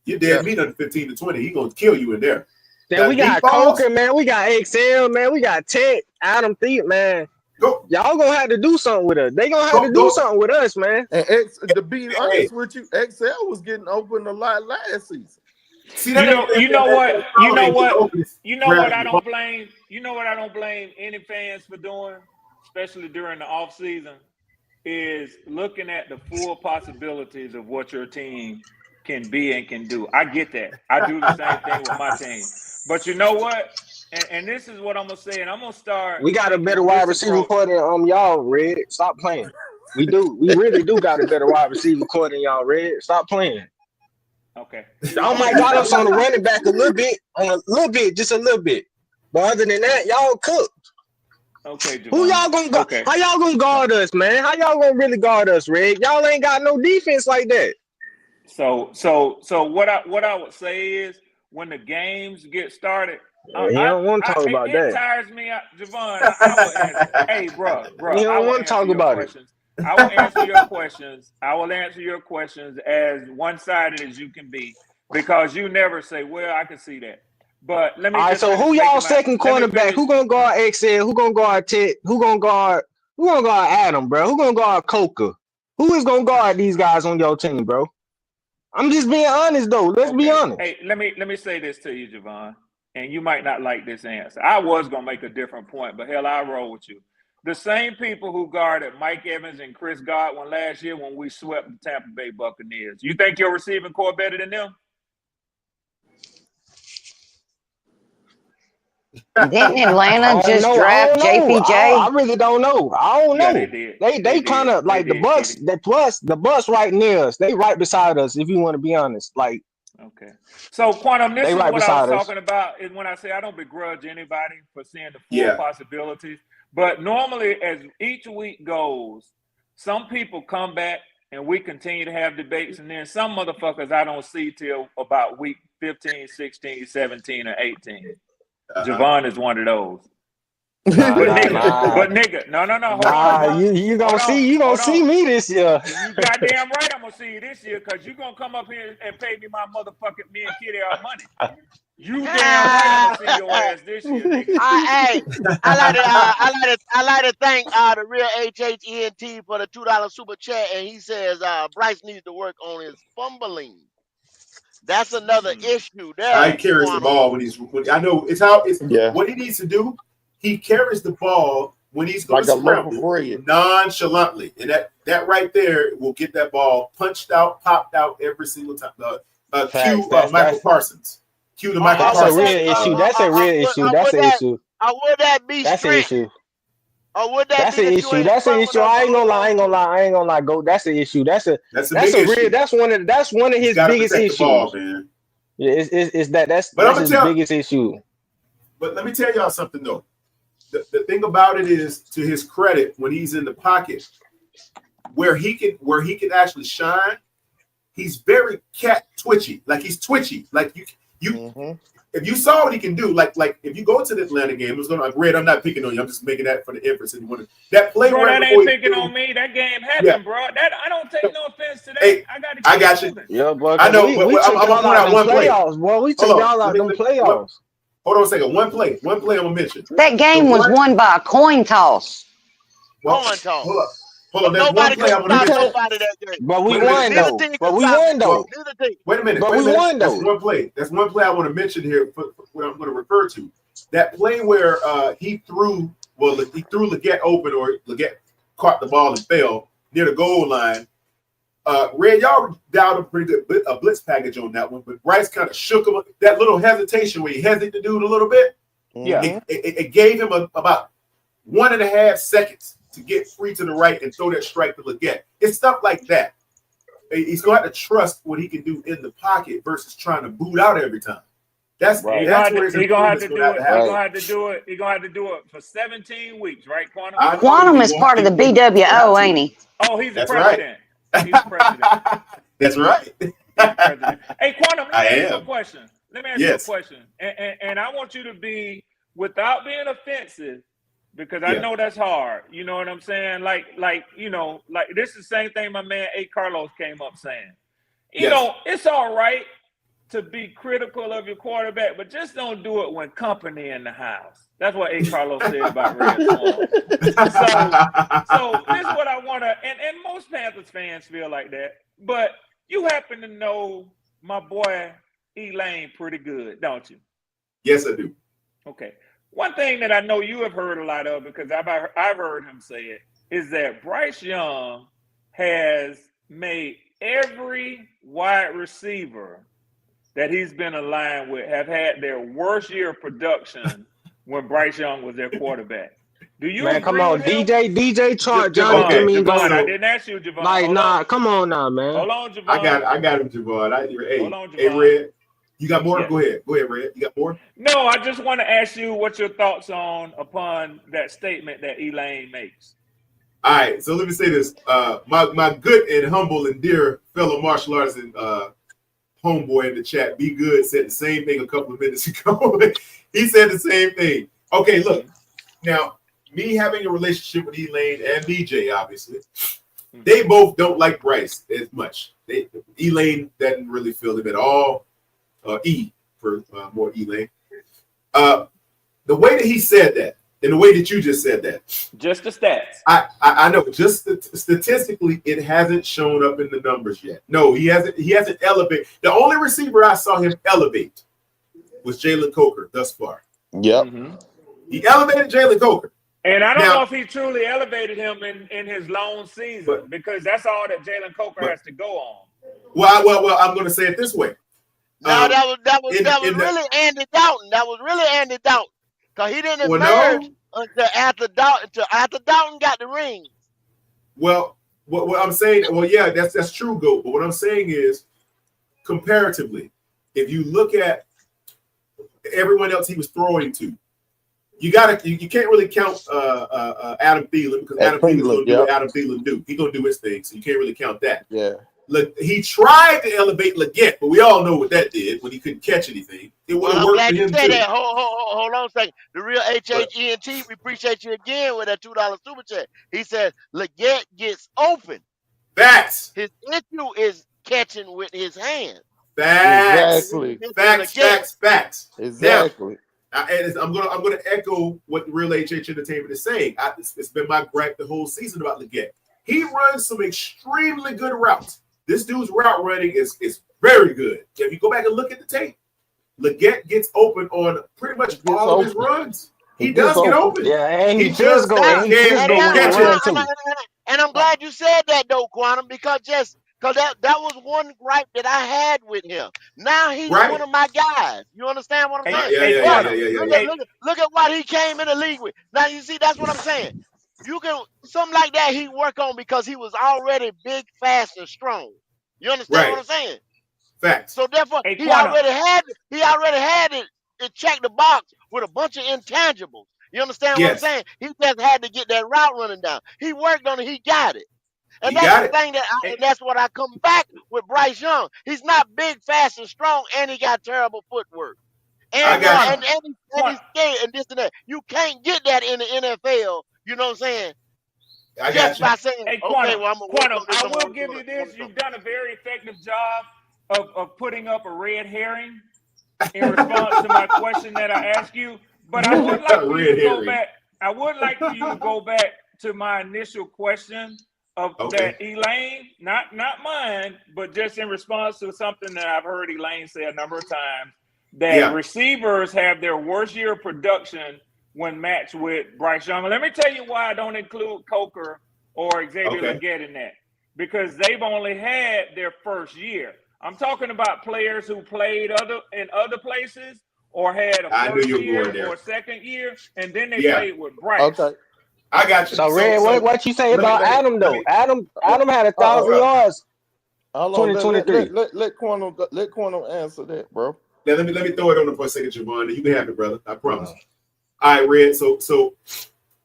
You're dead meat under 15 to 20. He's going to kill you in there. Then we got Coker, man. We got XL, man. We got Tech, Adam Thief, man. Y'all gonna have to do something with us. They gonna have to do something with us, man. And to be honest with you, XL was getting open a lot last season. See, you know what I don't blame. You know what I don't blame any fans for doing, especially during the off season, is looking at the full possibilities of what your team can be and can do. I get that. I do the same thing with my team. But you know what? And this is what I'm gonna say, and I'm gonna start. We got a better wide receiver core than y'all, Red. Stop playing. We do. We really do got a better wide receiver core than y'all, Red. Stop playing. Okay. Y'all might got us on the running back a little bit, just a little bit. But other than that, y'all cooked. Okay, Javon. Who y'all gonna guard? How y'all gonna guard us, man? How y'all gonna really guard us, Red? Y'all ain't got no defense like that. So what I would say is, when the games get started, he don't want to talk about that. It tires me out, Javon. I will answer. Hey, bro. He don't want to talk about it. I will answer your questions. I will answer your questions as one-sided as you can be, because you never say, "Well, I can see that." But let me. All right. So who y'all second cornerback? Who gonna guard XL? Who gonna guard Ted? Who gonna guard Adam, bro? Who gonna guard Coker? Who is gonna guard these guys on your team, bro? I'm just being honest, though. Let's be honest. Hey, let me say this to you, Javon, and you might not like this answer. I was gonna make a different point, but hell, I roll with you. The same people who guarded Mike Evans and Chris Godwin last year when we swept the Tampa Bay Buccaneers. You think your receiving core better than them? Didn't Atlanta just draft JPJ? I really don't know. I don't know. They did. They kind of like the Bucks. The Bucks right near us. They right beside us. If you want to be honest, like. Okay. So Quantum, this is right what I was us. talking about. Is when I say I don't begrudge anybody for seeing the full possibilities, but normally as each week goes, some people come back and we continue to have debates, and then some motherfuckers I don't see till about week 15, 16, 17, or 18. Javon is one of those. Nigga, no. Hold on. You gonna see me this year. You goddamn right, I'm gonna see you this year, because you gonna come up here and pay me my motherfucking me and Kitty our money. You damn right, I'm gonna see your ass this year, nigga. I like to thank the real HHENT for the $2 super chat, and he says Bryce needs to work on his fumbling. That's another issue there. He carries the ball I know it's what he needs to do. He carries the ball when he's going to scramble nonchalantly, and that right there will get that ball punched out, popped out every single time. Michael Parsons. Cue the Michael Parsons. That's a real issue. That's an issue. Would that be That's an issue. Or would that that's be an issue. That's an issue. I ain't gonna lie. Go. That's an issue. That's one of his biggest issues. Ball, man. Yeah, that's his biggest issue. But let me tell y'all something though. The thing about it is, to his credit, when he's in the pocket, where he can actually shine, he's very cat twitchy. Like he's twitchy. Like If you saw what he can do, like if you go to the Atlanta game, it was going to Red. I'm not picking on you. I'm just making that for the inference. And that play bro, right that before ain't he picking threw, on me. That game yeah. happened, bro. That I don't take no offense to that. Hey, I got to I keep got you. moving. Yeah, boy, I cause know, but we I'm took gonna y'all point out out them one play. playoffs, boy. We took Hold on, y'all out them playoffs. hold on a second. One play I'm gonna mention. That So game was won by a coin toss. well, Coin toss. hold But on. There's one nobody play could I'm gonna stop mention. nobody that game. But we Wait a minute. won Neither though. team But could we stop won it. though. Neither team. Wait a minute. But Wait a we minute. won That's though. one play. That's one play I want to mention here. For what I'm going to refer to. That play where he threw Leggett open, or Leggett caught the ball and fell near the goal line. Red, y'all dialed a pretty good blitz package on that one, but Bryce kind of shook him. That little hesitation where he hesitated to do it a little bit, Yeah. it gave him about 1.5 seconds to get free to the right and throw that strike to Leggett. It's stuff like that. He's going to have to trust what he can do in the pocket versus trying to boot out every time. That's He's gonna have to do it. He's gonna have to do it. He's gonna have to do it for 17 weeks, right, Quantum? Quantum is part of the BWO, ain't he? Oh, he's the That's president. Right. He's the president. That's right. He's the president. Hey, Quantum, let me ask you a question. Let me ask you a question. And I want you to be, without being offensive, because I know that's hard. You know what I'm saying? Like this is the same thing my man A. Carlos came up saying. You know, it's all right to be critical of your quarterback, but just don't do it when company in the house. That's what A. Carlos said about Red Swan. So this is what I want to, and most Panthers fans feel like that, but you happen to know my boy Elaine pretty good, don't you? Yes, I do. Okay. One thing that I know you have heard a lot of, because I've heard him say it, is that Bryce Young has made every wide receiver that he's been aligned with have had their worst year of production when Bryce Young was their quarterback. Do you agree come on, with him? DJ Chark, Javon, Johnny Javon, I didn't ask you, Javon. Like, nah, come on now, man. Hold on, Javon. I got him, Javon. Hold on, Javon. Hey, Red, you got more? Yeah. Go ahead, Red. You got more? No, I just want to ask you what your thoughts upon that statement that Elaine makes. All right, so let me say this. My good and humble and dear fellow martial artist and homeboy in the chat, Be Good, said the same thing a couple of minutes ago. He said the same thing. Okay, look. Now, me having a relationship with Elaine and DJ, obviously, they both don't like Bryce as much. Elaine doesn't really feel him at all. E for more Elaine. The way that he said that, and the way that you just said that, just the stats. I know. Just statistically, it hasn't shown up in the numbers yet. No, he hasn't elevated. The only receiver I saw him elevate was Jalen Coker thus far. Yep. He elevated Jalen Coker. And I don't know if he truly elevated him in his lone season, because that's all that Jalen Coker has to go on. Well, I'm going to say it this way. No, that was really Andy Dalton. That was really Andy Dalton, because he didn't emerge until after Dalton got the ring. Well, what I'm saying, yeah, that's true, Goat. But what I'm saying is, comparatively, if you look at everyone else he was throwing to, you can't really count Adam Thielen, because Adam Thielen's going to do what Adam Thielen do. He's going to do his thing, so you can't really count that. Yeah. Look, he tried to elevate Leggett, but we all know what that did when he couldn't catch anything. It would have worked for him too. That. Hold on a second. The real HHENT, we appreciate you again with that $2 super chat. He said Leggett gets open. Facts. His issue is catching with his hands. Facts. Exactly. Facts. Exactly. Now, I'm gonna echo what the real HH Entertainment is saying. It's been my gripe the whole season about Leggett. He runs some extremely good routes. This dude's route running is very good. If you go back and look at the tape, Leggett gets open on pretty much all of his runs. He does get open. Yeah, and he just go. And I'm glad you said that though, Quantum, because that was one gripe that I had with him. Now he's one of my guys. You understand what I'm saying? Yeah. Look at what he came in the league with. Now you see, that's what I'm saying. You can something like that he work on because he was already big, fast, and strong. You understand what I'm saying? Facts. So therefore, he already had it check the box with a bunch of intangibles. You understand what I'm saying? He just had to get that route running down. He worked on it. He got it. And He that's got the it. thing and that's what I come back with Bryce Young. He's not big, fast, and strong, and he got terrible footwork. I And got you. he's scared and this and that. You can't get that in the NFL. You know what I'm saying? I got Just you. by saying, Hey, okay, Quantum, well, I'm gonna work Quantum, on this. I I'm gonna will work give on you it. this. You've done a very effective job of putting up a red herring in response to my question that I asked you. But I would like for you Red to go herring. back. I would like for you to go back to my initial question of Okay. that Elaine, not mine, but just in response to something that I've heard Elaine say a number of times, that receivers have their worst year of production when matched with Bryce Young. Let me tell you why I don't include Coker or Xavier Legette in that. Because they've only had their first year. I'm talking about players who played in other places or had a first year or a second year, and then they played with Bryce. Okay. I got you. So Red, what you say about Adam though? Adam had 1,000 yards. Hold on, 2023. let Quantum answer that, bro. Now let me throw it on for a second, Javon. You can have it, brother. I promise. All right, Red. So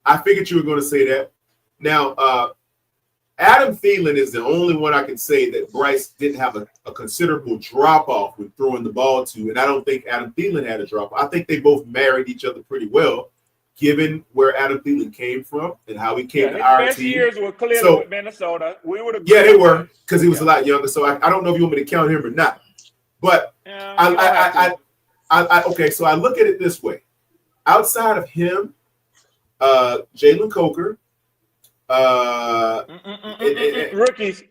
I figured you were going to say that. Now, Adam Thielen is the only one I can say that Bryce didn't have a considerable drop off with throwing the ball to, and I don't think Adam Thielen had a drop off. I think they both married each other pretty well, given where Adam Thielen came from and how he came to our team. His best years were clearly with Minnesota. We would have. Yeah, they were because he was a lot younger. So I don't know if you want me to count him or not. But okay, so I look at it this way: outside of him, Jalen Coker. Rookies.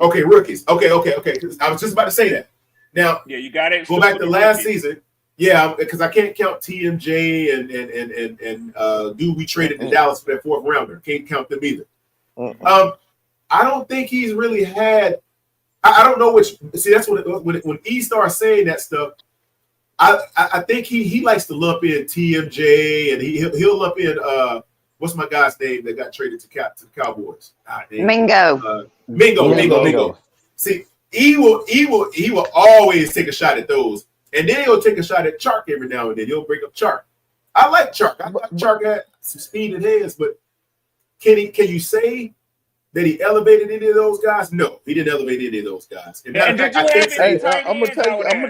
Okay, rookies. Okay. I was just about to say that. Now, yeah, you got it. Go back to last season. Yeah, because I can't count TMJ and dude we traded to Dallas for that fourth rounder. Can't count them either. I don't think he's really had. I don't know which. See, that's when E starts saying that stuff. I think he likes to lump in TMJ and he'll lump in what's my guy's name that got traded to the Cowboys? Mingo. Mingo. See, he will always take a shot at those, and then he'll take a shot at Chark every now and then. He'll break up Chark. I like Chark. I thought Chark had some speed in hands, but can you say that he elevated any of those guys? No, he didn't elevate any of those guys. And I'm gonna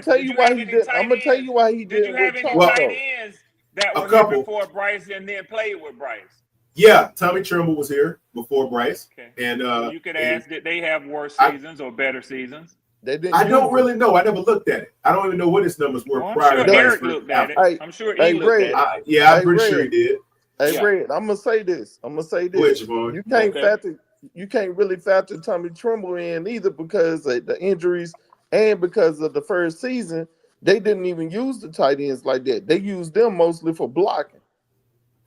tell you why he did. I'm gonna tell you why he did. Did you have any tight ends that were here before Bryce and then played with Bryce? Yeah, Tommy Tremble was here before Bryce. Okay. And you could ask, did they have worse seasons or better seasons? I don't really know. I never looked at it. I don't even know what his numbers were prior to Eric looked at it. I'm sure he looked at it. Yeah, I'm pretty sure he did. Hey, Red, I'm gonna say this. You can't really factor Tommy Tremble in either because of the injuries and because of the first season. They didn't even use the tight ends like that. They used them mostly for blocking.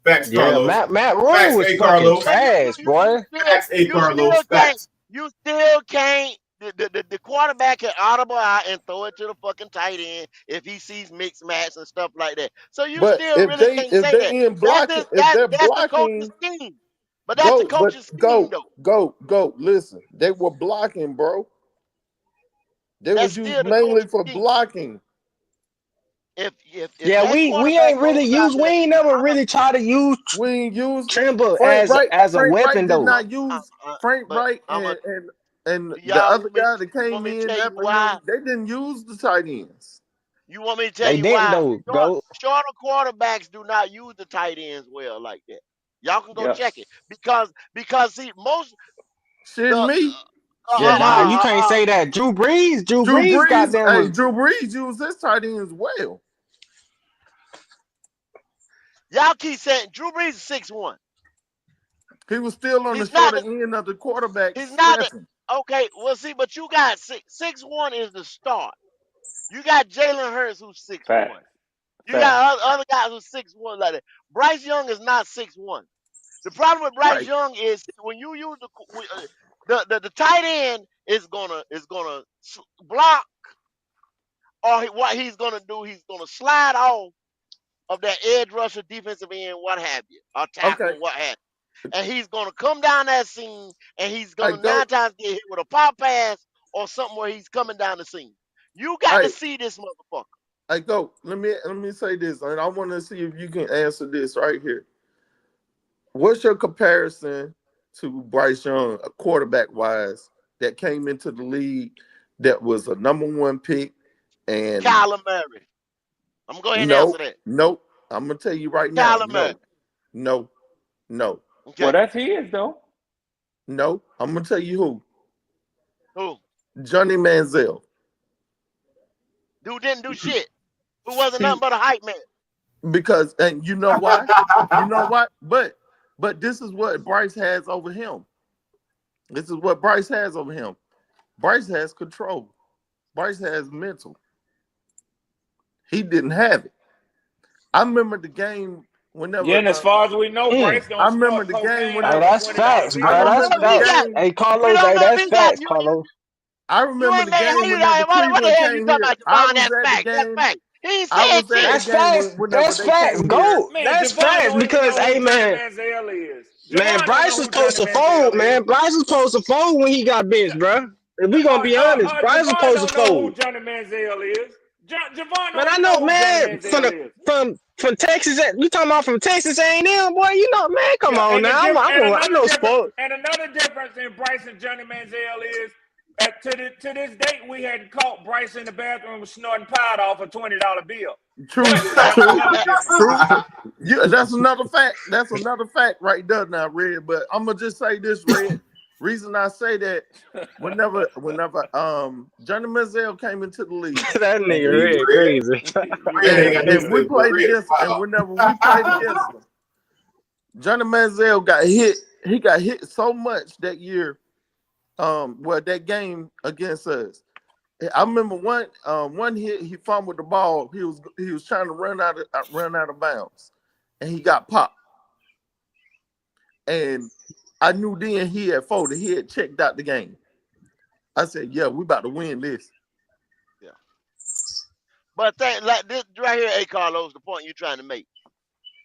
Facts, Carlos. Matt Roy was fucking trash, boy. Facts, Carlos. Facts. You still can't. The quarterback can audible out and throw it to the fucking tight end if he sees mixed match and stuff like that. So you still really can't say that. That's the coach's scheme. But that's the coach's scheme, though. Go. Listen, they were blocking, bro. They was used mainly for blocking. If we ain't really used. We ain't never really tried to use. We ain't used Tremble as a weapon, though. Did not use Frank Wright and the other guy that came in after him. They didn't use the tight ends. You want me to tell you why? Shorter quarterbacks do not use the tight ends well like that. Y'all can go check it because see most. Me. You can't say that. Drew Brees Drew Brees used his tight ends well. Y'all keep saying Drew Brees is 6'1". He was still on the shorter end of the quarterback. He's not. Okay, well, see, but you got 6'1" is the start. You got Jalen Hurts who's 6'1". You got other guys who's 6'1" like that. Bryce Young is not 6'1". The problem with Bryce Young is when you use the tight end is gonna block, or what he's gonna do, he's gonna slide off of that edge rusher, defensive end, what have you, or tackle, what have you. And he's gonna come down that seam, and he's gonna 9 times get hit with a pop pass or something where he's coming down the seam. You got to see this motherfucker. Hey, go. Let me say this, and I want to see if you can answer this right here. What's your comparison to Bryce Young, a quarterback wise, that came into the league that was a #1 pick? And Kyler Murray. I'm gonna go ahead and answer that. Nope. I'm gonna tell you right now. Kyler Murray. No. Okay. Well, that's his though. No. I'm gonna tell you who. Who? Johnny Manziel. Dude didn't do shit. Who wasn't nothing but a hype man. Because, and you know why? You know what? But this is what Bryce has over him. This is what Bryce has over him. Bryce has control. Bryce has mental. He didn't have it. I remember the game whenever. Yeah, and as far as we know, Bryce I don't remember snort the cocaine game over whenever. That's $20 facts, bill. bro. That's facts. Hey, Carlos, hey, that's facts, Carlos. I remember the game whenever What the Cleveland hell you came talking here. about, I Javon? was That's at the fact. That's game. fact. He ain't I saying was at shit. That's the game facts. whenever That's they facts. came here. Go. Man, That's Javon facts don't even because, know hey, who Johnny man, Manziel is. man, Javon don't Bryce know was who Johnny supposed to fold, Manziel man. is. Bryce was supposed to fold when he got benched, bro. If we gonna be honest, Bryce was Javon supposed to don't know who fold. Johnny Manziel is. Javon Man, don't I even know, know who Johnny man, Manziel is. from Texas. You talking about from Texas A&M, boy? You know, man, come Yeah, on and now. I know sport. another difference in Bryce and Johnny Manziel is to this date we hadn't caught Bryce in the bathroom snorting powder off a $20 bill. True. That's another difference. Yeah, that's another fact. That's another fact right there now, Red. But I'm gonna just say this, Red. Reason I say that, whenever Johnny Manziel came into the league, That nigga Red crazy. and we played against, and whenever we played against him, Johnny Manziel got hit. He got hit so much that year. That game against us. I remember one hit. He fumbled the ball. He was trying to run out of bounds, and he got popped. And I knew then he had folded. He had checked out the game. I said, "Yeah, we about to win this." Yeah. But like this right here, hey Carlos, the point you're trying to make.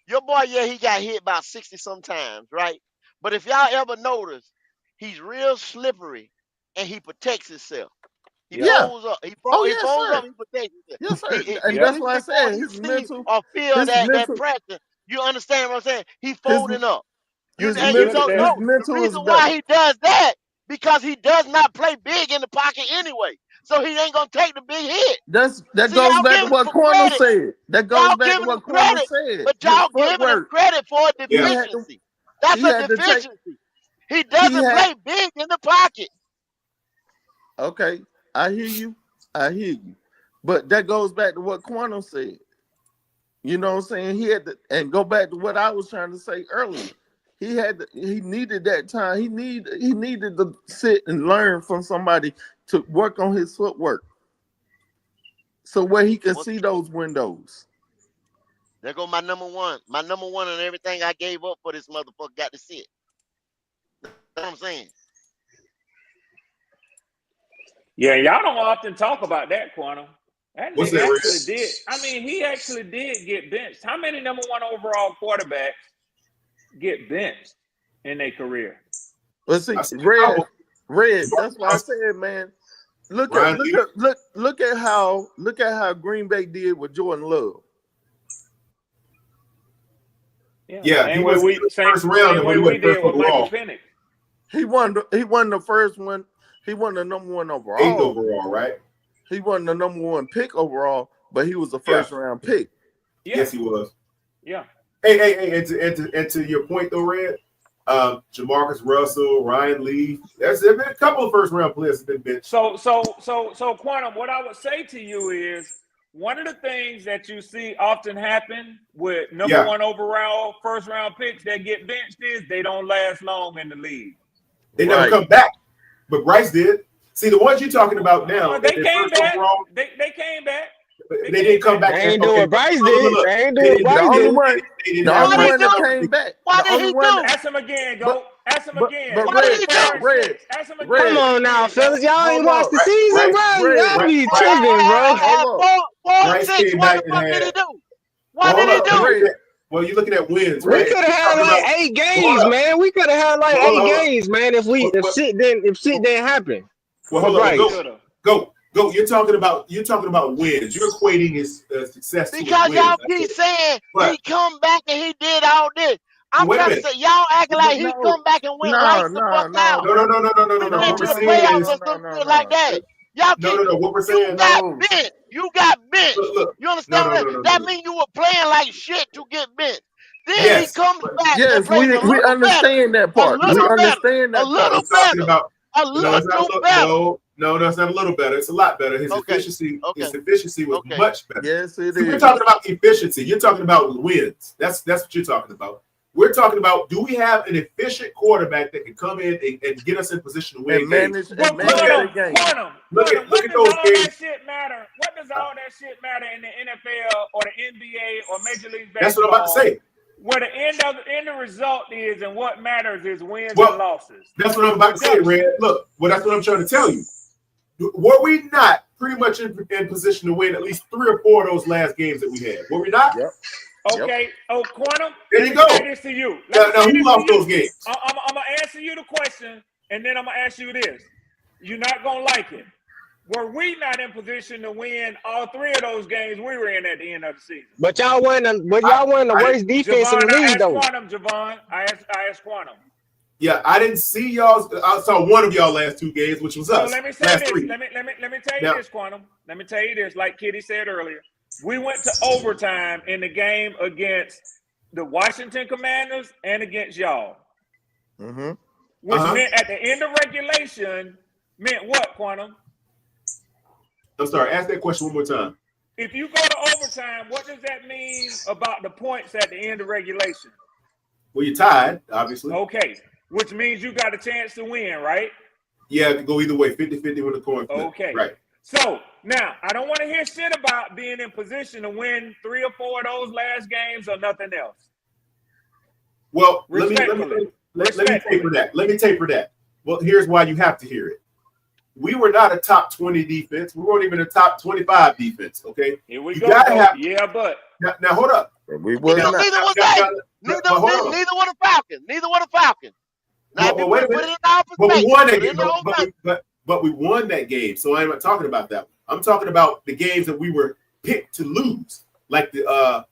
Your boy, yeah, he got hit about 60 sometimes, right? But if y'all ever notice, he's real slippery and he protects himself. He folds up. He folds up. He protects himself. Yes, sir. And that's why I said He his see mental, or feel his that mental, pressure. You understand what I'm saying? He his folding up. his And you don't know the mental is reason better. why he does that because he does not play big in the pocket anyway. So he ain't gonna take the big hit. That See, goes y'all back to giving him what some Quantum credit. said. That goes Y'all back to giving him what Quantum credit, said. but His y'all giving him footwork. credit for a He had to, deficiency. That's he a had to take. deficiency. He doesn't play big in the pocket. Okay, I hear you. But that goes back to what Quantum said. You know what I'm saying? He had to, and go back to what I was trying to say earlier. He needed that time. He needed to sit and learn from somebody to work on his footwork. So where he can see those windows. There go my number one. My number one and everything I gave up for this motherfucker got to sit. That's what I'm saying. Yeah, y'all don't often talk about that, Quantum. That What's nigga that, actually did. I mean, he actually did get benched. How many #1 overall quarterbacks get benched in their career? Let's see, red. That's why I said, man. Look at how Green Bay did with Jordan Love. Yeah, he was first round, but he went first overall. He won the first one. He won the #1 overall. 8th overall, right? He won the #1 pick overall, but he was a first round pick. Yeah. Yes, he was. Yeah. Hey, and to your point though, Red, Jamarcus Russell, Ryan Leaf. There's been a couple of first round players that have been benched. So Quantum, what I would say to you is one of the things that you see often happen with #1 overall first round picks that get benched is they don't last long in the league. They never come back. But Bryce did. See, the ones you're talking about now, they came back. They came back. They didn't come back. They ain't do what Bryce did. They ain't do what Bryce did. The only one that came back. What did he do? Ask him again, go. Ask him again. But what did he do? Red. Come on now, fellas. Y'all ain't watched the season, bro. Y'all be tripping, bro. Four, 6. What the fuck did he do? What did he do? Well, you're looking at wins. We could have had like 8 games, man. We could have had like 8 games, man. If shit didn't happen. Well, hold on. Go. You're talking about wins. You're equating his success because to y'all wins. keep saying he come back and he did all this. I'm Wait a trying to minute. say, y'all acting like he No, come back and went no, lights the no, fuck no, out. No, no, no, no, no, no, We no, no. been What to we're the saying playoffs is or some shit like that. Y'all no, can't. no, no. What we're You saying. got no. bent. You got bent. Look. You No, understand no, what no, no, no, that no. mean? You were playing like shit to get bent. Then he Yes, comes but back and Yes, plays a we little better, understand that a part. he's We little talking. better, understand a that part. little He's talking better, about. a No, it's not a little little. better. No, it's not a little better. It's a lot better. His Okay, efficiency. okay, His efficiency was okay. much better. Yes, it See, we're is. talking about efficiency. You're talking about wins. That's what you're talking about. We're talking about, do we have an efficient quarterback that can come in and get us in position to And win games? manage Well, Look at quantum, it. quantum, Look quantum. at What does those all games. that shit matter? What does all that shit matter in the NFL or the NBA or Major League That's what I'm about to Baseball? say. Where the end result is, and what matters is wins and Well, losses. that's what I'm about to say, Red. Look, well, that's what I'm trying to tell you. Were we not pretty much in position to win at least 3 or 4 of those last games that we had? Were we not? Yep. Okay. Oh, quantum. There you Let me say go. this to you. Now who lost those games? I'm gonna answer you the question, and then I'm gonna ask you this. You're not gonna like it. Were we not in position to win all 3 of those games we were in at the end of the season? But y'all wasn't the worst defense in the league, though. Javon, I asked Quantum. Yeah, I didn't see y'all. I saw one of y'all last 2 games, which was us. So let me say last this. 3. Let me tell you this, Quantum. Let me tell you this. Like Kitty said earlier, we went to overtime in the game against the Washington Commanders and against y'all. Mm-hmm. Which meant at the end of regulation meant what, Quantum? I'm sorry. Ask that question one more time. If you go to overtime, what does that mean about the points at the end of regulation? Well, you're tied, obviously. Okay, which means you got a chance to win, right? Yeah, it could go either way, 50-50 with the coin flip. Okay. Right. So, now, I don't want to hear shit about being in position to win 3 or 4 of those last games or nothing else. Well, let me taper that. Let me taper that. Well, here's why you have to hear it. We were not a top 20 defense. We weren't even a top 25 defense, okay? Here we you go. Gotta have, but. Now, hold up. We were Neither was they. Neither were the Falcons. Neither were the Falcons. Now, if you want to put it in our perspective, but we won that game. But but we won that game, so I'm not talking about that. I'm talking about the games that we were picked to lose, like the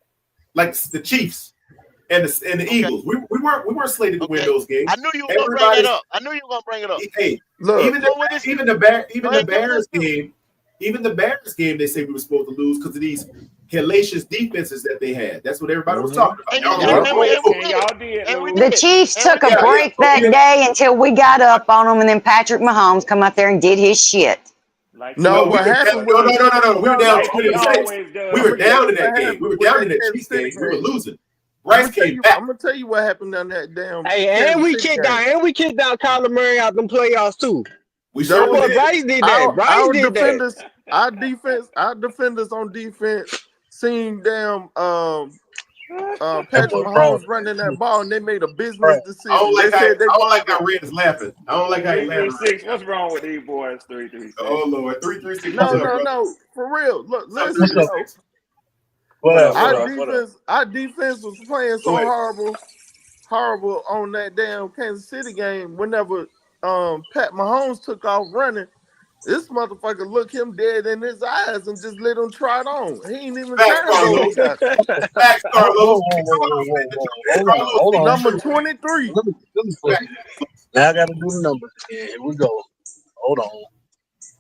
Chiefs and the Eagles. We weren't slated to win those games. I knew you were going to bring it up. Hey, look, even the Bears game, they say we were supposed to lose because of these hellacious defenses that they had. That's what everybody was talking about. The Chiefs took a break that day until we got up on them, and then Patrick Mahomes come out there and did his shit. What happened was no. We were down 26. We were down in that game. We were down in that Chiefs game. We were losing. Bryce came back. I'm gonna tell you what happened on that damn. Hey, and we kicked down Kyler Murray out them playoffs too. We sure did. Bryce did that. Our defenders on defense seen damn Patrick Mahomes running that ball, and they made a business decision. I don't like how Red is laughing. I don't like how he's laughing. 336. What's wrong with these boys? 336. Oh Lord, 336. No, for real. Look, listen. Our defense was playing so horrible on that damn Kansas City game. Whenever Pat Mahomes took off running, this motherfucker looked him dead in his eyes and just let him trot on. He ain't even trying to go. Facts, Carlos. Hold on. Number 23. Now I got to do the numbers. Here we go. Hold on.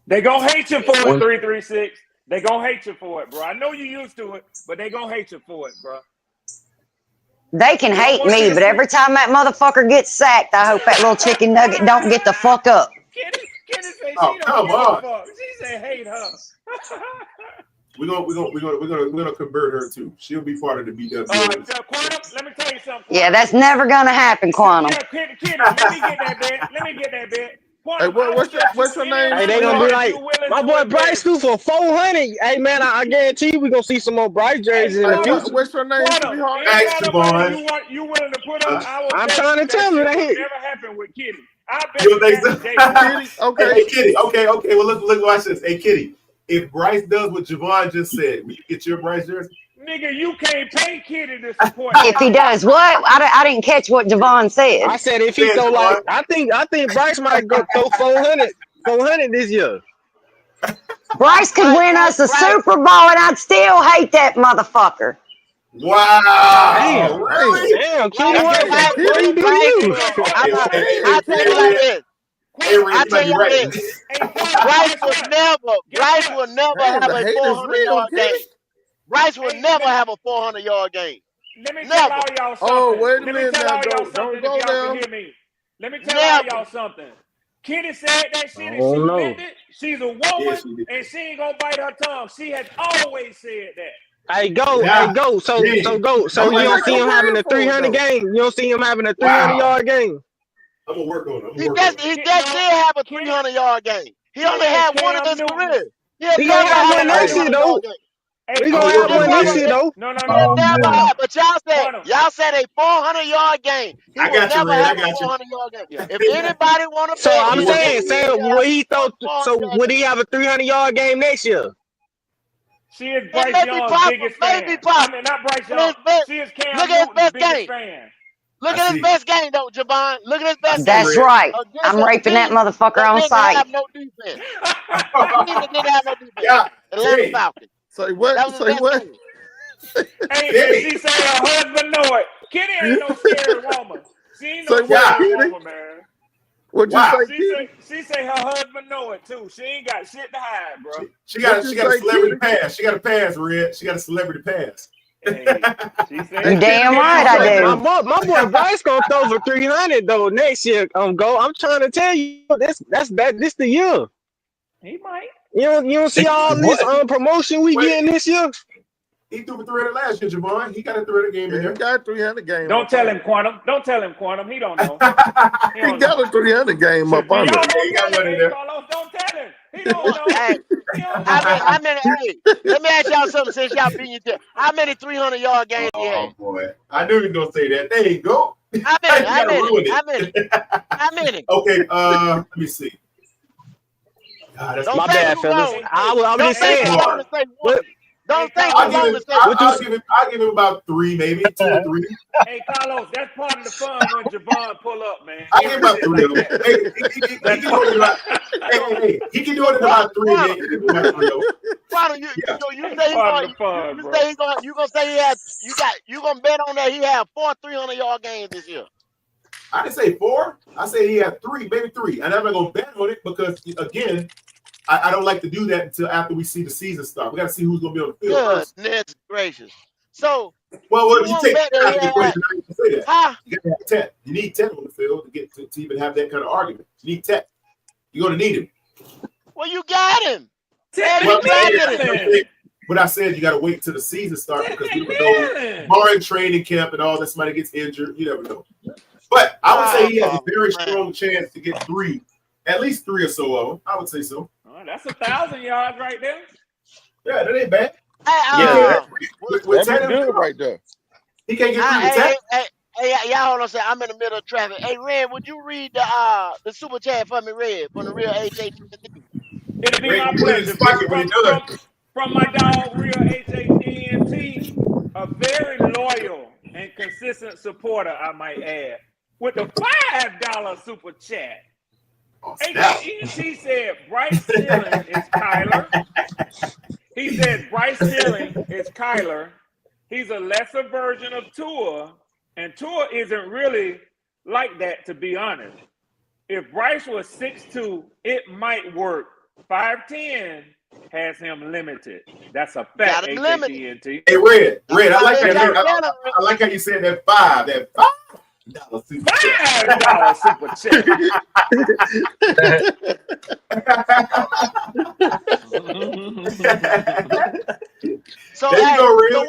They gonna hate you for it, 336. They gonna hate you for it, bro. I know you used to it, but they gonna hate you for it, bro. They can hate me, but every time that motherfucker gets sacked, I hope that little chicken nugget don't get the fuck up. Kenny say she Oh, don't give a fuck. She say hate her. We're gonna convert her too. She'll be part of the BW. Quantum, let me tell you something. Yeah, that's never gonna happen, Quantum. Yeah, Kitty, let me get that bet. Hey, what's your name? Hey, they gonna be like, my boy Bryce threw for 400. Hey man, I guarantee you we gonna see some more Bryce jerseys in the future. What's your name, sweetheart? Thanks, Javon. You willing to put up? I'm trying to tell you that never happened with Kitty. I bet You think so? Kitty, okay. Hey, Kitty. Okay. Well, look. Watch this. Hey, Kitty. If Bryce does what Javon just said, will you get your Bryce jersey? Nigga, you can't pay Kitty to support. If he does what? I didn't catch what Javon said. I said if he throw like, I think Bryce might go throw 400 this year. Bryce could win us a Super Bowl, and I'd still hate that motherfucker. Wow. Damn. Really? Damn, Kenny, Hey, what? guess what? Boy, you do Bryce you? will. Hey, I'll tell you like Red. this. Hey, Quantum. Red, I'll you might tell be you like right. this. Hey, Quantum. Bryce Guess will what? never. Guess Bryce what? will never Damn, have the a hate is 400 real, yard Kenny. game. Bryce will Hey, never have a 400 yard game. let me tell Never. all y'all Oh, something. wait a Let me minute tell now. all y'all Don't something if go y'all can there. hear me. Let me tell all Never. y'all something. Kenny said that I shit and don't she know. meant it. She's a Yeah, woman she did. and she ain't gonna bite her tongue. She has always said that. Hey, go. Yeah. So Hey, go. So I'm you gonna don't let see your him having man a for it 300 though. game. You don't see him having a 300 Wow. yard game. I'm gonna work on it. He I'm gonna work just on it. he just No, did have a Kenny, 300 yard game. He Kenny only is had one in Cam his Newton. career. He'll He gonna never have have one a next Hey, year 400 though. yard game. Hey, We I'm gonna gonna Quantum, work have That's on one it, what I'm next Kenny. year saying. though. no. He'll never Quantum, have. But y'all said a 400 yard game. He I will got you, never Red. I have a got you. 400 yard game. If anybody want to So bet, I'm I'm gonna he'll work never on saying, it. would have he a throw? 400 So yard would game. he have a 300 yard game next year? she is It Bryce may be Young's possible. biggest Maybe fan. I mean, possible. not Bryce But his Young. best. She is Look Cam at his Newton's best biggest game. fan. Look I at his see. best game, though, Javon. Look at his I best see, game That's Red. right. against I'm a raping that team motherfucker that on didn't sight. have no defense. A team that didn't have no defense. Yeah. Atlanta Hey. Falcons. Say what? That was his Say best what? game. Hey, and Kenny. she say her husband know it. Kenny ain't no scary woman. She ain't Say no what, scary Kenny? woman, man. What you Wow. say, Kenny? She say her husband know it too. She ain't got shit to hide, bro. She got a celebrity pass. She got a pass, Red. She got a celebrity pass. Hey, she said You damn right I do. My boy Bryce gonna throw for 300 though next year. Go. I'm trying to tell you, this the year. He might. You don't see all this promotion we getting this year. He threw for 300 last year, Javon. He got a 300 game in there. He got a 300 game. Don't tell him, Quantum. Don't tell him, Quantum. He don't know. He got a 300 game up Y'all under. don't He got tell one him, in hey, there. Carlos. Don't tell him. He don't Well, know. hey, He don't how know. many, hey, let me ask y'all something since y'all beat you. How many 300 yard games he had? Oh, boy. I knew he was going to say that. There you go. How many? You How gotta many? ruin it. How many? How many? Okay, let me see. God, that's Don't My say bad, too fellas. long. I'm Don't just think saying. too long to say one. What Don't think too I'll long to say one. give him about 3, maybe 2 or 3. Hey, Carlos, that's part of the fun when Javon pull up, man. I'll give him about 3 of them. Hey, he can do it in about, hey, he can do it in about 3, man. He can do about 3 of them. Why you Yeah. you say he part gonna of the fun, you bro. say he gonna you gonna say he had you gonna bet on that he had 4 300 yard games this year? I didn't say 4. I said he had 3, maybe 3. And I'm not gonna bet on it because again, I don't like to do that until after we see the season start. We got to see who's going to be on the field first. Goodness gracious! So Well, you you won't take bet 10 that out he of the had, equation. I didn't say that. huh? You got to have 10. You need 10 on the field to get to even have that kind of argument. You need 10. You're going to need him. Well, you got him. Well, Technically, but I said you got to wait till the season starts because you don't know. Barring training camp and all that, somebody gets injured. You never know. But I would say he has a very strong chance to get 3, at least 3 or so of them. I would say so. Oh, that's 1,000 yards right there. Yeah, that ain't bad. With 10 good right there. He can't get 3 with 10. Hey, y'all hold on a second. I'm in the middle of traffic. Hey, Red, would you read the super chat for me, Red, from the real HAT? It'll be Red my can put it in his pleasure. pocket when he does. From my dog, real HAT, a very loyal and consistent supporter, I might add, with the $5 super chat. HAT said Bryce Stealing is Kyler. He said Bryce Stealing is Kyler. He's a lesser version of Tua, and Tua isn't really like that, to be honest. If Bryce was 6'2", it might work. 5'10" has him limited. That's a fact, HAT. Hey, Red, I like how you said that 5. That $5 super chat. $5 super chat. So, there you go, Red. so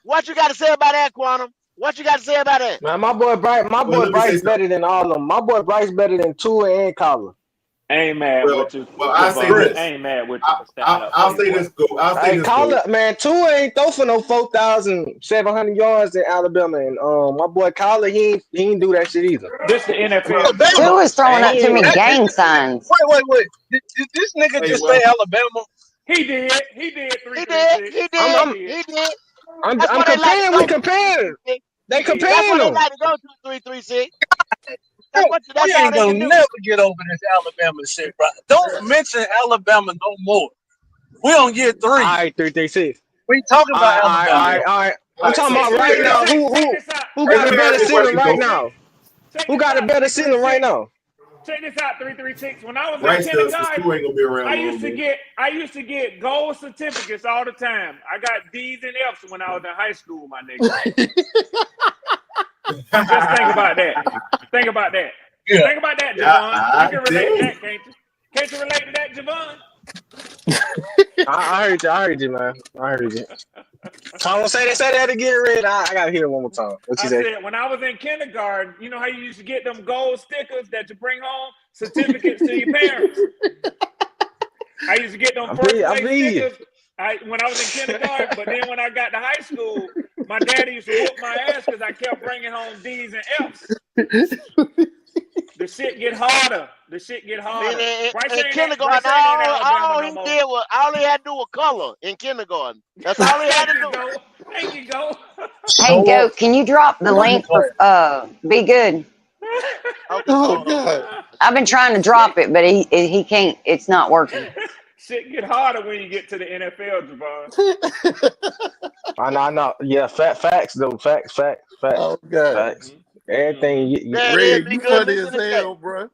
what you gotta say about that, Quantum? What you got to say about that? Man, my boy Bryce better than all of them. My boy Bryce better than Tua and Collar. I ain't mad with you. Well, I say this. I ain't mad with you. I'll say this. I'll say this. Collar, man, Tua ain't throw for no 4,700 yards in Alabama, and my boy Collar, he ain't do that shit either. This the NFL. Tua's throwing up too many gang signs. Wait. Did this nigga just say Alabama? He did. He did. He did. I'm That's why they like to comparing. go We comparing. They comparing That's why they them. like to go to 3-3-6. We ain't gonna never get over this Alabama shit, bro. Don't mention Alabama no more. We on year 3. All right, 3-3-6. We talking about Alabama. All right. I'm talking about right now. Who got a better ceiling right now? Who got a better ceiling right now? Check this out, 336. When I was Bryce in does, 'cause kindergarten, Stu ain't gonna be around I long, used to get gold certificates all the time. I got D's and F's when I was in high school, my nigga. Just think about that. Think about that. Yeah. Think about that, Javon. You can relate to that, can't you? Can't you relate to that, Javon? I heard you, man. I heard you. Tom, say that again, Red. I gotta hear it one more time. What you say? Said when I was in kindergarten, you know how you used to get them gold stickers that you bring home, certificates to your parents. I used to get them first place stickers when I was in kindergarten, but then when I got to high school, my daddy used to whoop my ass because I kept bringing home D's and F's. The shit get harder. The shit get harder. In kindergarten, all he had to do was color in kindergarten. That's all he had to do. Thank you, Go. Hey, Go, can you drop the link for Be Good? Oh God. I've been trying to drop it, but he can't. It's not working. Shit get harder when you get to the NFL, Javon. I know. Yeah, facts though. Facts. Oh God. Facts. Everything. Red, you funny as hell, bro.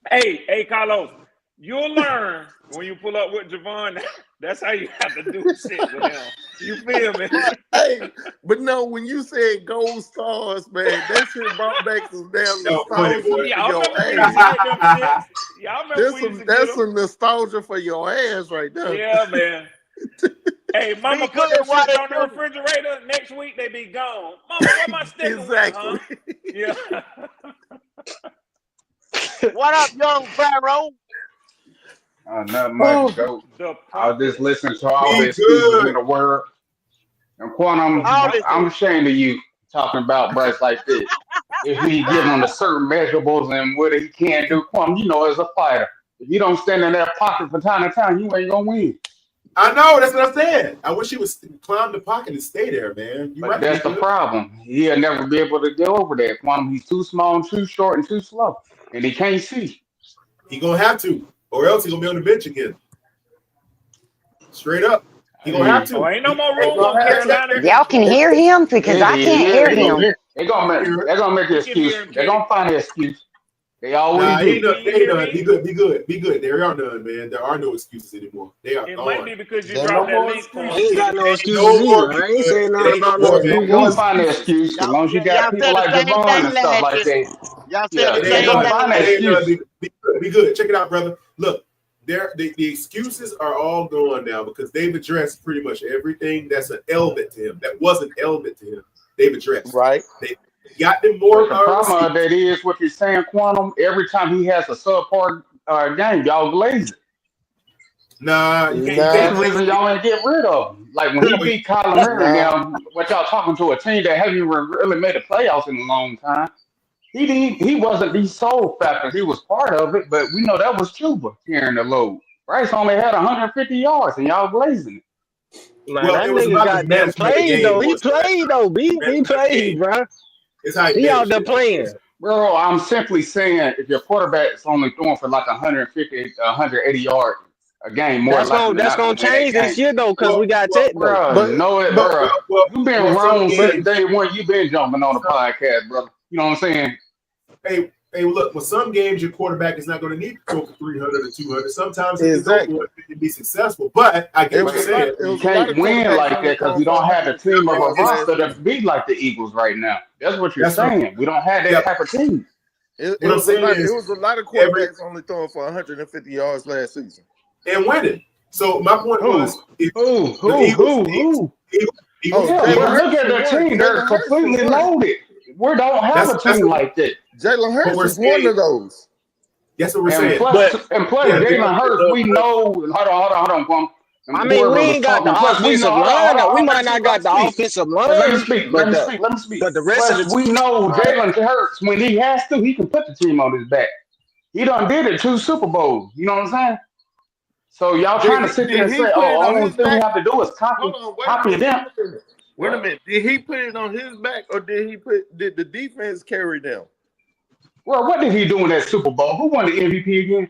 Hey, Carlos, you'll learn when you pull up with Javon. That's how you have to do shit with him. You feel me? Hey, but no, when you said gold stars, man, that shit brought back some damn nostalgia for your ass. That's some nostalgia for your ass right there. Yeah, man. Hey, mama, put them shit on the refrigerator. Next week they be gone. Mama, where my sticker went, huh? Yeah. What up, young Pharaoh? Not much, Go. I was just listening to all the excuses in the world. And Quantum, I'm ashamed of you talking about Bryce like this. If he give him the certain measurables and what he can't do, Quantum, you know, as a fighter, if you don't stand in that pocket from time to time, you ain't gonna win. I know, that's what I said. I wish he would climb the pocket and stay there, man. But that's the problem. He'll never be able to get over that. Quantum, he's too small and too short and too slow. And he can't see. He gonna have to, or else he's gonna be on the bench again. Straight up. He gonna have to. Oh, ain't no more room on Carolina. Y'all can hear him because I can't hear him. They're gonna make an excuse. They're gonna find an excuse. They always do. They done. Be good. There are none, man. There are no excuses anymore. They are. It might be because you dropped that link. He ain't got no excuses either. I ain't saying nothing about no excuses. They're gonna find an excuse as long as you got people like Javon and stuff like that. Y'all said the they're gonna find an excuse. Be good. Check it out, brother. Look. The excuses are all gone now because they've addressed pretty much everything that's an element to him. That wasn't element to him. They've addressed. Right. They got them more. The problem of that is what you're saying, Quantum. Every time he has a subpar game, y'all glaze it. Nah, you can't. That's the reason y'all ain't get rid of him. Like when he beat Kyler Murray down, what y'all talking to a team that haven't even really made the playoffs in a long time. He wasn't the sole factor. He was part of it, but we know that was Chuba carrying the load. Bryce only had 150 yards, and y'all blazing it. Man, that nigga goddamn played though. He played though, B. He played, bro. He out there playing. Bro, I'm simply saying if your quarterback is only throwing for like 150, 180 yards a game, that's gonna change this year though, because we got Tech, bro. You've been wrong since day one. You've been jumping on the podcast, brother. You know what I'm saying? Hey, look, with some games, your quarterback is not going to need to throw for 300 or 200. Sometimes he can be successful, but I get what you're saying. You can't win like that because we don't have a team of a roster to be like the Eagles right now. That's what you're saying. Right. We don't have that type of team. It was a lot of quarterbacks only throwing for 150 yards last season. And winning. So my point was, who? Look at the team. They're completely loaded. We don't have a team like that. Jalen Hurts was one of those. That's what we're saying. Plus, Jalen Hurts, we know. Hold on. I mean, we ain't got the offensive line. We might not got the offensive line. Let me speak. But the rest of the we know Jalen Hurts, when he has to, he can put the team on his back. He done did it 2 Super Bowls. You know what I'm saying? So y'all trying to sit there and say, all we have to do is copy them. Wait a minute. Did he put it on his back, or did the defense carry them? Well, what did he do in that Super Bowl? Who won the MVP again?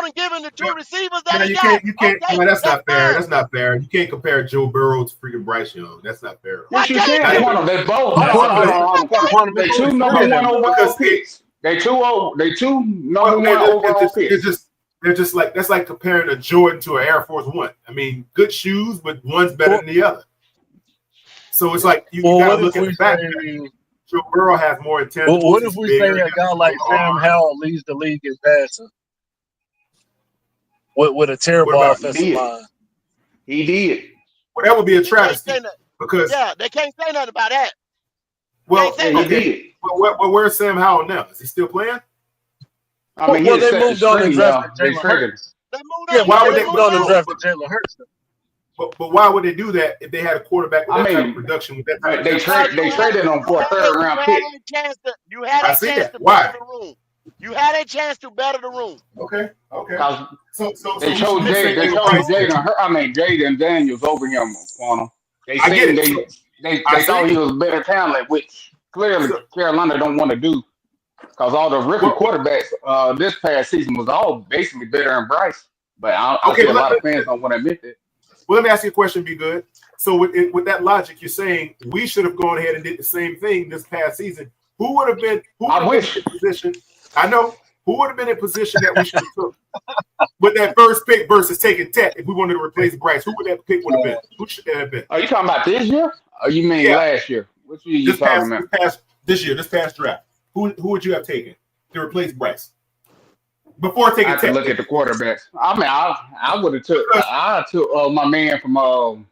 y'all done given the two receivers that Man, he you got. can't. Okay, Man, that's that's not fair. fine. That's not fair. You can't compare Joe Burrow to freaking Bryce Young. That's not fair. Why Yes, you can't can. you? They both. Hold on, Because Quantum. They It's only two three number of one them. overall they, picks. They two number well, man, one overall picks. they're just like that's like comparing a Jordan to an Air Force One. I mean, good shoes, but one's better Well, than the other. So it's like you Well, got what to if look at we the fact say? that Joe Burrow has more Well, intangibles. what if He's we say bigger. a guy like Sam Howell leads the league in passing with a terrible What about offensive line? He did. Well, that would be a They can't say travesty nothing. because Yeah, they can't say nothing about that. well, Can't say Yeah, he nothing. okay, did. but where's Sam Howell now? Is he still playing? I mean, Well, he they set the moved on and string, drafted They Jalen traded. Hurts. They moved Yeah, on. Why Yeah, would they they? moved moved on and on. drafted Jalen Hurts. But why would they do that if they had a quarterback with I that type of mean, production with that type of they depth? Because traded him for a third round you had pick. a chance to you had I a see chance that. to better Why? the room. You had a chance to better the room. Okay. Because So they we chose should just say They they were chose Bryce then. Jaden Daniels over him on him. They I get said it. So I they thought see. he was a better talent, which clearly So, Carolina don't want to do. Because all the rookie what, quarterbacks this past season was all basically better than Bryce. But I okay, see a lot of fans don't want to admit that. well, let me ask you a question. Be good. So with that logic, you're saying we should have gone ahead and did the same thing this past season. Who would have been in position? I know who would have been in position that we should have took with that first pick versus taking Tech if we wanted to replace Bryce. Who would that pick would have been? Who should that have been? Are you talking about this year? Or you mean last year? Which year you talking about? This past draft. Who would you have taken to replace Bryce before taking I have to Tech? look at the quarterbacks. I mean, I would have took my man from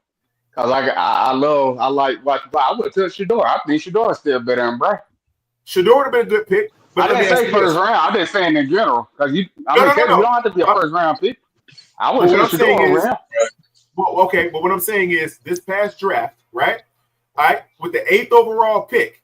because I like watching. I would have took Shador. I think Shador is still better than Bryce. Shador would have been a good pick. But I didn't say first round. I didn't say in general because you don't have to be a first round pick. I would have took Shador over him. Well, okay, but what I'm saying is this past draft, right? All right, with the 8th overall pick,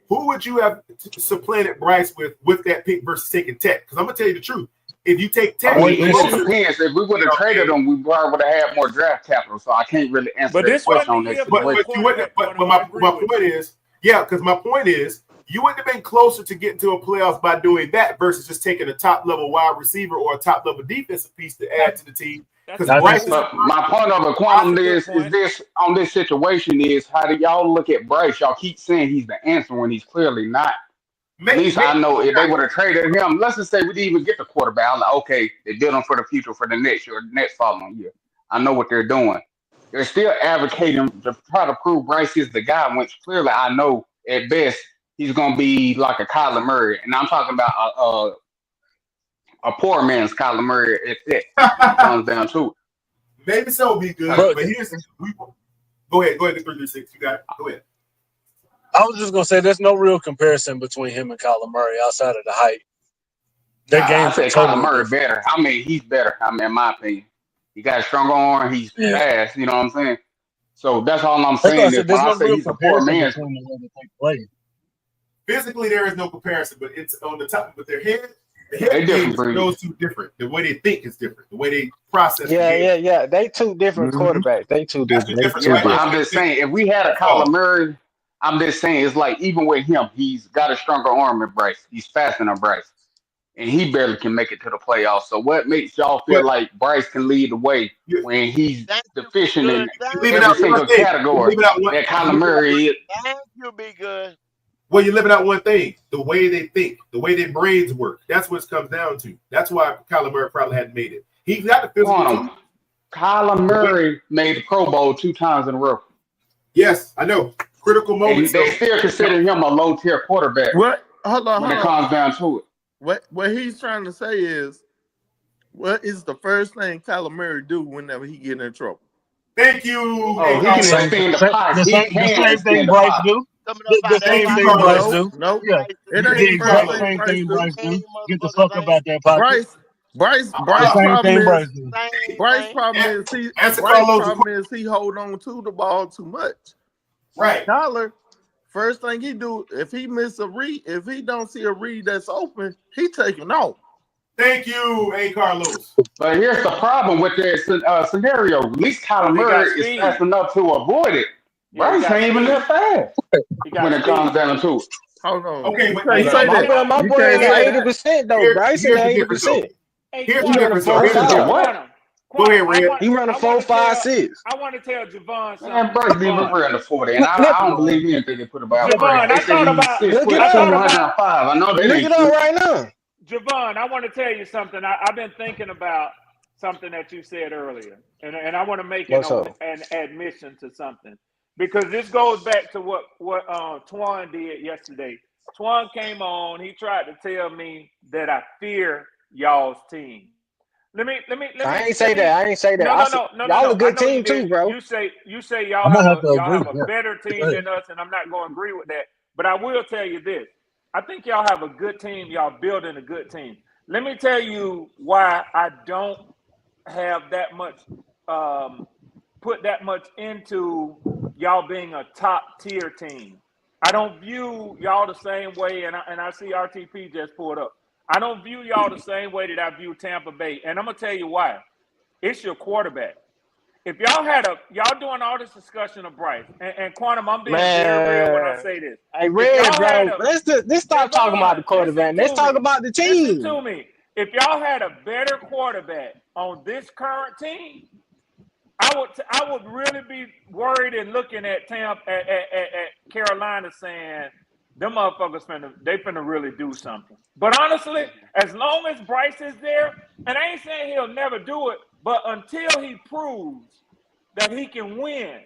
who would you have supplanted Bryce with that pick versus taking Tech? Because I'm gonna tell you the truth. If you take Tech, it depends. If we would have traded them, we probably would have had more draft capital. So I can't really answer that question on that situation. But my point is, because my point is, you wouldn't have been closer to getting to a playoffs by doing that versus just taking a top level wide receiver or a top level defensive piece to add to the team. Because my point of the quantum is this on this situation is how do y'all look at Bryce? Y'all keep saying he's the answer when he's clearly not. At least I know if they would have traded him, let's just say we didn't even get the quarterback. I'm like, okay, they built him for the future for the next year, next following year. I know what they're doing. They're still advocating to try to prove Bryce is the guy, which clearly I know at best he's gonna be like a Kyler Murray, and I'm talking about a poor man's Kyler Murray if it comes down to it. Maybe so be good, but here's go ahead, 336. You got it. Go ahead. I was just gonna say there's no real comparison between him and Kyler Murray outside of the height. I say Kyler Murray better. I mean, he's better. I mean, in my opinion, he got a stronger arm. He's fast. You know what I'm saying? So that's all I'm saying. Is when I say he's a poor man. Physically, there is no comparison, but it's on the top. But their head game is those two different. The way they think is different. The way they process. Yeah. They two different quarterbacks. They two different. I'm just saying, if we had a Kyler Murray, I'm just saying it's like even with him, he's got a stronger arm than Bryce. He's faster than Bryce, and he barely can make it to the playoffs. So what makes y'all feel like Bryce can lead the way when he's deficient in every single category that Kyler Murray is? You'll be good. Well, you're living out one thing: the way they think, the way their brains work. That's what it comes down to. That's why Kyler Murray probably hadn't made it. He's got the physical. Kyler Murray made the Pro Bowl 2 times in a row. Yes, I know. Critical moments. They still consider him a low-tier quarterback. What? Hold on. When it comes down to it. What he's trying to say is, what is the first thing Kyler Murray do whenever he get in trouble? Thank you. Oh, he can extend the pocket. The same thing Bryce do. The same thing Bryce do. No, it ain't the exact same thing Bryce do. Get the fuck up out that pocket. Bryce problem is he hold on to the ball too much. Right. Kyler, first thing he do, if he miss a read, if he don't see a read that's open, he taking off. Thank you, Carlos. But here's the problem with that scenario. At least Kyler Murray is fast enough to avoid it. Bryce ain't even that fast when it comes down to it. Hold on. Okay, my boy is 80% though. Bryce is 80%. Here's the difference. Go ahead, Red. He running 4.56. I want to tell Javon something. Man, Bryce didn't run the 40, and I don't believe anything they put about Javon, Bryce. They say he's 6 foot 205. I know they look it up right now. Javon, I want to tell you something. I've been thinking about something that you said earlier, and I want to make an admission to something. because this goes back to what Twan did yesterday. Twan came on. He tried to tell me that I fear y'all's team. Let me. I ain't say that. I ain't say that. Y'all a No. I good know you team did. too, bro. You say y'all I'm gonna have to y'all agree have with a that. better team than us, and I'm not going to agree with that. But I will tell you this: I think y'all have a good team. Y'all building a good team. Let me tell you why I don't have that much, put that much into y'all being a top tier team. I don't view y'all the same way, and I see RTP just pulled up. I don't view y'all the same way that I view Tampa Bay, and I'm gonna tell you why. It's your quarterback. If y'all doing all this discussion of Bryce and Quantum, I'm being very real when I Man, say this. hey, If Red, y'all had bro, a let's stop talking about Javon, the quarterback. Let's talk about the listen team. to me. If y'all had a better quarterback on this current team, I would really be worried and looking at at Carolina saying them motherfuckers finna really do something. But honestly, as long as Bryce is there, and I ain't saying he'll never do it, but until he proves that he can win,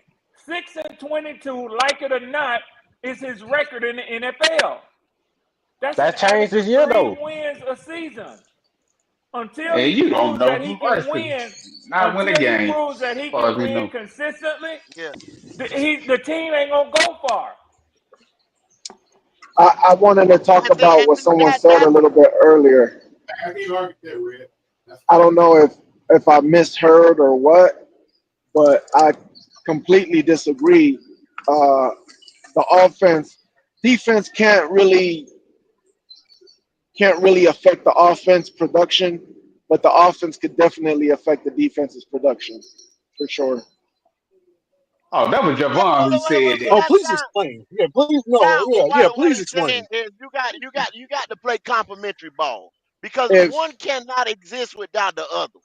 6-22, like it or not, is his record in the NFL. That's an That changed average this of year 3 though. wins a season. Until Hey, he you don't proves know. that he can Bryce could win, not win a until he game, proves that as he far as can we win know. consistently, Yeah. the team ain't gonna go far. I wanted to talk And see, about what someone that said a that little bit earlier. I don't know if I misheard or what, but I completely disagree. The defense can't really affect the offense production, but the offense could definitely affect the defense's production for sure. Oh, that was yeah, Javon who said that. Oh, that please time. explain. Yeah, please no. Now, Yeah, yeah, what please he's saying explain. is you got to play complementary ball because If one cannot exist without the other.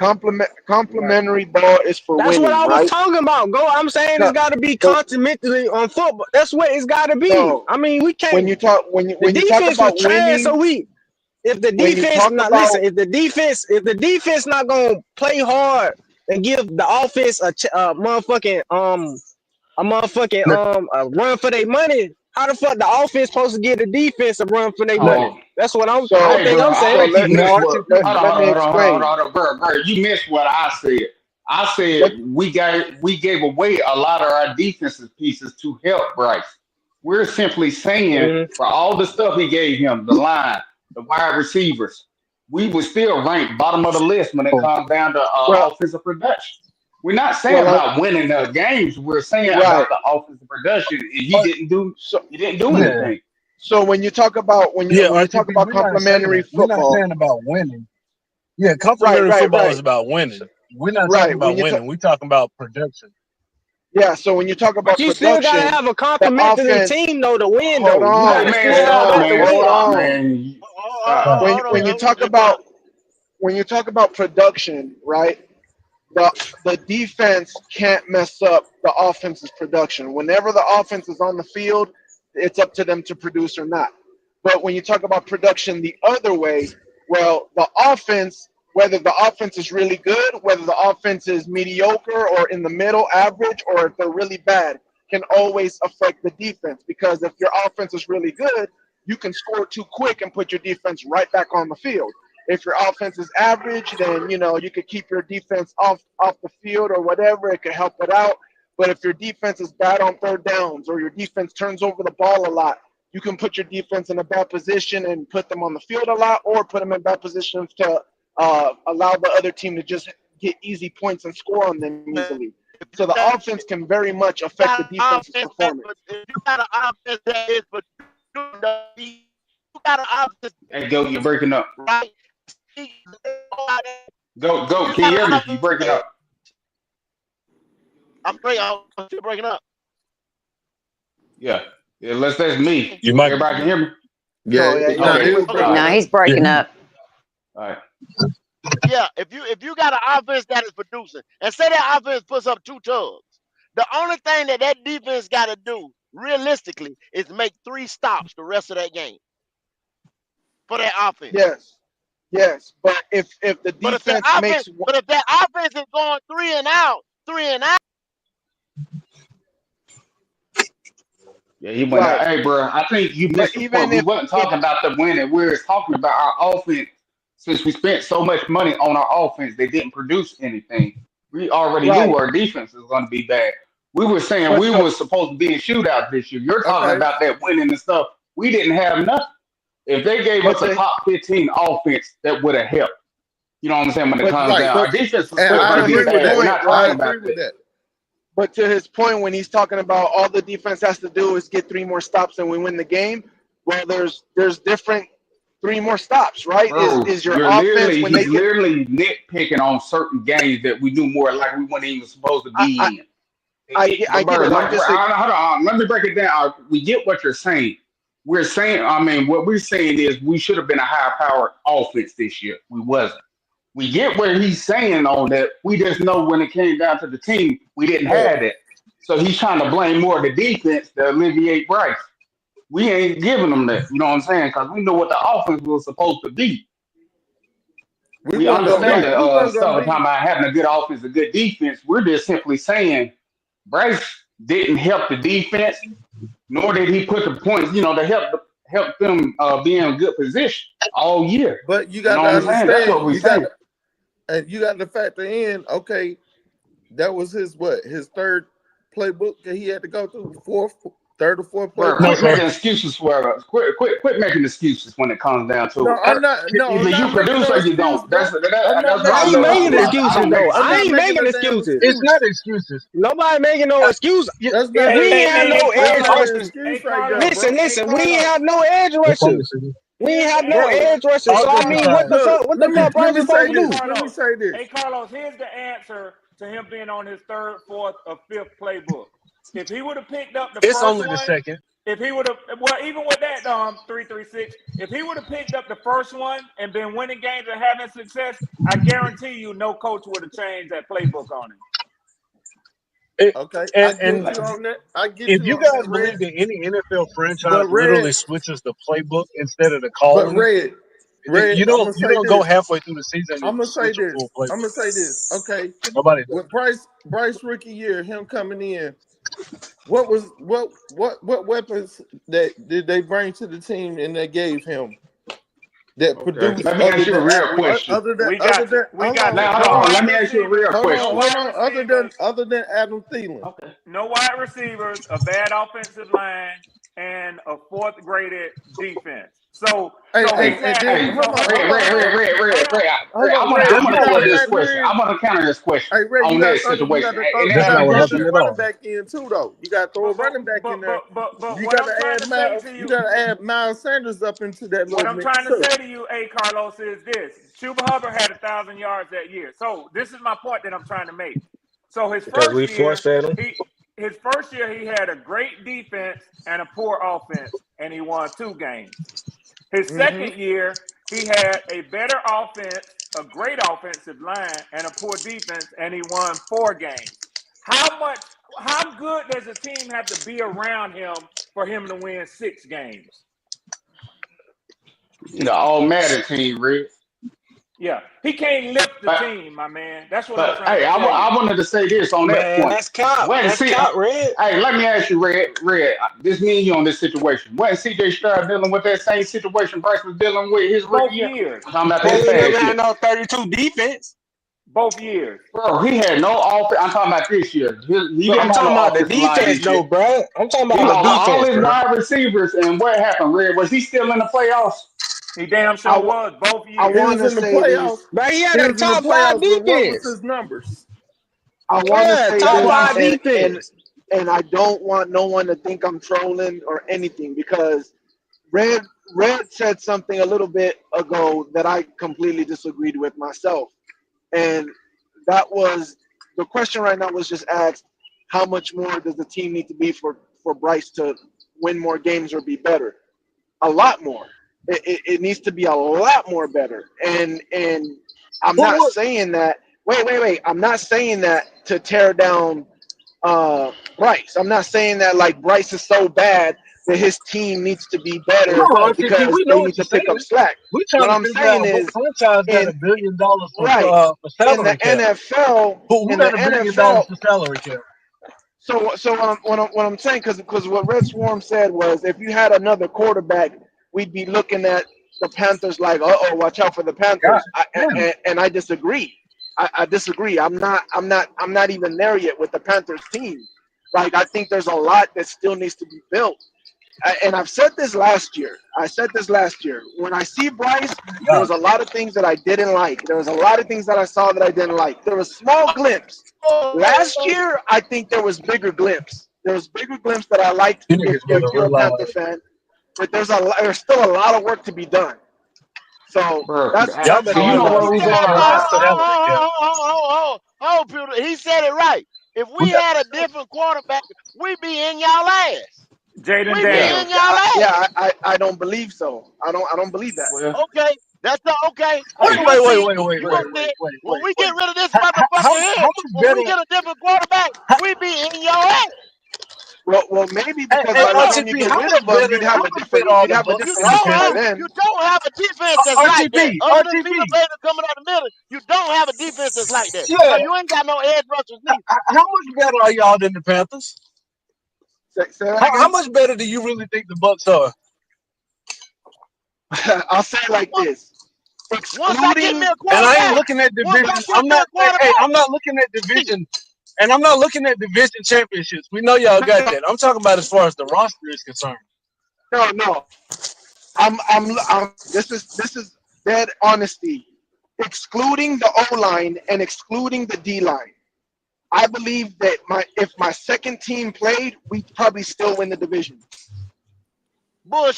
Right. complementary ball is for That's what winning, I was right? talking about. Go. I'm saying it's Co- got to be But continentally on football. That's what it's got to be. no, I mean, we when can't. you talk The when you talk defense was about trash, so winning, we. If the when you defense talk not about listen, if the defense not gonna play hard and give the offense a run for their money, how the fuck the offense supposed to get the defense a run for their Let, money? Oh, That's what so hey, thing bro, I'm I saying. so think you let missed now, what. RTP. let me explain. Bro. You missed what I said. I said Let we gave away a lot of our defensive pieces to help Bryce. We're simply saying Mhm. for all the stuff he gave him, the line, the wide receivers, we would still rank bottom of the list when it Oh, comes down to well offensive production. We're not saying well about winning the games. We're saying about right. the offensive production. And but So he didn't do yeah, anything. so when you talk about yeah, when you talk RTP. about We're not saying complementary that. We're not football, saying about winning. Yeah, right, complimentary right, football is right, about winning. We're not talking right. When about you talk, winning. We're talking about production. yeah. So when you talk But about you still gotta production, have a the complimentary offense. team though to win Hold though. You Hey gotta on, man, still hold have stop, that on, to man, hold win. stop, on. man. Stop. When you talk Javon. about production, right? The defense can't mess up the offense's production. Whenever the offense is on the field, it's up to them to produce or not. But when you talk about production the other way, well, the offense, whether the offense is really good, whether the offense is mediocre or in the middle, average, or if they're really bad, can always affect the defense. Because if your offense is really good, you can score too quick and put your defense right back on the field. If your offense is average, then you could keep your defense off the field or whatever. It could help it out. But if your defense is bad on third downs or your defense turns over the ball a lot, you can put your defense in a bad position and put them on the field a lot, or put them in bad positions to allow the other team to just get easy points and score on them easily. If So you the got, offense can very much affect the got an defense's offense that, performance. if you got an offense that is for you got an offense Hey, go, you're breaking up. right. Go. You Can you got an hear me? You breaking offense. up? I'm still breaking up. Yeah. Yeah. Unless that's me. You might. Everybody can hear me. No, yeah, Hold yeah, on, he Okay. was hold on. All breaking right. No, up. he's breaking up. All right. Yeah, if you got an offense that is producing, and say that offense puts up 2 tubs, the only thing that defense got to do realistically is make 3 stops the rest of that game for that offense. Yes, yes. But if the But if that defense offense, makes but if that offense is going 3 and out, 3 and out, Yeah, he went out. Right. Hey, bro, I think you But missed the point. even We if wasn't talking about the winning. We were talking about our offense. Since we spent so much money on our offense, they didn't produce anything. We already knew right, our defense was going to be bad. We were saying but we were supposed to be in shootouts this year. You're talking Okay, about that winning and stuff. We didn't have nothing. If they gave but us a to top 15 offense, that would have helped. You know what I'm saying? When it but comes right, down, our defense was and still but going I to to be agree his with bad. that. We're point, not I talking right? about agree with that. that. But to his point, when he's talking about all the defense has to do is get 3 more stops and we win the game. Well, there's different 3 more stops, right? Bro, Is your offense when they he's get literally nitpicking on certain games that we knew more like we weren't even supposed to I I, be in. I But get bro, it. like, hold on, let me break it down. We get what you're saying. We're saying, I mean, what we're saying is we should have been a high-powered offense this year. We wasn't. We get where he's saying on that. We just know when it came down to the team, we didn't Yeah, have it. So he's trying to blame more of the defense to alleviate Bryce. We ain't giving them that. You know what I'm saying? Because we know what the offense was supposed to be. we We weren't gonna understand be. the We weren't gonna stuff be. talking about having a good offense, a good defense. We're just simply saying Bryce didn't help the defense, nor did he put the points, to help them be in a good position all year. But you You got know to what I'm saying? That's understand. what we're saying. And you got to factor in. Okay, that was his third playbook that he had to go through. Third or fourth Bro, playbook. quit making excuses for us. Quit making excuses when it comes down to No, it. I'm not. No, I'm Either you not making produce no or you excuse, don't. That's bro. I'm not that's I making all ain't I'm no making talking excuse. about. I excuses don't make though. I'm I not ain't excuses. making making a damn excuses. It's excuse. not excuses. Nobody making no excuse. That's If not we a. ain't have no That's edge not an rushers, excuse right there, Carlos. listen, bro. Hey, listen, we ain't Carlos. have no edge What phone rushers. is it? We ain't Here's have the no Bro, answer. edge rushers. So I Offensive mean, side. what the let me fuck let Bryce me say supposed to Hey, this. do? Let me Carlos. say this. Hey, Carlos. Here's the answer to him being on his third, fourth, or fifth playbook. If he would have picked up the It's first only the one, second. if he would have, well, even with that 336, if he would have picked up the first one and been winning games and having success, I guarantee you, no coach would have changed that playbook on him. Okay, I And get you on that. I get if you you on that, guys Red. believe that any NFL franchise But literally Red, switches the playbook instead of the but calling, Red, you I'm don't gonna you say don't go this. halfway through the season and I'm gonna say switch a this. full playbook. I'm gonna say this. Okay, Nobody does. with Bryce rookie year, him coming in, what weapons that did they bring to the team and they gave him that Okay. produced Let me ask you a real question. We got you. We got you. Now No hold on. Let wide me ask you a receivers. real No question. hold wide on. receivers. Other than Adam Thielen. Okay. No wide receivers, a bad offensive line, and a fourth graded defense. So Hey, he's and had. then Hey, So hold Red, on, hold on, hold on. hold on, I'm Red. gonna You got counter to this factor question. in. I'm gonna counter this question Hey, Red, on that you got situation. to And That's that's not not what just happened throw at you. running all. back in too, though. You got to throw a running back in there. But You what got I'm to trying add to say Miles. to You you, got to add Miles Sanders up into that what little I'm mix trying to too. say to you, Carlos, is this: Chuba Hubbard had 1,000 yards that year. So this is my point that I'm trying to make. So his Because we first force year, fed them. he had a great defense and a poor offense, and he won 2 games. His Mm-hmm. second year, he had a better offense, a great offensive line, and a poor defense, and he won 4 games. How good does a team have to be around him for him to win 6 games? The all Madden team, Red. Yeah, he can't lift the But team, my man. That's what I'm but trying hey, to tell you. I wanted to say this on that Man, point. that's cop. When That's see, cop, Red. hey, let me ask you, Red. This me and you on this situation. When CJ Stroud dealing with that same situation Bryce was dealing with his rookie Both year. years. I'm talking about They this Both ain't never past years. year. had no 32 defense. Both years. Bro, he had no offense. I'm talking about this year. He But I'm didn't have talking no about the offensive line defense, this year. though, bro. I'm talking He about the lost all defense, his bro. wide receivers, and what happened, Red? Was he still in the playoffs? He damn I, sure wa- was both I He years. want was to in the say playoffs. this. But he had He a was in the top 5 playoffs, but what was defense. his numbers? I want to Yeah, say top That's this, why. 5 defense. and I don't want no one to think I'm trolling or anything because Red said something a little bit ago that I completely disagreed with myself, and that was the question right now was just asked: how much more does the team need to be for Bryce to win more games or be better? A lot more. It needs to be a lot more better. And I'm Well, not what? saying that. Wait. I'm not saying that to tear down Bryce. I'm not saying that like Bryce is so bad that his team needs to be better No, RTG, because we know they what need you're to pick up saying. slack. We're trying What to I'm figure saying out what is franchise got in $1 billion right for in the salary cap. NFL Who in the got $1 billion NFL for salary cap? what I'm saying, because what Red Swarm said was, if you had another quarterback, we'd be looking at the Panthers like, watch out for the God Panthers. damn. And I disagree. I disagree. I'm not even there yet with the Panthers team. Like, I think there's a lot that still needs to be built. And I've said this last year. When I see Bryce, there was a lot of things that I didn't like. There was a lot of things that I saw that I didn't like. There was small glimpse. Last year, I think there was bigger glimpse. There was bigger glimpse that I liked You niggas better if you're a realize. Panther fan. But there's still a lot of work to be done. So Bro, that's Y'all that's better how I you know look realize what at we the it. going NFL to got salary cap. Pewter. He said it right. If we We got had a different quarterback, we'd be in y'all ass. Jaden We be Yeah. in Daniels. y'all ass. I don't believe so. I don't believe that. Well, Okay, that's not okay. wait, hey, You wait, gonna wait, see? wait, wait, You wait, gonna well, see wait, it wait, when wait, we get wait. rid of this How motherfucker here. much When we better? get a different quarterback, How, we be in your ass. Well, maybe hey, because hey, by the Straight up. time you RTP, get how rid much of them, better? How much better are you'd the have a You Bucks different and the don't have tight Panthers? end. a defense that's like that. RTP, Other than Peter RTP. Baker coming out the middle, you don't have a defense that's like that. So Yeah, you ain't got no edge rushers neither. how much better are y'all than the Panthers? Say that How again. much better do you really think the Bucks are? I'll say it like this: Once I get me excluding a And I ain't quarterback, looking at once I division. get me a Hey, quarterback, I'm not looking at shit. division, and I'm not looking at division championships. We know y'all got that. I'm talking about as far as the roster is concerned. no, this is dead honesty. Excluding the O line and excluding the D line, I believe that if my second team played, we'd probably still win the division.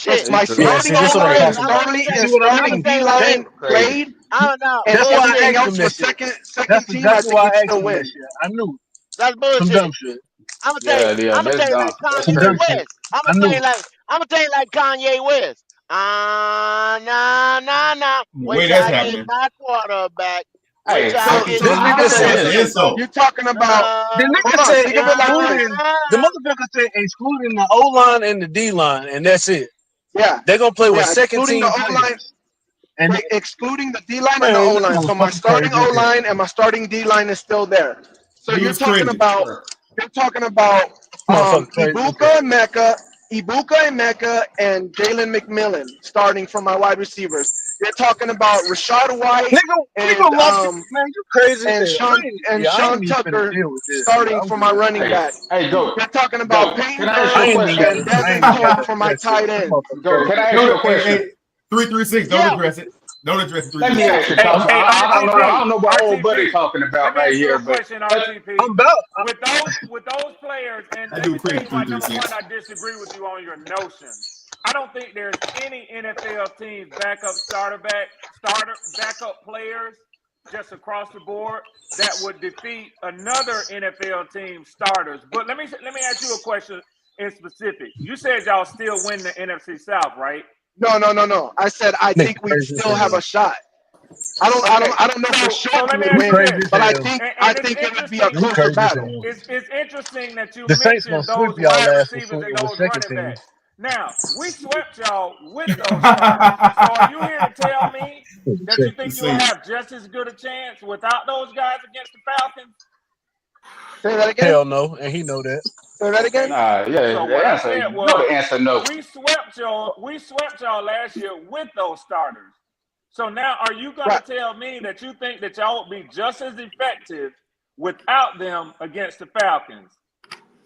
If Bullshit. my Yeah, starting see, this O what I'm Okay, line, talking I'm about. gonna You say, see and what I I'm gonna starting mean? D say like line this. that's crazy. played, I don't know. and That's why I everything Bullshit. asked him else that was shit. second team, I That's think why we'd I asked still him that win. shit. I knew That's some dumb bullshit. shit. Yeah, I'm gonna that's tell you dumb. like That's Some Kanye dumb crazy. shit. West. I'm I gonna tell knew. you like Kanye West. Nah. The Wait way till that's I get happening. my quarterback. Wait Hey, till I So, get so This my think nigga of it That's like said an quarterback. this. insult. You're talking about. the nigga Hold on. said Think of it like this. the motherfucker said excluding the O line and the D line, and that's it. Yeah, They're gonna play with yeah. second Excluding the team O line, players. And excluding the D line and the man, O this line. So my motherfucker starting crazy as O hell. line and my starting D line is still there. So He was trending. bro. you're talking about Motherfucker crazy as hell. Ibuka and Mecca, and Jalen McMillan starting from my wide receivers. You're talking about Rashad White Nigga lost it. Man, you crazy as hell. I ain't Sean even finna Tucker deal with this, nigga. starting I'm for my good. running Hey, back. hey, go, You're talking about go. Peyton Can I ask you I a Turner ain't even question? got and to. I Devin ain't even got Todd to for my address it. tight This ends. motherfucker Go. Can crazy as I ask hell. you Don't a question? 336. Don't Yeah, address it. Don't address Let me 336. yeah. ask you, Hey, cause hey, I RTP, don't know what old buddy RTP. talking Let about me right ask you here, a but question, but RTP. I'm about. With those players, and I let do me tell appreciate you why. Number one, 336. I disagree with you on your notion. I don't think there's any NFL teams backup players just across the board that would defeat another NFL team starters. But let me ask you a question in specific. You said y'all still win the NFC South, right? No. I said I Nigga think we'd crazy as still have hell. a shot. Okay. I don't know for sure So we let me would ask You you win, crazy this, as but hell. I and it's think it would be a interesting. You closer crazy as battle. hell. It's interesting that you The Saints gonna mentioned sweep those y'all wide ass receivers and with those second running team. backs. Now, we swept y'all with those starters. So are you here to tell me that you The think you'll Saints. have just as good a chance without those guys against the Falcons? Say that again. Hell no, and he know that. Say that Okay. again. nah, yeah, So the what I answer, said you know, was the answer no. we swept y'all last year with those starters. So now are you gonna Right. tell me that you think that y'all will be just as effective without them against the Falcons?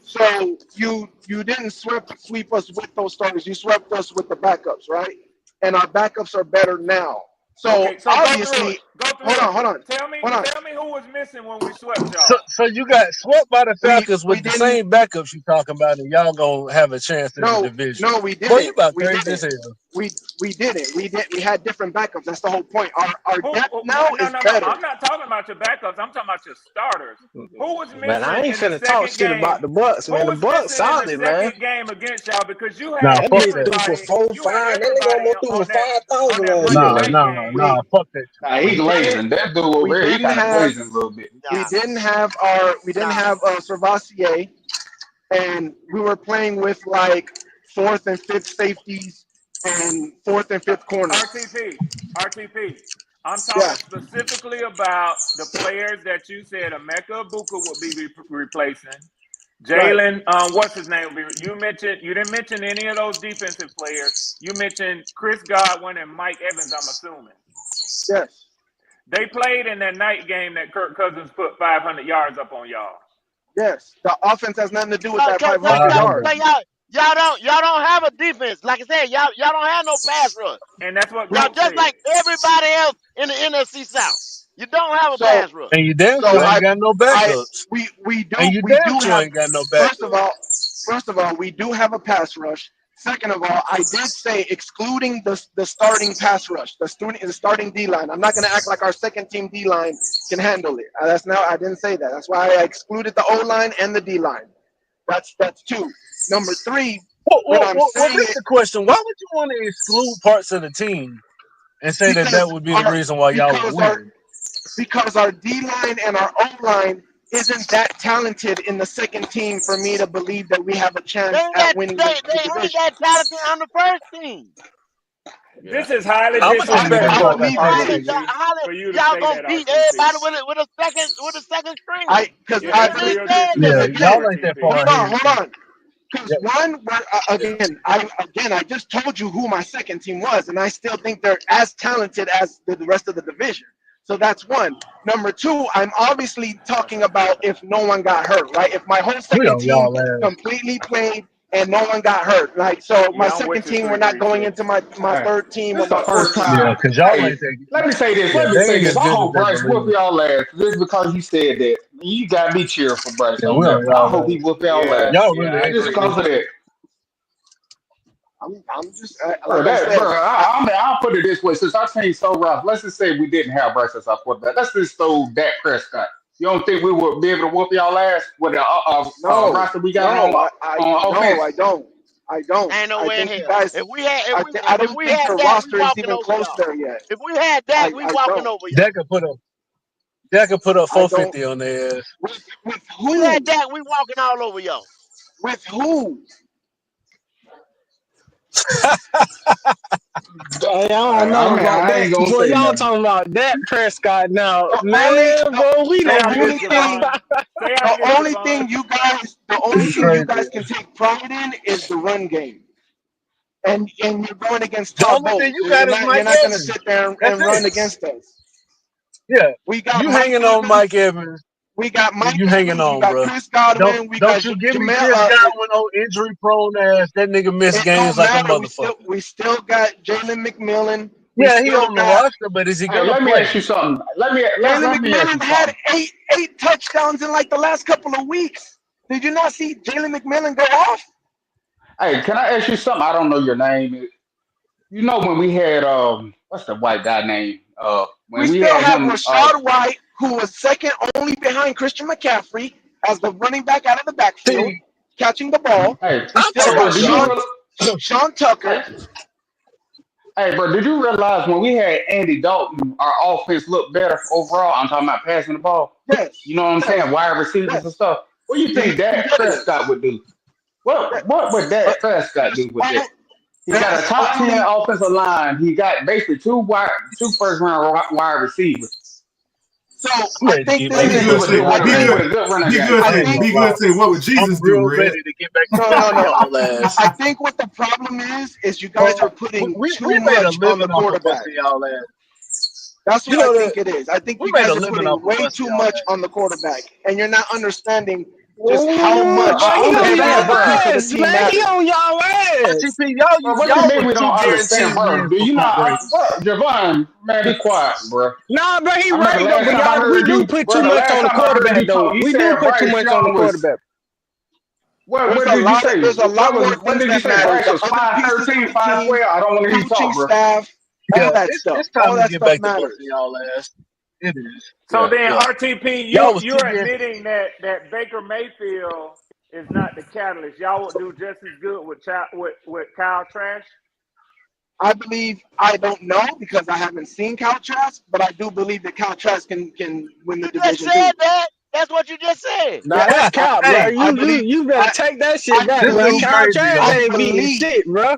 So you didn't sweep us with those starters. You swept us with the backups, right? And our backups are better now. So Okay, so go through it. obviously, Go through hold it. on, hold on, Tell me hold on. who was missing when we swept y'all. So you got swept by the Falcons We with the didn't. same backups you talking about, and y'all gonna have a chance in the division. No, we Boy, you didn't. about We crazy as didn't. hell. We didn't. We didn't. We had different backups. That's the whole point. Our depth now No. is better. I'm not talking about your backups. I'm talking about your starters. Who was Man, I missing ain't in the finna talk second shit game? about the Bucks, Who man. The was Bucks missing in the solid, man. second game against y'all? Because Nah, That fuck bitch that. threw for you had 4-5. That nigga everybody almost threw for on 5,000 that last Monday year. night game. Fuck that. We He didn't. glazing. That dude over We there, he didn't kind of have. glazing a little bit. We Nah, didn't have nah. Servassier, and we were playing with like fourth and fifth safeties and fourth and fifth corners. RTP. I'm Yeah. talking specifically about the players that you said Emeka Ibuka would be replacing. Jalen, what's his name? You didn't mention any of those defensive players. You mentioned Chris Godwin and Mike Evans, I'm assuming. Yes. They played in that night game that Kirk Cousins put 500 yards up on y'all. Yes. The offense has nothing to do with that 500 yards. Y'all don't have a defense. Like I said, y'all don't have no pass rush. And that's what y'all just like everybody else in the NFC South. You don't have a pass rush. And you damn sure ain't got no backups. We do and you we damn do sure have, ain't got no backups. First of all, we do have a pass rush. Second of all, I did say excluding the starting pass rush, the starting D line. I'm not going to act like our second team D line can handle it. I didn't say that. That's why I excluded the O line and the D line. That's two. Number three. Well, this is the question. Why would you want to exclude parts of the team and say that would be the reason why y'all would win? Because our D line and our O line isn't that talented in the second team for me to believe that we have a chance at winning the division. They ain't that talented on the first team. This is highly I'm disrespectful of Y'all gonna beat everybody with a second string. y'all ain't that far ahead. Hold on. Because I just told you who my second team was, and I still think they're as talented as the rest of the division. So that's one. Number two, I'm obviously talking about if no one got hurt, right? If my whole second team completely played and no one got hurt, like so, my second team, we're not going into my third team or my fourth team. Yeah, because y'all ain't let me say this. I hope Bryce whoop y'all ass just because he said that. You got me cheering for Bryce on that. I hope he whoop y'all ass. Y'all really just because of that. I'm just like I said, I'll put it this way: since our team's so rough, let's just say we didn't have Bryce as our quarterback. Let's just throw Dak Prescott. You don't think we would be able to whoop y'all ass with the roster we got on offense? I don't. Ain't no way in hell. If we had the roster is even close there yet. If we had that, we walking over y'all. Dak could put up 450 on their ass. With who? We had that, we walking all over y'all. With who? Y'all know about that. Boy, y'all talking about Dak Prescott now, man. Bro, we the only thing you guys can take pride in is the run game. And you're going against top boats. You're not going to sit there and run against us. Yeah, we got you hanging on Mike Evans. We got Mike. You hanging on, bro. Chris Godwin. Don't you give me Chris Godwin on injury prone ass. That nigga missed games like a motherfucker. We still got Jalen McMillan. Yeah, he on the roster, but is he gonna play? Let me ask you something. Jalen McMillan had eight touchdowns in like the last couple of weeks. Did you not see Jalen McMillan go off? Hey, can I ask you something? I don't know your name. You know when we had what's the white guy name? When we still have Rashad White, who was second only behind Christian McCaffrey as the running back out of the backfield, catching the ball. Hey, we still got Sean Tucker. Hey, bro, did you realize when we had Andy Dalton, our offense looked better overall? I'm talking about passing the ball. Yes. You know what I'm saying? Wide receivers and stuff. What do you think Dak Prescott would do? What would Dak Prescott do with that? He got a top 10 offensive line. He got basically two first round wide receivers. So I think this is be good thing. What would Jesus do? Ready to get back to no. I think what the problem is you guys are putting too much on the quarterback. That's what I think it is. I think you guys are putting way too much on the quarterback, and you're not understanding just how much he on y'all ass. What do you mean we don't understand, bro? Do you not, Javon? Man, be quiet, bro. Nah, bro, he right though. But y'all, we do put too much on the quarterback, though. We do put too much on the quarterback. What did you say? There's a lot more things when did you say Bryce was 5'13", 5'12"? I don't want to hear you talk, bro. Staff, all that stuff. It's time to get back to y'all ass. It is. So then, RTP, you're admitting that Baker Mayfield is not the catalyst. Y'all would do just as good with Kyle Trask? I believe, I don't know because I haven't seen Kyle Trask, but I do believe that Kyle Trask can win the division. You said that. That's what you just said. Nah, that's Kyle, bro. You better take that shit back, bro. Kyle Trask ain't beating shit, bro.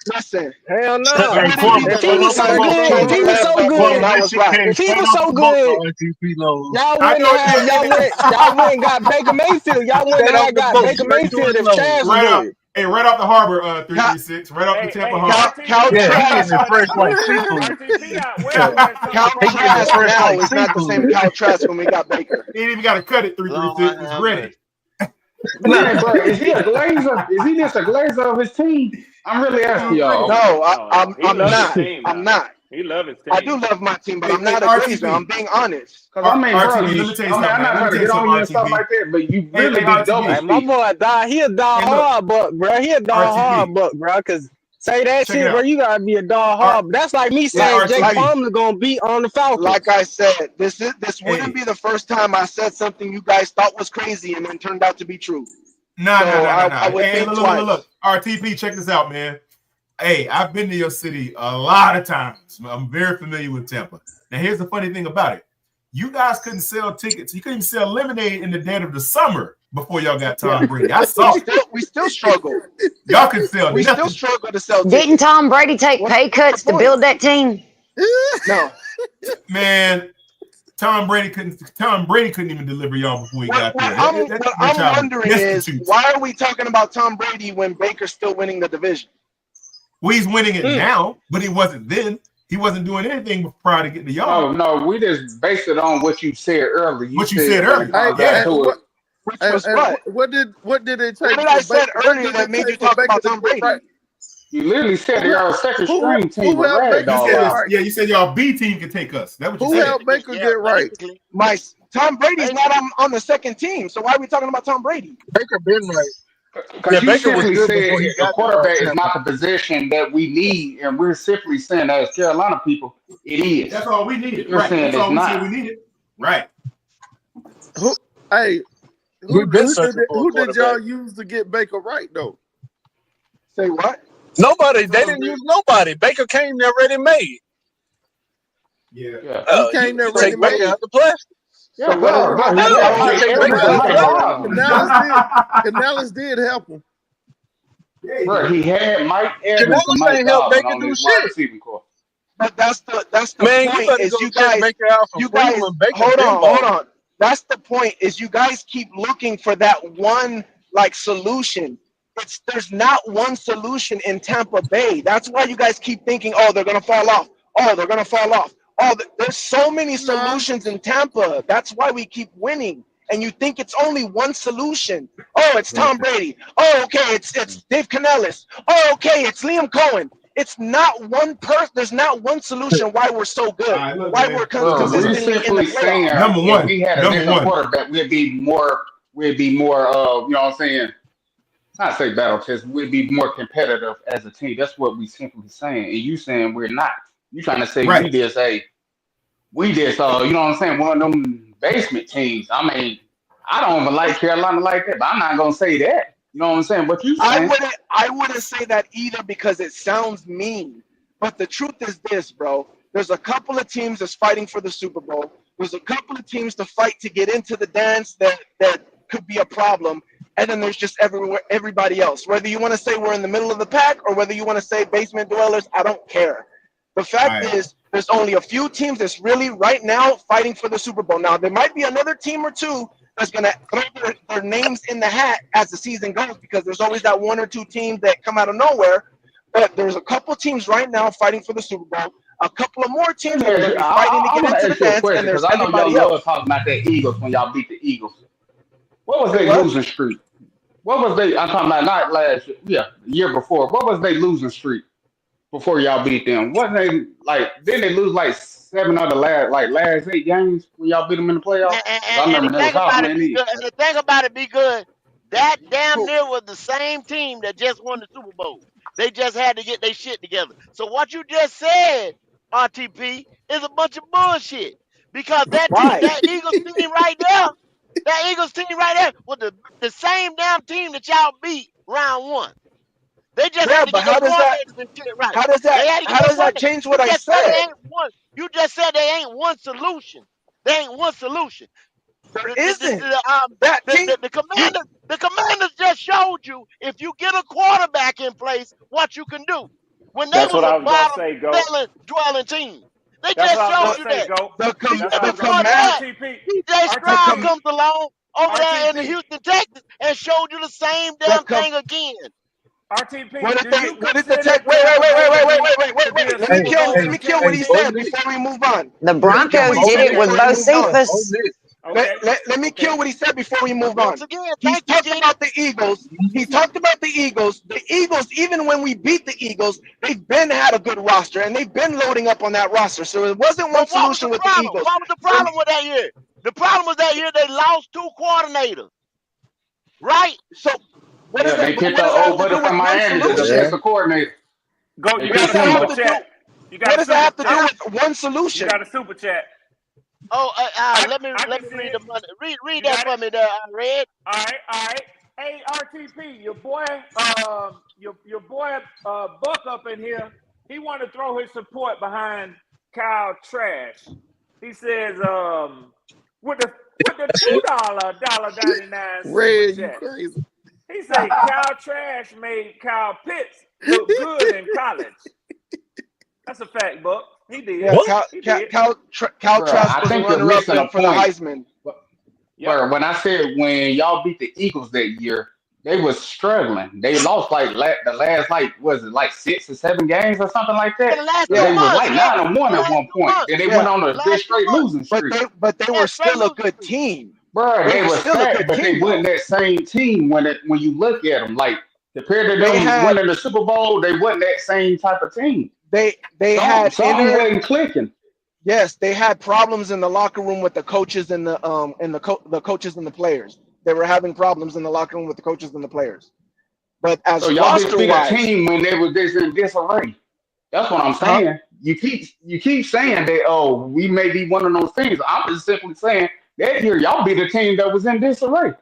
Listen, Hell Hey, no. MVP If the he was so MVP good, came if he in was last so that good, game. Quantum, I that was shit right. came if he straight was off so the boat good, on NTP knows. y'all I wouldn't know have y'all went and got Baker Mayfield. Y'all wouldn't Straight off have the got boat, Baker straight to Mayfield his if nose. Chaz was right up, there. hey, right off the harbor, Cal, 336, right off the Tampa Hey, harbor. Cal Yeah, he Trask, eating RT, fresh like seafood. RTP out Yeah, west where some Cal of he our getting Trask fresh boys now like at. is not the same seafood. Cal Trask when we got Baker. He ain't even got to cut it, Lord 336. It's have ready. mercy. Nah, Man, bro, is he a glazer? Is he just a glazer of his team? I'm really asking Dude, y'all. No, No, I'm he love his not. team I'm now. not. He love his team. I do love my team, but Hey, I'm not a Glazer. I'm being honest. Because I mean, bro, RTB, let me tell you something, I'm man. not Let me trying to tell you get on something, you and stuff RTB. like that, but you Hey, really be double Hey, RTB. my speak. boy, he a dog Hey, look, hard buck, bro. He a dog hard RTB. buck, bro. Cause say that Check it shit, bro. out. You gotta be a dog hard. That's like me Hey, saying Jake RTB. Plumlee gonna beat on the Falcons. Like I said, this wouldn't Hey. be the first time I said something you guys thought was crazy and then turned out to be true. Nah. I would Hey, think look. RTP, check this out, man. Hey, I've been to your city a lot of times. I'm very familiar with Tampa. Now, here's the funny thing about it. You guys couldn't sell tickets. You couldn't even sell lemonade in the dead of the summer before y'all got Tom Brady. I saw it. We still struggle. Y'all can sell We nothing. still struggle to sell tickets. Didn't Tom Brady take pay cuts to build that team? No. Man, Tom Brady couldn't even deliver y'all before he got there. What I'm wondering is, why are we talking about Tom Brady when Baker's still winning the division? Well, he's winning it now, but he wasn't then. He wasn't doing anything prior to getting to y'all. No, we just based it on what you said earlier. What you said earlier. What did it take? What did I said earlier that made you talk about Tom Brady? Right? You literally said they are a second string team. Who helped Baker get right? Yeah, you said y'all B team can take us. That what you Who said. helped Baker get right? Tom Brady's not on the second team, so why are we talking about Tom Brady? Baker been right. Because you Baker was simply good said before he the got quarterback there. is not the position that we need, and we're simply saying that as Carolina people, it is. That's all we needed. You're saying That's it's all we not. said we needed. Right. Who did y'all use to get Baker right though? Say what? Nobody. They didn't use nobody. Baker came there ready made. Yeah. He came there ready take Baker made. out the plastic. Yeah, bro. Canales did help him. Bro, he had Mike Evans and Mike Godwin on his wide receiving corps. But that's the Man, point. you better Is go you check guys, Baker out for Freeman. Baker hold on. That's the point. Is you guys keep looking for that one solution. There's not one solution in Tampa Bay. That's why you guys keep thinking, oh, they're gonna fall off. Oh, they're gonna fall off. Oh, there's so many solutions in Tampa. That's why we keep winning. And you think it's only one solution. Oh, it's Tom Brady. Oh, okay, it's Dave Canales. Oh, okay, it's Liam Cohen. It's not one person. There's not one solution why we're so good. Why we're consistently in the playoffs. Number one. If we had a different quarterback, we'd be more. You know what I'm saying? Not say battle test. We'd be more competitive as a team. That's what we simply saying. And you saying we're not. You trying to say we just you know what I'm saying? One of them basement teams. I mean, I don't even like Carolina like that, but I'm not gonna say that. You know what I'm saying? But you saying I wouldn't say that either because it sounds mean. But the truth is this, bro. There's a couple of teams that's fighting for the Super Bowl. There's a couple of teams to fight to get into the dance that could be a problem. And then there's just everybody else. Whether you want to say we're in the middle of the pack or whether you want to say basement dwellers, I don't care. The fact is, there's only a few teams that's really right now fighting for the Super Bowl. Now, there might be another team or two that's going to throw their names in the hat as the season goes because there's always that one or two teams that come out of nowhere. But there's a couple teams right now fighting for the Super Bowl. A couple of more teams that are going to be fighting to get into the dance, and there's everybody else. Love talking about that Eagles when y'all beat the Eagles. What was their losing streak? What was they? I'm talking about not last year. Yeah, the year before. What was they losing streak before y'all beat them? Wasn't they didn't they lose 7 of the last 8 games when y'all beat them in the playoffs? I remember that was hot man. And the thing about it, be good. That damn near was the same team that just won the Super Bowl. They just had to get their shit together. So what you just said, RTP, is a bunch of bullshit. Because that Eagles team right there, was the same damn team that y'all beat round 1. They just had to get their coordinators and shit right. How does that change what I said? You just said they ain't one solution. They ain't one solution. There isn't. The commanders just showed you if you get a quarterback in place, what you can do. When they was a bottom dwelling team. They just showed you that. DJ Stroud comes along over there in the Houston, Texas, and showed you the same damn thing again. RTP, what did the Tech? Wait. Let me kill what he said before we move on. The Broncos did it with Bo Cephas. Okay. Let me kill what he said before we move on. Once again, He's thank you, talked G. about the Eagles. He talked about the Eagles. The Eagles, even when we beat the Eagles, they've been had a good roster and they've been loading up on that roster. So it wasn't one But what was solution the with the problem? Eagles. What was the problem with that year? The problem was that year they lost 2 coordinators, right? So what does Yeah, that? they But picked what does up that have old to buddy do with from one Miami, the solution? defensive coordinator. Go. They You What got does a picked that him have super to up. do? chat. You got What a does that super have to do chat. with one You solution? got a super chat. Oh, let I me can see read it. the money. Read You that got it. for me there, Red. All right. Hey, RTP, your boy, your boy, Buck up in here. He want to throw his support behind Kyle Trash. He says, with the $2.99 super Red, you chat. crazy. He say Kyle Trash made Kyle Pitts look good in college. That's a fact, Buck. He did. Yeah, What? He did. Cal Bro, Trask I was a think you're runner-up missing a for the point. Heisman. Yep. Bro, when I said when y'all beat the Eagles that year, they was struggling. They lost like the last was it like 6 or 7 games or something like For that? the last 2 They Yeah, was months, like yeah. 9-1 The at last one 2 point. months. Then they went yeah. on The a last 2 straight months. losing But streak. they Yeah, were straight still a losing good streak. team. Bro, They they were was still a fat, good but they team though. wasn't that same team when you look at them. Like compared to They them had winning the Super Bowl, they wasn't that same type of team. they had Some wasn't clicking. yes, they had problems in the locker room with the coaches and the coaches and the players. They were having problems in the locker room with the coaches and the players. But So as y'all didn't roster beat a wise, team when they was this in disarray. That's what I'm huh? saying. You keep saying that, oh, we may be one of those teams. I'm just simply saying that year y'all beat a team that was in disarray.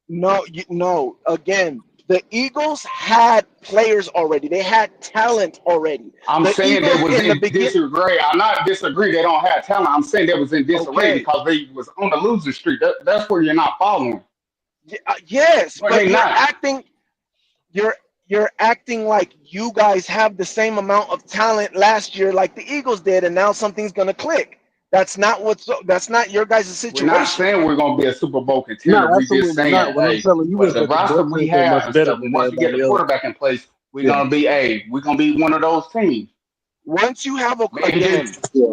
No, no. Again, the Eagles had players already. They had talent already. I'm The saying they Eagles was in the in begin. disarray. I'm not disagree they don't have talent. I'm saying they was in disarray Okay, because they was on the losing streak. That's where you're not following. yes, Were but they not? you're you're acting like you guys have the same amount of talent last year like the Eagles did, and now something's gonna click. That's not your guys' We're not situation. saying we're gonna be a Super Bowl No, contender. We just absolutely saying, not. What I'm hey, telling you but is the that the roster Bucks we think they're much have and better stuff, than and once we get the everybody else. quarterback in place, we're Yeah. gonna be, hey, we're gonna be one of those teams. Once you have Maybe Yeah.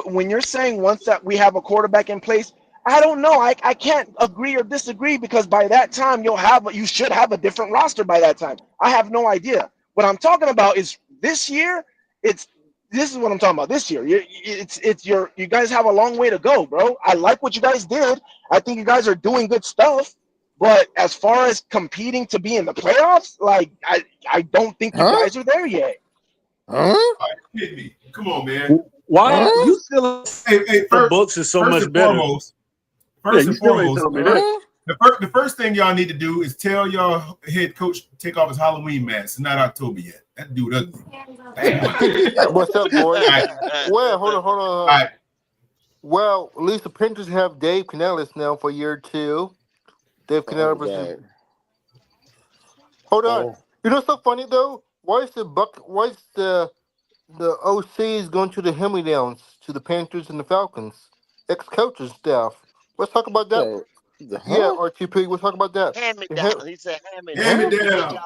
when you're saying once that we have a quarterback in place, I don't know. I can't agree or disagree because by that time you should have a different roster by that time. I have no idea. What I'm talking about is this year. This is what I'm talking about. This year, you guys have a long way to go, bro. I like what you guys did. I think you guys are doing good stuff. But as far as competing to be in the playoffs, like I don't think you Huh? guys are there yet. Huh? Hit me. Come on, man. Why Huh? you still Hey, the Bucks is so first much and better? foremost, Yeah, you still ain't telling me that. Huh? the first thing y'all need to do is tell y'all head coach to take off his Halloween mask. It's not October yet. That dude ugly. What's up, boys? All right. Well, hold on, hold on. All right. Well, at least the Panthers have Dave Canales now for year 2. Dave Oh, Canales is. God. Hold on. Oh. You know what's so funny though? Why is the OCs going to the hand-me-downs to the Panthers and the Falcons? Ex-coaches staff. Let's talk about that. So, Yeah, huh? RTP. We'll talk about that. Hand me The down. hand- He said hand me Hand down. me Huh? down.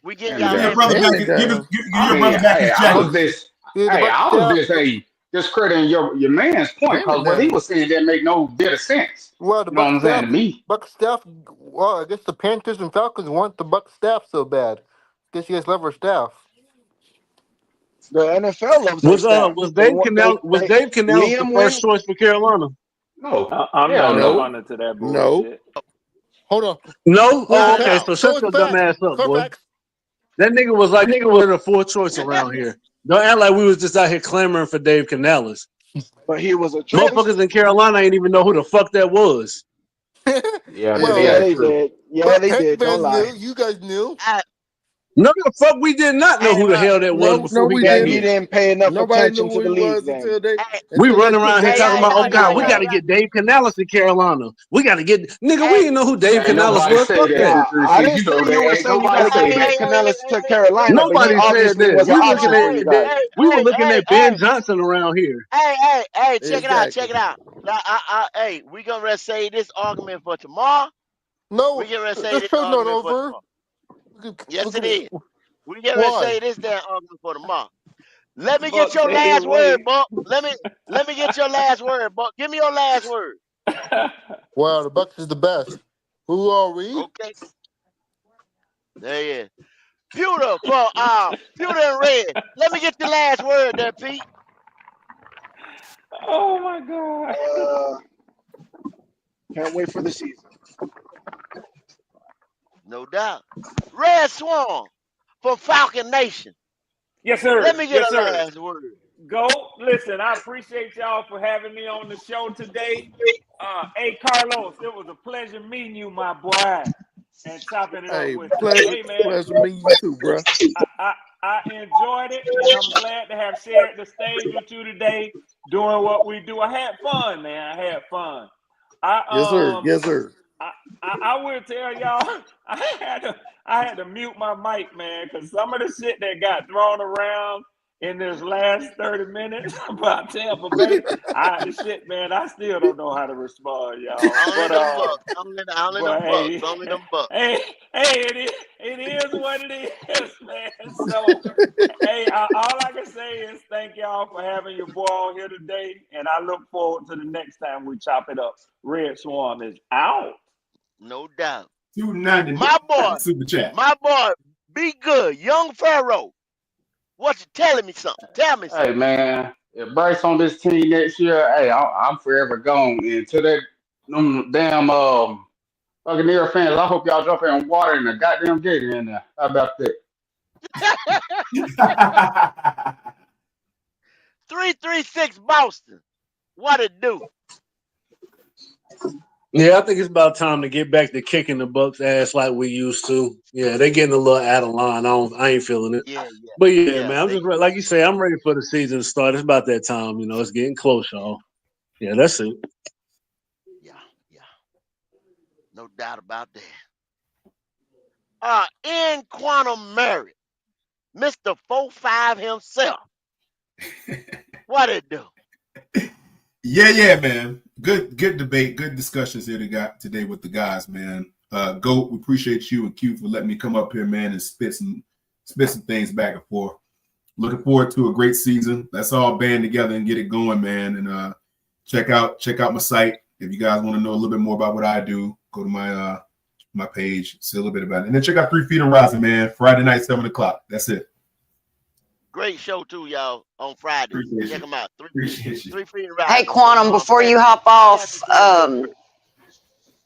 We getting hand me y'all Give your down. hand me brother down. Hand back. me Give down. your I brother mean, back his hey, I the was jacket. just, yeah, hey, but I was staff. just, hey, just crediting your man's point Hand me because what he down. was saying didn't make no bit of sense. Well, the You know what Buck I'm saying staff. to me? Buck staff. Well, I guess the Panthers and Falcons want the Buck staff so bad. Guess you guys love our staff. The NFL loves their staff. Was They Dave want Canales the Liam first win. choice for Carolina? No, I'm hell not no. No. responding to that No. bullshit. Hold on. No? Here's the Oh, Why okay. facts. not? So So shut it's your dumb facts. ass up, For boy. facts. That nigga was like the fourth choice around here. Don't act like we was just out here clamoring for Dave Canales. But he was a choice. Motherfuckers in Carolina ain't even know who the fuck that was. Yeah, Well, Yeah, yeah, they true. did. Yeah, but they Packer did. Don't fans lie. knew. You guys knew. I, No, the fuck we did not know hey, who the hell that was No, no, before he we got Then didn't. you here. didn't pay enough Nobody knew attention to who the he league was then. hey, We until they running put around here Dave hey, talking hey, about, oh y'all, Canales God, y'all, we on got y'all, there. to y'all. get Dave Canales in Carolina. We got to get, nigga, we Hey, didn't know who Dave Ain't Canales nobody was. say Fuck that, that. Yeah, I 336. didn't You say know you were that. Ain't saying you got nobody to hey, get say hey, that. Dave hey, hey, Canales hey, to hey, hey, Carolina, but he Nobody said obviously that. was an We hold looking option at for on, you guys. we were hey, looking hey, at Ben hey, Johnson around here. hey, check it out, check Exactly. it out. Now, hey, we gonna say this argument for tomorrow. We No, get ready to say this this show's not argument for over. tomorrow. Yes, Look it at it. is. We get ready to Why? say this damn argument for tomorrow. Let me get Buck your said he last was word, waiting. Buck. Let me get your last word, Buck. Give me your last word. Wow, the Bucks is the best. Who are we? Okay. There he is. Pewter for Pewter and Red. Let me get the last word there, Pete. Oh my God. Can't wait for the season. No doubt. Red Swan for Falcon Nation. Yes, sir. Let me get Yes, a sir. last word. Go. Listen, I appreciate y'all for having me on the show today. Hey, Carlos, it was a pleasure meeting you, my boy, and chopping it up Hey, with you. pleasure, Hey, man, pleasure meeting you too, bro. I enjoyed it, and I'm glad to have shared the stage with you today, doing what we do. I had fun, man. I had fun. Yes, sir. Yes, sir. I will tell y'all, I had to mute my mic, man, because some of the shit that got thrown around in this last 30 minutes about Tampa Bay, the shit, man, I still don't know how to respond, y'all. Only them bucks. Only them bucks. Hey, Only them bucks. it is what it is, man. So, hey, all I can say is thank y'all for having your boy on here today, and I look forward to the next time we chop it up. Red Swarm is out. No doubt. 290 My boy, super chat. be good. Young Pharaoh. What you telling me something? Tell me Hey something. man, if Bryce on this team next year, hey, I'm forever gone. And to that them damn Buccaneer fans, I hope y'all jump in water in the goddamn gate in there. How about that? 336 Boston. What it do? Yeah, I think it's about time to get back to kicking the Bucks' ass like we used to. Yeah, they getting a little out of line. I ain't feeling it. Yeah. But yeah, Yeah. man, I'm just like you say, I'm ready for the season to start. It's about that time. You know, it's getting close, y'all. Yeah, that's it. Yeah. No doubt about that. In Quantum Merit, Mr. 4-5 himself. What it do? Yeah, man. Good debate, good discussions here today with the guys, man. GOAT, we appreciate you and Q for letting me come up here, man, and spit some things back and forth. Looking forward to a great season. Let's all band together and get it going, man. And check out my site. If you guys want to know a little bit more about what I do, go to my page, see a little bit about it. And then check out 3 Feet and Rising, man. Friday night, 7:00. That's it. Great show too, y'all, on Friday. Check them out. 3 Feet and Rising. Hey, Quantum, before you hop off,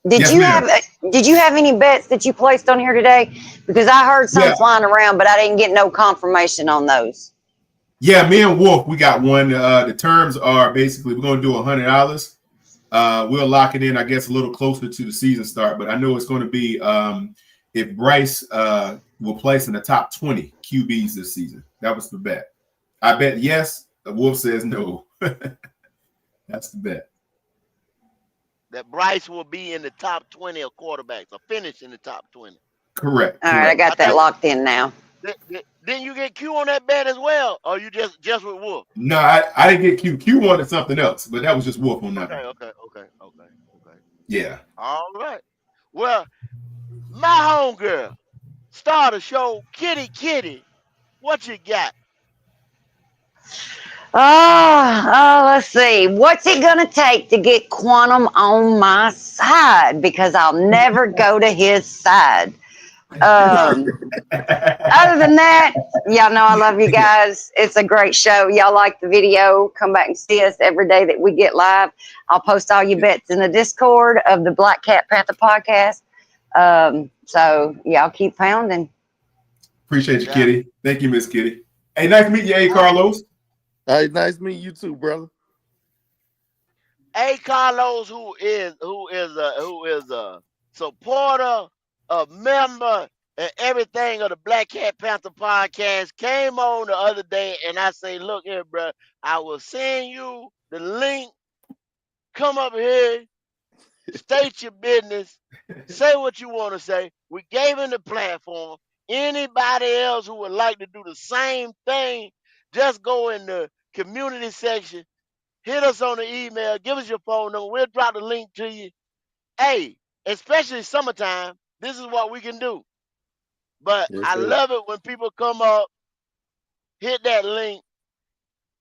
did you have any bets that you placed on here today? Because I heard some flying around, but I didn't get no confirmation on those. Yeah, me and Wolf, we got one. The terms are basically we're going to do $100. We'll lock it in, I guess, a little closer to the season start. But I know it's going to be if Bryce will place in the top 20 QBs this season. That was the bet. I bet yes. The Wolf says no. That's the bet. That Bryce will be in the top 20 of quarterbacks, or finish in the top 20. Correct. All right, I got that locked in now. Didn't you get Q on that bet as well, or you just with Wolf? No, I didn't get Q. Q wanted something else, but that was just Wolf on that one. Okay. Yeah. All right. Well, my homegirl, star of the show, Kitty, what you got? Let's see. What's it going to take to get Quantum on my side? Because I'll never go to his side. Other than that, y'all know I love you guys. It's a great show. Y'all like the video, come back and see us every day that we get live. I'll post all your bets in the Discord of the Black Cat Panther podcast. So y'all keep pounding. Appreciate you, Kitty. Thank you, Miss Kitty. Hey, nice meeting you, Carlos. Hey, nice meeting you too, brother. Carlos, who is a supporter, a member, and everything of the Black Cat Panther podcast, came on the other day, and I say, look here, bro, I will send you the link. Come up here, state your business, say what you want to say. We gave him the platform. Anybody else who would like to do the same thing, just go in the community section, hit us on the email, give us your phone number. We'll drop the link to you. Hey, especially summertime, this is what we can do. But yes, I love it when people come up, hit that link,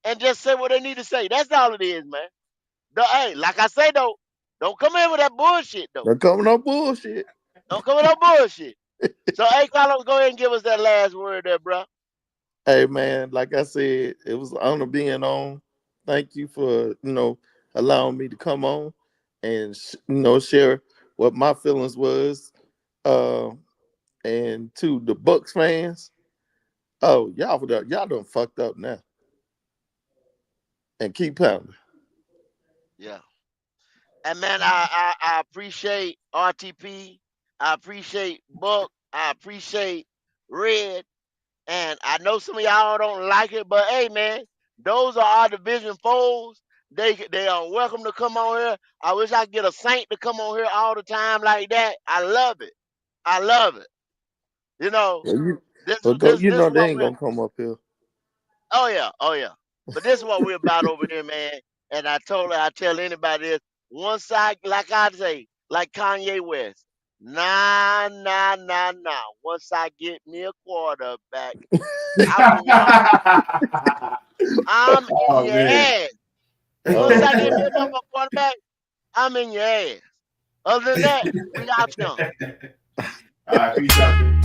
and just say what they need to say. That's all it is, man. Hey, like I say, though, Don't come in with that bullshit though. Don't come with no bullshit. Don't come with no bullshit. So, hey, Carlos, go ahead and give us that last word there, bro. Hey, man, like I said, it was an honor being on. Thank you for, allowing me to come on and, share what my feelings was. And to the Bucks fans, y'all done fucked up now. And keep pounding. Yeah. And, man, I appreciate RTP. I appreciate Buck. I appreciate Red. And I know some of y'all don't like it, but hey, man, those are our division foes. They are welcome to come on here. I wish I could get a Saint to come on here all the time like that. I love it. I love it. You know, this is they what ain't we're. gonna come up here. Oh yeah. But this is what we're about over here, man. And I tell anybody this. Once like I say, like Kanye West, nah. Once I get me a quarterback, I'm in your I'm in Oh your man. ass. Once Oh I get me man. a motherfucking quarterback, I'm in your ass. Other than that, we out there. All right, peace out.